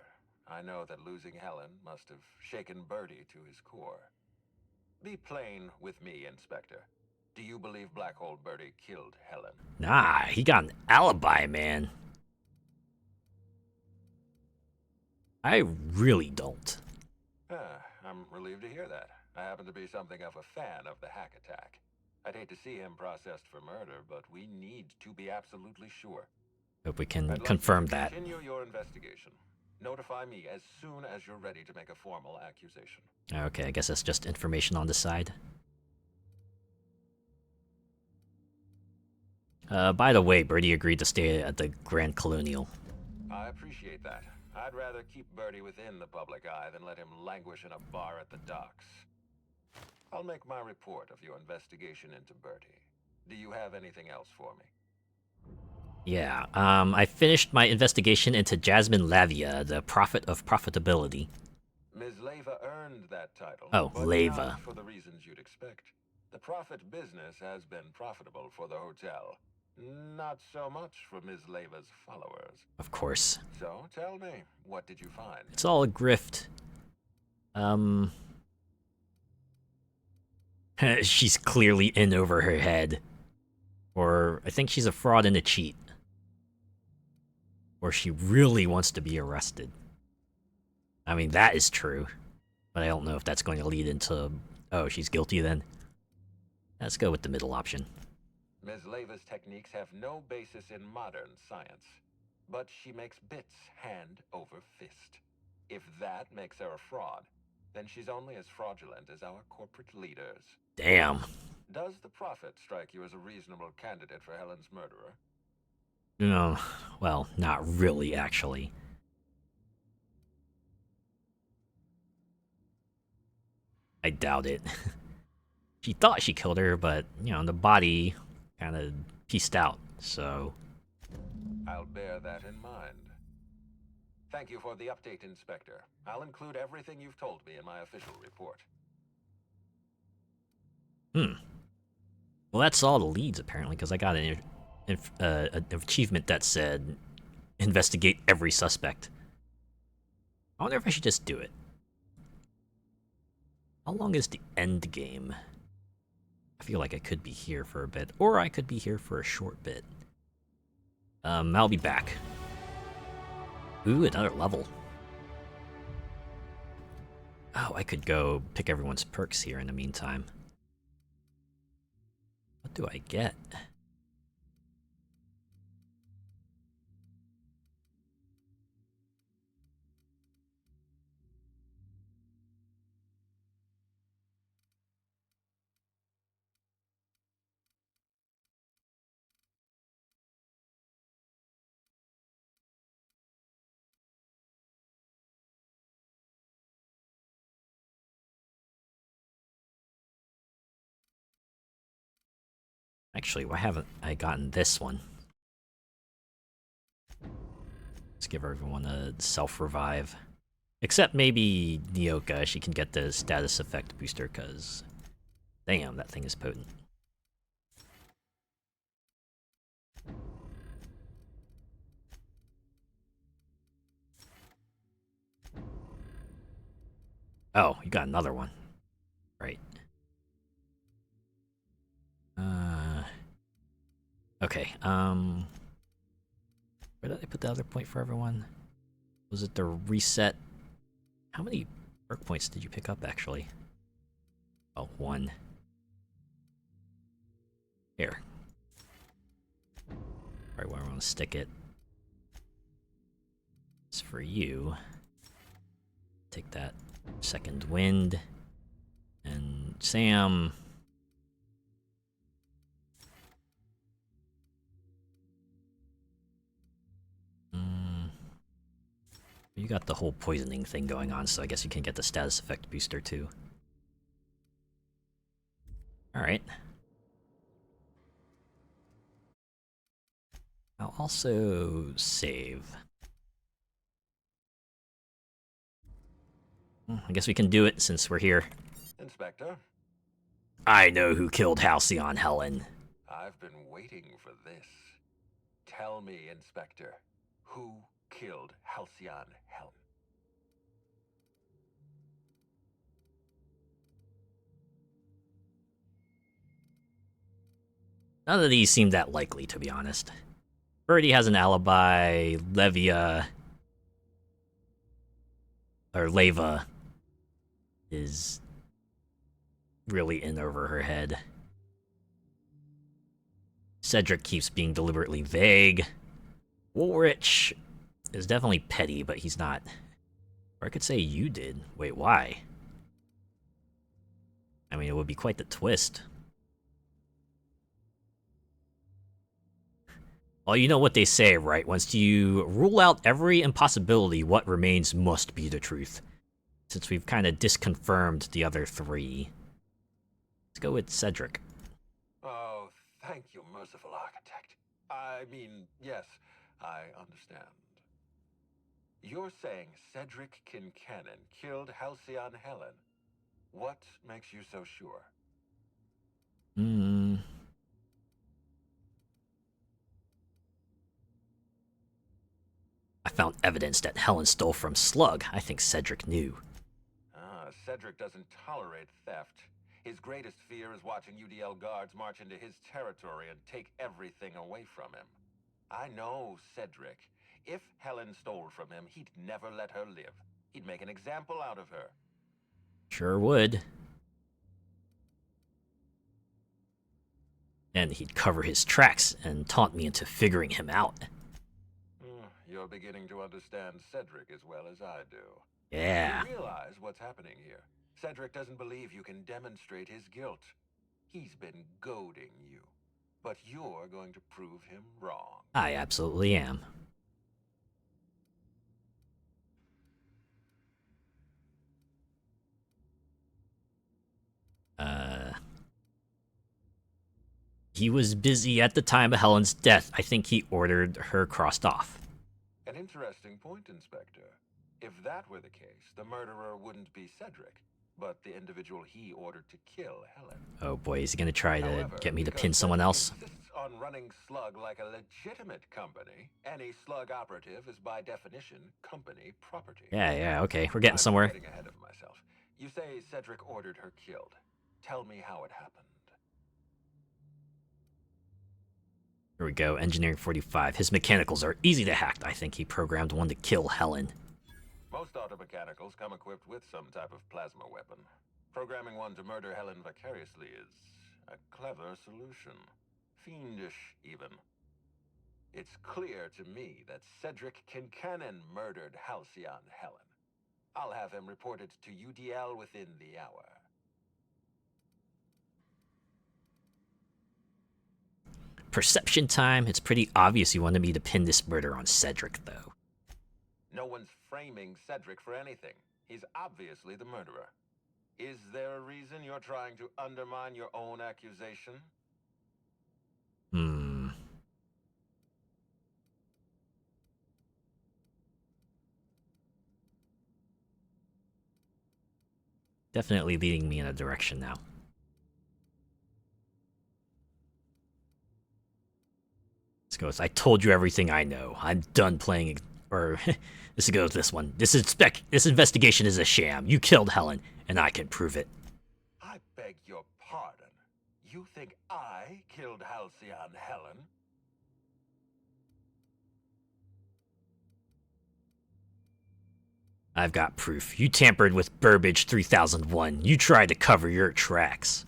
I know that losing Helen must have shaken Bertie to his core. Be plain with me, Inspector. Do you believe Black Hole Bertie killed Helen? Nah, he got an alibi, man. I really don't. I'm relieved to hear that. I happen to be something of a fan of the hack attack. I'd hate to see him processed for murder, but we need to be absolutely sure. Hope we can I'd confirm like to that. Continue your investigation. Notify me as soon as you're ready to make a formal accusation. Okay, I guess that's just information on the side. By the way, Bertie agreed to stay at the Grand Colonial. I appreciate that. I'd rather keep Bertie within the public eye than let him languish in a bar at the docks. I'll make my report of your investigation into Bertie. Do you have anything else for me? Yeah, I finished my investigation into Jasmine Lavia, the Prophet of Profitability. Ms. Leva earned that title. Oh, but Leva. Not for the reasons you'd expect. The profit business has been profitable for the hotel. Not so much for Ms. Leva's followers. Of course. So, tell me, what did you find? It's all a grift. She's clearly in over her head. Or I think she's a fraud and a cheat. Or she really wants to be arrested. I mean, that is true. But I don't know if that's going to lead into... Oh, she's guilty then? Let's go with the middle option. Ms. Leva's techniques have no basis in modern science. But she makes bits hand over fist. If that makes her a fraud, then she's only as fraudulent as our corporate leaders. Damn. Does the Prophet strike you as a reasonable candidate for Helen's murderer? No, well, not really, actually. I doubt it. She thought she killed her, but, you know, the body kind of pieced out, so... I'll bear that in mind. Thank you for the update, Inspector. I'll include everything you've told me in my official report. Well, that's all the leads, apparently, because I got an achievement that said, investigate every suspect. I wonder if I should just do it. How long is the end game? I feel like I could be here for a bit, or I could be here for a short bit. I'll be back. Ooh, another level. Oh, I could go pick everyone's perks here in the meantime. What do I get? Actually, why haven't I gotten this one? Let's give everyone a self-revive. Except maybe Nyoka, she can get the status effect booster, because... damn, that thing is potent. Oh, you got another one. Right. Okay, where did I put the other point for everyone? Was it the reset? How many perk points did you pick up, actually? Oh, one. Here. Right where I want to stick it. It's for you. Take that second wind. And Sam... you got the whole poisoning thing going on, so I guess you can get the status effect booster too. Alright. I'll also save. I guess we can do it since we're here. Inspector? I know who killed Halcyon, Helen. I've been waiting for this. Tell me, Inspector, who killed Halcyon, Helen? None of these seem that likely, to be honest. Birdie has an alibi, Levia... or Leva... is... really in over her head. Cedric keeps being deliberately vague. Woolrich is definitely petty, but he's not. Or I could say you did. Wait, why? I mean, it would be quite the twist. Well, you know what they say, right? Once you rule out every impossibility, what remains must be the truth. Since we've kind of disconfirmed the other three. Let's go with Cedric. Oh, thank you, merciful architect. I mean, yes, I understand. You're saying Cedric Kincannon killed Halcyon Helen. What makes you so sure? I found evidence that Helen stole from Slug. I think Cedric knew. Cedric doesn't tolerate theft. His greatest fear is watching UDL guards march into his territory and take everything away from him. I know Cedric. If Helen stole from him, he'd never let her live. He'd make an example out of her. Sure would. And he'd cover his tracks and taunt me into figuring him out. You're beginning to understand Cedric as well as I do. Yeah. You realize what's happening here. Cedric doesn't believe you can demonstrate his guilt. He's been goading you. But you're going to prove him wrong. I absolutely am. He was busy at the time of Helen's death. I think he ordered her crossed off. An interesting point, Inspector. If that were the case, the murderer wouldn't be Cedric, but the individual he ordered to kill Helen. Oh boy, is he gonna try to However, get me to because pin someone Cedric else? insists on running Slug like a legitimate company, any Slug operative is by definition company property. Yeah, okay, we're getting I'm somewhere. getting ahead of myself. You say Cedric ordered her killed. Tell me how it happened. Here we go, Engineering 45. His mechanicals are easy to hack. I think he programmed one to kill Helen. Most automechanicals come equipped with some type of plasma weapon. Programming one to murder Helen vicariously is a clever solution. Fiendish, even. It's clear to me that Cedric Kincannon murdered Halcyon Helen. I'll have him reported to UDL within the hour. Perception time. It's pretty obvious you wanted me to pin this murder on Cedric, though. No one's framing Cedric for anything. He's obviously the murderer. Is there a reason you're trying to undermine your own accusation? Hmm. Definitely leading me in a direction now. This goes, I told you everything I know. I'm done playing, or this goes this one. This investigation is a sham. You killed Helen, and I can prove it. I beg your pardon. You think I killed Halcyon Helen? I've got proof. You tampered with Burbage 3001. You tried to cover your tracks.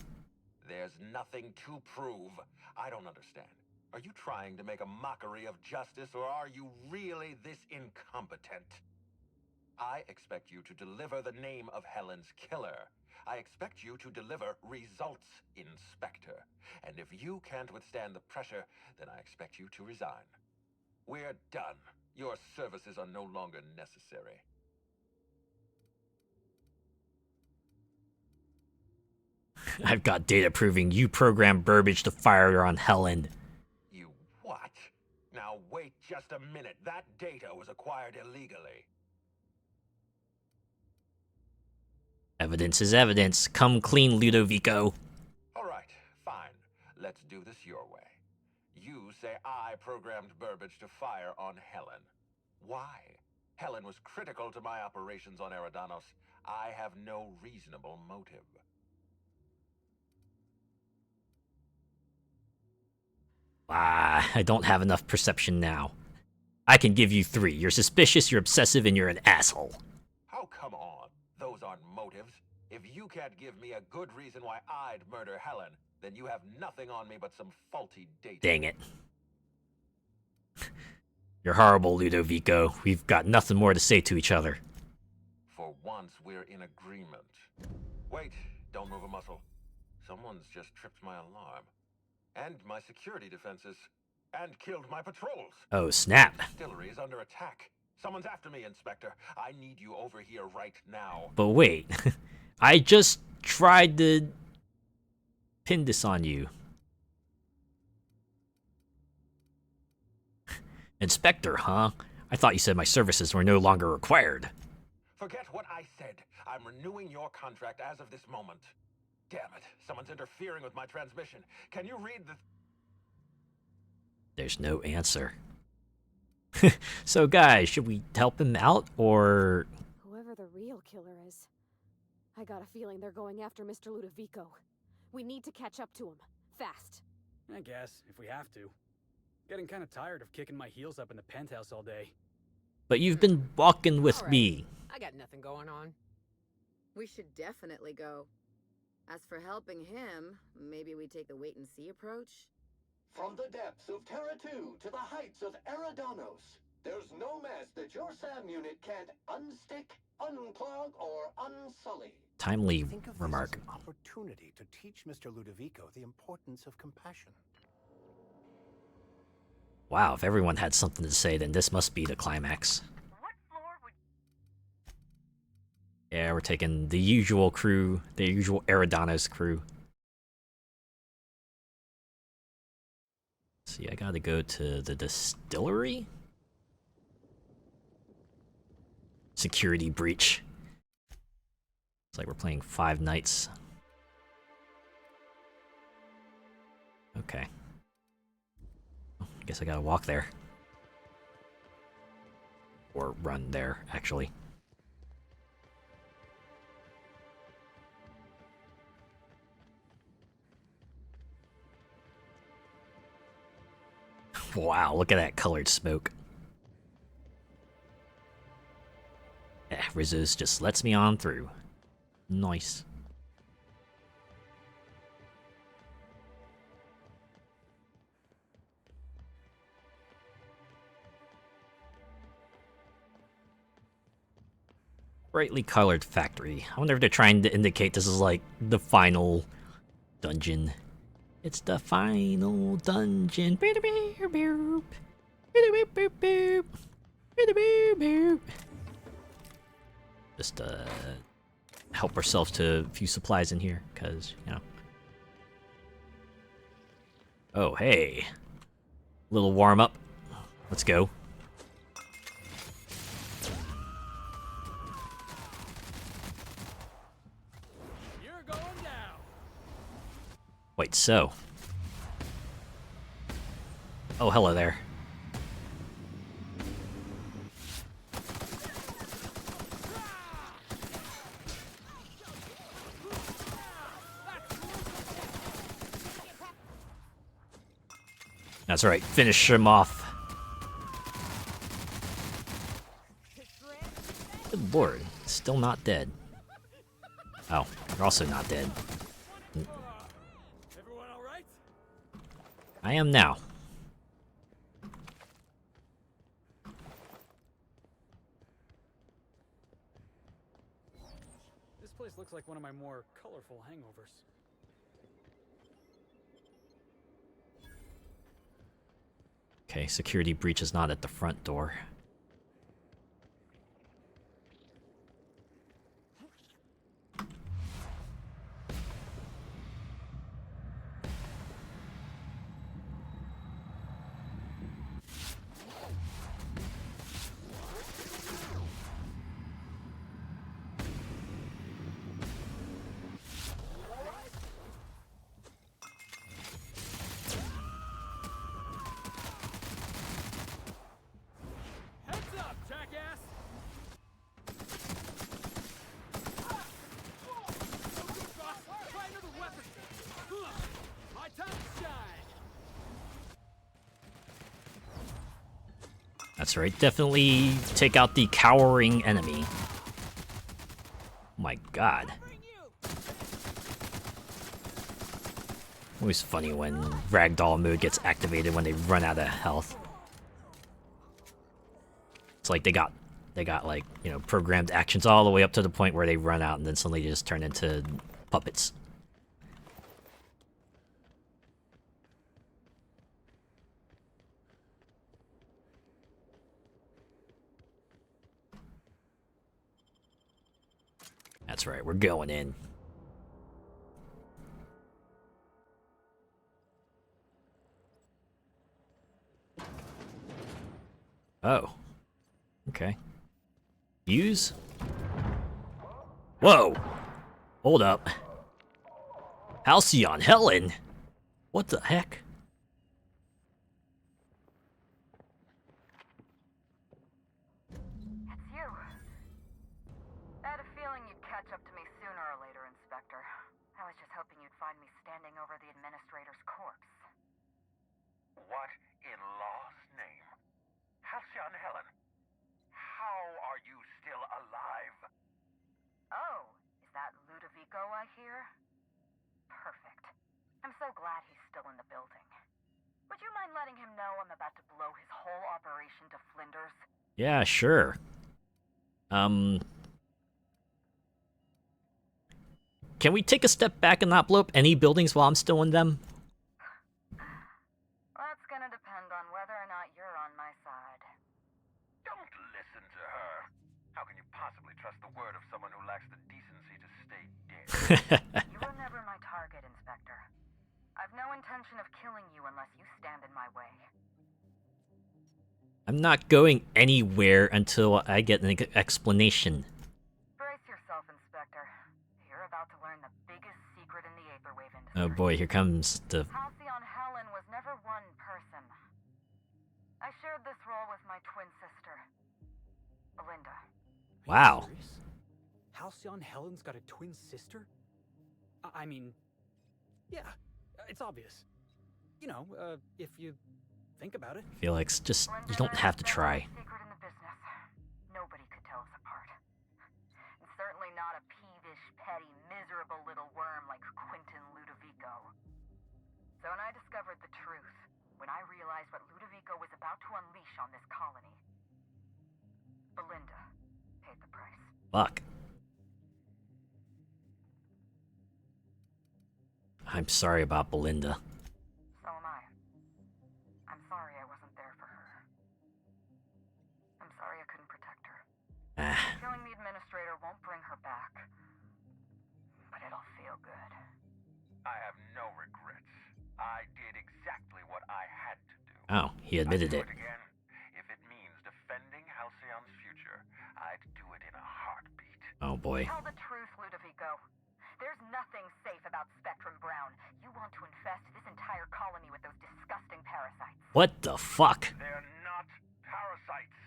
There's nothing to prove. I don't understand. Are you trying to make a mockery of justice, or are you really this incompetent? I expect you to deliver the name of Helen's killer. I expect you to deliver results, Inspector. And if you can't withstand the pressure, then I expect you to resign. We're done. Your services are no longer necessary. I've got data proving you programmed Burbage to fire on Helen. You what? Now wait just a minute. That data was acquired illegally. Evidence is evidence. Come clean, Ludovico. All right, fine. Let's do this your way. You say I programmed Burbage to fire on Helen. Why? Helen was critical to my operations on Eridanos. I have no reasonable motive. I don't have enough perception now. I can give you 3. You're suspicious, you're obsessive, and you're an asshole. Oh, come on. Those aren't motives. If you can't give me a good reason why I'd murder Helen, then you have nothing on me but some faulty data. Dang it. You're horrible, Ludovico. We've got nothing more to say to each other. For once, we're in agreement. Wait, don't move a muscle. Someone's just tripped my alarm. And my security defenses. And killed my patrols. Oh, snap. The distillery is under attack. Someone's after me, Inspector. I need you over here right now. But wait. I just tried to pin this on you. Inspector, huh? I thought you said my services were no longer required. Forget what I said. I'm renewing your contract as of this moment. Damn it. Someone's interfering with my transmission. Can you read the... There's no answer. So guys, should we help him out, or... Whoever the real killer is, I got a feeling they're going after Mr. Ludovico. We need to catch up to him. Fast. I guess, if we have to. Getting kind of tired of kicking my heels up in the penthouse all day. But you've been walking with me. I got nothing going on. We should definitely go. As for helping him, maybe we take the wait-and-see approach? From the depths of Terra 2 to the heights of Eridanos, there's no mess that your SAM unit can't unstick, unclog, or unsully. Timely remark. An opportunity to teach Mr. Ludovico the importance of compassion. Wow, if everyone had something to say, then this must be the climax. Yeah, we're taking the usual crew, the usual Eridanos crew. See, I gotta go to the distillery? Security breach. It's like we're playing Five Nights. Okay. I guess I gotta walk there. Or run there, actually. Wow, look at that colored smoke. Yeah, Rizzo's just lets me on through. Nice. Brightly colored factory. I wonder if they're trying to indicate this is like the final dungeon. It's the final dungeon. Just help ourselves to a few supplies in here, because, you know. Oh, hey. Little warm up. Let's go. You're going down. Wait, so. Oh, hello there. That's right, finish him off. Good lord, still not dead. Oh, you're also not dead. Everyone all right? I am now. This place looks like one of my more colorful hangovers. Okay, security breach is not at the front door. Heads up, jackass! Try another weapon! My time to shine! That's right, definitely take out the cowering enemy. Oh my god. Always funny when ragdoll mode gets activated when they run out of health. It's like they got like, you know, programmed actions all the way up to the point where they run out and then suddenly just turn into puppets. That's right, we're going in. Oh. Okay. Use? Whoa! Hold up. Halcyon, Helen! What the heck? It's you. I had a feeling you'd catch up to me sooner or later, Inspector. I was just hoping you'd find me standing over the Administrator's corpse. What in law's name? Halcyon Helen, how are you still alive? Oh, is that Ludovico I hear? Perfect. I'm so glad he's still in the building. Would you mind letting him know I'm about to blow his whole operation to flinders? Yeah, sure. Can we take a step back and not blow up any buildings while I'm still in them? That's gonna depend on whether or not you're on my side. Don't listen to her. How can you possibly trust the word of someone who lacks the decency to stay dead? You were never my target, Inspector. I've no intention of killing you unless you stand in my way. I'm not going anywhere until I get an explanation. Brace yourself, Inspector. You're about to learn the biggest secret in the Aetherwave industry. Oh boy, here comes the... Halcyon Helen was never one person. I shared this role with my twin sister, Belinda. Wow. Halcyon Helen's got a twin sister? I mean, yeah, it's obvious. You know, if you think about it. Felix, just, you don't have to try. Secret in the business. Nobody could tell us apart. And certainly not a peevish, petty, miserable little worm like Quentin Ludovico. So when I discovered the truth, when I realized what Ludovico was about to unleash on this colony, Belinda paid the price. Fuck. I'm sorry about Belinda. So am I. I'm sorry I wasn't there for her. I'm sorry I couldn't protect her. Killing the Administrator won't bring her back. But it'll feel good. I have no regrets. I did exactly what I had to do. Oh, he admitted it. I'd do it again. If it means defending Halcyon's future, I'd do it in a heartbeat. Oh boy. Tell the truth, Ludovico. There's nothing safe about Spectrum Brown. You want to infest this entire colony with those disgusting parasites. What the fuck? They're not parasites.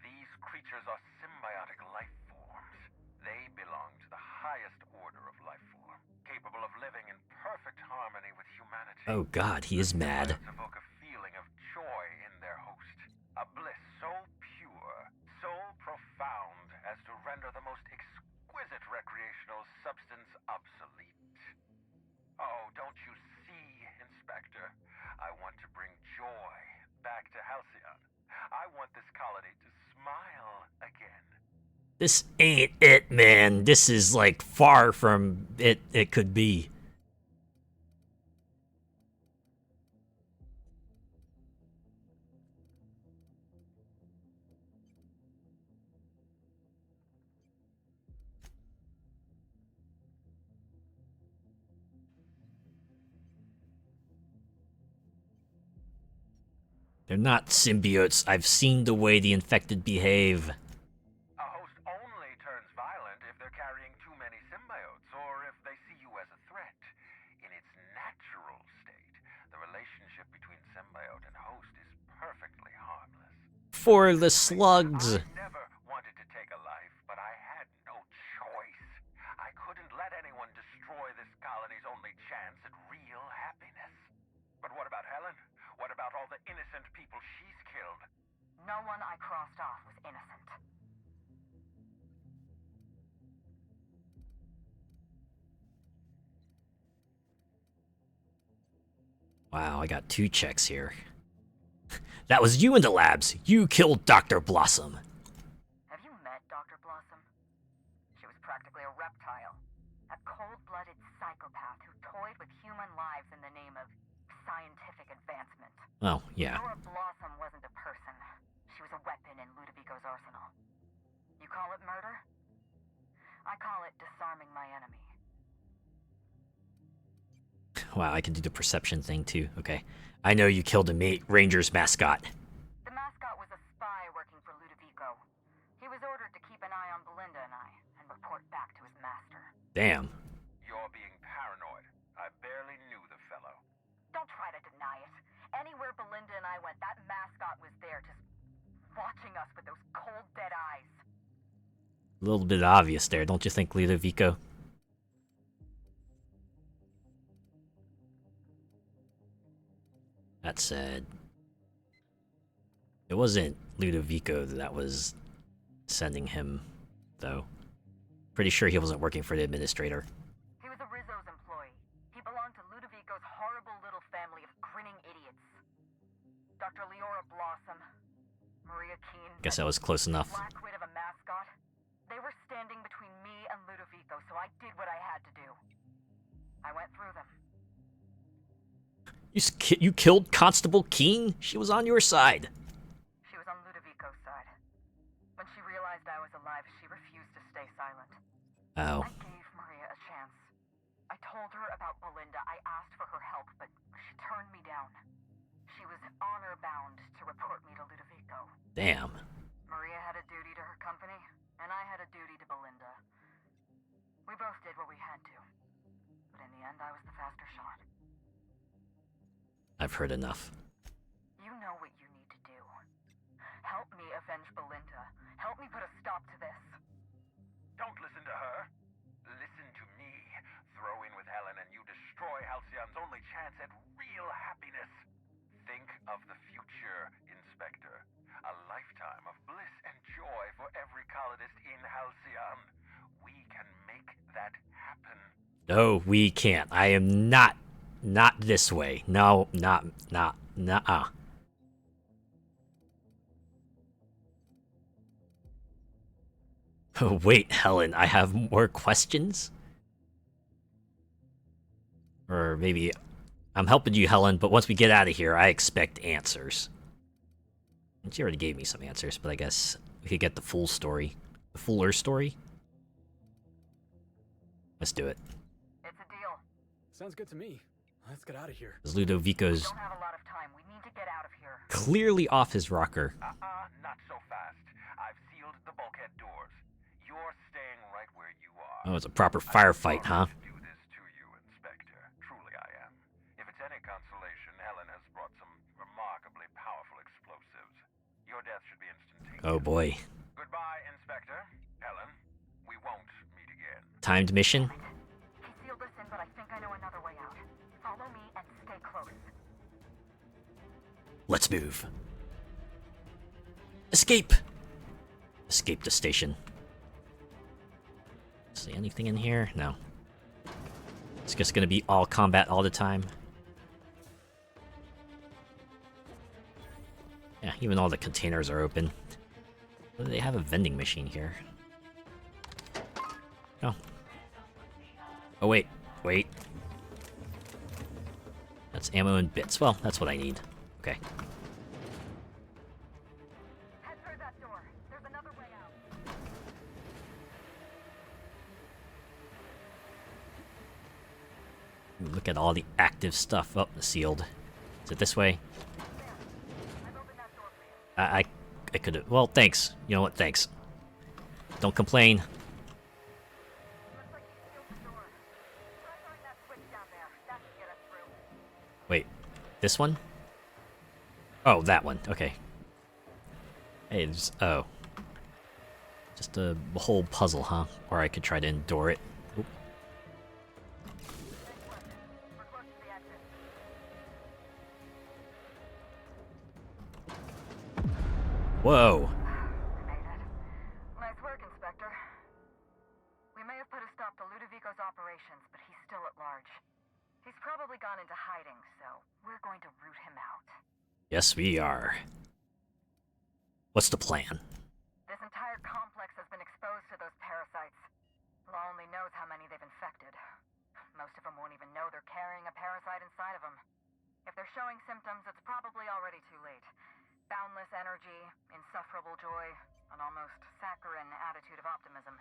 These creatures are symbiotic life forms. They belong to the highest order of life form, capable of living in perfect harmony with humanity. Oh god, he is mad. Symbiotes evoke a feeling of joy in their host. A bliss so pure, so profound as to render the most exquisite recreational substance obsolete. Oh, don't you see, Inspector? I want to bring joy back to Halcyon. I want this colony to smile again. This ain't it, man. This is like far from it could be. They're not symbiotes. I've seen the way the infected behave. A host only turns violent if they're carrying too many symbiotes, or if they see you as a threat. In its natural state, the relationship between symbiote and host is perfectly harmless. For the slugs. I never wanted to take a life, but I had no choice. I couldn't let anyone destroy this colony's only chance at real happiness. But what about Helen? What about all the innocent people she's killed? No one I crossed off was innocent. Wow, I got 2 checks here. That was you in the labs. You killed Dr. Blossom. Have you met Dr. Blossom? She was practically a reptile. A cold-blooded psychopath who toyed with human lives in the name of scientific advancement. Oh, yeah. Laura Blossom wasn't a person. She was a weapon in Ludovico's arsenal. You call it murder? I call it disarming my enemy. Wow, I can do the perception thing too. Okay. I know you killed a Rangers mascot. The mascot was a spy working for Ludovico. He was ordered to keep an eye on Belinda and I, and report back to his master. Damn. You're being paranoid. I barely knew the fellow. Don't try to deny it. Anywhere Belinda and I went, that mascot was there, just watching us with those cold, dead eyes. A little bit obvious there, don't you think, Ludovico? That said, it wasn't Ludovico that was sending him, though. Pretty sure he wasn't working for the administrator. He was a Rizzo's employee. He belonged to Ludovico's horrible little family of grinning idiots. Dr. Leora Blossom, Maria Keene. Guess that was close enough. Black wit of a mascot. They were standing between me and Ludovico, so I did what I had to do. I went through them. You killed Constable Keene? She was on your side. She was on Ludovico's side. When she realized I was alive, she refused to stay silent. Oh. I gave Maria a chance. I told her about Belinda. I asked for her help, but she turned me down. She was honor-bound to report me to Ludovico. Damn. Maria had a duty to her company, and I had a duty to Belinda. We both did what we had to. But in the end, I was the faster shot. I've heard enough. You know what you need to do. Help me avenge Belinda. Help me put a stop to this. Don't listen to her. Listen to me. Throw in with Helen and you destroy Halcyon's only chance at real happiness. Think of the future, Inspector. A lifetime of bliss and joy for every colonist in Halcyon. We can make that happen. No, we can't. I am not this way. No, nah. Oh, wait, Helen, I have more questions? Or maybe I'm helping you, Helen, but once we get out of here, I expect answers. And she already gave me some answers, but I guess we could get the full story. The fuller story? Let's do it. It's a deal. Sounds good to me. Let's get out of here. Because Ludovico's Don't have a lot of time. We need to get out of here. clearly off his rocker. Not so fast. I've sealed the bulkhead doors. You're staying right where you are. Oh, it's a proper firefight, huh? Do this to you, Inspector. Truly I am. If it's any consolation, Helen has brought some remarkably powerful explosives. Your death should be instantaneous. Oh boy. Goodbye, Inspector. Helen, we won't meet again. Timed mission? He sealed us in, but I think I know another way out. Follow me and stay close. Let's move. Escape! Escape the station. See anything in here? No. It's just gonna be all combat all the time. Yeah, even all the containers are open. Do they have a vending machine here? Oh. Oh wait, wait. That's ammo and bits. Well, that's what I need. Okay. Head through that door. There's another way out. Ooh, look at all the active stuff. Oh, sealed. Is it this way? I could have. Well, thanks. You know what? Thanks. Don't complain. Wait, this one? Oh, that one. Okay. Hey, it's, oh. Just a whole puzzle, huh? Or I could try to endure it. Oop. Whoa. Nice work, Inspector. We may have put a stop to Ludovico's operations, but he's still at large. He's probably gone into hiding, so we're going to root him out. Yes, we are. What's the plan? This entire complex has been exposed to those parasites. Law only knows how many they've infected. Most of them won't even know they're carrying a parasite inside of them. If they're showing symptoms, it's probably already too late. Boundless energy, insufferable joy, an almost saccharine attitude of optimism.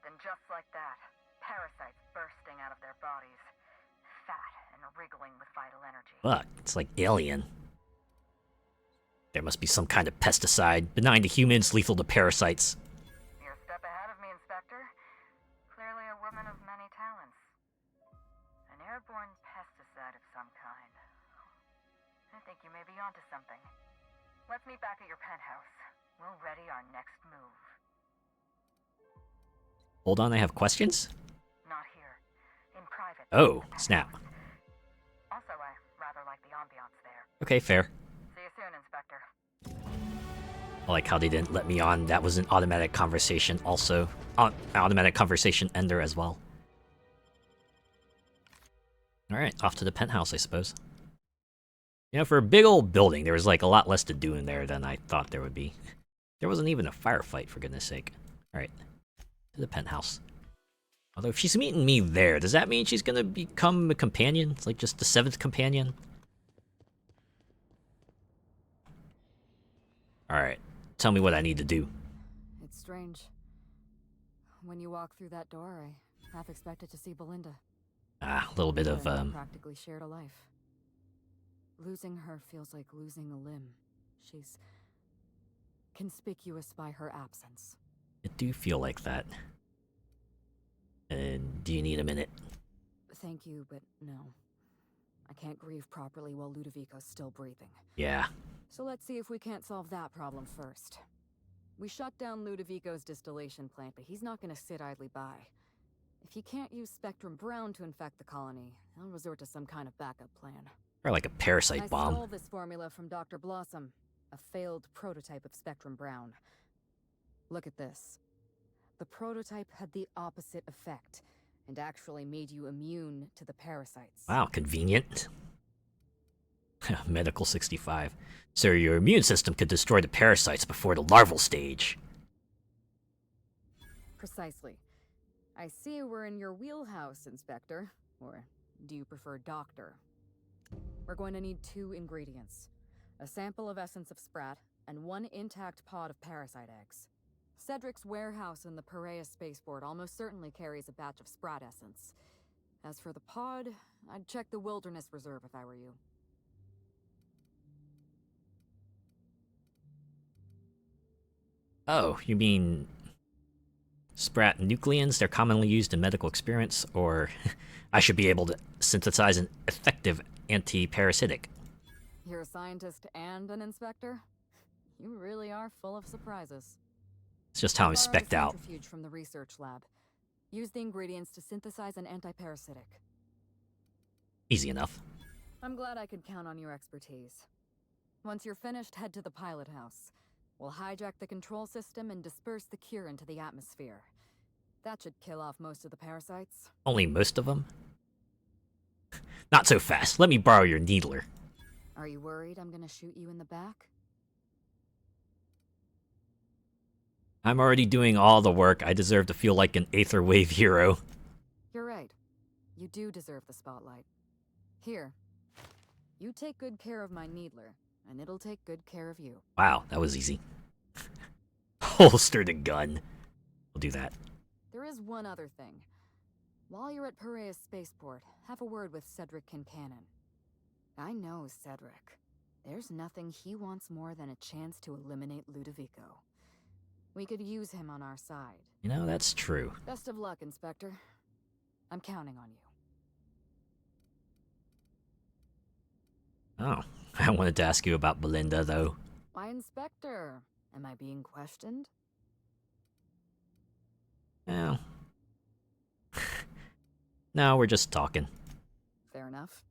Then just like that, parasites bursting out of their bodies, fat and wriggling with vital energy. Fuck, it's like Alien. There must be some kind of pesticide, benign to humans, lethal to parasites. You're a step ahead of me, Inspector. Clearly a woman of many talents. An airborne pesticide of some kind. I think you may be onto something. Let's meet back at your penthouse. We'll ready our next move. Hold on, I have questions? Not here. In private. Oh, snap. Also, I rather like the ambiance there. Okay, fair. See you soon, Inspector. I like how they didn't let me on. That was an automatic conversation also. Automatic conversation ender as well. Alright, off to the penthouse, I suppose. You know, for a big old building, there was like a lot less to do in there than I thought there would be. There wasn't even a firefight, for goodness sake. Alright, to the penthouse. Although if she's meeting me there, does that mean she's gonna become a companion? It's like just the 7th companion? Alright, tell me what I need to do. It's strange. When you walk through that door, I half expected to see Belinda. Ah, a little bit of, practically shared a life. Losing her feels like losing a limb. She's conspicuous by her absence. I do feel like that. And do you need a minute? Thank you, but no. I can't grieve properly while Ludovico's still breathing. Yeah. So let's see if we can't solve that problem first. We shut down Ludovico's distillation plant, but he's not gonna sit idly by. If he can't use Spectrum Brown to infect the colony, he'll resort to some kind of backup plan. Or like a parasite bomb. I stole this formula from Dr. Blossom, a failed prototype of Spectrum Brown. Look at this. The prototype had the opposite effect, and actually made you immune to the parasites. Wow, convenient. Medical 65. So your immune system could destroy the parasites before the larval stage. Precisely. I see we're in your wheelhouse, Inspector. Or do you prefer Doctor? We're going to need 2 ingredients. A sample of essence of sprat, and 1 intact pod of parasite eggs. Cedric's warehouse in the Perea spaceport almost certainly carries a batch of sprat essence. As for the pod, I'd check the Wilderness Reserve if I were you. Oh, you mean Sprat nucleons? They're commonly used in medical experiments, or I should be able to synthesize an effective anti-parasitic. You're a scientist and an inspector? You really are full of surprises. It's just how I'm spec'd out. Centrifuge from the research lab. Use the ingredients to synthesize an anti-parasitic. Easy enough. I'm glad I could count on your expertise. Once you're finished, head to the pilot house. We'll hijack the control system and disperse the cure into the atmosphere. That should kill off most of the parasites. Only most of them? Not so fast. Let me borrow your needler. Are you worried I'm gonna shoot you in the back? I'm already doing all the work. I deserve to feel like an Aether Wave hero. You're right. You do deserve the spotlight. Here. You take good care of my needler, and it'll take good care of you. Wow, that was easy. Holster the gun. We'll do that. There is one other thing. While you're at Piraeus Spaceport, have a word with Cedric Kincannon. I know Cedric. There's nothing he wants more than a chance to eliminate Ludovico. We could use him on our side. You know, that's true. Best of luck, Inspector. I'm counting on you. Oh, I wanted to ask you about Belinda, though. Why, Inspector? Am I being questioned? No. No, we're just talking. Fair enough.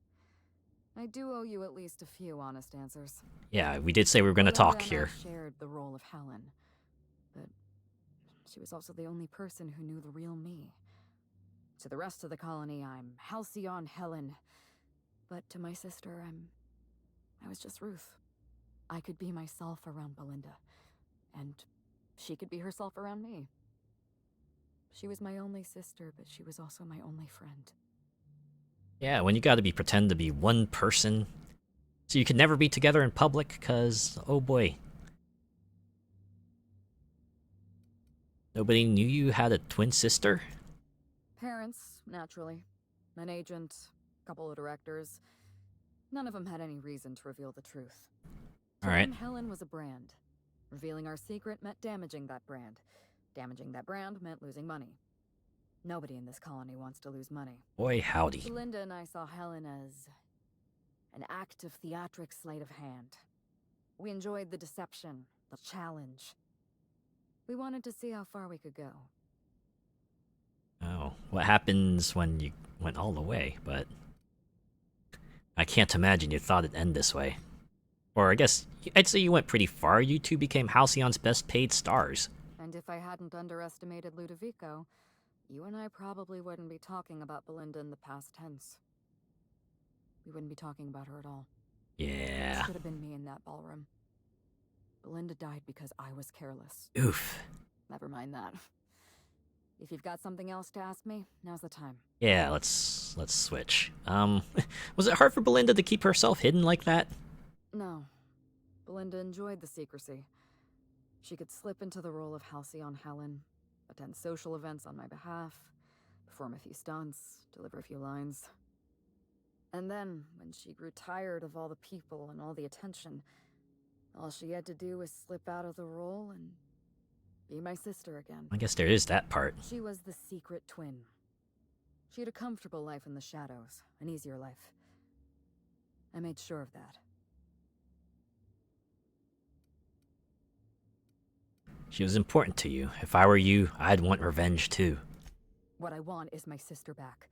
I do owe you at least a few honest answers. Yeah, we did say we were going to talk here. I shared the role of Helen, but she was also the only person who knew the real me. To the rest of the colony, I'm Halcyon Helen, but to my sister, I was just Ruth. I could be myself around Belinda, and she could be herself around me. She was my only sister, but she was also my only friend. Yeah, when you gotta pretend to be one person, so you can never be together in public, cause, oh boy. Nobody knew you had a twin sister? Parents, naturally. An agent, a couple of directors. None of them had any reason to reveal the truth. To Alright. them, Helen was a brand. Revealing our secret meant damaging that brand. Damaging that brand meant losing money. Nobody in this colony wants to lose money. Boy, howdy. Linda and I saw Helen as an act of theatric sleight of hand. We enjoyed the deception, the challenge. We wanted to see how far we could go. Oh, what happens when you went all the way, but... I can't imagine you thought it'd end this way. Or I guess, I'd say you went pretty far. You two became Halcyon's best paid stars. And if I hadn't underestimated Ludovico, you and I probably wouldn't be talking about Belinda in the past tense. We wouldn't be talking about her at all. Yeah. It should have been me in that ballroom. Belinda died because I was careless. Oof. Never mind that. If you've got something else to ask me, now's the time. Yeah, let's switch. Was it hard for Belinda to keep herself hidden like that? No. Belinda enjoyed the secrecy. She could slip into the role of Halcyon Helen, attend social events on my behalf, perform a few stunts, deliver a few lines. And then, when she grew tired of all the people and all the attention, all she had to do was slip out of the role and be my sister again. I guess there is that part. She was the secret twin. She had a comfortable life in the shadows, an easier life. I made sure of that. She was important to you. If I were you, I'd want revenge too. What I want is my sister back,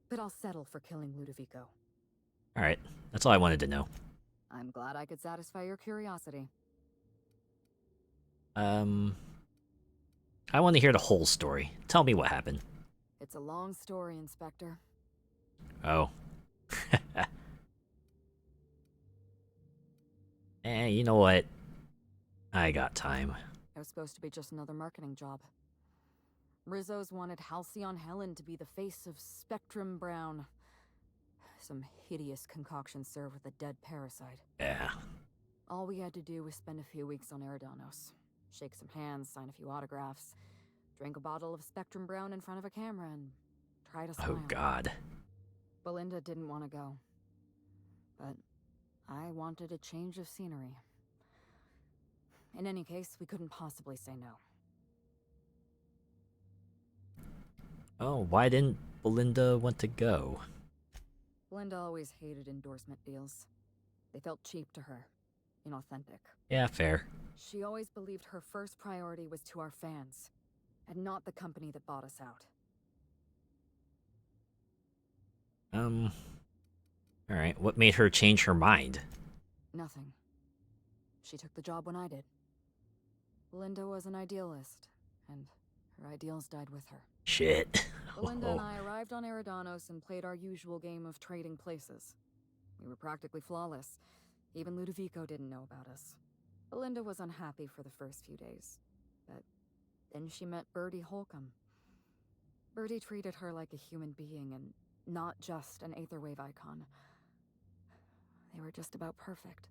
but I'll settle for killing Ludovico. Alright, that's all I wanted to know. I'm glad I could satisfy your curiosity. I want to hear the whole story. Tell me what happened. It's a long story, Inspector. Oh. You know what? I got time. It was supposed to be just another marketing job. Rizzo's wanted Halcyon Helen to be the face of Spectrum Brown. Some hideous concoction served with a dead parasite. Yeah. All we had to do was spend a few weeks on Eridanos. Shake some hands, sign a few autographs, drink a bottle of Spectrum Brown in front of a camera, and try to smile. Oh God. Belinda didn't want to go. But I wanted a change of scenery. In any case, we couldn't possibly say no. Oh, why didn't Belinda want to go? Belinda always hated endorsement deals. They felt cheap to her, inauthentic. Yeah, fair. She always believed her first priority was to our fans, and not the company that bought us out. Alright, what made her change her mind? Nothing. She took the job when I did. Belinda was an idealist, and her ideals died with her. Shit. Belinda and I arrived on Eridanos and played our usual game of trading places. We were practically flawless. Even Ludovico didn't know about us. Belinda was unhappy for the first few days, but then she met Bertie Holcomb. Bertie treated her like a human being and not just an Aetherwave icon. They were just about perfect.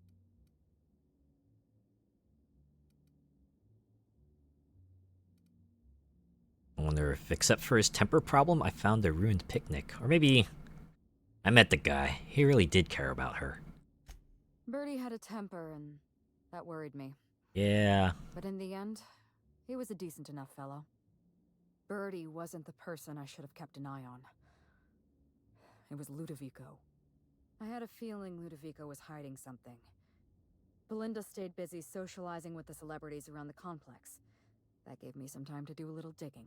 I wonder if, except for his temper problem, I found a ruined picnic. Or maybe I met the guy. He really did care about her. Bertie had a temper, and that worried me. Yeah. But in the end, he was a decent enough fellow. Bertie wasn't the person I should have kept an eye on. It was Ludovico. I had a feeling Ludovico was hiding something. Belinda stayed busy socializing with the celebrities around the complex. That gave me some time to do a little digging.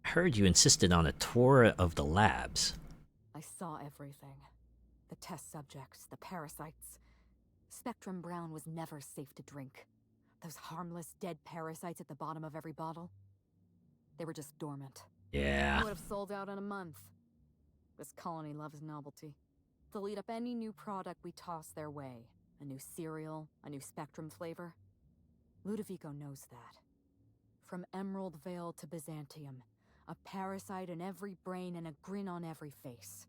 I heard you insisted on a tour of the labs. I saw everything. The test subjects, the parasites. Spectrum Brown was never safe to drink. Those harmless, dead parasites at the bottom of every bottle. They were just dormant. Yeah. I would have sold out in a month. This colony loves novelty. They'll eat up any new product we toss their way. A new cereal, a new Spectrum flavor. Ludovico knows that. From Emerald Vale to Byzantium, a parasite in every brain and a grin on every face.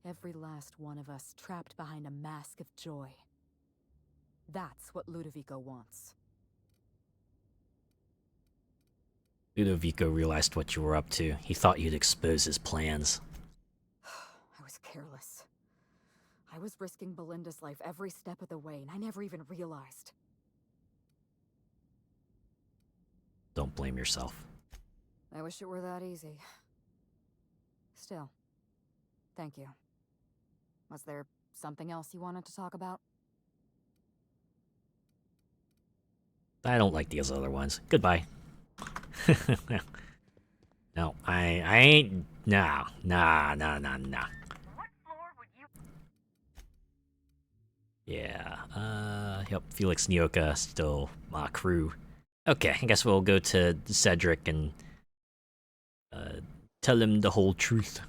Every last one of us trapped behind a mask of joy. That's what Ludovico wants. Ludovico realized what you were up to. He thought you'd expose his plans. I was careless. I was risking Belinda's life every step of the way, and I never even realized. Don't blame yourself. I wish it were that easy. Still, thank you. Was there something else you wanted to talk about? I don't like these other ones. Goodbye. No, I ain't. Nah. Yeah, yep, Felix Nyoka still crew. Okay, I guess we'll go to Cedric and tell him the whole truth.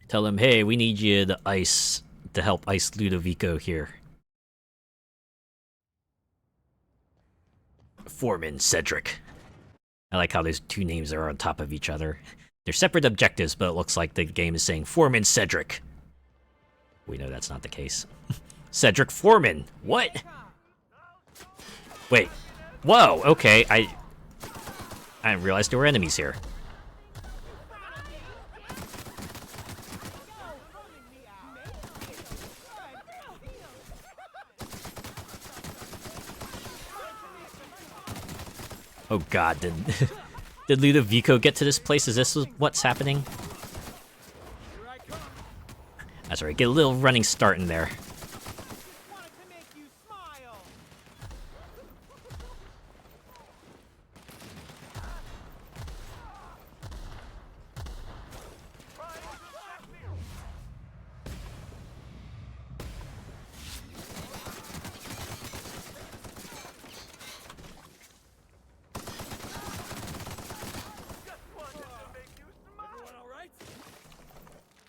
Tell him, hey, we need you to help ice Ludovico here. Foreman Cedric. I like how those two names are on top of each other. They're separate objectives, but it looks like the game is saying Foreman Cedric. We know that's not the case. Cedric Foreman. What? Wait. Whoa, okay. I didn't realize there were enemies here. Oh god, did Ludovico get to this place? Is this what's happening? That's right, get a little running start in there.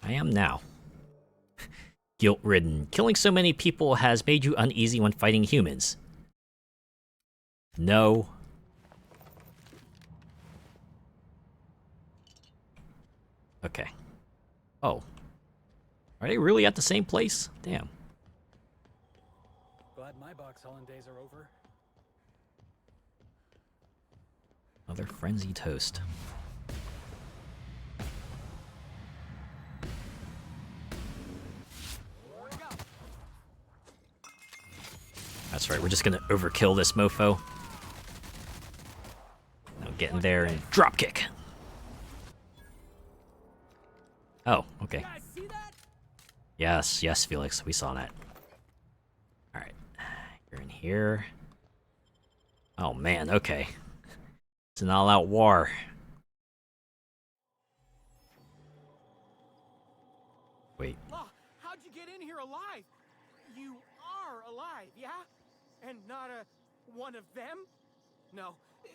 I am now. Guilt-ridden. Killing so many people has made you uneasy when fighting humans. No. Okay. Oh. Are they really at the same place? Damn. Glad my box hauling days are over. Another frenzy toast. That's right, we're just gonna overkill this mofo. Now get in there and dropkick. Oh, okay. Yes, yes, Felix, we saw that. Alright, you're in here. Oh man, okay. It's an all-out war. Wait. Oh, how'd you get in here alive? You are alive, yeah? And not one of them? No,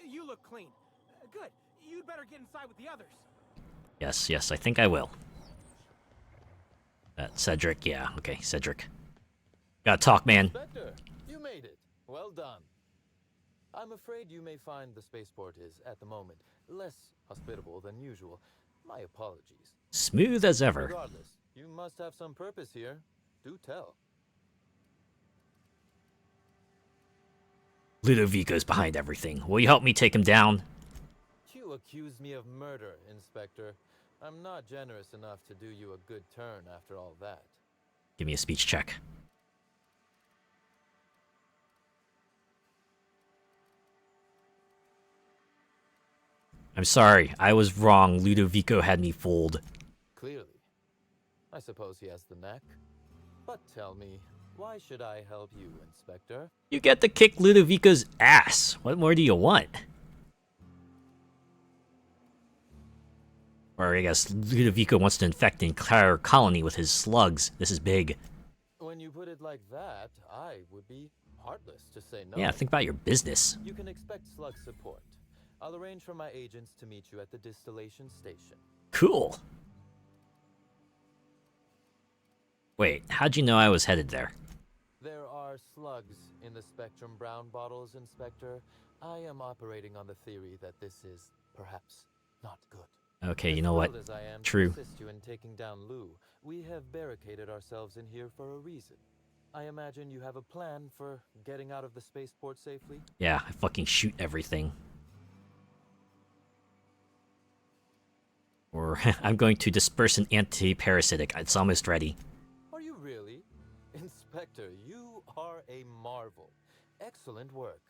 you look clean. Good. You'd better get inside with the others. Yes, yes, I think I will. Cedric, yeah, okay, Cedric. Gotta talk, man. Inspector, you made it. Well done. I'm afraid you may find the spaceport is, at the moment, less hospitable than usual. My apologies. Smooth as ever. Regardless, you must have some purpose here. Do tell. Ludovico's behind everything. Will you help me take him down? You accuse me of murder, Inspector. I'm not generous enough to do you a good turn after all that. Give me a speech check. I'm sorry, I was wrong. Ludovico had me fooled. Clearly. I suppose he has the knack. But tell me, why should I help you, Inspector? You get to kick Ludovico's ass. What more do you want? Or I guess Ludovico wants to infect the entire colony with his slugs. This is big. When you put it like that, I would be heartless to say no. Yeah, think about your business. You can expect slug support. I'll arrange for my agents to meet you at the distillation station. Cool. Wait, how'd you know I was headed there? There are slugs in the Spectrum Brown bottles, Inspector. I am operating on the theory that this is, perhaps, not good. Okay, you know what? As I am True. To assist you in taking down Lou, we have barricaded ourselves in here for a reason. I imagine you have a plan for getting out of the spaceport safely? Yeah, I fucking shoot everything. Or I'm going to disperse an anti-parasitic. It's almost ready. Are you really? Inspector, you are a marvel. Excellent work.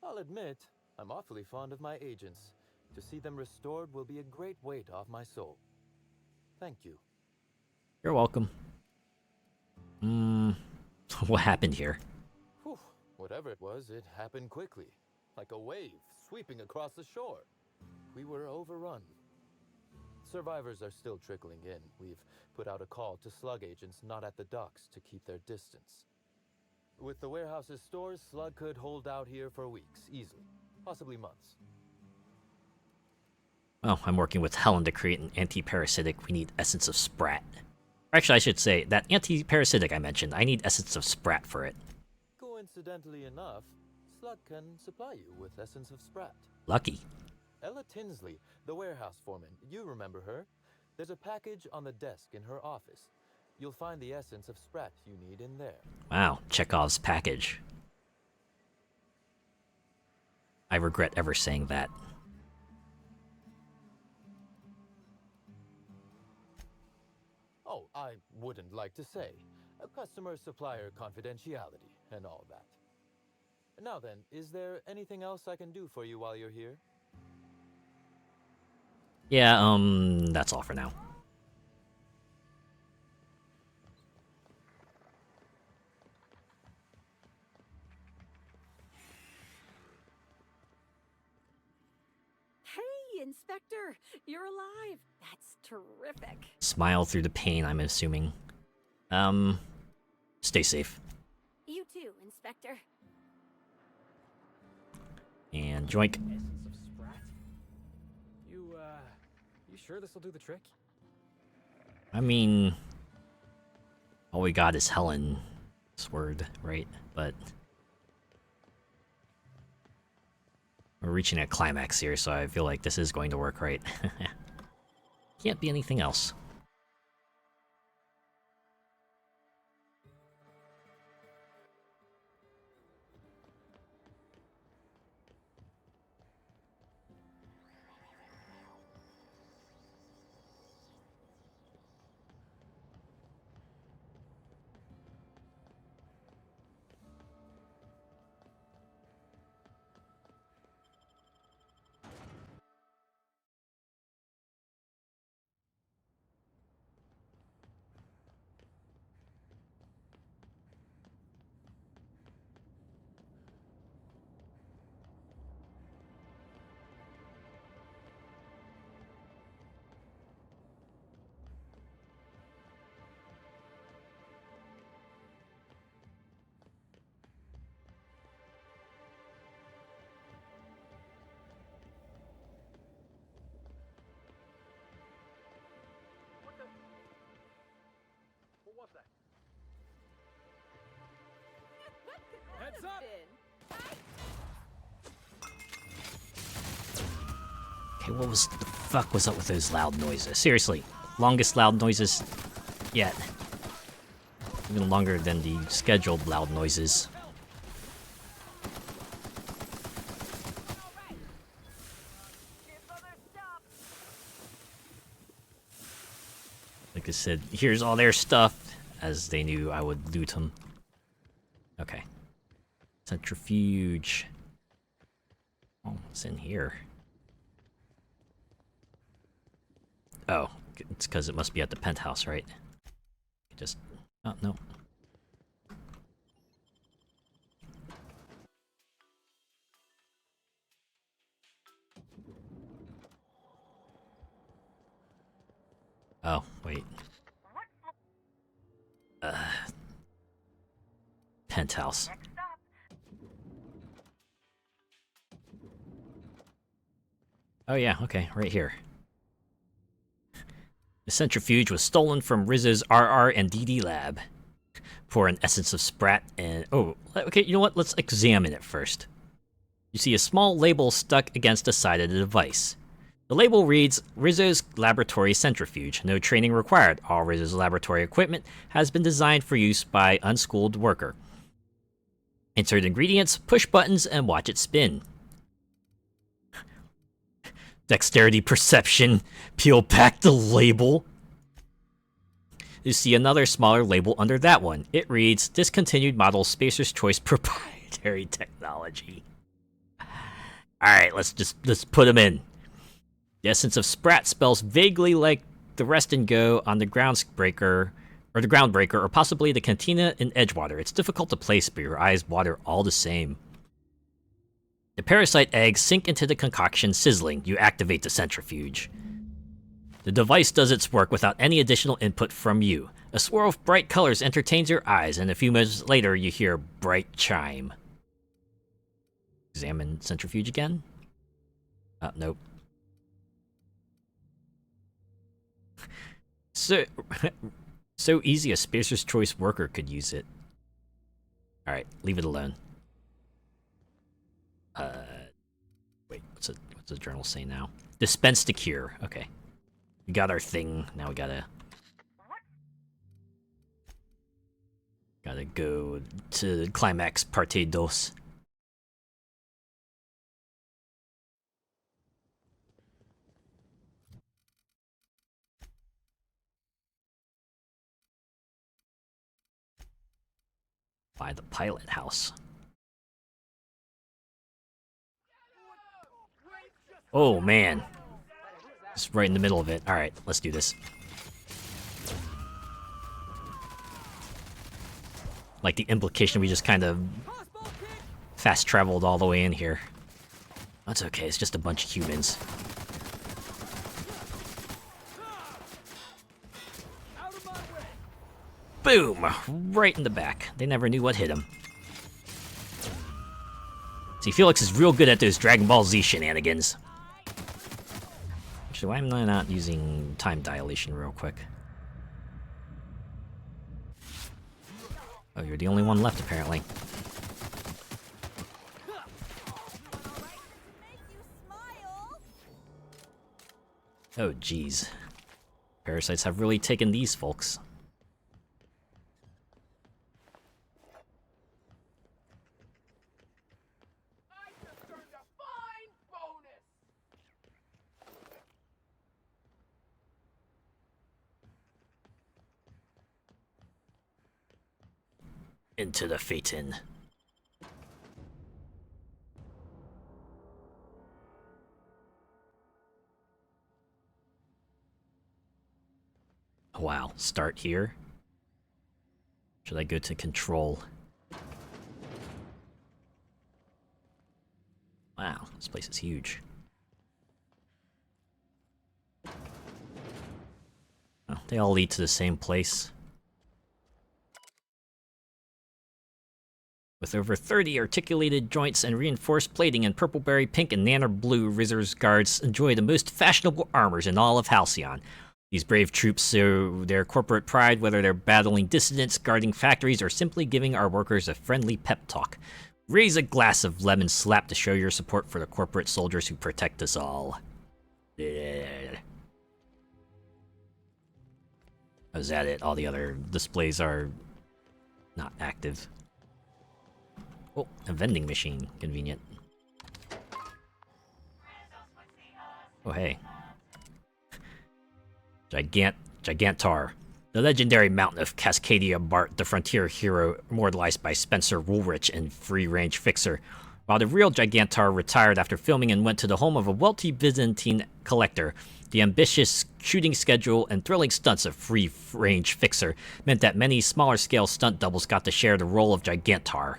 I'll admit, I'm awfully fond of my agents. To see them restored will be a great weight off my soul. Thank you. You're welcome. What happened here? Whew. Whatever it was, it happened quickly. Like a wave sweeping across the shore. We were overrun. Survivors are still trickling in. We've put out a call to slug agents not at the docks to keep their distance. With the warehouse's stores, slug could hold out here for weeks, easily. Possibly months. Well, I'm working with Helen to create an anti-parasitic. We need Essence of Sprat. Actually, I should say, that anti-parasitic I mentioned, I need Essence of Sprat for it. Coincidentally enough, Slug can supply you with Essence of Sprat. Lucky. Ella Tinsley, the warehouse foreman, you remember her? There's a package on the desk in her office. You'll find the Essence of Sprat you need in there. Wow, Chekhov's package. I regret ever saying that. Oh, I wouldn't like to say. A customer-supplier confidentiality and all that. Now then, is there anything else I can do for you while you're here? Yeah, that's all for now. Hey, Inspector! You're alive! That's terrific. Smile through the pain, I'm assuming. Stay safe. You too, Inspector. And joink. Essence of Sprat? You sure this'll do the trick? I mean, all we got is Helen's word, right? But we're reaching a climax here, so I feel like this is going to work, right? Can't be anything else. Heads up! Okay, what was the fuck was up with those loud noises? Seriously, longest loud noises yet. Even longer than the scheduled loud noises. Like I said, here's all their stuff, as they knew I would loot them. Okay. Centrifuge. Oh, what's in here? Oh, it's because it must be at the penthouse, right? Just... oh, no. Oh, wait. Penthouse. Oh yeah, okay, right here. The centrifuge was stolen from Rizzo's RR and DD lab. Pour an essence of Sprat and... oh, okay, you know what? Let's examine it first. You see a small label stuck against the side of the device. The label reads, Rizzo's Laboratory Centrifuge. No training required. All Rizzo's laboratory equipment has been designed for use by unschooled worker. Insert ingredients, push buttons, and watch it spin. Dexterity perception. Peel back the label. You see another smaller label under that one. It reads, Discontinued Model Spacer's Choice Proprietary Technology. Alright, let's put them in. The essence of Sprat spells vaguely like the Rest and Go on the Groundbreaker, or possibly the Cantina in Edgewater. It's difficult to place, but your eyes water all the same. The parasite eggs sink into the concoction, sizzling. You activate the centrifuge. The device does its work without any additional input from you. A swirl of bright colors entertains your eyes, and a few minutes later you hear a bright chime. Examine centrifuge again? Nope. So easy a Spacer's Choice worker could use it. Alright, leave it alone. Wait, what's the journal say now? Dispense to cure. Okay. We got our thing. Now we gotta go to climax parte dos. By the pilot house. Oh man. Just right in the middle of it. Alright, let's do this. Like the implication we just kind of fast traveled all the way in here. That's okay, it's just a bunch of humans. Boom! Right in the back. They never knew what hit him. See, Felix is real good at those Dragon Ball Z shenanigans. Actually, why am I not using time dilation real quick? Oh, you're the only one left, apparently. Oh, jeez. Parasites have really taken these folks. Into the Phaeton. Wow, start here? Should I go to control? Wow, this place is huge. Oh, they all lead to the same place. With over 30 articulated joints and reinforced plating in purple-berry, pink, and nanner blue, Rizzo's guards enjoy the most fashionable armors in all of Halcyon. These brave troops show their corporate pride, whether they're battling dissidents, guarding factories, or simply giving our workers a friendly pep talk. Raise a glass of lemon slap to show your support for the corporate soldiers who protect us all. Yeah. Is that it? All the other displays are not active. Oh, a vending machine. Convenient. Oh, hey. Gigantar. The legendary mountain of Cascadia Bart, the frontier hero immortalized by Spencer Woolrich in Free Range Fixer. While the real Gigantar retired after filming and went to the home of a wealthy Byzantine collector, the ambitious shooting schedule and thrilling stunts of Free Range Fixer meant that many smaller-scale stunt doubles got to share the role of Gigantar.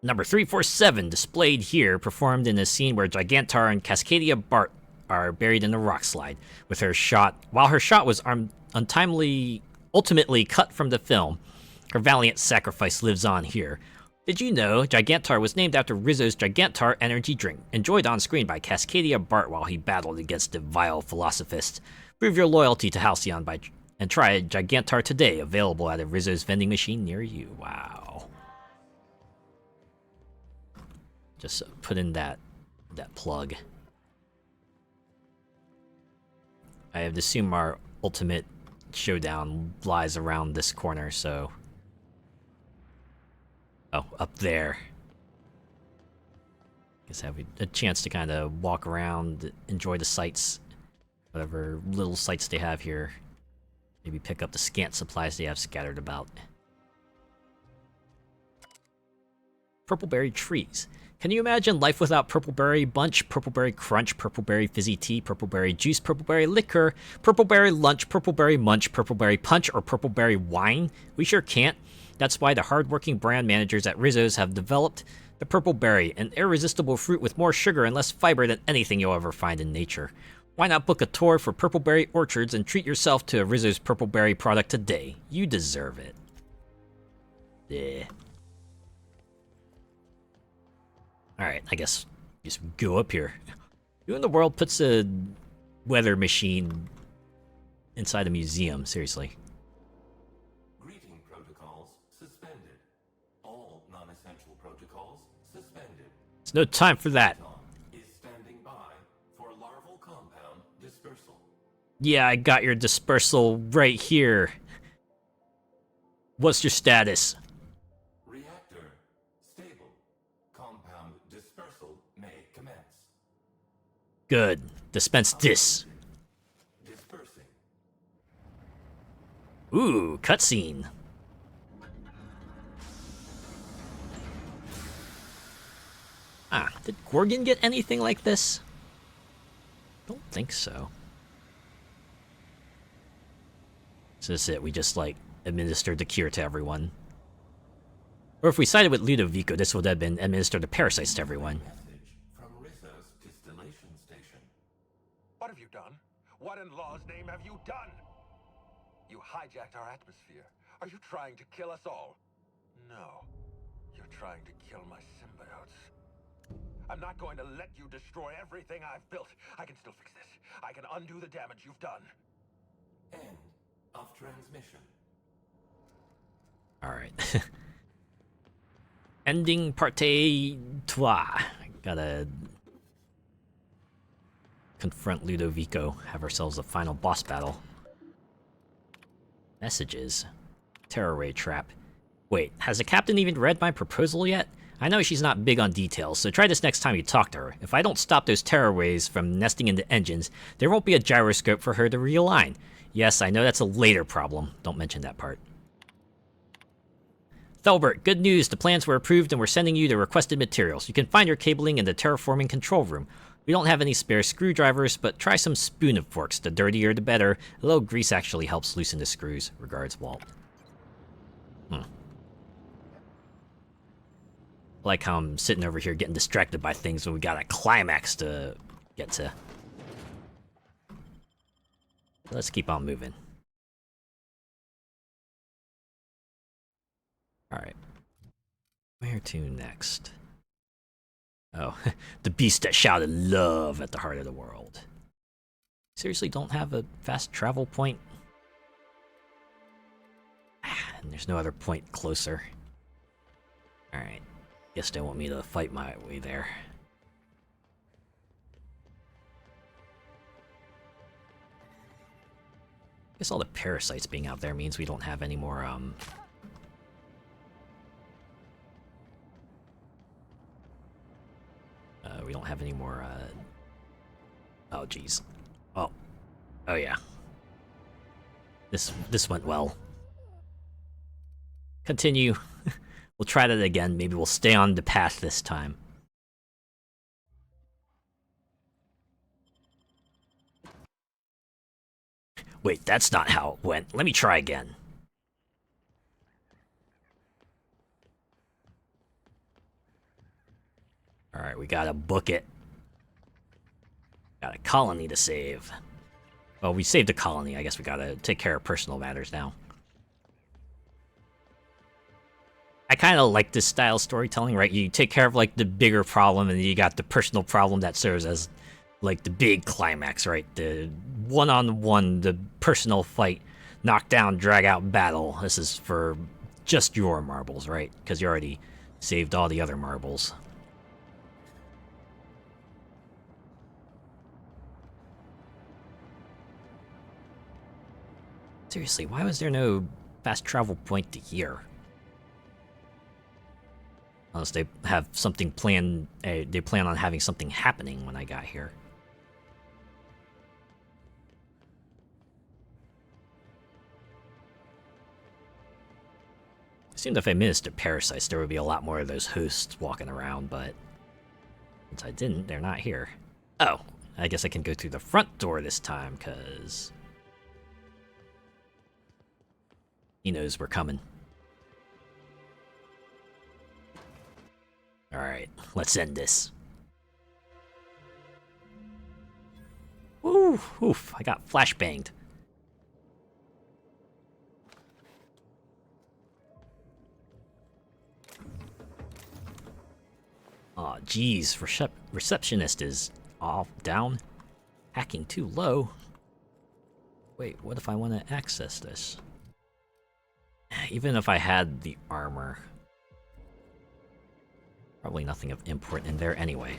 Number 347, displayed here, performed in a scene where Gigantar and Cascadia Bart are buried in a rock slide. While her shot was ultimately cut from the film, her valiant sacrifice lives on here. Did you know Gigantar was named after Rizzo's Gigantar energy drink, enjoyed on screen by Cascadia Bart while he battled against the vile philosophist? Prove your loyalty to Halcyon and try Gigantar today, available at a Rizzo's vending machine near you. Wow. Just put in that plug. I have to assume our ultimate showdown lies around this corner, so... Oh, up there. Guess I have a chance to kind of walk around, enjoy the sights, whatever little sights they have here. Maybe pick up the scant supplies they have scattered about. Purpleberry trees. Can you imagine life without Purpleberry Bunch, Purpleberry Crunch, Purpleberry Fizzy Tea, Purpleberry Juice, Purpleberry Liquor, Purpleberry Lunch, Purpleberry Munch, Purpleberry Punch, or Purpleberry Wine? We sure can't. That's why the hard-working brand managers at Rizzo's have developed the Purpleberry, an irresistible fruit with more sugar and less fiber than anything you'll ever find in nature. Why not book a tour for Purpleberry Orchards and treat yourself to a Rizzo's Purpleberry product today? You deserve it. Yeah. Alright, I guess just go up here. Who in the world puts a weather machine inside a museum? Seriously. Greeting protocols suspended. All non-essential protocols suspended. It's no time for that. Is standing by for larval compound dispersal. Yeah, I got your dispersal right here. What's your status? Reactor stable. Compound dispersal may commence. Good. Dispense this. Dispersing. Ooh, cutscene. Ah, did Gorgon get anything like this? Don't think so. So this is it, we just like administered the cure to everyone. Or if we sided with Ludovico, this would have been administered the parasites to everyone. From Rizzo's distillation station. What have you done? What in law's name have you done? You hijacked our atmosphere. Are you trying to kill us all? No. You're trying to kill my symbiotes. I'm not going to let you destroy everything I've built. I can still fix this. I can undo the damage you've done. End of transmission. Alright. Ending partie trois. Gotta confront Ludovico, have ourselves a final boss battle. Messages. Terror ray trap. Wait, has the captain even read my proposal yet? I know she's not big on details, so try this next time you talk to her. If I don't stop those terror waves from nesting into engines, there won't be a gyroscope for her to realign. Yes, I know that's a later problem. Don't mention that part. Thelbert, good news. The plans were approved and we're sending you the requested materials. You can find your cabling in the terraforming control room. We don't have any spare screwdrivers, but try some spoon of forks. The dirtier the better. A little grease actually helps loosen the screws. Regards, Walt. I like how I'm sitting over here getting distracted by things when we got a climax to get to. Let's keep on moving. Alright. Where to next? Oh, the beast that shouted love at the heart of the world. Seriously, don't have a fast travel point? And there's no other point closer. Alright. Guess they want me to fight my way there. Guess all the parasites being out there means we don't have any more, we don't have any more, oh, jeez. Oh. Oh, yeah. This went well. Continue. We'll try that again. Maybe we'll stay on the path this time. Wait, that's not how it went. Let me try again. Alright, we gotta book it. Got a colony to save. Well, we saved a colony. I guess we gotta take care of personal matters now. I kind of like this style of storytelling, right? You take care of, like, the bigger problem, and then you got the personal problem that serves as, like, the big climax, right? The one-on-one, the personal fight, knockdown, drag-out battle. This is for just your marbles, right? Because you already saved all the other marbles. Seriously, why was there no fast travel point to here? Unless they have something planned, they plan on having something happening when I got here. It seemed if I missed the parasites, there would be a lot more of those hosts walking around, but since I didn't, they're not here. Oh, I guess I can go through the front door this time, because he knows we're coming. Alright, let's end this. Ooh, oof, I got flashbanged. Aw, geez, receptionist is off, down. Hacking too low. Wait, what if I want to access this? Even if I had the armor. Probably nothing of import in there anyway.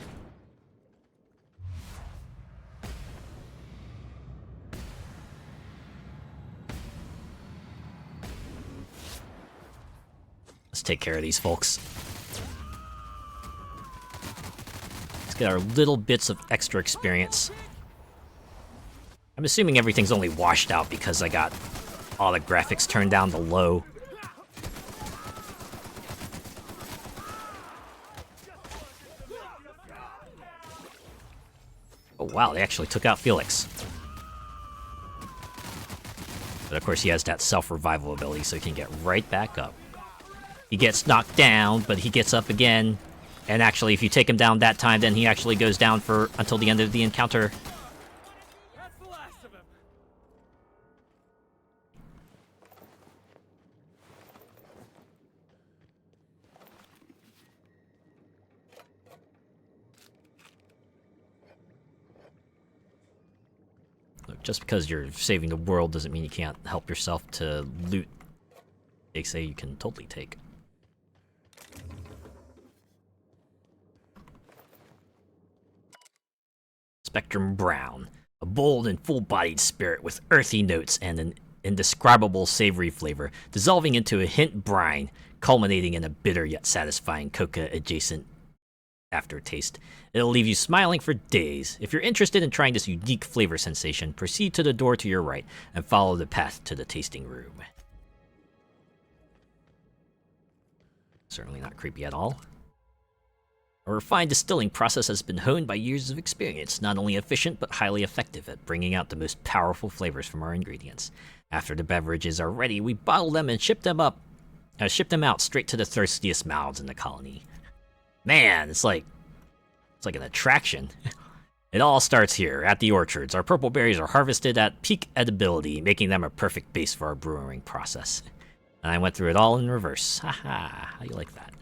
Let's take care of these folks. Let's get our little bits of extra experience. I'm assuming everything's only washed out because I got all the graphics turned down to low. Oh wow, they actually took out Felix. But of course he has that self-revival ability, so he can get right back up. He gets knocked down, but he gets up again. And actually, if you take him down that time, then he actually goes down for until the end of the encounter. That's the last of him. Look, just because you're saving the world doesn't mean you can't help yourself to loot. They say you can totally take. Spectrum Brown, a bold and full-bodied spirit with earthy notes and an indescribable savory flavor, dissolving into a hint brine, culminating in a bitter yet satisfying coca-adjacent aftertaste. It'll leave you smiling for days. If you're interested in trying this unique flavor sensation, proceed to the door to your right and follow the path to the tasting room. Certainly not creepy at all. A refined distilling process has been honed by years of experience, not only efficient but highly effective at bringing out the most powerful flavors from our ingredients. After the beverages are ready, we bottle them and ship them out straight to the thirstiest mouths in the colony. Man, it's like an attraction. It all starts here, at the orchards. Our purple berries are harvested at peak edibility, making them a perfect base for our brewing process. And I went through it all in reverse. Haha, how you like that?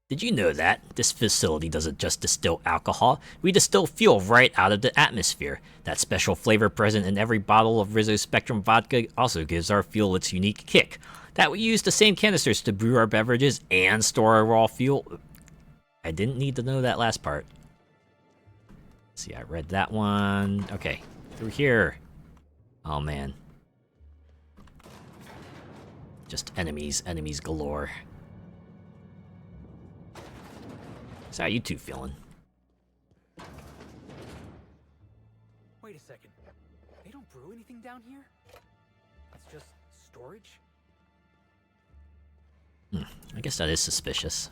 Did you know that this facility doesn't just distill alcohol? We distill fuel right out of the atmosphere. That special flavor present in every bottle of Rizzo Spectrum vodka also gives our fuel its unique kick. That we use the same canisters to brew our beverages and store our raw fuel. I didn't need to know that last part. See, I read that one. Okay, through here. Oh man. Just enemies galore. So how you two feeling? Wait a second. They don't brew anything down here? It's just storage? I guess that is suspicious.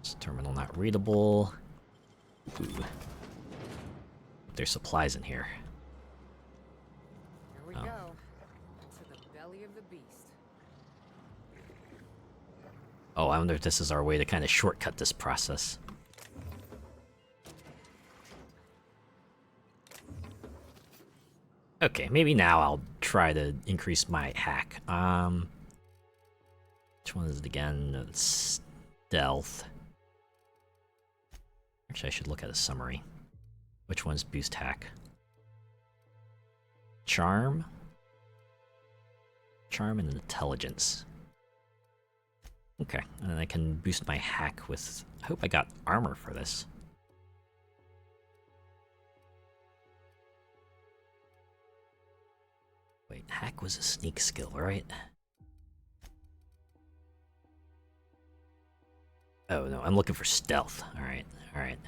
This terminal not readable. Ooh. There's supplies in here. Here we go. To the belly of the beast. Oh, I wonder if this is our way to kind of shortcut this process. Okay, maybe now I'll try to increase my hack. Which one is it again? It's stealth. Actually, I should look at a summary. Which one's boost hack? Charm? Charm and intelligence. Okay, and then I can boost my hack with... I hope I got armor for this. Wait, hack was a sneak skill, right? Oh no, I'm looking for stealth. Alright, alright.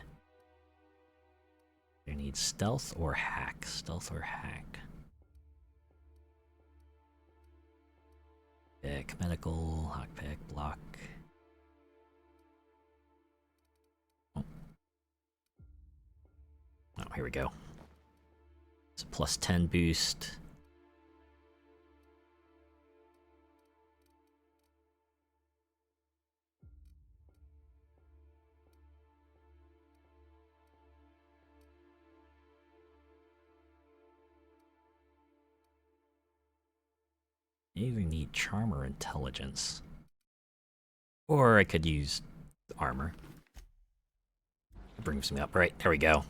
You need stealth or hack? Stealth or hack? Pick, medical, hawk pick, block. Oh, here we go. It's a plus 10 boost. You either need charm or intelligence. Or I could use armor. Brings me up. Right, there we go.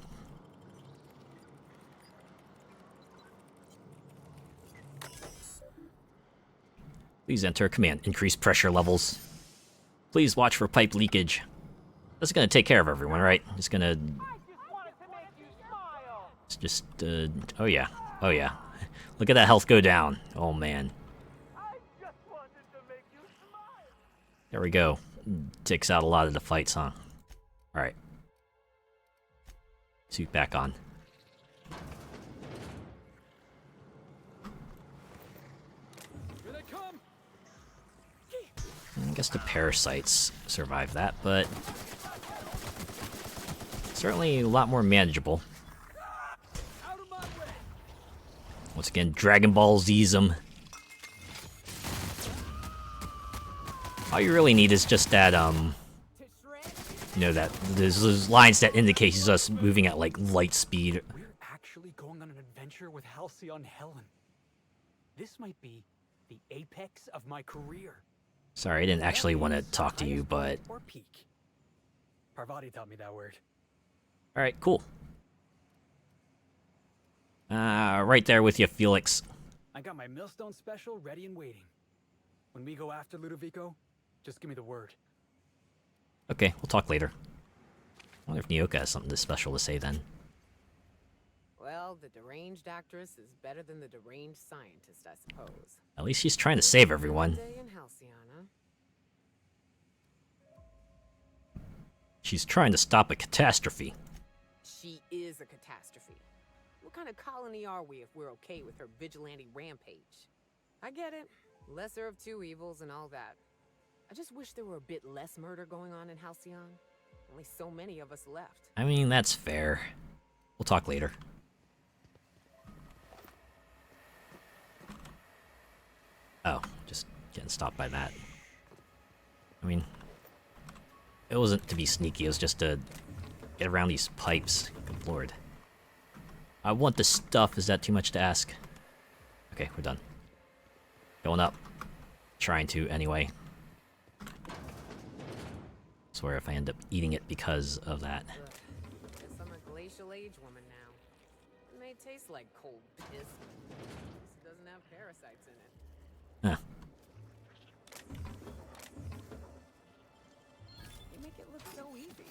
Please enter command. Increase pressure levels. Please watch for pipe leakage. That's gonna take care of everyone, right? It's gonna... It's just, oh yeah. Oh yeah. Look at that health go down. Oh man. There we go. Takes out a lot of the fights, huh? Alright. Suit back on. Here they come. I guess the parasites survive that, but... certainly a lot more manageable. Once again, Dragon Ball Z's them. All you really need is just that, you know, that there's those lines that indicate he's us moving at like light speed. We're actually going on an adventure with Halcyon Helen. This might be the apex of my career. Sorry, I didn't actually want to talk to you, but... Or peak. Parvati taught me that word. Alright, cool. Right there with you, Felix. I got my millstone special ready and waiting. When we go after Ludovico, just give me the word. Okay, we'll talk later. I wonder if Nyoka has something special to say then. Well, the deranged actress is better than the deranged scientist, I suppose. At least she's trying to save everyone. Day in Halcyon, huh? She's trying to stop a catastrophe. She is a catastrophe. What kind of colony are we if we're okay with her vigilante rampage? I get it. Lesser of two evils and all that. I just wish there were a bit less murder going on in Halcyon. Only so many of us left. I mean, that's fair. We'll talk later. Oh, just getting stopped by that. I mean, it wasn't to be sneaky, it was just to get around these pipes. Good lord. I want the stuff. Is that too much to ask? Okay, we're done. Going up. Trying to, anyway. Swear if I end up eating it because of that. Guess I'm a glacial age woman now. It may taste like cold piss. At least it doesn't have parasites in it. Huh. You make it look so easy.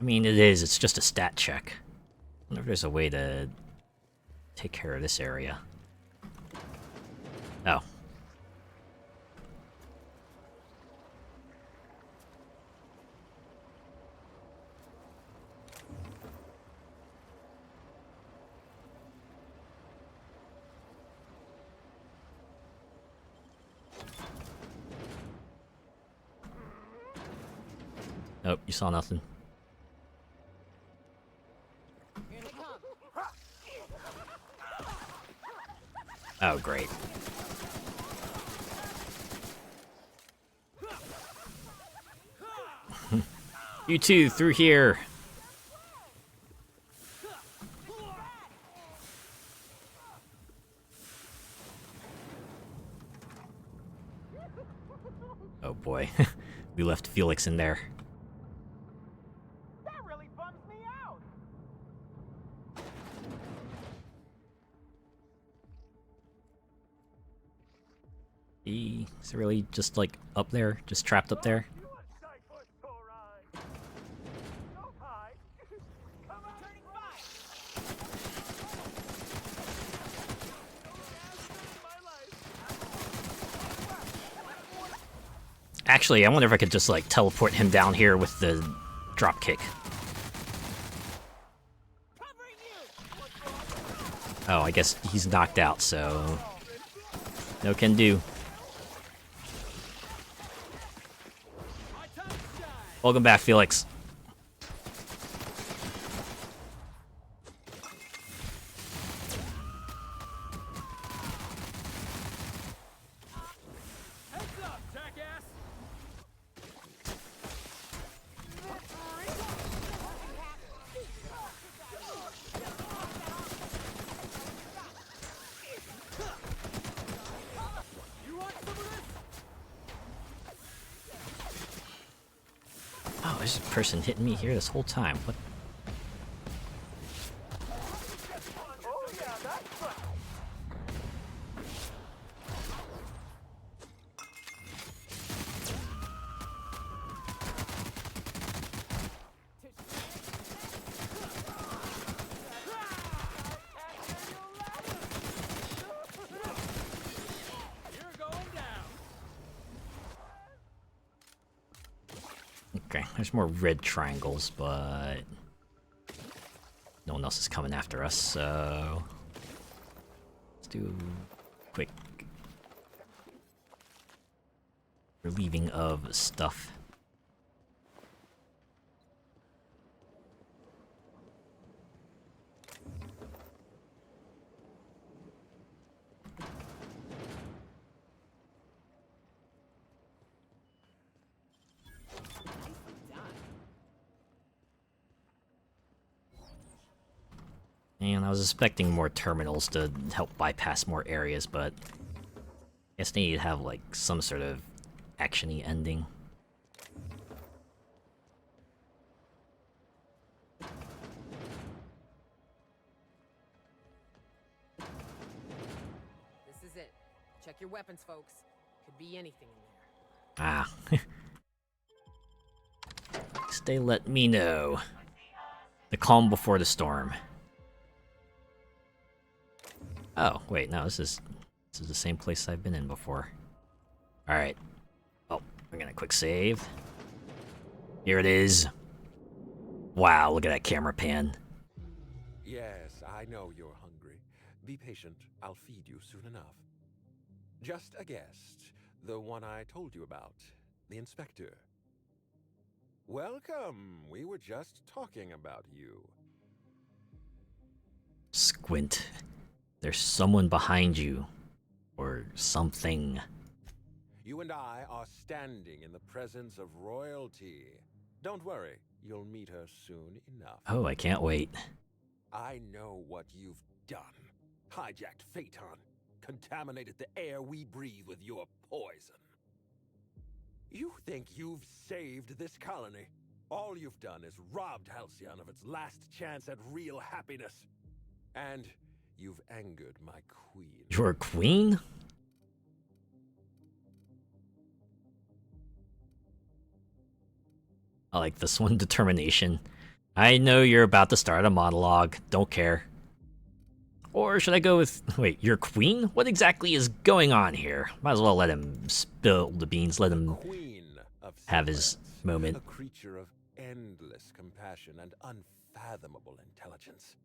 I mean, it is. It's just a stat check. I wonder if there's a way to take care of this area. Oh. Nope, you saw nothing. Oh, great. You two, through here. Oh boy, we left Felix in there. That really bums me out. Is it really just like up there? Just trapped up there? Actually, I wonder if I could just like teleport him down here with the drop kick. Oh, I guess he's knocked out, so no can do. Welcome back, Felix. Oh, there's a person hitting me here this whole time. What? Okay, there's more red triangles, but no one else is coming after us, so let's do quick relieving of stuff. And I was expecting more terminals to help bypass more areas, but I guess they need to have like some sort of action-y ending. This is it. Check your weapons, folks. Could be anything in there. Ah. They let me know. The calm before the storm. Oh, wait, no, this is the same place I've been in before. Alright. Oh, we're gonna quick save. Here it is. Wow, look at that camera pan. Yes, I know you're hungry. Be patient. I'll feed you soon enough. Just a guest. The one I told you about. The inspector. Welcome. We were just talking about you. Squint. There's someone behind you. Or something. You and I are standing in the presence of royalty. Don't worry, you'll meet her soon enough. Oh, I can't wait. I know what you've done. Hijacked Phaeton. Contaminated the air we breathe with your poison. You think you've saved this colony? All you've done is robbed Halcyon of its last chance at real happiness. And you've angered my queen. Your queen? I like this one. Determination. I know you're about to start a monologue. Don't care. Or should I go with... Wait, your queen? What exactly is going on here? Might as well let him spill the beans. Let him have his moment. A creature of endless compassion and unfathomable intelligence.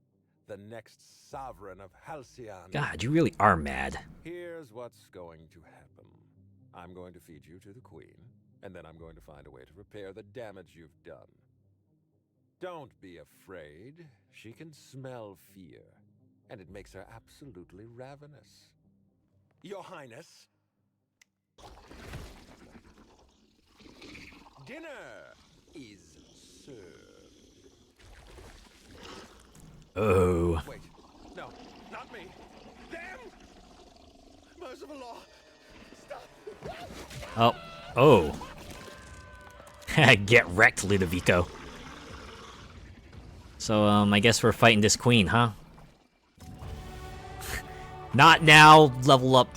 The next sovereign of Halcyon. God, you really are mad. Here's what's going to happen. I'm going to feed you to the queen, and then I'm going to find a way to repair the damage you've done. Don't be afraid. She can smell fear, and it makes her absolutely ravenous. Your Highness. Dinner is served. Oh. Wait, no, not me. Damn! Merciful law. Stop. Oh. Get wrecked, Ludovico. So, I guess we're fighting this queen, huh? Not now, level up.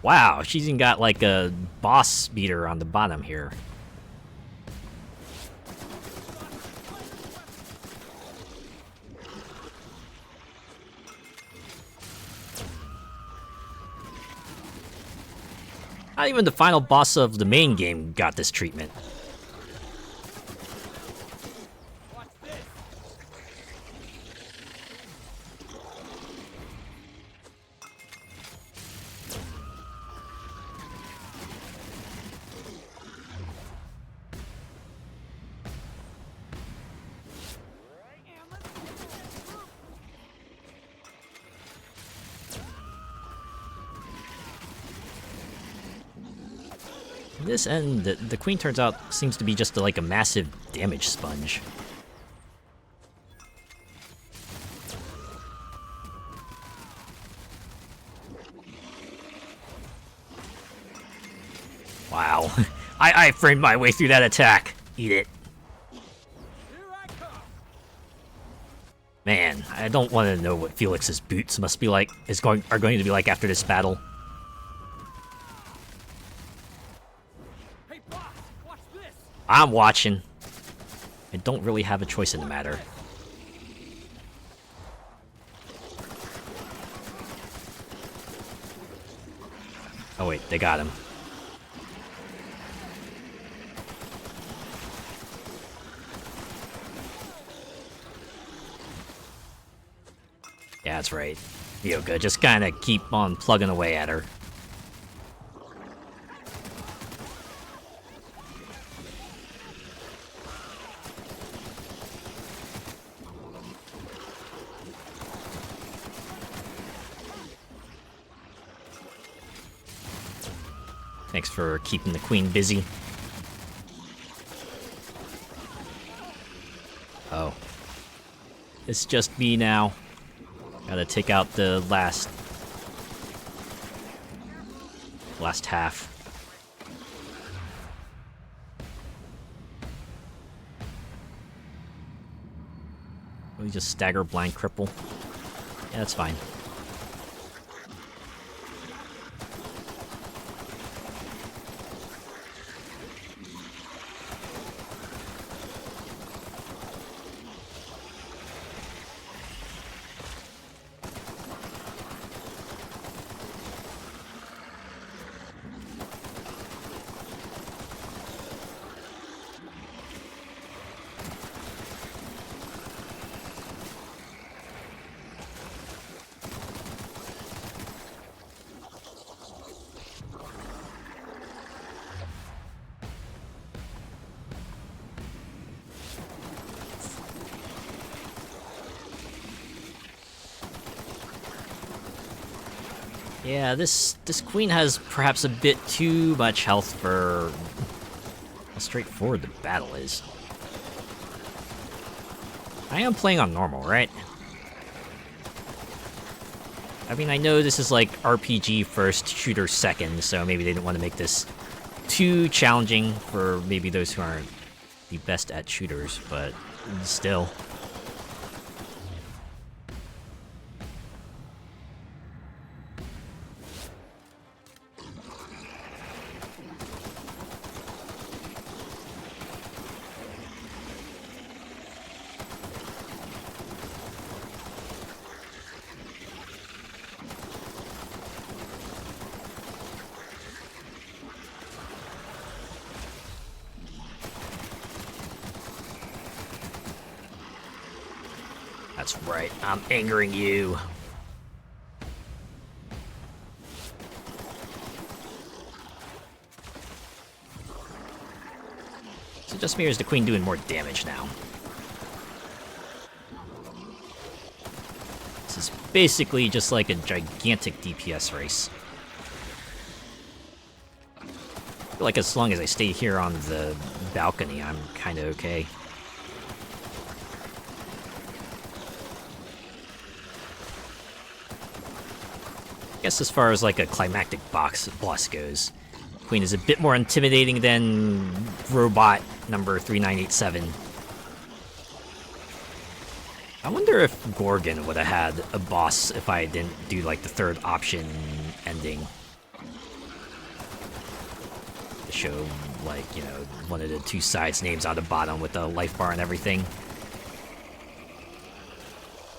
Wow, she's even got like a boss beater on the bottom here. Not even the final boss of the main game got this treatment. This end, the queen turns out seems to be just like a massive damage sponge. Wow, I framed my way through that attack. Eat it. Man, I don't want to know what Felix's boots must be like. Are going to be like after this battle. I'm watching. I don't really have a choice in the matter. Oh wait, they got him. Yeah, that's right. Yoga, just kind of keep on plugging away at her. Thanks for keeping the queen busy. Oh. It's just me now. Gotta take out the last half. Let me just stagger blind cripple. Yeah, that's fine. Yeah, this queen has perhaps a bit too much health for how straightforward the battle is. I am playing on normal, right? I mean, I know this is like RPG first, shooter second, so maybe they didn't want to make this too challenging for maybe those who aren't the best at shooters, but still. That's right, I'm angering you. So just me, or is the queen doing more damage now? This is basically just like a gigantic DPS race. I feel like as long as I stay here on the balcony, I'm kinda okay. I guess as far as like a climactic boss goes, Queen is a bit more intimidating than robot number 3987. I wonder if Gorgon would have had a boss if I didn't do like the third option ending. To show like, you know, one of the two sides names on the bottom with the life bar and everything.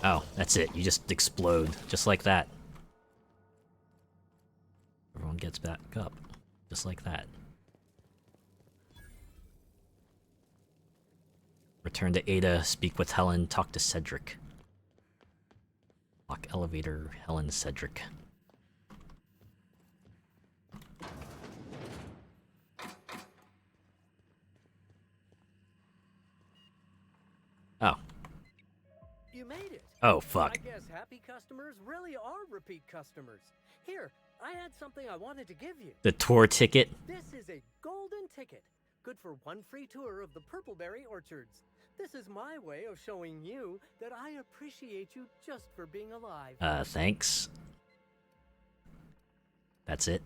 Oh, that's it. You just explode, just like that. Everyone gets back up, just like that. Return to Ada, speak with Helen, talk to Cedric. Lock elevator, Helen, Cedric. Oh. You made it. Oh, fuck. I guess happy customers really are repeat customers. Here, I had something I wanted to give you. The tour ticket. This is a golden ticket. Good for one free tour of the Purpleberry Orchards. This is my way of showing you that I appreciate you just for being alive. Thanks. That's it?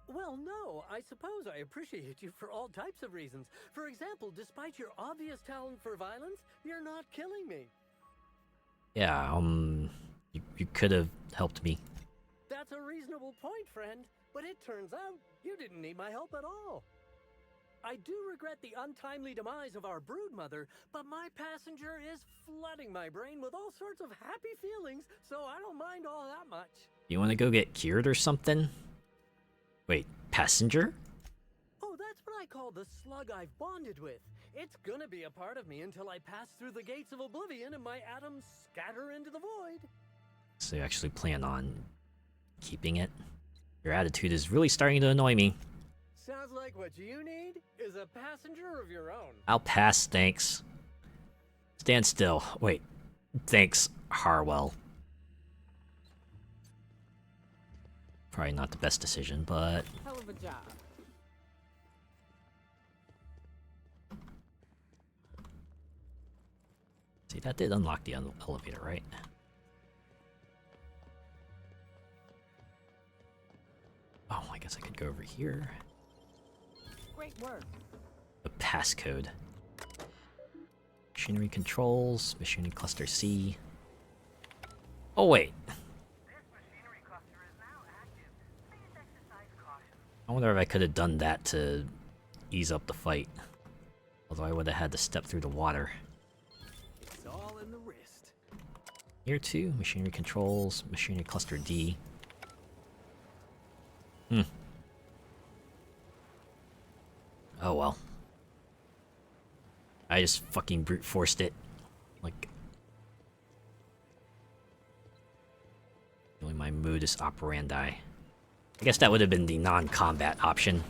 Well, no, I suppose I appreciate you for all types of reasons. For example, despite your obvious talent for violence, you're not killing me. Yeah, you could have helped me. That's a reasonable point, friend. But it turns out you didn't need my help at all. I do regret the untimely demise of our broodmother, but my passenger is flooding my brain with all sorts of happy feelings, so I don't mind all that much. You want to go get cured or something? Wait, passenger? Oh, that's what I call the slug I've bonded with. It's gonna be a part of me until I pass through the gates of oblivion and my atoms scatter into the void. So you actually plan on keeping it? Your attitude is really starting to annoy me. Sounds like what you need is a passenger of your own. I'll pass, thanks. Stand still. Wait. Thanks, Harwell. Probably not the best decision, but... Hell of a job. See, that did unlock the elevator, right? Oh, I guess I could go over here. Great work. The passcode. Machinery controls, machinery cluster C. Oh, wait. I wonder if I could have done that to ease up the fight. Although I would have had to step through the water. It's all in the wrist. Here too, machinery controls, machinery cluster D. Oh well. I just fucking brute forced it. Like... really my modus operandi. I guess that would have been the non-combat option.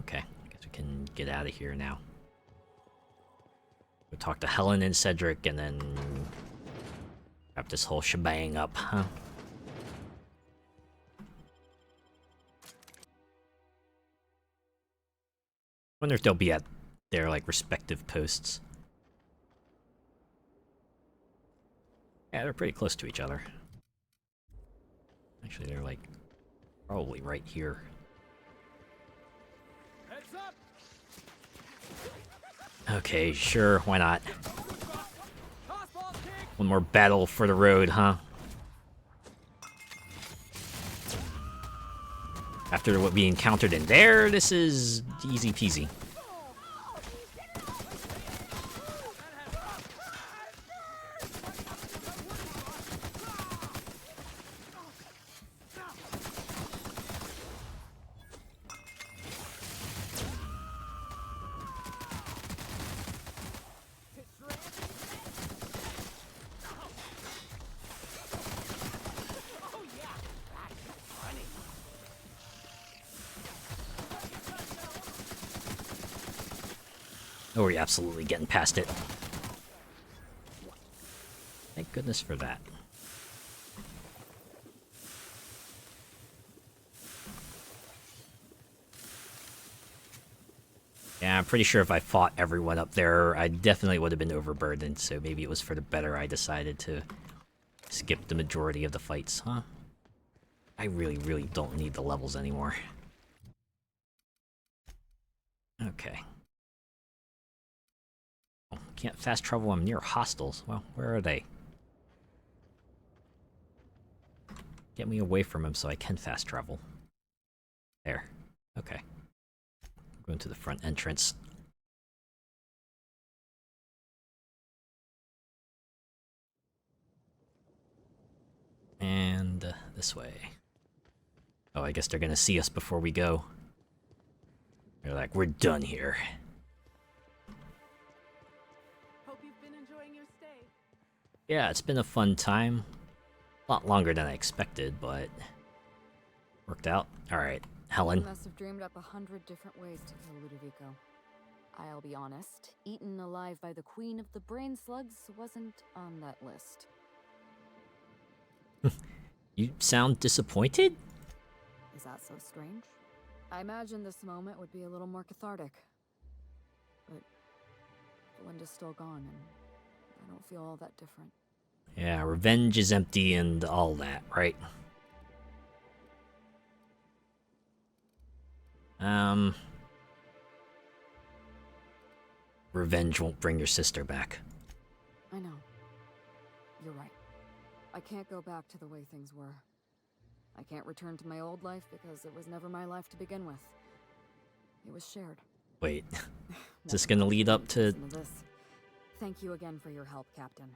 Okay, I guess we can get out of here now. Go talk to Helen and Cedric, and then wrap this whole shebang up, huh? Wonder if they'll be at their, like, respective posts. Yeah, they're pretty close to each other. Actually, they're, like, probably right here. Okay, sure, why not? One more battle for the road, huh? After what we encountered in there, this is easy peasy. Oh, we're absolutely getting past it. Thank goodness for that. Yeah, I'm pretty sure if I fought everyone up there, I definitely would have been overburdened, so maybe it was for the better I decided to skip the majority of the fights, huh? I really don't need the levels anymore. Okay. Can't fast travel, I'm near hostiles. Well, where are they? Get me away from him so I can fast travel. There. Okay. Going to the front entrance. And this way. Oh, I guess they're gonna see us before we go. They're like, we're done here. Yeah, it's been a fun time. A lot longer than I expected, but worked out. Alright, Helen. You must have dreamed up 100 different ways to kill Ludovico. I'll be honest, eaten alive by the queen of the brain slugs wasn't on that list. You sound disappointed? Is that so strange? I imagine this moment would be a little more cathartic. But Belinda's still gone, and I don't feel all that different. Yeah, revenge is empty and all that, right? Revenge won't bring your sister back. I know. You're right. I can't go back to the way things were. I can't return to my old life because it was never my life to begin with. It was shared. Wait, is this gonna lead up to... Listen to this. Thank you again for your help, Captain.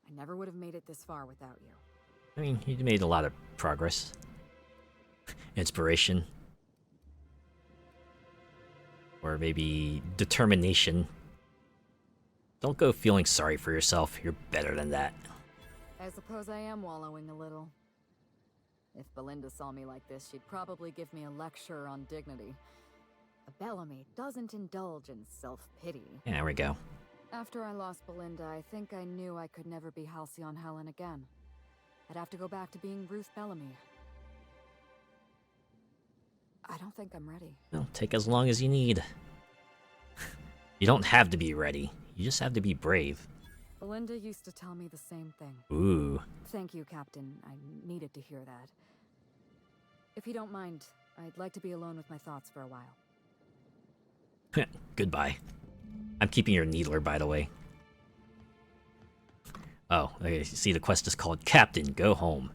I never would have made it this far without you. I mean, you made a lot of progress. Inspiration. Or maybe determination. Don't go feeling sorry for yourself. You're better than that. I suppose I am wallowing a little. If Belinda saw me like this, she'd probably give me a lecture on dignity. A Bellamy doesn't indulge in self-pity. Yeah, there we go. After I lost Belinda, I think I knew I could never be Halcyon Helen again. I'd have to go back to being Ruth Bellamy. I don't think I'm ready. Well, take as long as you need. You don't have to be ready. You just have to be brave. Belinda used to tell me the same thing. Ooh. Thank you, Captain. I needed to hear that. If you don't mind, I'd like to be alone with my thoughts for a while. Goodbye. I'm keeping your needler, by the way. Oh, okay, see, the quest is called Captain, Go Home.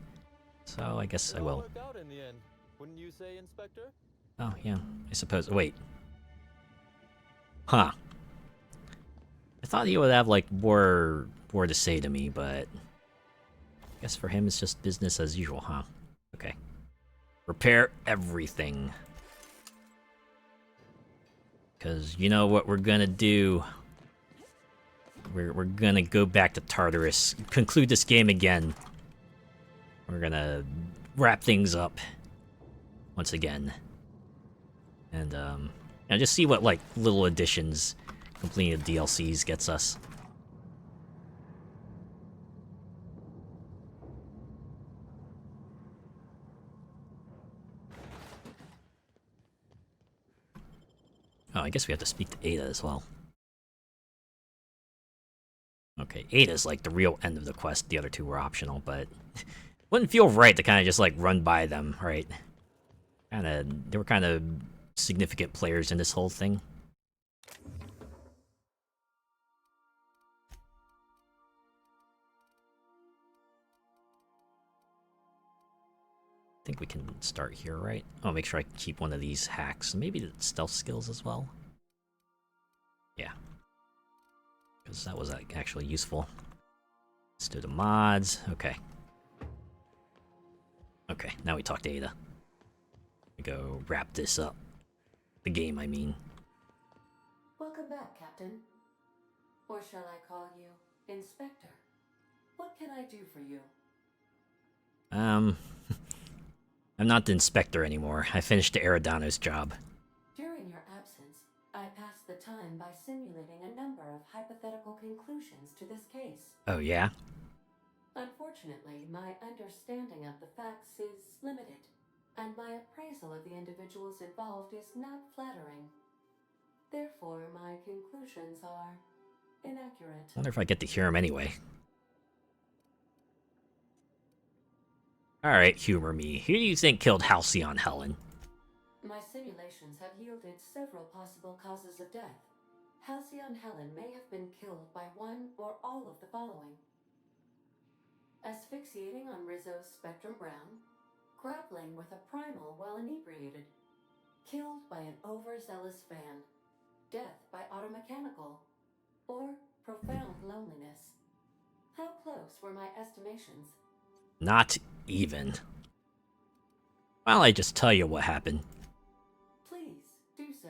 So I guess I will. Worked out in the end, wouldn't you say, Inspector? Oh, yeah, I suppose. Wait. Huh. I thought he would have, like, more to say to me, but... I guess for him it's just business as usual, huh? Okay. Repair everything. Because you know what we're gonna do? We're gonna go back to Tartarus, conclude this game again. We're gonna wrap things up once again. And just see what, like, little additions completing the DLCs gets us. I guess we have to speak to Ada as well. Okay, Ada's like the real end of the quest. The other two were optional, but wouldn't feel right to kind of just like run by them, right? They were kind of significant players in this whole thing. I think we can start here, right? Oh, make sure I keep one of these hacks. Maybe the stealth skills as well. Yeah. Because that was actually useful. Let's do the mods. Okay. Okay, now we talk to Ada. We go wrap this up. The game, I mean. Welcome back, Captain. Or shall I call you Inspector? What can I do for you? I'm not the inspector anymore. I finished the Eridanos job. During your absence, I passed the time by simulating a number of hypothetical conclusions to this case. Oh, yeah? Unfortunately, my understanding of the facts is limited, and my appraisal of the individuals involved is not flattering. Therefore, my conclusions are inaccurate. I wonder if I get to hear him anyway. Alright, humor me. Who do you think killed Halcyon, Helen? My simulations have yielded several possible causes of death. Halcyon Helen may have been killed by one or all of the following: asphyxiating on Rizzo's Spectrum Brown, grappling with a primal while inebriated, killed by an overzealous fan, death by automechanical, or profound loneliness. How close were my estimations? Not even. Well, I just tell you what happened. Please, do so.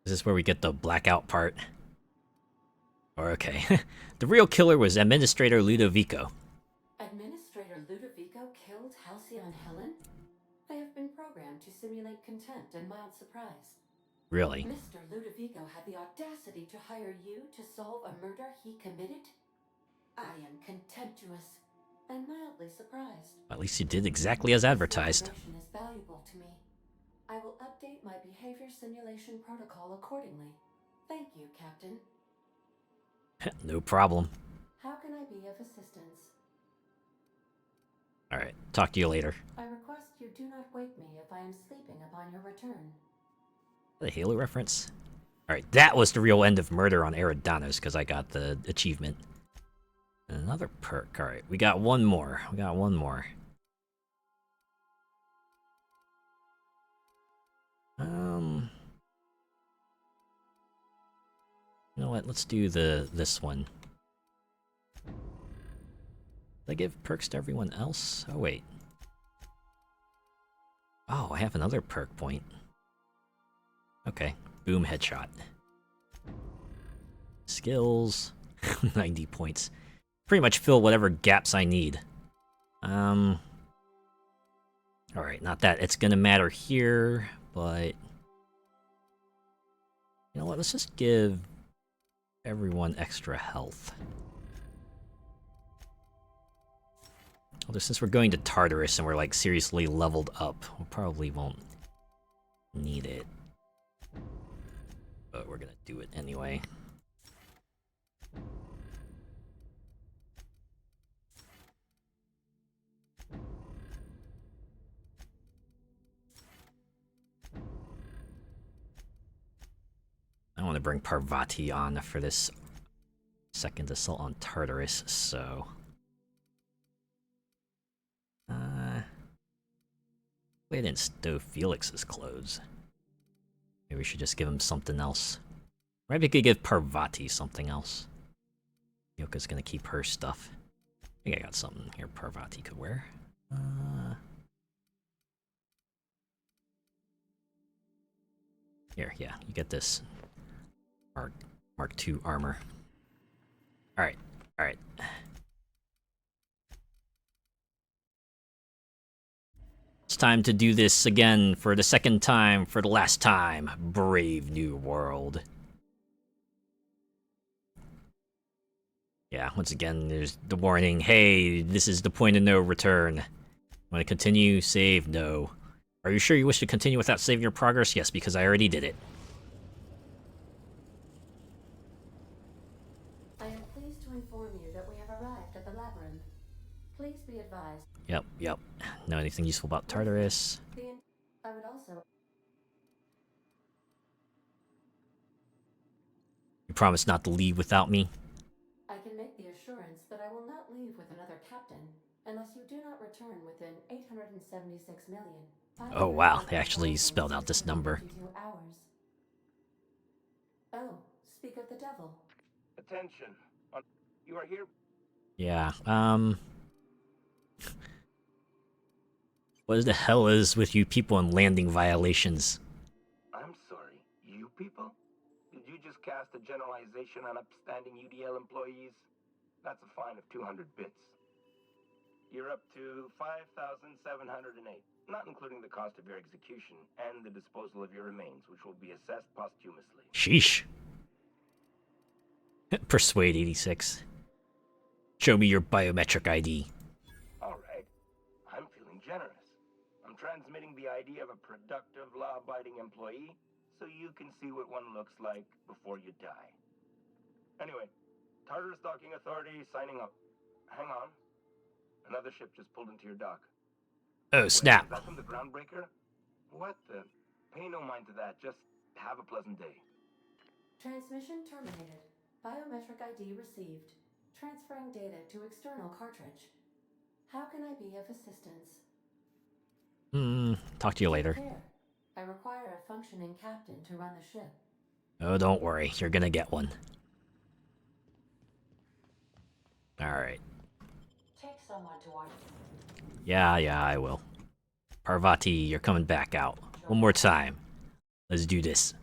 Is this where we get the blackout part? Or okay. The real killer was Administrator Ludovico. Administrator Ludovico killed Halcyon Helen? I have been programmed to simulate contempt and mild surprise. Really? Mr. Ludovico had the audacity to hire you to solve a murder he committed? I am contemptuous and mildly surprised. At least you did exactly as advertised. This information is valuable to me. I will update my behavior simulation protocol accordingly. Thank you, Captain. No problem. How can I be of assistance? Alright, talk to you later. I request you do not wake me if I am sleeping upon your return. The Halo reference? Alright, that was the real end of murder on Eridanos, because I got the achievement. Another perk. Alright, we got one more. You know what? Let's do this one. Did I give perks to everyone else? Oh, wait. Oh, I have another perk point. Okay. Boom headshot. Skills. 90 points. Pretty much fill whatever gaps I need. Alright, not that it's gonna matter here, but... You know what, let's just give everyone extra health. Although since we're going to Tartarus and we're like seriously leveled up, we probably won't need it. But we're gonna do it anyway. I want to bring Parvati on for this second assault on Tartarus, so... We didn't stow Felix's clothes. Maybe we should just give him something else. Maybe we could give Parvati something else. Yoka's gonna keep her stuff. I think I got something here Parvati could wear. Here, yeah, you get this. Mark II armor. Alright, alright. It's time to do this again for the second time, for the last time. Brave New World. Yeah, once again, there's the warning. Hey, this is the point of no return. Want to continue? Save? No. Are you sure you wish to continue without saving your progress? Yes, because I already did it. I am pleased to inform you that we have arrived at the labyrinth. Please be advised. Yep. Know anything useful about Tartarus? I would also. You promise not to leave without me? I can make the assurance that I will not leave with another captain unless you do not return within 876 million. Oh wow, they actually spelled out this number. Hours. Oh, speak of the devil. Attention. You are here. Yeah, what the hell is with you people and landing violations? I'm sorry. You people? Did you just cast a generalization on upstanding UDL employees? That's a fine of 200 bits. You're up to 5,708, not including the cost of your execution and the disposal of your remains, which will be assessed posthumously. Sheesh. Persuade 86. Show me your biometric ID. All right. I'm feeling generous. I'm transmitting the ID of a productive, law-abiding employee so you can see what one looks like before you die. Anyway, Tartarus Docking Authority signing up. Hang on. Another ship just pulled into your dock. Oh, snap. Wait, is that from the groundbreaker? What the? Pay no mind to that. Just have a pleasant day. Transmission terminated. Biometric ID received. Transferring data to external cartridge. How can I be of assistance? Talk to you later. I require a functioning captain to run the ship. Oh, don't worry. You're gonna get one. Alright. Take someone to watch. Yeah, I will. Parvati, you're coming back out. One more time. Let's do this.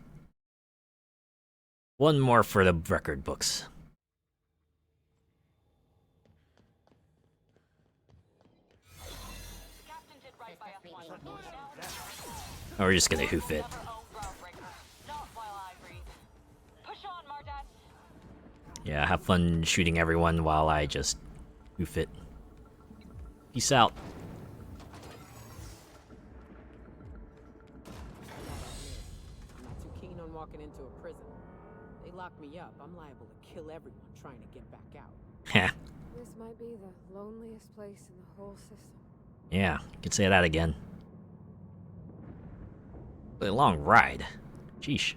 One more for the record books. Oh, we're just gonna hoof it. Yeah, have fun shooting everyone while I just hoof it. Peace out. I'm not too keen on walking into a prison. They lock me up, I'm liable to kill everyone trying to get back out. Heh. This might be the loneliest place in the whole system. Yeah, you could say that again. Really long ride. Sheesh.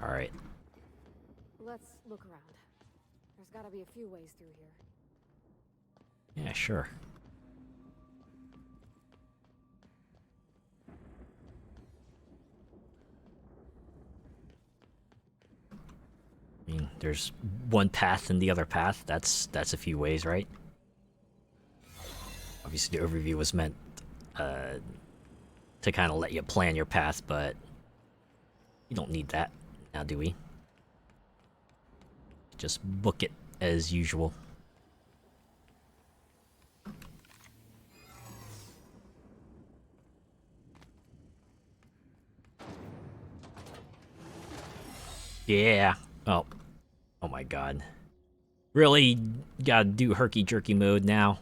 Alright. Let's look around. There's gotta be a few ways through here. Yeah, sure. I mean, there's one path and the other path. That's a few ways, right? Obviously, the overview was meant to kind of let you plan your path, but you don't need that now, do we? Just book it as usual. Yeah. Oh my god. Really gotta do herky-jerky mode now?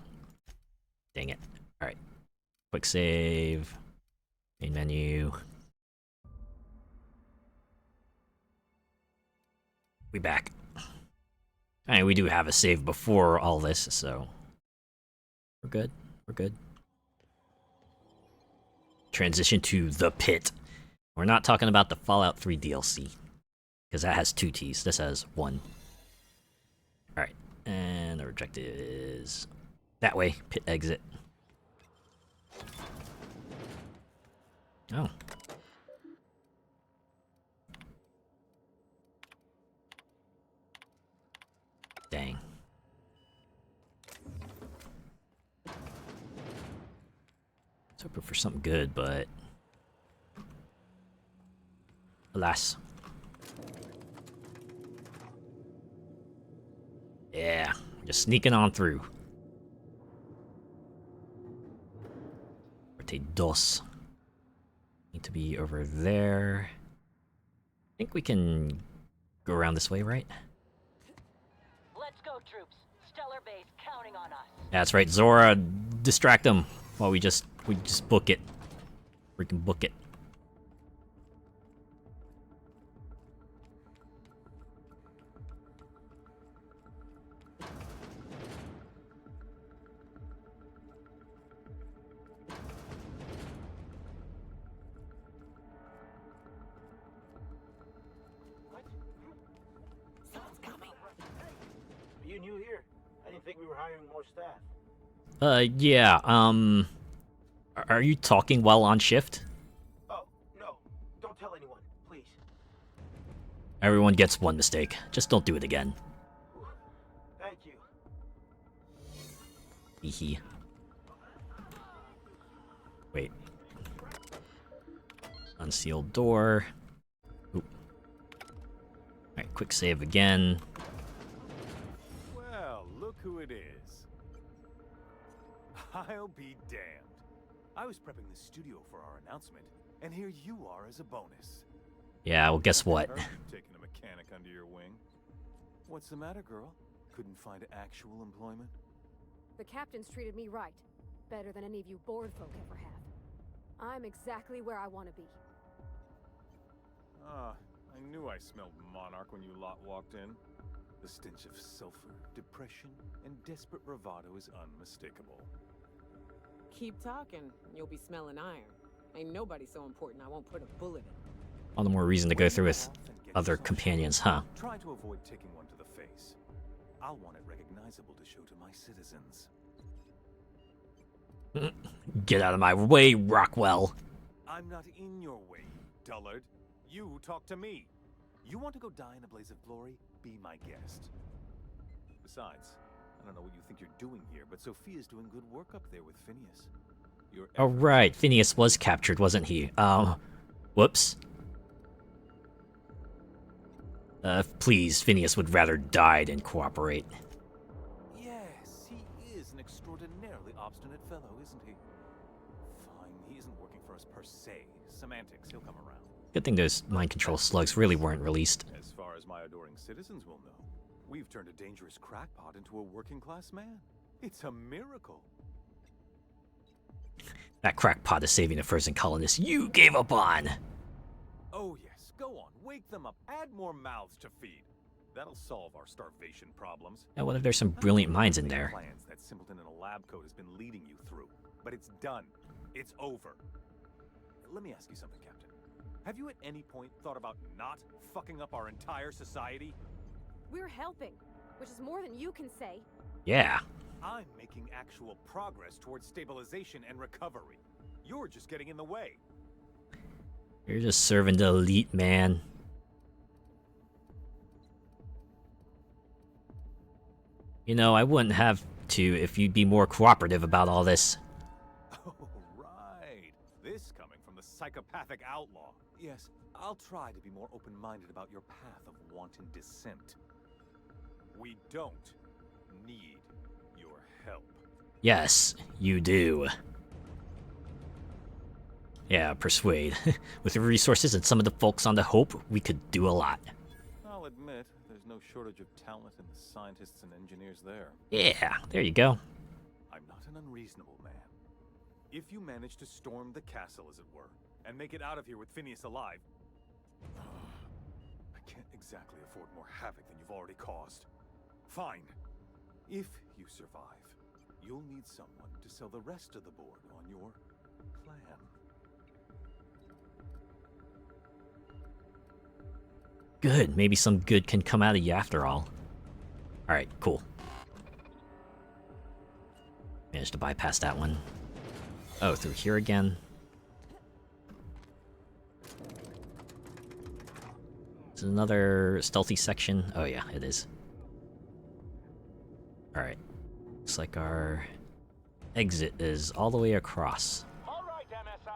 Dang it. Alright. Quick save. Main menu. We back. I mean, we do have a save before all this, so we're good. We're good. Transition to the pit. We're not talking about the Fallout 3 DLC, because that has 2 T's. This has 1. Alright, and the objective is that way. Pit exit. Oh. Dang. I was hoping for something good, but alas. Yeah, just sneaking on through. Rotate dos. Need to be over there. I think we can go around this way, right? Let's go, troops. Stellar base counting on us. That's right, Zora. Distract them while we just book it. Freaking book it. you new here? I didn't think we were hiring more staff. Yeah, are you talking while on shift? Oh, no. Don't tell anyone, please. Everyone gets one mistake. Just don't do it again. Thank you. Hehe. Wait. Unsealed door. Oop. Alright, quick save again. Well, look who it is. I'll be damned. I was prepping the studio for our announcement, and here you are as a bonus. Yeah, well, guess what? Taking a mechanic under your wing. What's the matter, girl? Couldn't find actual employment? The captain's treated me right. Better than any of you bored folk ever have. I'm exactly where I want to be. Ah, I knew I smelled Monarch when you lot walked in. The stench of sulfur, depression, and desperate bravado is unmistakable. Keep talking, you'll be smelling iron. Ain't nobody so important I won't put a bullet in. All the more reason to go through with other companions, huh? Try to avoid taking one to the face. I'll want it recognizable to show to my citizens. Get out of my way, Rockwell. I'm not in your way, dullard. You talk to me. You want to go die in a blaze of glory? Be my guest. Besides, I don't know what you think you're doing here, but Sophia's doing good work up there with Phineas. Oh right, Phineas was captured, wasn't he? Whoops. Please, Phineas would rather die than cooperate. Yes, he is an extraordinarily obstinate fellow, isn't he? Fine, he isn't working for us per se. Semantics, he'll come around. Good thing those mind control slugs really weren't released. As far as my adoring citizens will know, we've turned a dangerous crackpot into a working-class man. It's a miracle. That crackpot is saving the frozen colonists you gave up on. Oh yes, go on, wake them up, add more mouths to feed. That'll solve our starvation problems. Now, what if there's some brilliant minds in there? Plans that simpleton in a lab coat has been leading you through, but it's done. It's over. Let me ask you something, Captain. Have you at any point thought about not fucking up our entire society? We're helping, which is more than you can say. Yeah. I'm making actual progress towards stabilization and recovery. You're just getting in the way. You're just serving the elite, man. You know, I wouldn't have to if you'd be more cooperative about all this. Oh, right. This coming from the psychopathic outlaw. Yes, I'll try to be more open-minded about your path of wanton dissent. We don't need your help. Yes, you do. Yeah, persuade. With the resources and some of the folks on the Hope, we could do a lot. I'll admit, there's no shortage of talent in the scientists and engineers there. Yeah, there you go. I'm not an unreasonable man. If you manage to storm the castle, as it were, and make it out of here with Phineas alive, I can't exactly afford more havoc than you've already caused. Fine. If you survive, you'll need someone to sell the rest of the board on your plan. Good, maybe some good can come out of you after all. Alright, cool. Managed to bypass that one. Oh, through here again. Is it another stealthy section? Oh yeah, it is. Alright. Looks like our exit is all the way across. All right, MSI.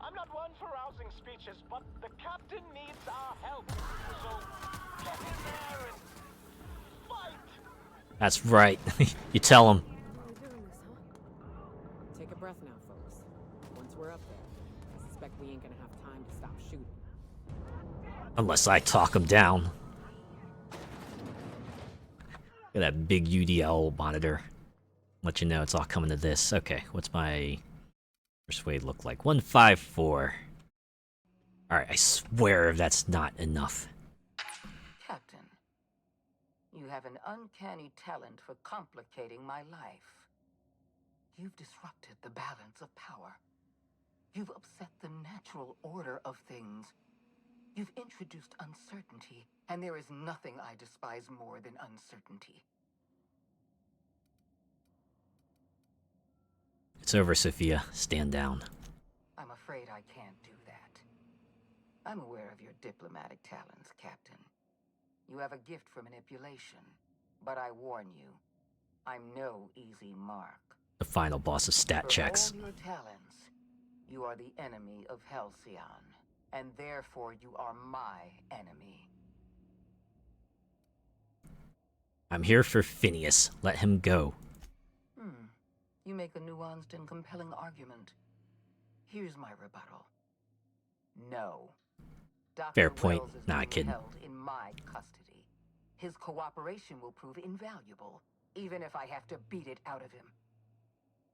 I'm not one for rousing speeches, but the captain needs our help. So get in there and fight. That's right. You tell him. Take a breath now, folks. Once we're up there, I suspect we ain't gonna have time to stop shooting. Unless I talk him down. Look at that big UDL monitor. Let you know it's all coming to this. Okay, what's my persuade look like? 154. Alright, I swear that's not enough. Captain, you have an uncanny talent for complicating my life. You've disrupted the balance of power. You've upset the natural order of things. You've introduced uncertainty, and there is nothing I despise more than uncertainty. It's over, Sophia. Stand down. I'm afraid I can't do that. I'm aware of your diplomatic talents, Captain. You have a gift for manipulation, but I warn you, I'm no easy mark. The final boss of stat checks. For all your talents, you are the enemy of Halcyon, and therefore you are my enemy. I'm here for Phineas. Let him go. You make a nuanced and compelling argument. Here's my rebuttal. No. Fair Dr. point. Wells is Nah, being kidding. held in my custody. His cooperation will prove invaluable, even if I have to beat it out of him.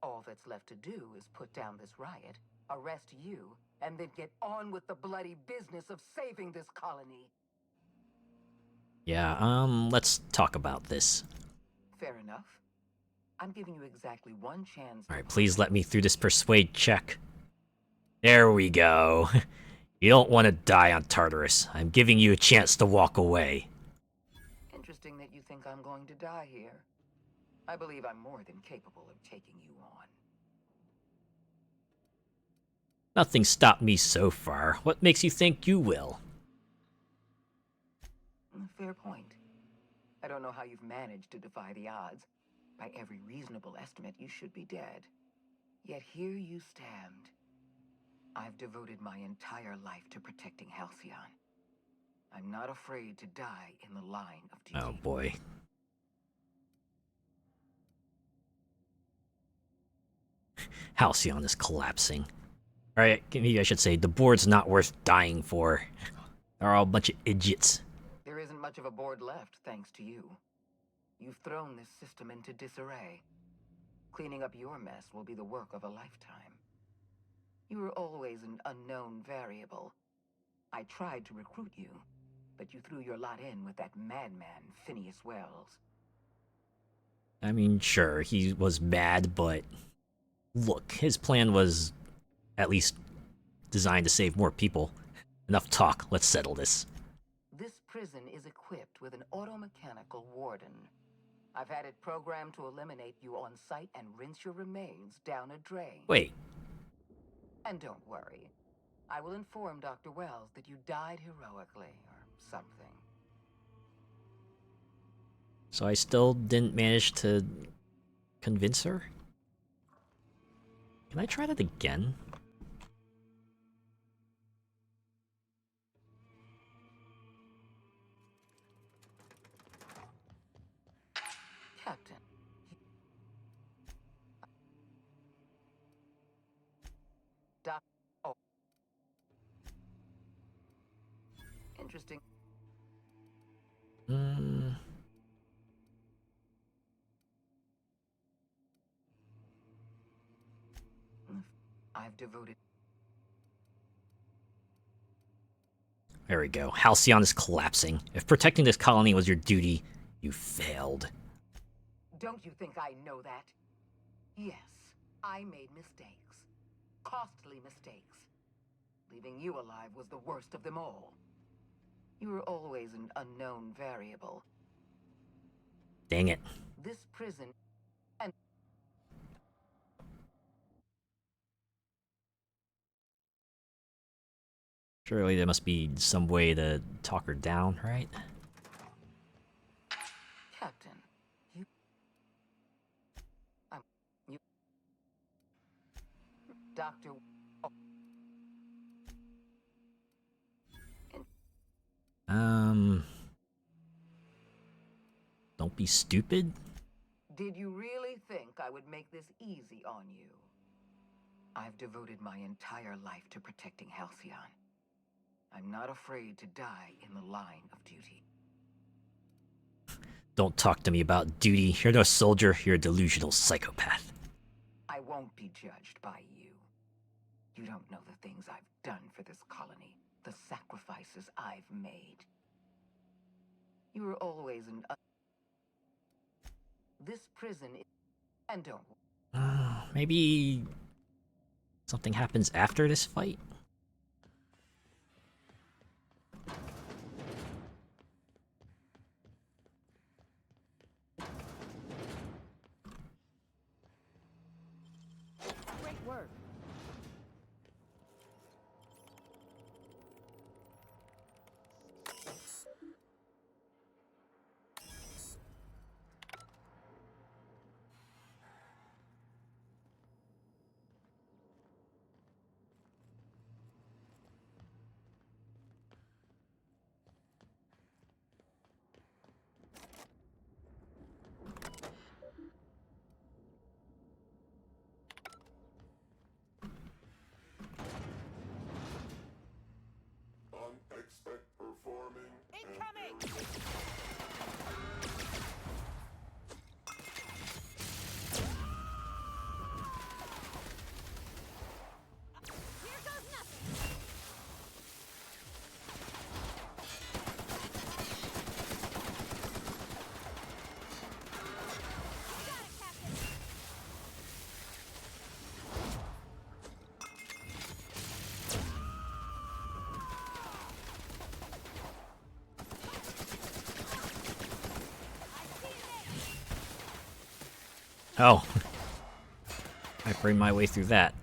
All that's left to do is put down this riot, arrest you, and then get on with the bloody business of saving this colony. Yeah, let's talk about this. Fair enough. I'm giving you exactly one chance. Alright, please let me through this persuade check. There we go. You don't want to die on Tartarus. I'm giving you a chance to walk away. Interesting that you think I'm going to die here. I believe I'm more than capable of taking you on. Nothing stopped me so far. What makes you think you will? Fair point. I don't know how you've managed to defy the odds. By every reasonable estimate, you should be dead. Yet here you stand. I've devoted my entire life to protecting Halcyon. I'm not afraid to die in the line of duty. Oh boy. Halcyon is collapsing. Alright, maybe I should say the board's not worth dying for. They're all a bunch of idiots. There isn't much of a board left, thanks to you. You've thrown this system into disarray. Cleaning up your mess will be the work of a lifetime. You were always an unknown variable. I tried to recruit you, but you threw your lot in with that madman, Phineas Wells. I mean, sure, he was mad, but look, his plan was at least designed to save more people. Enough talk, let's settle this. This prison is equipped with an automechanical warden. I've had it programmed to eliminate you on sight and rinse your remains down a drain. Wait. And don't worry. I will inform Dr. Wells that you died heroically, or something. So I still didn't manage to convince her? Can I try that again? Captain. Oh. Interesting. I've devoted... There we go. Halcyon is collapsing. If protecting this colony was your duty, you failed. Don't you think I know that? Yes, I made mistakes. Costly mistakes. Leaving you alive was the worst of them all. You were always an unknown variable. Dang it. This prison... and... Surely there must be some way to talk her down, right? Captain, you... you... Dr. Oh. Don't be stupid. Did you really think I would make this easy on you? I've devoted my entire life to protecting Halcyon. I'm not afraid to die in the line of duty. Don't talk to me about duty. You're no soldier, you're a delusional psychopath. I won't be judged by you. You don't know the things I've done for this colony, the sacrifices I've made. You were always an... This prison is... And don't... Maybe... something happens after this fight? Oh. I bring my way through that.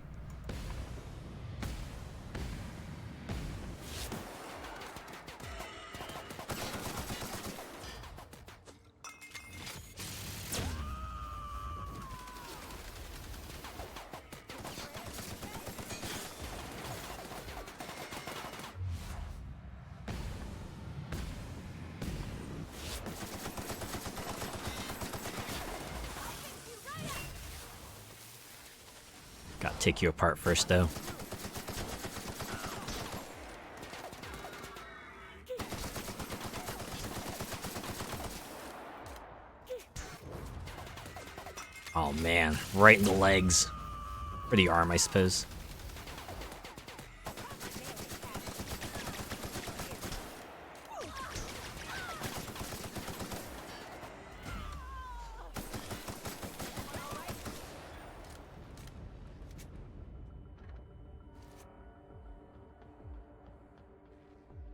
Gotta take you apart first, though. Oh man, right in the legs. Or the arm, I suppose.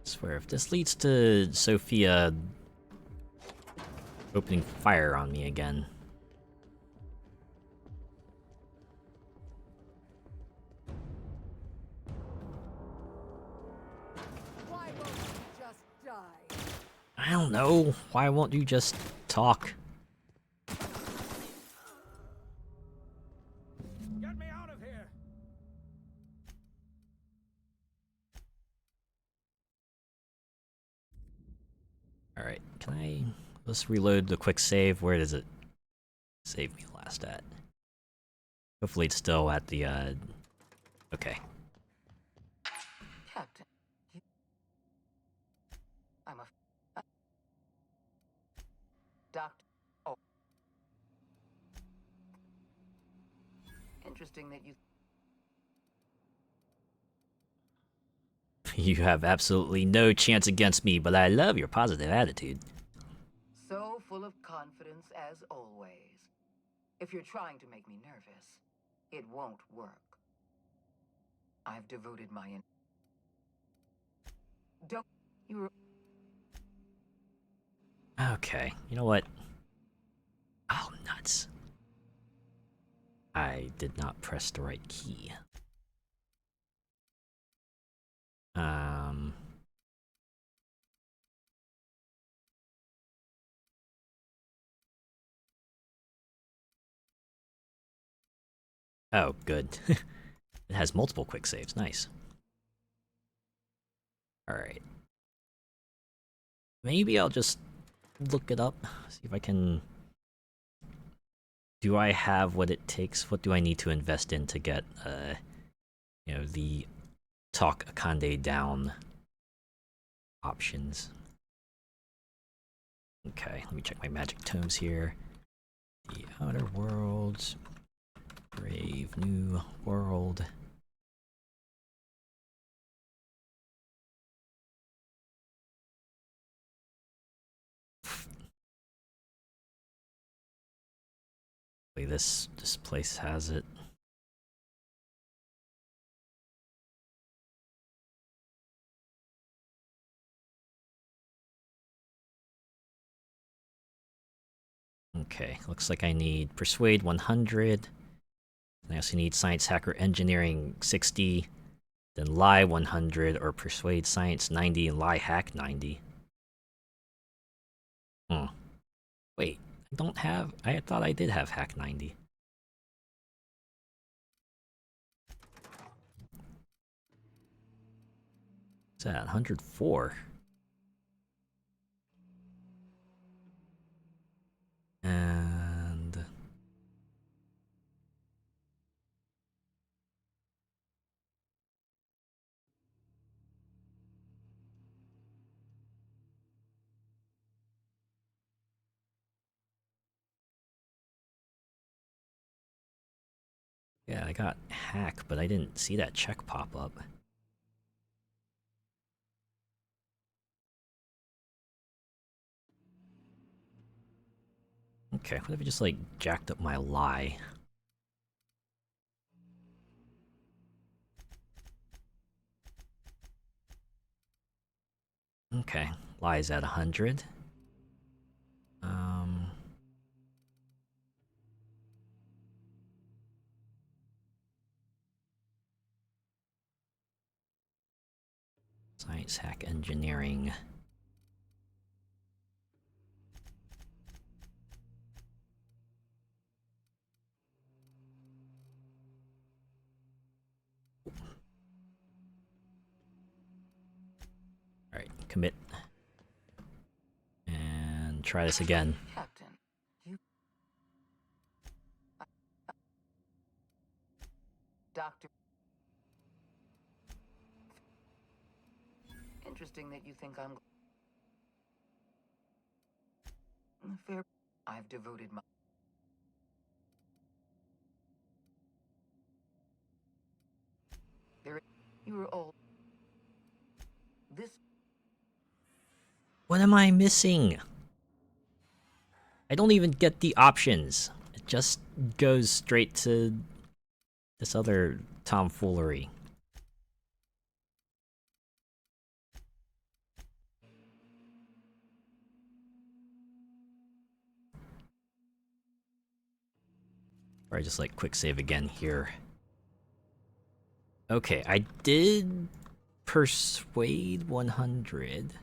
Swear, if this leads to Sophia opening fire on me again. Why won't you just die? I don't know. Why won't you just talk? Get me out of here! Alright, can I... Let's reload the quick save. Where does it save me last at? Hopefully it's still at the, Okay. Captain, I'm a... Doctor... Oh. Interesting that you... You have absolutely no chance against me, but I love your positive attitude. So full of confidence as always. If you're trying to make me nervous, it won't work. I've devoted my... Don't... You... Okay, you know what? Oh, nuts. I did not press the right key. Oh, good. It has multiple quick saves. Nice. Alright. Maybe I'll just look it up. See if I can... Do I have what it takes? What do I need to invest in to get, you know, the talk Akande down options? Okay, let me check my magic tomes here. The Outer Worlds. Brave New World. This place has it. Okay, looks like I need Persuade 100. I also need Science Hacker Engineering 60. Then Lie 100 or Persuade Science 90 and Lie Hack 90. Wait, I don't have... I thought I did have Hack 90. What's that? 104. And... yeah, I got Hack, but I didn't see that check pop up. Okay, what if I just, like, jacked up my Lie? Okay, Lie's at 100. Science, hack, engineering. Alright, commit. And try this again. Captain, you... Doctor... Interesting that you think I'm... Fair... I've devoted my... You were all... This... What am I missing? I don't even get the options. It just goes straight to this other tomfoolery. Or I just like quick save again here. Okay, I did persuade 100.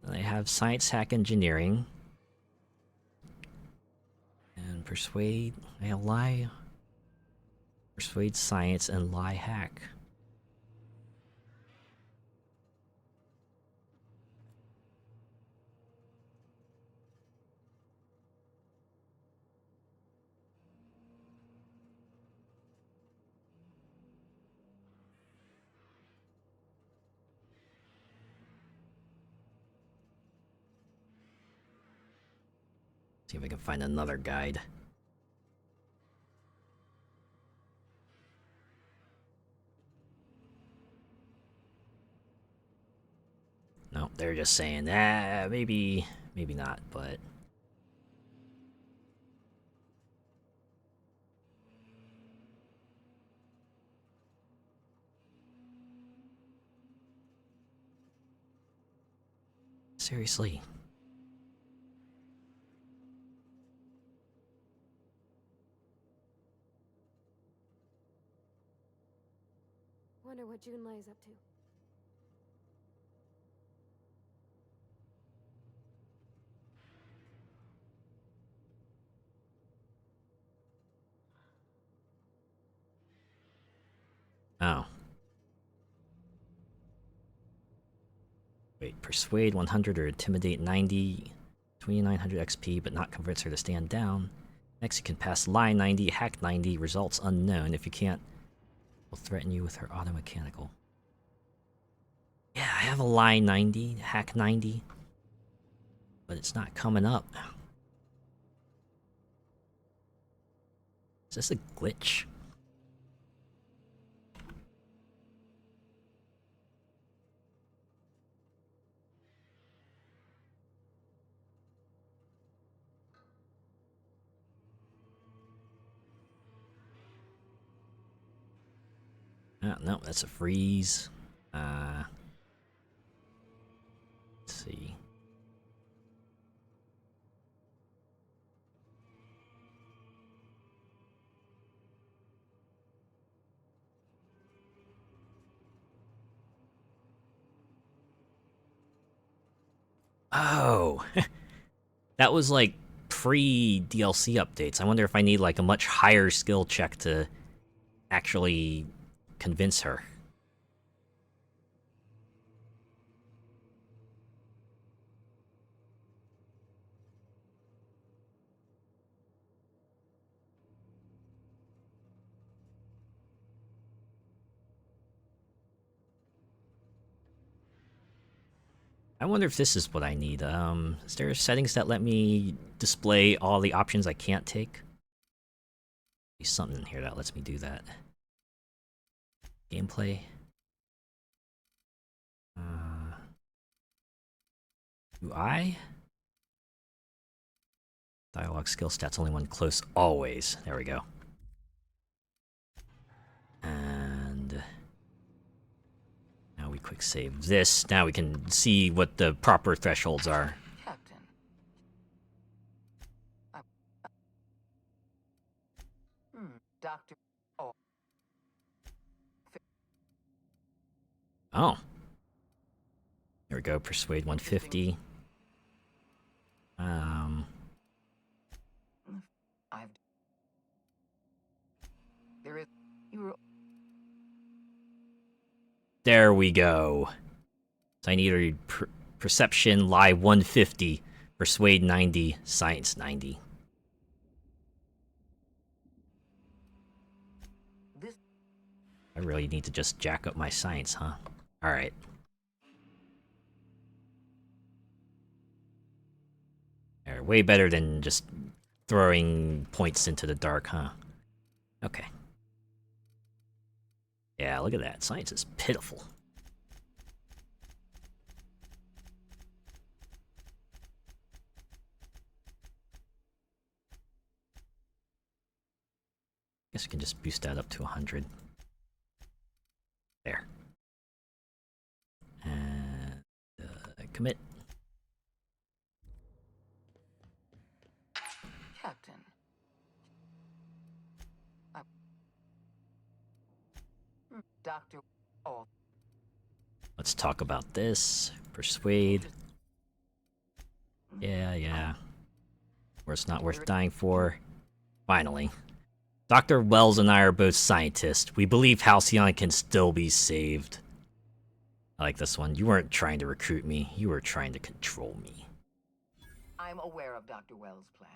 And I have science, hack, engineering. And persuade, I lie. Persuade science and lie hack. See if I can find another guide. No, they're just saying, maybe not, but... Seriously. Wonder what June Lai's up to. Oh. Wait, persuade 100 or intimidate 90, 2900 XP, but not converts her to stand down. Next, you can pass lie 90, hack 90, results unknown. If you can't, will threaten you with her auto-mechanical. Yeah, I have a lie 90, hack 90, but it's not coming up. Is this a glitch? Oh, no, that's a freeze. Let's see. Oh, that was like pre-DLC updates. I wonder if I need like a much higher skill check to actually convince her. I wonder if this is what I need. Is there settings that let me display all the options I can't take? There's something in here that lets me do that. Gameplay. UI? Dialogue skill stats, only one close, always. There we go. And now we quick save this. Now we can see what the proper thresholds are. Captain. Doctor... Oh. Oh. Here we go, persuade 150. There we go. So I need a perception, lie 150, persuade 90, science 90. I really need to just jack up my science, huh? Alright. Way better than just throwing points into the dark, huh? Okay. Yeah, look at that. Science is pitiful. Guess we can just boost that up to 100. There. And commit. Captain. Doctor. Oh. Let's talk about this. Persuade. Yeah. Or it's not worth dying for. Finally. Dr. Wells and I are both scientists. We believe Halcyon can still be saved. I like this one. You weren't trying to recruit me. You were trying to control me. I'm aware of Dr. Wells' plan.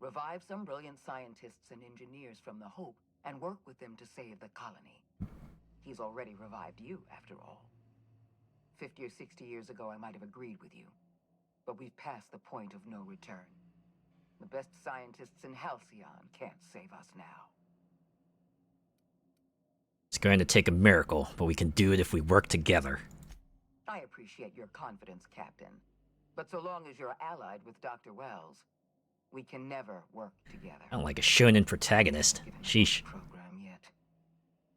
Revive some brilliant scientists and engineers from the Hope and work with them to save the colony. He's already revived you, after all. 50 or 60 years ago, I might have agreed with you. But we've passed the point of no return. The best scientists in Halcyon can't save us now. It's going to take a miracle, but we can do it if we work together. I appreciate your confidence, Captain. But so long as you're allied with Dr. Wells, we can never work together. I don't like a shonen protagonist. Sheesh. Program yet.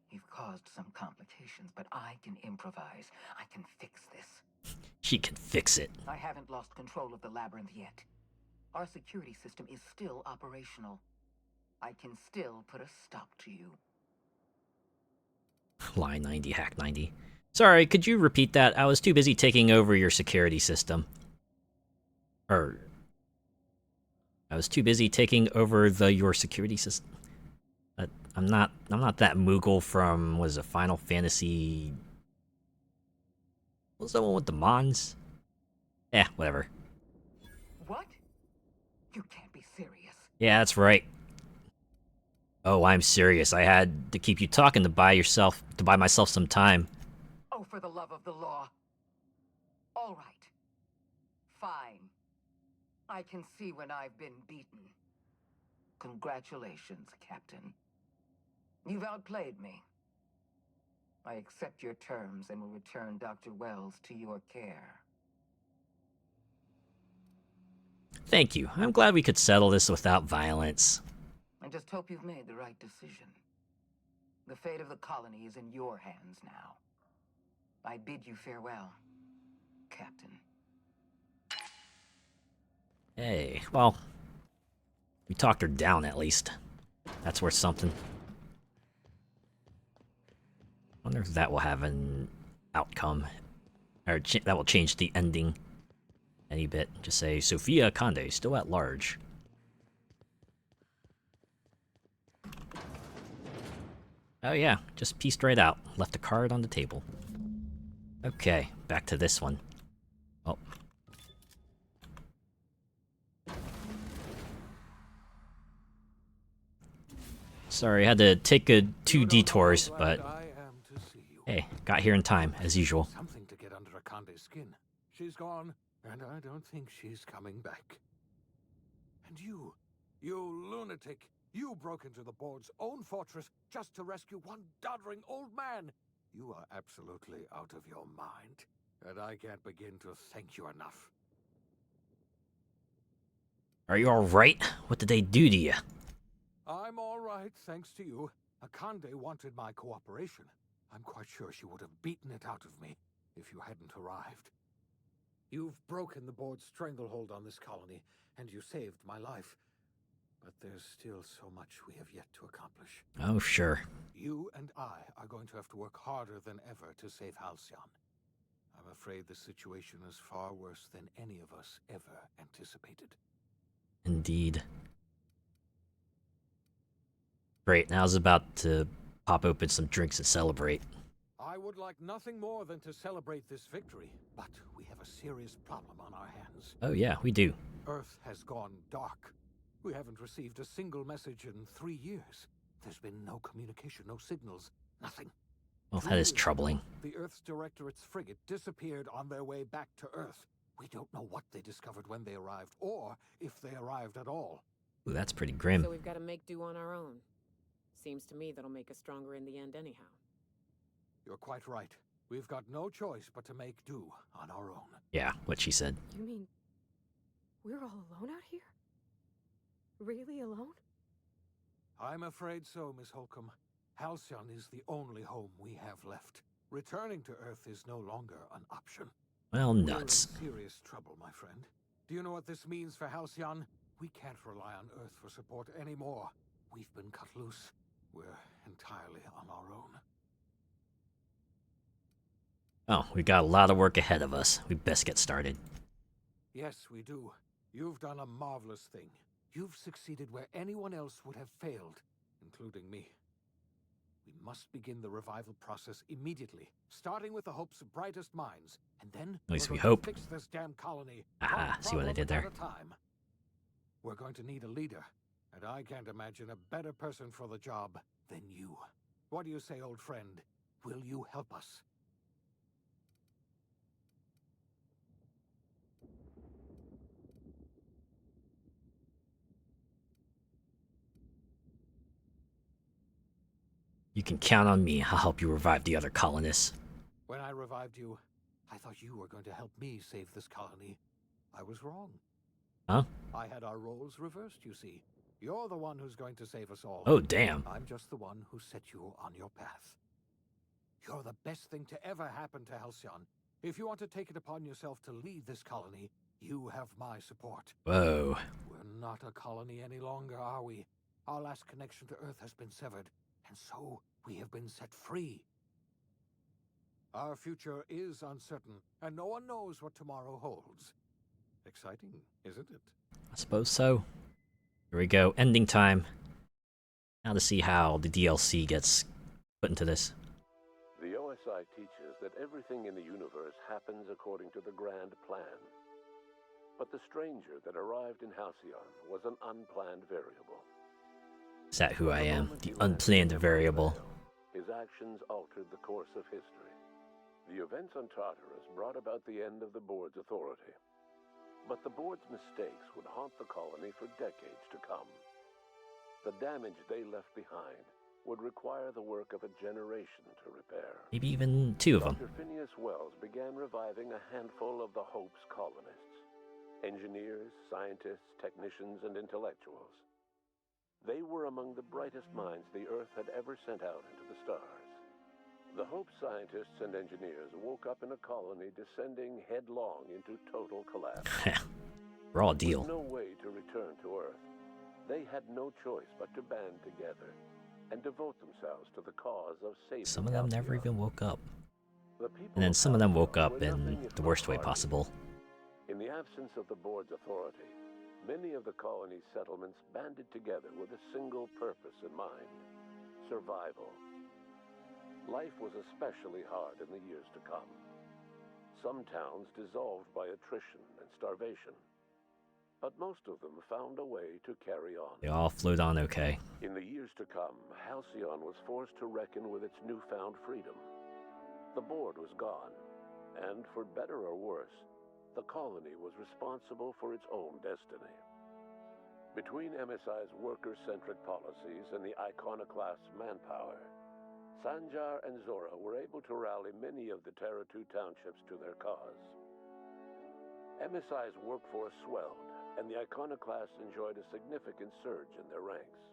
You've caused some complications, but I can improvise. I can fix this. She can fix it. I haven't lost control of the labyrinth yet. Our security system is still operational. I can still put a stop to you. Line 90, hack 90. Sorry, could you repeat that? I was too busy taking over your security system. I was too busy taking over your security system. I'm not that Moogle from, what is it, Final Fantasy... What was that one with the Mons? Yeah, whatever. What? You can't be serious. Yeah, that's right. Oh, I'm serious. I had to keep you talking to buy myself some time. Oh, for the love of the law. All right. Fine. I can see when I've been beaten. Congratulations, Captain. You've outplayed me. I accept your terms and will return Dr. Wells to your care. Thank you. I'm glad we could settle this without violence. I just hope you've made the right decision. The fate of the colony is in your hands now. I bid you farewell, Captain. Hey, well, we talked her down at least. That's worth something. Wonder if that will have an outcome, or that will change the ending any bit. Just say Sophia Conde still at large. Oh yeah, just pieced right out. Left a card on the table. Okay, back to this one. Oh. Sorry, I had to take two detours, but hey, got here in time, as usual. Something to get under Akande's skin. She's gone, and I don't think she's coming back. And you lunatic, you broke into the board's own fortress just to rescue one doddering old man. You are absolutely out of your mind, and I can't begin to thank you enough. Are you alright? What did they do to you? I'm all right, thanks to you. Akande wanted my cooperation. I'm quite sure she would have beaten it out of me if you hadn't arrived. You've broken the board's stranglehold on this colony, and you saved my life. But there's still so much we have yet to accomplish. Oh, sure. You and I are going to have to work harder than ever to save Halcyon. I'm afraid the situation is far worse than any of us ever anticipated. Indeed. Great, now I was about to pop open some drinks and celebrate. I would like nothing more than to celebrate this victory, but we have a serious problem on our hands. Oh yeah, we do. Earth has gone dark. We haven't received a single message in 3 years. There's been no communication, no signals, nothing. Well, that is troubling. The Earth's Directorate's frigate disappeared on their way back to Earth. We don't know what they discovered when they arrived, or if they arrived at all. Ooh, that's pretty grim. So we've got to make do on our own. Seems to me that'll make us stronger in the end anyhow. You're quite right. We've got no choice but to make do on our own. Yeah, what she said. You mean we're all alone out here? Really alone? I'm afraid so, Miss Holcomb. Halcyon is the only home we have left. Returning to Earth is no longer an option. Well, nuts. We're in serious trouble, my friend. Do you know what this means for Halcyon? We can't rely on Earth for support anymore. We've been cut loose. We're entirely on our own. Oh, we got a lot of work ahead of us. We best get started. Yes, we do. You've done a marvelous thing. You've succeeded where anyone else would have failed, including me. We must begin the revival process immediately, starting with the Hope's brightest minds, and then At least we're we going hope. to fix this damn colony. Ah, see what I did there? One problem at a time. We're going to need a leader, and I can't imagine a better person for the job than you. What do you say, old friend? Will you help us? You can count on me. I'll help you revive the other colonists. When I revived you, I thought you were going to help me save this colony. I was wrong. Huh? I had our roles reversed, you see. You're the one who's going to save us all. Oh, damn. I'm just the one who set you on your path. You're the best thing to ever happen to Halcyon. If you want to take it upon yourself to lead this colony, you have my support. Whoa. We're not a colony any longer, are we? Our last connection to Earth has been severed, and so we have been set free. Our future is uncertain, and no one knows what tomorrow holds. Exciting, isn't it? I suppose so. Here we go. Ending time. Now to see how the DLC gets put into this. The OSI teaches that everything in the universe happens according to the grand plan. But the stranger that arrived in Halcyon was an unplanned variable. Is that who I am? The unplanned variable. His actions altered the course of history. The events on Tartarus brought about the end of the board's authority. But the board's mistakes would haunt the colony for decades to come. The damage they left behind would require the work of a generation to repair. Maybe even two of them. Dr. Phineas Wells began reviving a handful of the Hope's colonists. Engineers, scientists, technicians, and intellectuals. They were among the brightest minds the Earth had ever sent out into the stars. The Hope scientists and engineers woke up in a colony descending headlong into total collapse. Raw deal. With no way to return to Earth, they had no choice but to band together and devote themselves to the cause of saving Some of them never Halcyon. even woke up. The people And then of some of them woke Halcyon up were in nothing if the not worst way hardened. possible. In the absence of the board's authority, many of the colony's settlements banded together with a single purpose in mind: survival. Life was especially hard in the years to come. Some towns dissolved by attrition and starvation, but most of them found a way to carry on. They all flowed on okay. In the years to come, Halcyon was forced to reckon with its newfound freedom. The board was gone, and for better or worse, the colony was responsible for its own destiny. Between MSI's worker-centric policies and the iconoclast's manpower, Sanjar and Zora were able to rally many of the Terra 2 townships to their cause. MSI's workforce swelled, and the iconoclasts enjoyed a significant surge in their ranks.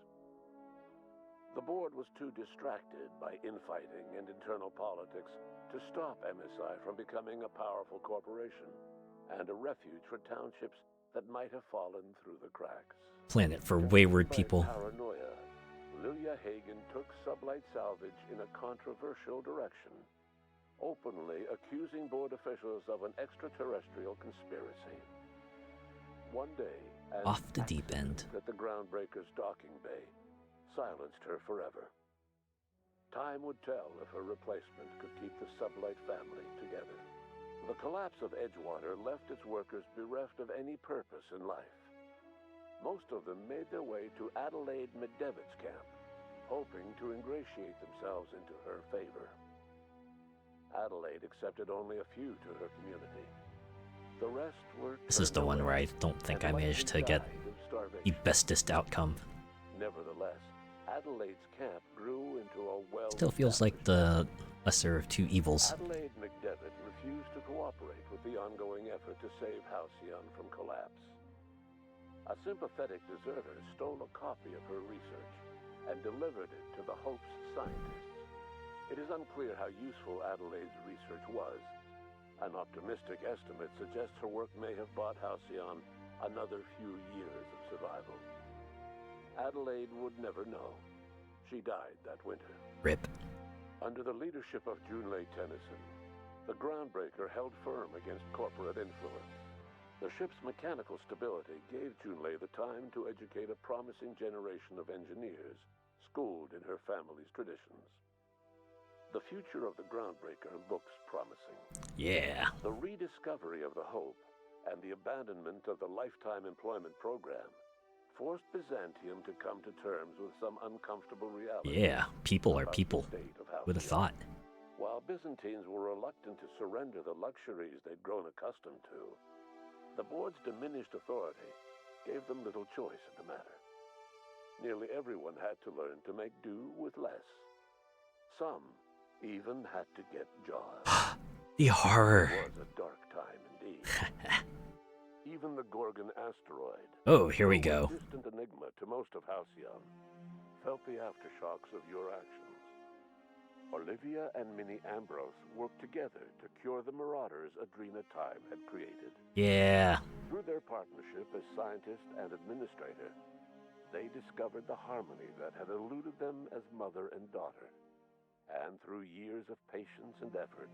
The board was too distracted by infighting and internal politics to stop MSI from becoming a powerful corporation and a refuge for townships that might have fallen through the cracks. Planet for wayward By people. paranoia, Lilia Hagen took Sublight Salvage in a controversial direction, openly accusing board officials of an extraterrestrial conspiracy. One day, an Off the deep end. accident at the Groundbreaker's docking bay silenced her forever. Time would tell if her replacement could keep the Sublight family together. The collapse of Edgewater left its workers bereft of any purpose in life. Most of them made their way to Adelaide McDevitt's camp, hoping to ingratiate themselves into her favor. Adelaide accepted only a few to her community. The rest were This is the one where I don't think I managed to get the bestest outcome. Nevertheless, Adelaide's camp grew into a well. Still feels like the lesser of two evils. Adelaide McDevitt refused to cooperate with the ongoing effort to save Halcyon from collapse. A sympathetic deserter stole a copy of her research and delivered it to the Hope's scientists. It is unclear how useful Adelaide's research was. An optimistic estimate suggests her work may have bought Halcyon another few years of survival. Adelaide would never know. She died that winter. RIP. Under the leadership of Junlei Tennyson, the Groundbreaker held firm against corporate influence. The ship's mechanical stability gave Junlei the time to educate a promising generation of engineers, schooled in her family's traditions. The future of the Groundbreaker looks promising. Yeah. The rediscovery of the Hope and the abandonment of the lifetime employment program forced Byzantium to come to terms with some uncomfortable reality. Yeah, people are people. Would have thought. While Byzantines were reluctant to surrender the luxuries they'd grown accustomed to, the board's diminished authority gave them little choice in the matter. Nearly everyone had to learn to make do with less. Some even had to get jobs. The horror. It was a dark time indeed. Even the Gorgon asteroid, Oh, here we go. a distant enigma to most of Halcyon, felt the aftershocks of your actions. Olivia and Minnie Ambrose worked together to cure the marauders Adrena Time had created. Yeah. Through their partnership as scientist and administrator, they discovered the harmony that had eluded them as mother and daughter. And through years of patience and effort,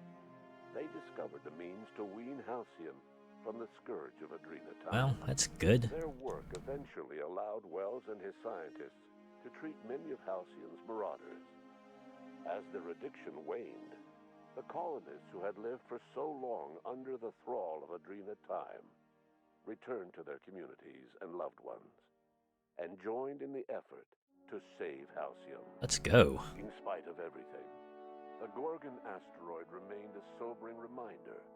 they discovered the means to wean Halcyon from the scourge of Adrena Time. Well, that's good. Their work eventually allowed Wells and his scientists to treat many of Halcyon's marauders. As their addiction waned, the colonists who had lived for so long under the thrall of Adrena Time returned to their communities and loved ones, and joined in the effort to save Halcyon. Let's go. In spite of everything, the Gorgon asteroid remained a sobering reminder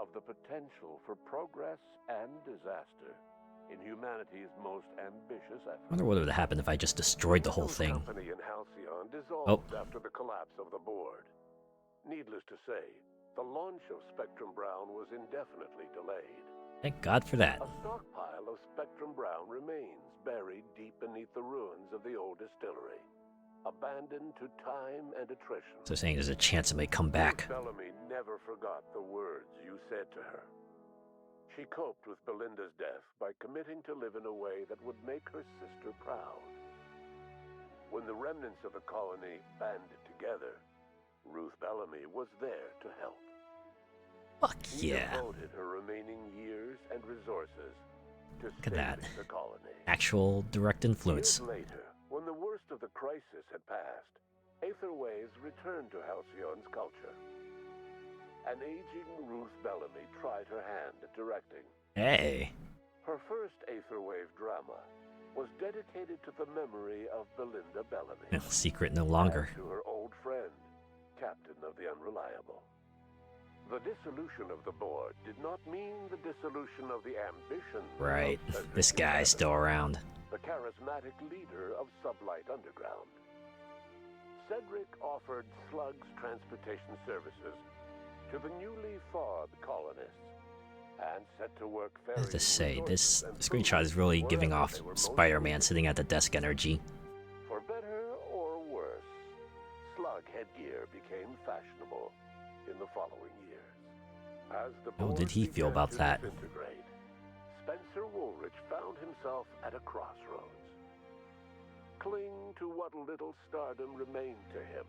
of the potential for progress and disaster in humanity's most ambitious effort. I wonder what would have happened if I just destroyed the whole thing. The company in Halcyon dissolved after the collapse of the board. Needless to say, the launch of Spectrum Brown was indefinitely delayed. Thank God for that. A stockpile of Spectrum Brown remains buried deep beneath the ruins of the old distillery, abandoned to time and attrition. So saying there's a chance it may come back. Bellamy never forgot the words you said to her. She coped with Belinda's death by committing to live in a way that would make her sister proud. When the remnants of the colony banded together, Ruth Bellamy was there to help. Fuck She yeah. devoted her remaining years and resources to Look at that. saving the colony. Actual direct influence. Years later, when the worst of the crisis had passed, Aetherways returned to Halcyon's culture. An aging Ruth Bellamy tried her hand at directing. Hey. Her first Aetherwave drama was dedicated to the memory of Belinda Bellamy. Secret no longer. And to her old friend, Captain of the Unreliable. The dissolution of the board did not mean the dissolution of the ambition. Right. Of Cedric This guy's still around. the charismatic leader of Sublight Underground. Cedric offered Slug's transportation services to the newly thawed colonists, and set to work I have to ferrying say, this resources and screenshot is really giving off Spider-Man sitting at the desk energy. For better or worse, slug headgear became fashionable in the following years. As the How did board he feel began about to that? disintegrate, Spencer Woolrich found himself at a crossroads. Cling to what little stardom remained to him,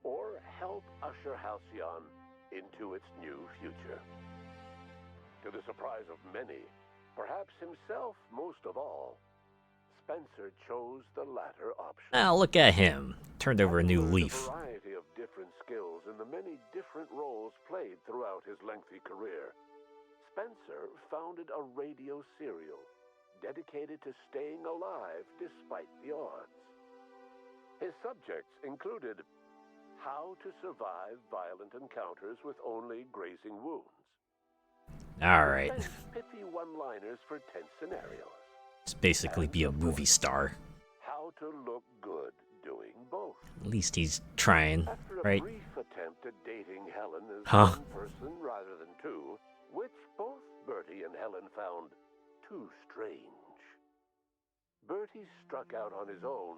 or help usher Halcyon into its new future. To the surprise of many, perhaps himself most of all, Spencer chose the latter option. Now look at him. Turned over a new Having learned leaf. A variety of different skills in the many different roles played throughout his lengthy career, Spencer founded a radio serial dedicated to staying alive despite the odds. His subjects included how to survive violent encounters with only grazing wounds. Alright. Pithy one-liners for tense scenarios. It's basically be a movie star. How to look good doing both. At least he's trying, After a right? brief attempt at dating Helen as Huh. one person rather than two, which both Bertie and Helen found too strange, Bertie struck out on his own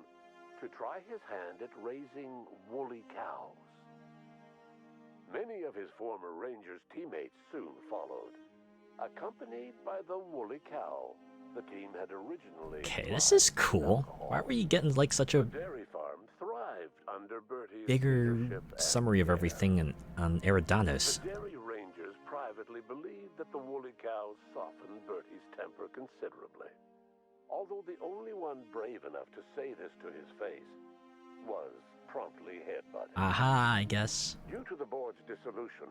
to try his hand at raising woolly cows. Many of his former Rangers teammates soon followed, accompanied by the woolly cow the team had originally. Okay, this is cool. Why were you getting like such a Dairy farm thrived under Bertie's bigger leadership and summary of everything on Eridanos? The Dairy Rangers privately believed that the woolly cows softened Bertie's temper considerably. Although the only one brave enough to say this to his face was promptly headbutted. Aha, I guess. Due to the board's dissolution,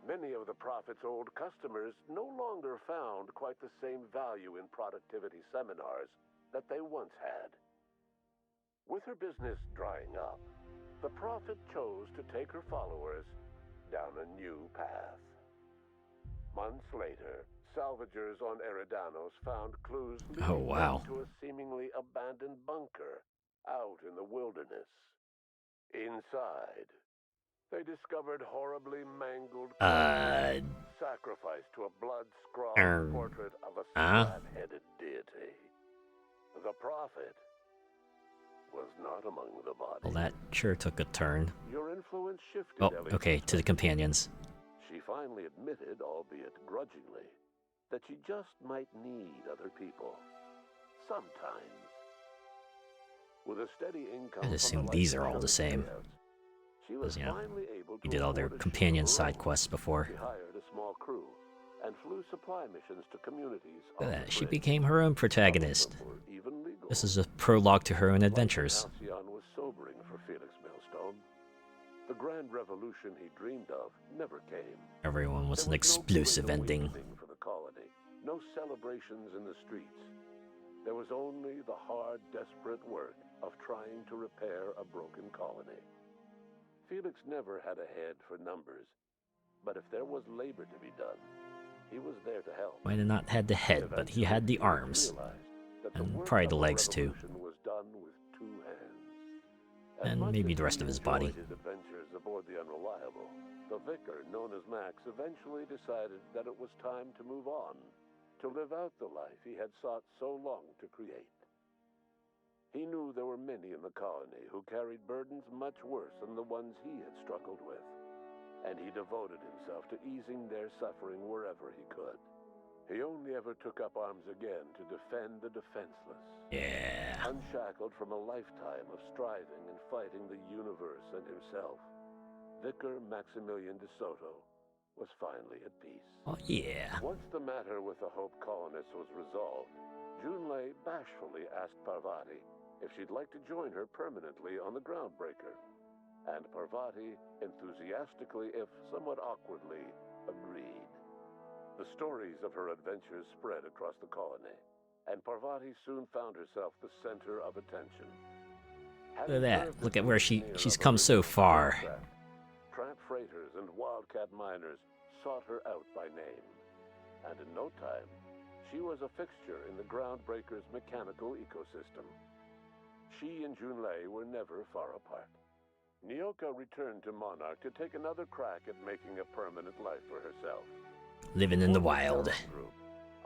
many of the Prophet's old customers no longer found quite the same value in productivity seminars that they once had. With her business drying up, the Prophet chose to take her followers down a new path. Months later, salvagers on Eridanos found clues leading Oh, wow. them to a seemingly abandoned bunker out in the wilderness. Inside, they discovered horribly mangled sacrificed to a blood-scrawled portrait of a slat-headed deity. The Prophet was not among the bodies. Well, that sure took a turn. Your influence shifted. Oh, Ellie. okay, to the companions. She finally admitted, albeit grudgingly, that she just might need other people. Sometimes. With a steady income, I'd assume these are all the same. she was Because, you know, finally able you to did all their afford a companion ship of her side own. quests before. She hired a small crew and flew supply missions to communities. Look on at the that, she fringe. became her own protagonist. Some of them were even legal. This is a prologue to her own adventures. Halcyon was sobering for Felix Millstone. The grand revolution he dreamed of never came. Everyone wants an There was no explosive great ending. awakening for the colony, no celebrations in the streets. There was only the hard, desperate work of trying to repair a broken colony. Felix never had a head for numbers, but if there was labor to be done, he was there to help. Might have not had the head, but he had the arms. And probably the legs too. Was done with two hands. And maybe the rest of his body. His adventures aboard the Unreliable, the vicar, known as Max, eventually decided that it was time to move on, to live out the life he had sought so long to create. He knew there were many in the colony who carried burdens much worse than the ones he had struggled with, and he devoted himself to easing their suffering wherever he could. He only ever took up arms again to defend the defenseless. Yeah. Unshackled from a lifetime of striving and fighting the universe and himself, Vicar Maximilian de Soto was finally at peace. Oh, yeah. Once the matter with the Hope colonists was resolved, Junlei bashfully asked Parvati if she'd like to join her permanently on the Groundbreaker, and Parvati enthusiastically, if somewhat awkwardly, agreed. The stories of her adventures spread across the colony, and Parvati soon found herself the center of attention. Look at that. Look at where she's come so far. Tramp freighters and wildcat miners sought her out by name, and in no time, she was a fixture in the Groundbreaker's mechanical ecosystem. She and Junlei were never far apart. Nyoka returned to Monarch to take another crack at making a permanent life for herself. Living in the wild. Group,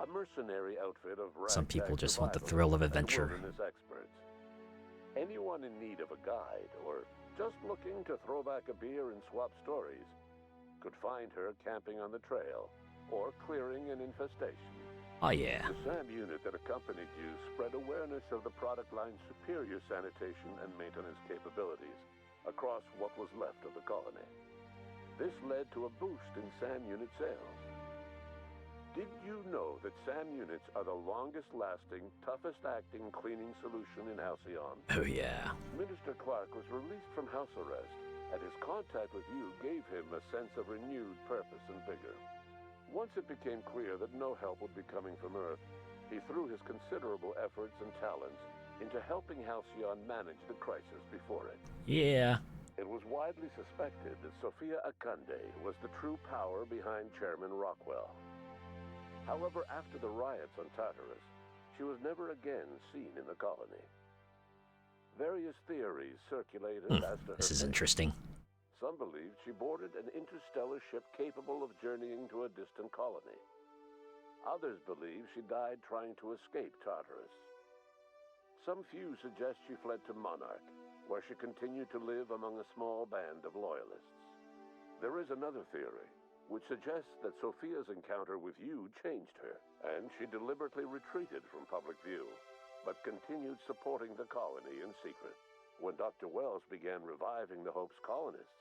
a mercenary outfit of Some people ragtag just want the survivalists thrill of and adventure. wilderness experts. Anyone in need of a guide or just looking to throw back a beer and swap stories could find her camping on the trail or clearing an infestation. Oh yeah. The SAM unit that accompanied you spread awareness of the product line's superior sanitation and maintenance capabilities across what was left of the colony. This led to a boost in SAM unit sales. Did you know that SAM units are the longest-lasting, toughest-acting cleaning solution in Halcyon? Oh yeah. Minister Clark was released from house arrest, and his contact with you gave him a sense of renewed purpose and vigor. Once it became clear that no help would be coming from Earth, he threw his considerable efforts and talents into helping Halcyon manage the crisis before it. Yeah. It was widely suspected that Sophia Akande was the true power behind Chairman Rockwell. However, after the riots on Tartarus, she was never again seen in the colony. Various theories circulated as to her This is fate. interesting. Some believed she boarded an interstellar ship capable of journeying to a distant colony. Others believe she died trying to escape Tartarus. Some few suggest she fled to Monarch, where she continued to live among a small band of loyalists. There is another theory, which suggests that Sophia's encounter with you changed her, and she deliberately retreated from public view, but continued supporting the colony in secret. When Dr. Wells began reviving the Hope's colonists,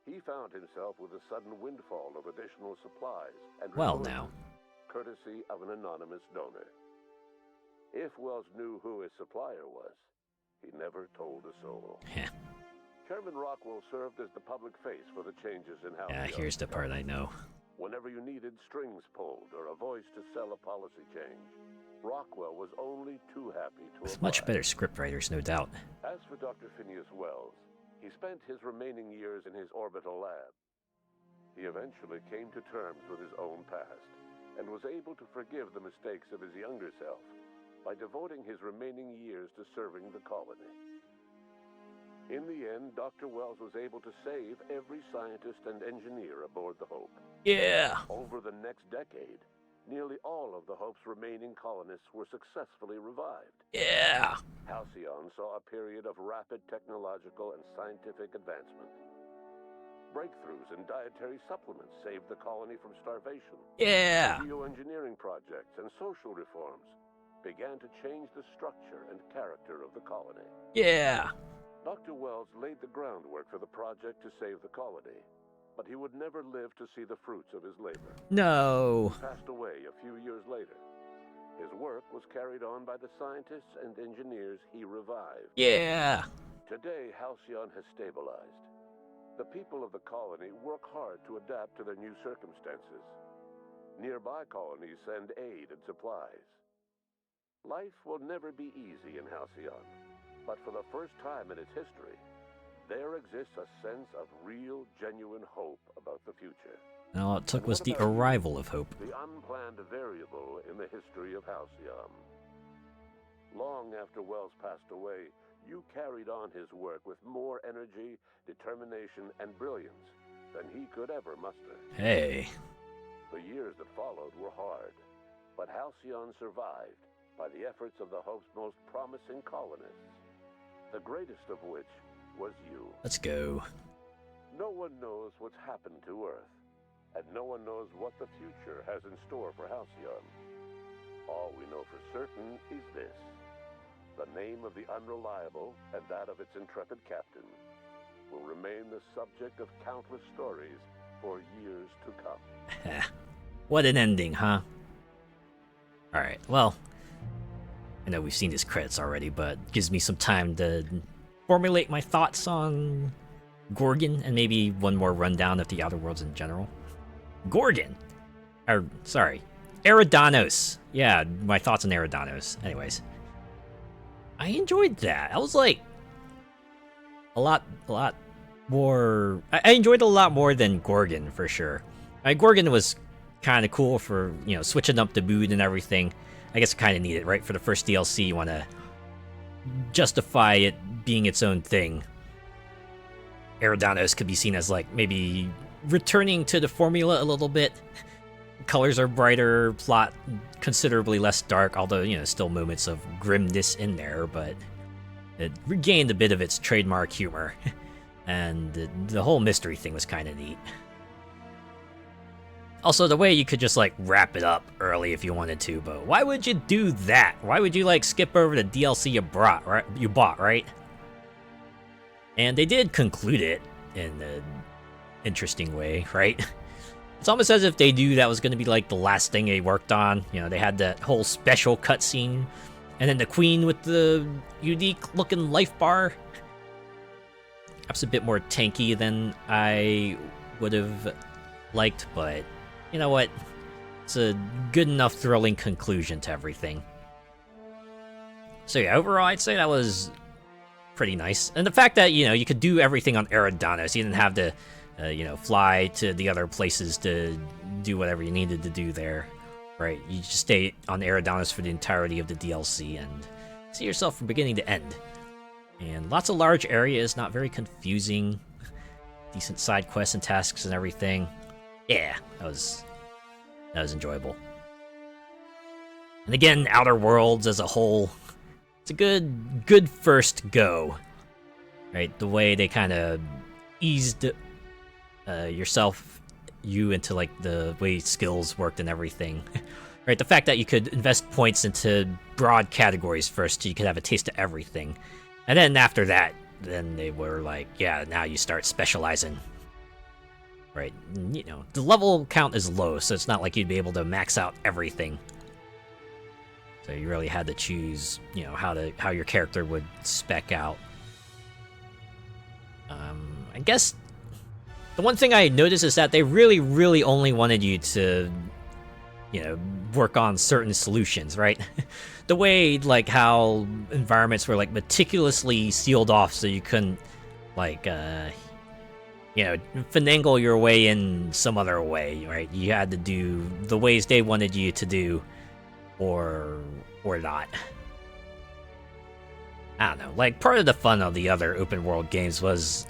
he found himself with a sudden windfall of additional supplies and Well, resources, now. courtesy of an anonymous donor. If Wells knew who his supplier was, he never told a soul. Chairman Rockwell served as the public face for the changes in Halcyon. Yeah, here's the part I know. Whenever you needed strings pulled or a voice to sell a policy change, Rockwell was only too happy to With oblige. much better scriptwriters, no doubt. As for Dr. Phineas Wells, he spent his remaining years in his orbital lab. He eventually came to terms with his own past, and was able to forgive the mistakes of his younger self by devoting his remaining years to serving the colony. In the end, Dr. Wells was able to save every scientist and engineer aboard the Hope. Yeah! Over the next decade, nearly all of the Hope's remaining colonists were successfully revived. Yeah! Halcyon saw a period of rapid technological and scientific advancement. Breakthroughs in dietary supplements saved the colony from starvation. Yeah! Geoengineering projects and social reforms began to change the structure and character of the colony. Yeah! Dr. Wells laid the groundwork for the project to save the colony, but he would never live to see the fruits of his labor. No! He passed away a few years later. His work was carried on by the scientists and engineers he revived. Yeah! Today, Halcyon has stabilized. The people of the colony work hard to adapt to their new circumstances. Nearby colonies send aid and supplies. Life will never be easy in Halcyon, but for the first time in its history, there exists a sense of real, genuine hope about the future. And all it took And was what the about you, arrival of hope. the unplanned variable in the history of Halcyon. Long after Wells passed away, you carried on his work with more energy, determination, and brilliance than he could ever muster. Hey. The years that followed were hard, but Halcyon survived by the efforts of the Hope's most promising colonists, the greatest of which was you. Let's go. No one knows what's happened to Earth, and no one knows what the future has in store for Halcyon. All we know for certain is this: the name of the Unreliable and that of its intrepid captain will remain the subject of countless stories for years to come. What an ending, huh? Alright, well, I know we've seen these credits already, but it gives me some time to formulate my thoughts on Gorgon, and maybe one more rundown of the Outer Worlds in general. Gorgon! Or, sorry, Eridanos! Yeah, my thoughts on Eridanos. Anyways. I enjoyed that. I was like, a lot more... I enjoyed it a lot more than Gorgon, for sure. Gorgon was kind of cool for, you know, switching up the mood and everything. I guess kind of needed, right? For the first DLC, you want to justify it being its own thing. Eridanos could be seen as, like, maybe returning to the formula a little bit. Colors are brighter, plot considerably less dark, although, you know, still moments of grimness in there, but it regained a bit of its trademark humor. And the whole mystery thing was kind of neat. Also, the way you could just, like, wrap it up early if you wanted to, but why would you do that? Why would you, like, skip over the DLC you bought, right? And they did conclude it in an interesting way, right? It's almost as if they knew that was going to be, like, the last thing they worked on. You know, they had that whole special cutscene, and then the queen with the unique-looking life bar. Perhaps a bit more tanky than I would have liked, but you know what? It's a good enough thrilling conclusion to everything. So yeah, overall I'd say that was pretty nice. And the fact that, you know, you could do everything on Eridanos. You didn't have to, you know, fly to the other places to do whatever you needed to do there. Right? You just stay on Eridanos for the entirety of the DLC and see yourself from beginning to end. And lots of large areas, not very confusing. Decent side quests and tasks and everything. Yeah, that was enjoyable. And again, Outer Worlds as a whole, it's a good first go. Right, the way they kind of eased you into like the way skills worked and everything. Right, the fact that you could invest points into broad categories first, so you could have a taste of everything, and then after that, then they were like, yeah, now you start specializing. Right, you know, the level count is low, so it's not like you'd be able to max out everything. So you really had to choose, you know, how your character would spec out. I guess the one thing I noticed is that they really only wanted you to, you know, work on certain solutions, right? The way, like, how environments were, like, meticulously sealed off so you couldn't, like, you know, finagle your way in some other way, right? You had to do the ways they wanted you to do, or not. I don't know, like, part of the fun of the other open world games was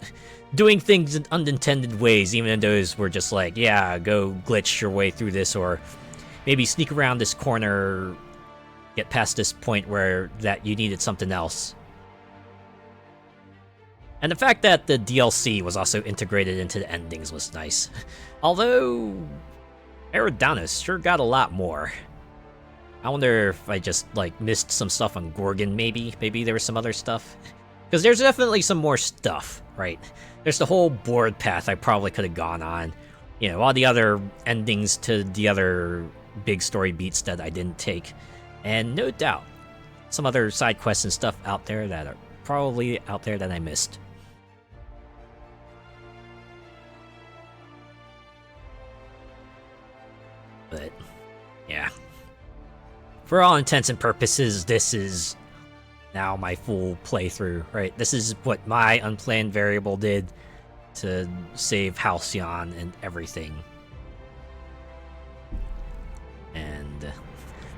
doing things in unintended ways, even if those were just like, yeah, go glitch your way through this, or maybe sneak around this corner, get past this point where that you needed something else. And the fact that the DLC was also integrated into the endings was nice. Although, Eridanos sure got a lot more. I wonder if I just, like, missed some stuff on Gorgon, maybe? Maybe there was some other stuff? Because there's definitely some more stuff, right? There's the whole board path I probably could have gone on. You know, all the other endings to the other big story beats that I didn't take. And no doubt, some other side quests and stuff out there that are probably out there that I missed. But, yeah. For all intents and purposes, this is now my full playthrough, right? This is what my unplanned variable did to save Halcyon and everything. And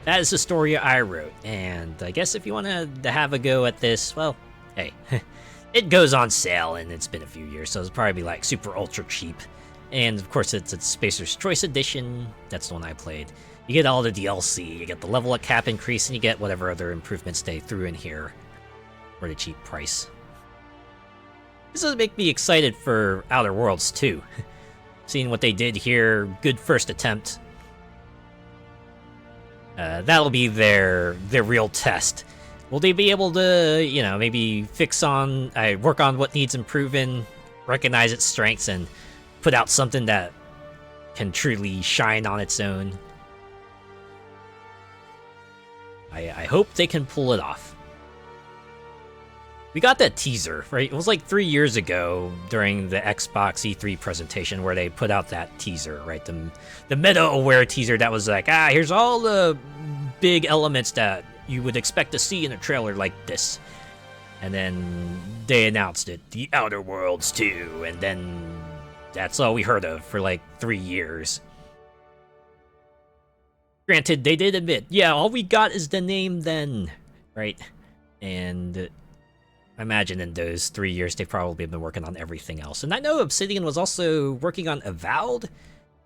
that is the story I wrote. And I guess if you want to have a go at this, well, hey, it goes on sale and it's been a few years, so it'll probably be like super ultra cheap. And of course, it's a Spacer's Choice Edition. That's the one I played. You get all the DLC, you get the level up cap increase, and you get whatever other improvements they threw in here for the cheap price. This does make me excited for Outer Worlds too. Seeing what they did here, good first attempt. That'll be their real test. Will they be able to, you know, maybe work on what needs improving, recognize its strengths, and put out something that can truly shine on its own? I hope they can pull it off. We got that teaser, right? It was like 3 years ago during the Xbox E3 presentation where they put out that teaser, right? The meta-aware teaser that was like, here's all the big elements that you would expect to see in a trailer like this. And then they announced it, The Outer Worlds 2, and then that's all we heard of for like 3 years. Granted, they did admit, yeah, all we got is the name then, right? And I imagine in those 3 years, they've probably been working on everything else. And I know Obsidian was also working on Avowed.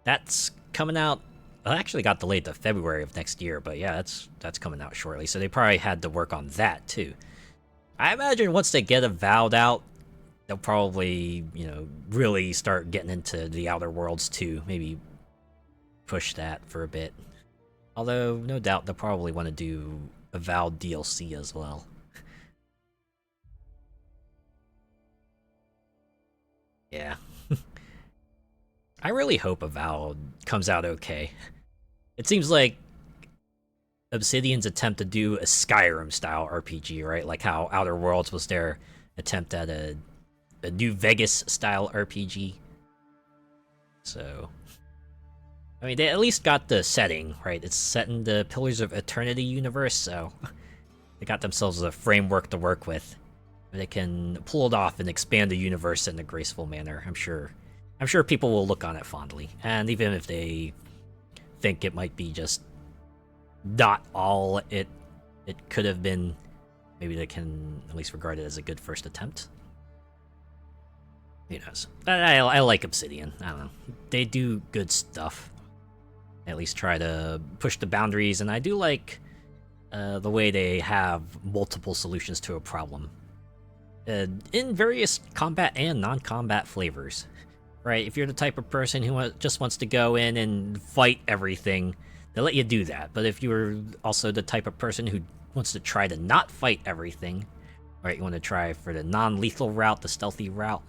That's coming out. Well, it actually got delayed to February of next year, but yeah, that's coming out shortly. So they probably had to work on that too. I imagine once they get Avowed out, they'll probably, you know, really start getting into the Outer Worlds too. Maybe push that for a bit. Although, no doubt they'll probably want to do Avowed DLC as well. Yeah. I really hope Avowed comes out okay. It seems like Obsidian's attempt to do a Skyrim-style RPG, right? Like how Outer Worlds was their attempt at a New Vegas-style RPG. So, I mean, they at least got the setting, right? It's set in the Pillars of Eternity universe, so they got themselves a framework to work with. They can pull it off and expand the universe in a graceful manner, I'm sure. I'm sure people will look on it fondly. And even if they think it might be just not all it could have been, maybe they can at least regard it as a good first attempt. Who knows? I like Obsidian. I don't know. They do good stuff. They at least try to push the boundaries, and I do like the way they have multiple solutions to a problem. In various combat and non-combat flavors. Right? If you're the type of person who just wants to go in and fight everything, they'll let you do that. But if you're also the type of person who wants to try to not fight everything, right? You want to try for the non-lethal route, the stealthy route,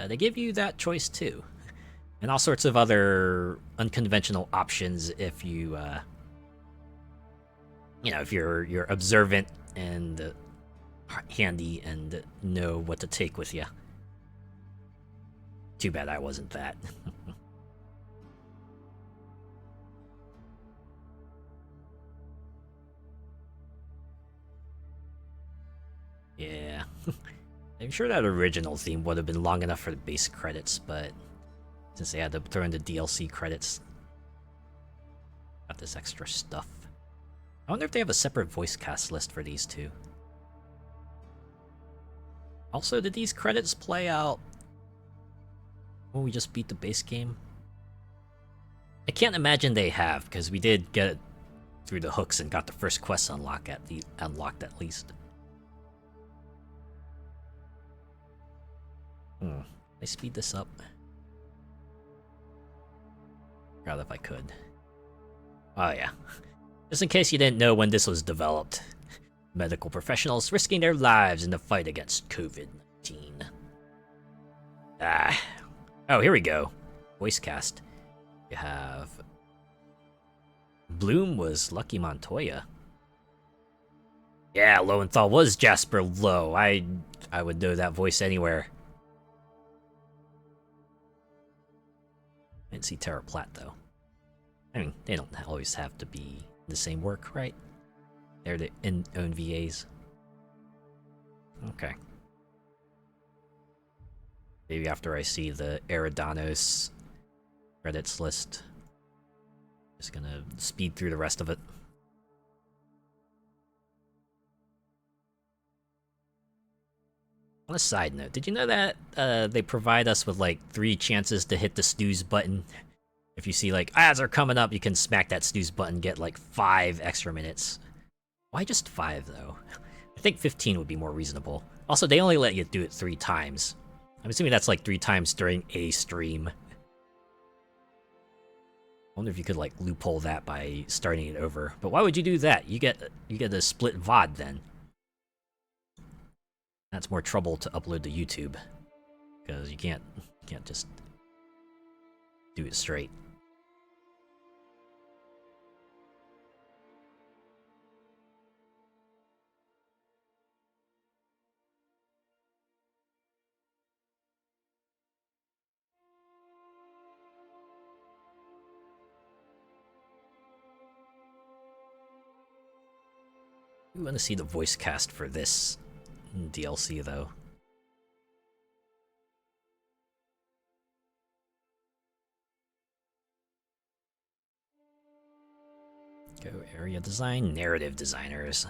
they give you that choice too. And all sorts of other unconventional options if you, if you're observant and handy and know what to take with you. Too bad I wasn't that. Yeah. I'm sure that original theme would have been long enough for the base credits, but since they had to throw in the DLC credits, got this extra stuff. I wonder if they have a separate voice cast list for these two. Also, did these credits play out when we just beat the base game? I can't imagine they have, because we did get it through the hooks and got the first quest unlocked at least. I speed this up. Rather if I could. Oh yeah. Just in case you didn't know when this was developed. Medical professionals risking their lives in the fight against COVID-19. Oh, here we go. Voice cast. You have... Bloom was Lucky Montoya. Yeah, Lowenthal was Jasper Lowe. I would know that voice anywhere. I didn't see Tara Platt, though. I mean, they don't always have to be the same work, right? They're the own VAs. Okay. Maybe after I see the Eridanos credits list. Just gonna speed through the rest of it. On a side note, did you know that they provide us with like 3 chances to hit the snooze button? If you see like ads are coming up, you can smack that snooze button, get like 5 extra minutes. Why just 5 though? I think 15 would be more reasonable. Also, they only let you do it 3 times. I'm assuming that's like 3 times during a stream. I wonder if you could like loophole that by starting it over. But why would you do that? You get a split VOD then. That's more trouble to upload to YouTube, because you can't just do it straight. We want to see the voice cast for this DLC, though. Go area design, narrative designers.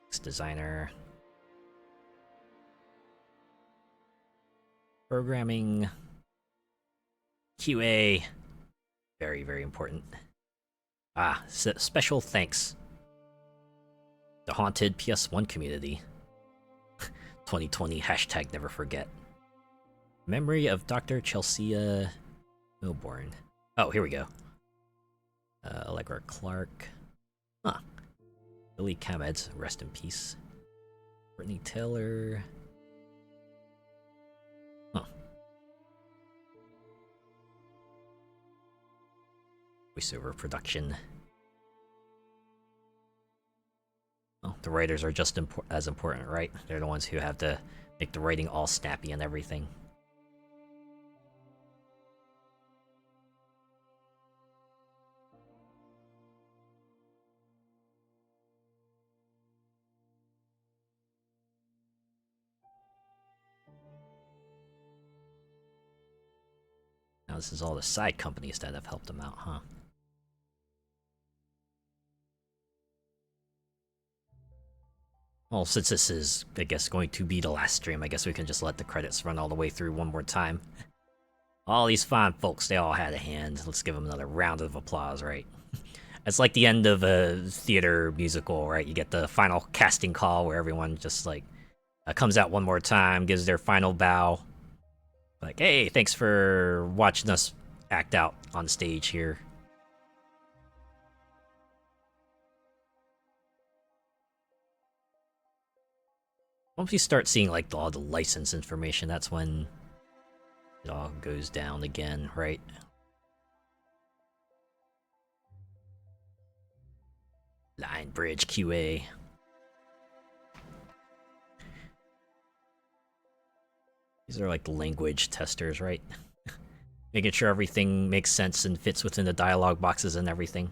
Text designer. Programming. QA. Very, very important. Special thanks. The haunted PS1 community. 2020 #never forget. Memory of Dr. Chelsea Milborn. Oh, here we go. Allegra Clark. Huh. Billy Kamed, rest in peace. Brittany Taylor. Huh. Voiceover production. Well, the writers are just as important, right? They're the ones who have to make the writing all snappy and everything. Now this is all the side companies that have helped them out, huh? Well, since this is, I guess, going to be the last stream, I guess we can just let the credits run all the way through one more time. All these fine folks, they all had a hand. Let's give them another round of applause, right? It's like the end of a theater musical, right? You get the final casting call where everyone just, like, comes out one more time, gives their final bow. Like, hey, thanks for watching us act out on stage here. Once you start seeing, like, all the license information, that's when it all goes down again, right? Line Bridge QA. These are like language testers, right? Making sure everything makes sense and fits within the dialogue boxes and everything.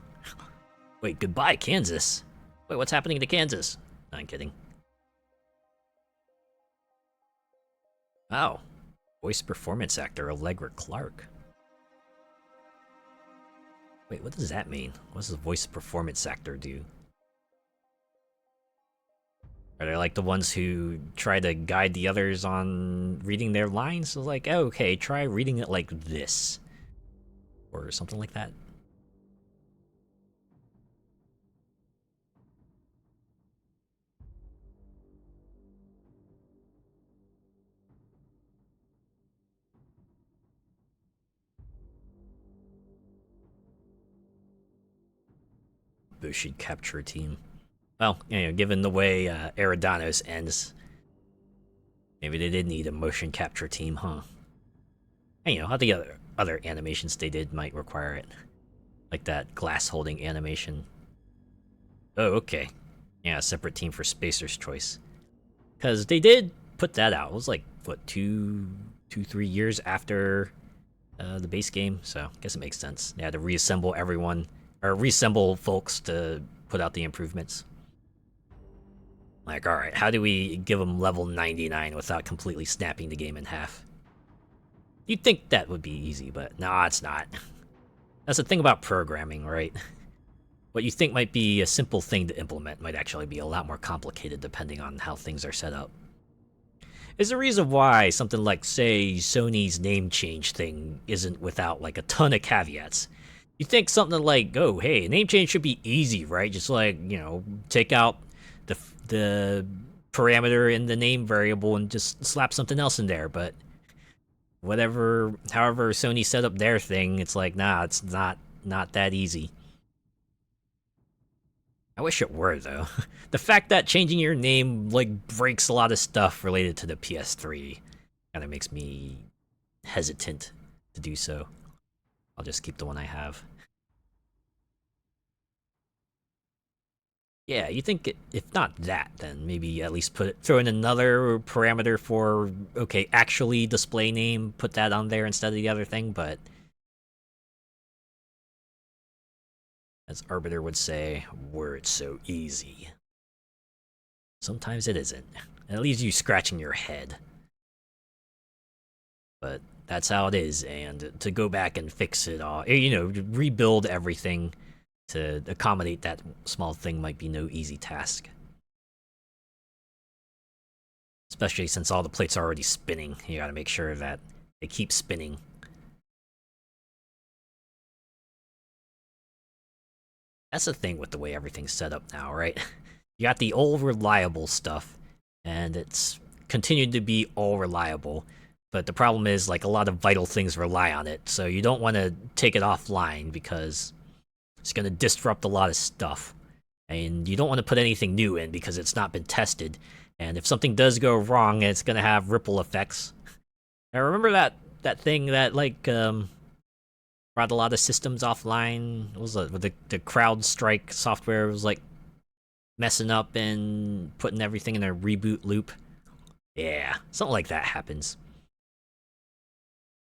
Wait, goodbye, Kansas. Wait, what's happening to Kansas? No, I'm kidding. Oh. Voice performance actor Allegra Clark. Wait, what does that mean? What does a voice performance actor do? Are they like the ones who try to guide the others on reading their lines? So like, oh, okay, try reading it like this. Or something like that. Motion capture team. Well, you know, given the way Eridanos ends, maybe they did need a motion capture team, huh? And you know, how the other animations they did might require it. Like that glass holding animation. Oh, okay. Yeah, a separate team for Spacer's Choice. Because they did put that out. It was like, what, 3 years after the base game? So, I guess it makes sense. They had to reassemble everyone, or reassemble folks to put out the improvements. Like, alright, how do we give them level 99 without completely snapping the game in half? You'd think that would be easy, but no, it's not. That's the thing about programming, right? What you think might be a simple thing to implement might actually be a lot more complicated depending on how things are set up. There's a reason why something like, say, Sony's name change thing isn't without, like, a ton of caveats. You think something like, oh, hey, name change should be easy, right? Just like, you know, take out the parameter in the name variable and just slap something else in there, but however Sony set up their thing, it's like, nah, it's not that easy. I wish it were, though. The fact that changing your name, like, breaks a lot of stuff related to the PS3 kind of makes me hesitant to do so. I'll just keep the one I have. Yeah, you think if not that, then maybe at least throw in another parameter for, okay, actually display name, put that on there instead of the other thing, but as Arbiter would say, were it so easy. Sometimes it isn't. It leaves you scratching your head. But that's how it is, and to go back and fix it all, you know, rebuild everything to accommodate that small thing might be no easy task. Especially since all the plates are already spinning, you gotta make sure that they keep spinning. That's the thing with the way everything's set up now, right? You got the old reliable stuff, and it's continued to be all reliable, But the problem is, like, a lot of vital things rely on it, so you don't want to take it offline because it's going to disrupt a lot of stuff. And you don't want to put anything new in because it's not been tested. And if something does go wrong, it's going to have ripple effects. I remember that thing that, like, brought a lot of systems offline. What was it? The CrowdStrike software was, like, messing up and putting everything in a reboot loop. Yeah, something like that happens.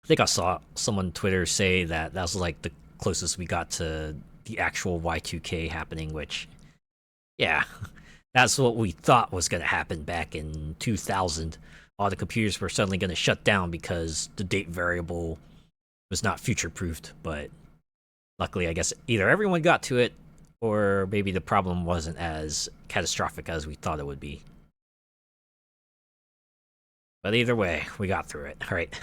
I think I saw someone on Twitter say that was like the closest we got to the actual Y2K happening, which, yeah, that's what we thought was going to happen back in 2000. All the computers were suddenly going to shut down because the date variable was not future-proofed, but luckily, I guess, either everyone got to it, or maybe the problem wasn't as catastrophic as we thought it would be. But either way, we got through it. All right.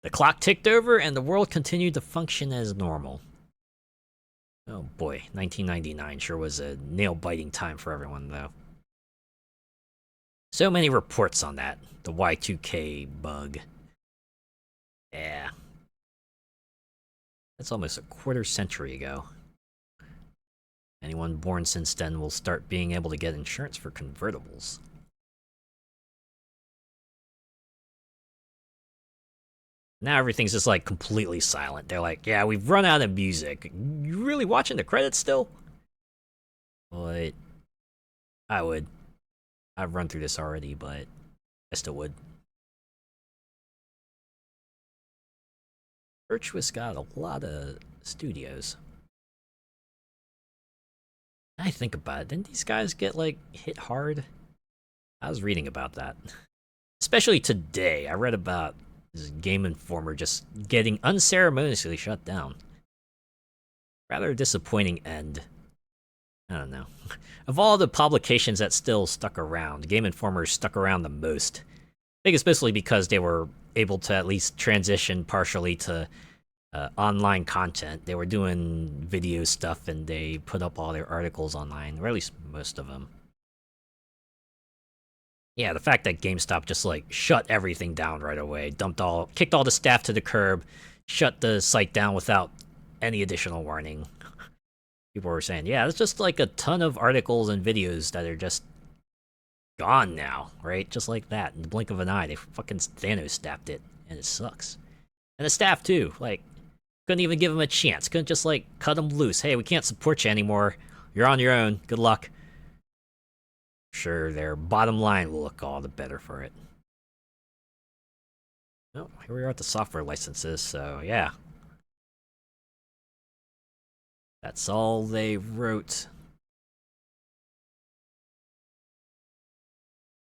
The clock ticked over, and the world continued to function as normal. Oh boy, 1999 sure was a nail-biting time for everyone, though. So many reports on that. The Y2K bug. Yeah. That's almost a quarter century ago. Anyone born since then will start being able to get insurance for convertibles. Now everything's just, like, completely silent. They're like, yeah, we've run out of music. You really watching the credits still? But I would. I've run through this already, but I still would. Virtuous got a lot of studios. I think about it, didn't these guys get, like, hit hard? I was reading about that. Especially today, I read about this Game Informer just getting unceremoniously shut down. Rather disappointing end. I don't know. Of all the publications that still stuck around, Game Informer stuck around the most. I think especially because they were able to at least transition partially to online content. They were doing video stuff and they put up all their articles online, or at least most of them. Yeah, the fact that GameStop just, like, shut everything down right away, kicked all the staff to the curb, shut the site down without any additional warning. People were saying, yeah, it's just, like, a ton of articles and videos that are just gone now, right? Just like that, in the blink of an eye, they fucking Thanos staffed it, and it sucks. And the staff, too, like, couldn't even give them a chance, couldn't just, like, cut them loose. Hey, we can't support you anymore, you're on your own, good luck. Sure, their bottom line will look all the better for it. Oh, here we are at the software licenses, so yeah. That's all they wrote.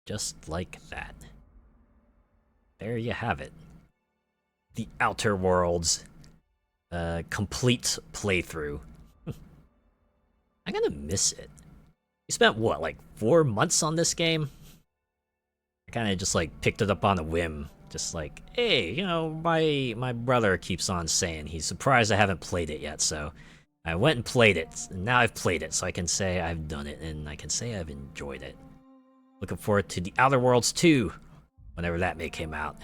Just like that. There you have it. The Outer Worlds complete playthrough. I'm gonna miss it. You spent, what, like 4 months on this game? I kind of just, like, picked it up on a whim. Just like, hey, you know, my brother keeps on saying he's surprised I haven't played it yet, so I went and played it, and now I've played it, so I can say I've done it, and I can say I've enjoyed it. Looking forward to The Outer Worlds 2, whenever that may come out.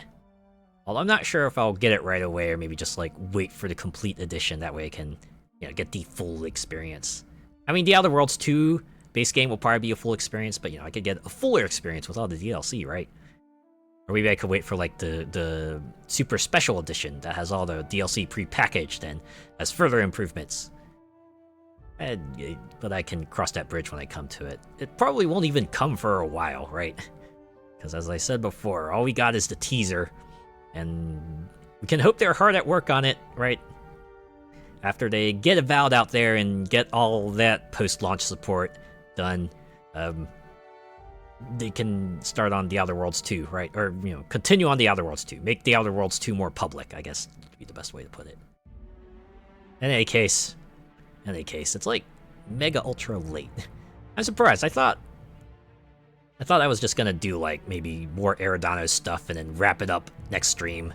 Although I'm not sure if I'll get it right away, or maybe just, like, wait for the complete edition, that way I can, you know, get the full experience. I mean, The Outer Worlds 2... base game will probably be a full experience, but, you know, I could get a fuller experience with all the DLC, right? Or maybe I could wait for, like, the super special edition that has all the DLC pre-packaged and has further improvements. But I can cross that bridge when I come to it. It probably won't even come for a while, right? Because as I said before, all we got is the teaser, and we can hope they're hard at work on it, right? After they get Avowed out there and get all that post-launch support done, they can start on The Outer Worlds 2, right? Or, you know, continue on The Outer Worlds 2. Make The Outer Worlds 2 more public, I guess would be the best way to put it. In any case, it's like mega ultra late. I'm surprised. I thought I was just gonna do, like, maybe more Eridanos stuff and then wrap it up next stream,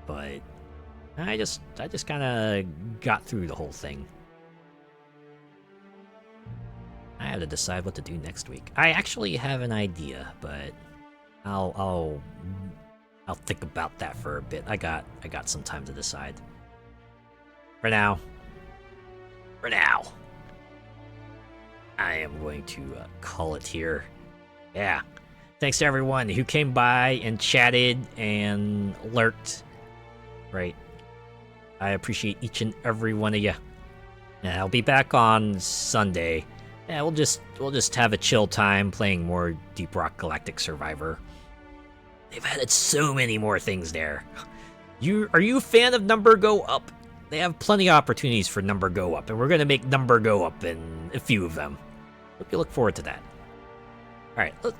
but I just kind of got through the whole thing. I have to decide what to do next week. I actually have an idea, but I'll I'll think about that for a bit. I got some time to decide. For now, I am going to call it here. Yeah. Thanks to everyone who came by and chatted and lurked. Right. I appreciate each and every one of you. Yeah, I'll be back on Sunday. Yeah, we'll just have a chill time playing more Deep Rock Galactic Survivor. They've added so many more things there. Are you a fan of Number Go Up? They have plenty of opportunities for Number Go Up, and we're gonna make Number Go Up in a few of them. Hope you look forward to that. All right, let's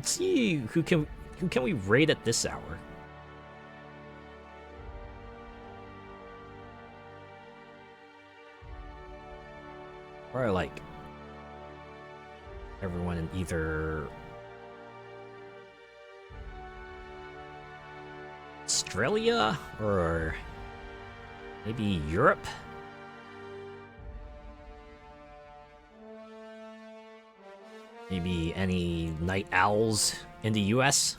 see who can we raid at this hour. Or like everyone in either Australia or maybe Europe. Maybe any night owls in the US.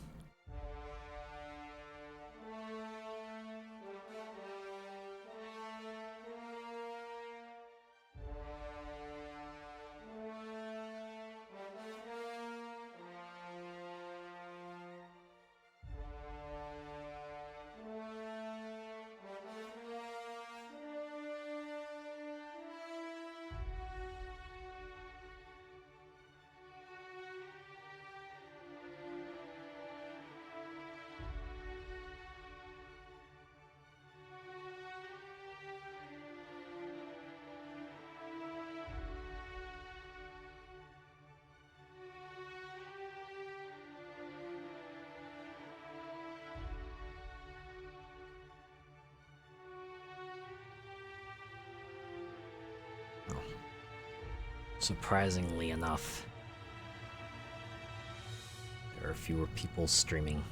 Surprisingly enough, there are fewer people streaming.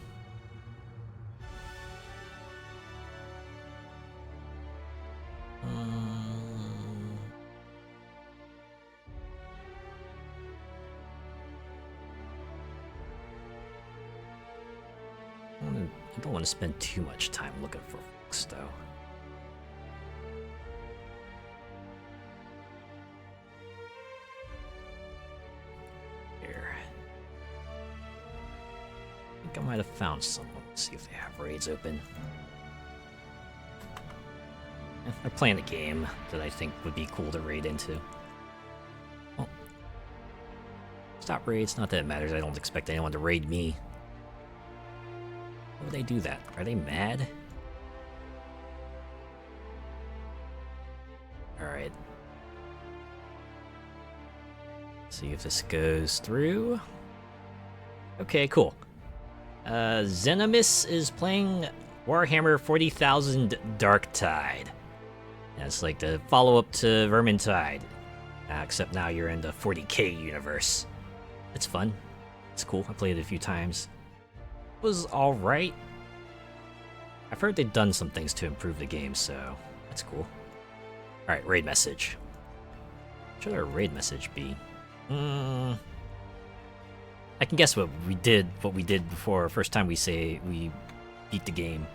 I don't want to spend too much time looking for folks, though. I might have found someone. Let's see if they have raids open. They're playing a game that I think would be cool to raid into. Well, stop raids. Not that it matters. I don't expect anyone to raid me. Why would they do that? Are they mad? Alright. See if this goes through. Okay, cool. Zenimus is playing Warhammer 40,000 Darktide. Yeah, it's like the follow-up to Vermintide. Except now you're in the 40k universe. It's fun. It's cool. I played it a few times. It was alright. I've heard they've done some things to improve the game, so that's cool. Alright, raid message. What should our raid message be? I can guess what we did before. First time we say we beat the game.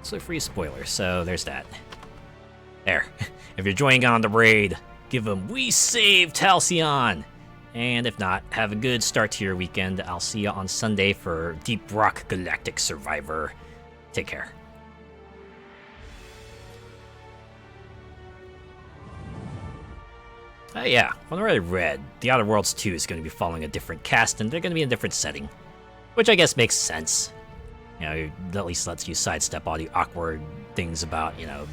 So free spoilers, so there's that. There. If you're joining on the raid, give them "We saved Halcyon!" And if not, have a good start to your weekend. I'll see you on Sunday for Deep Rock Galactic Survivor. Take care. Oh yeah, from what I read, The Outer Worlds 2 is going to be following a different cast, and they're going to be in a different setting. Which I guess makes sense. You know, it at least lets you sidestep all the awkward things about, you know,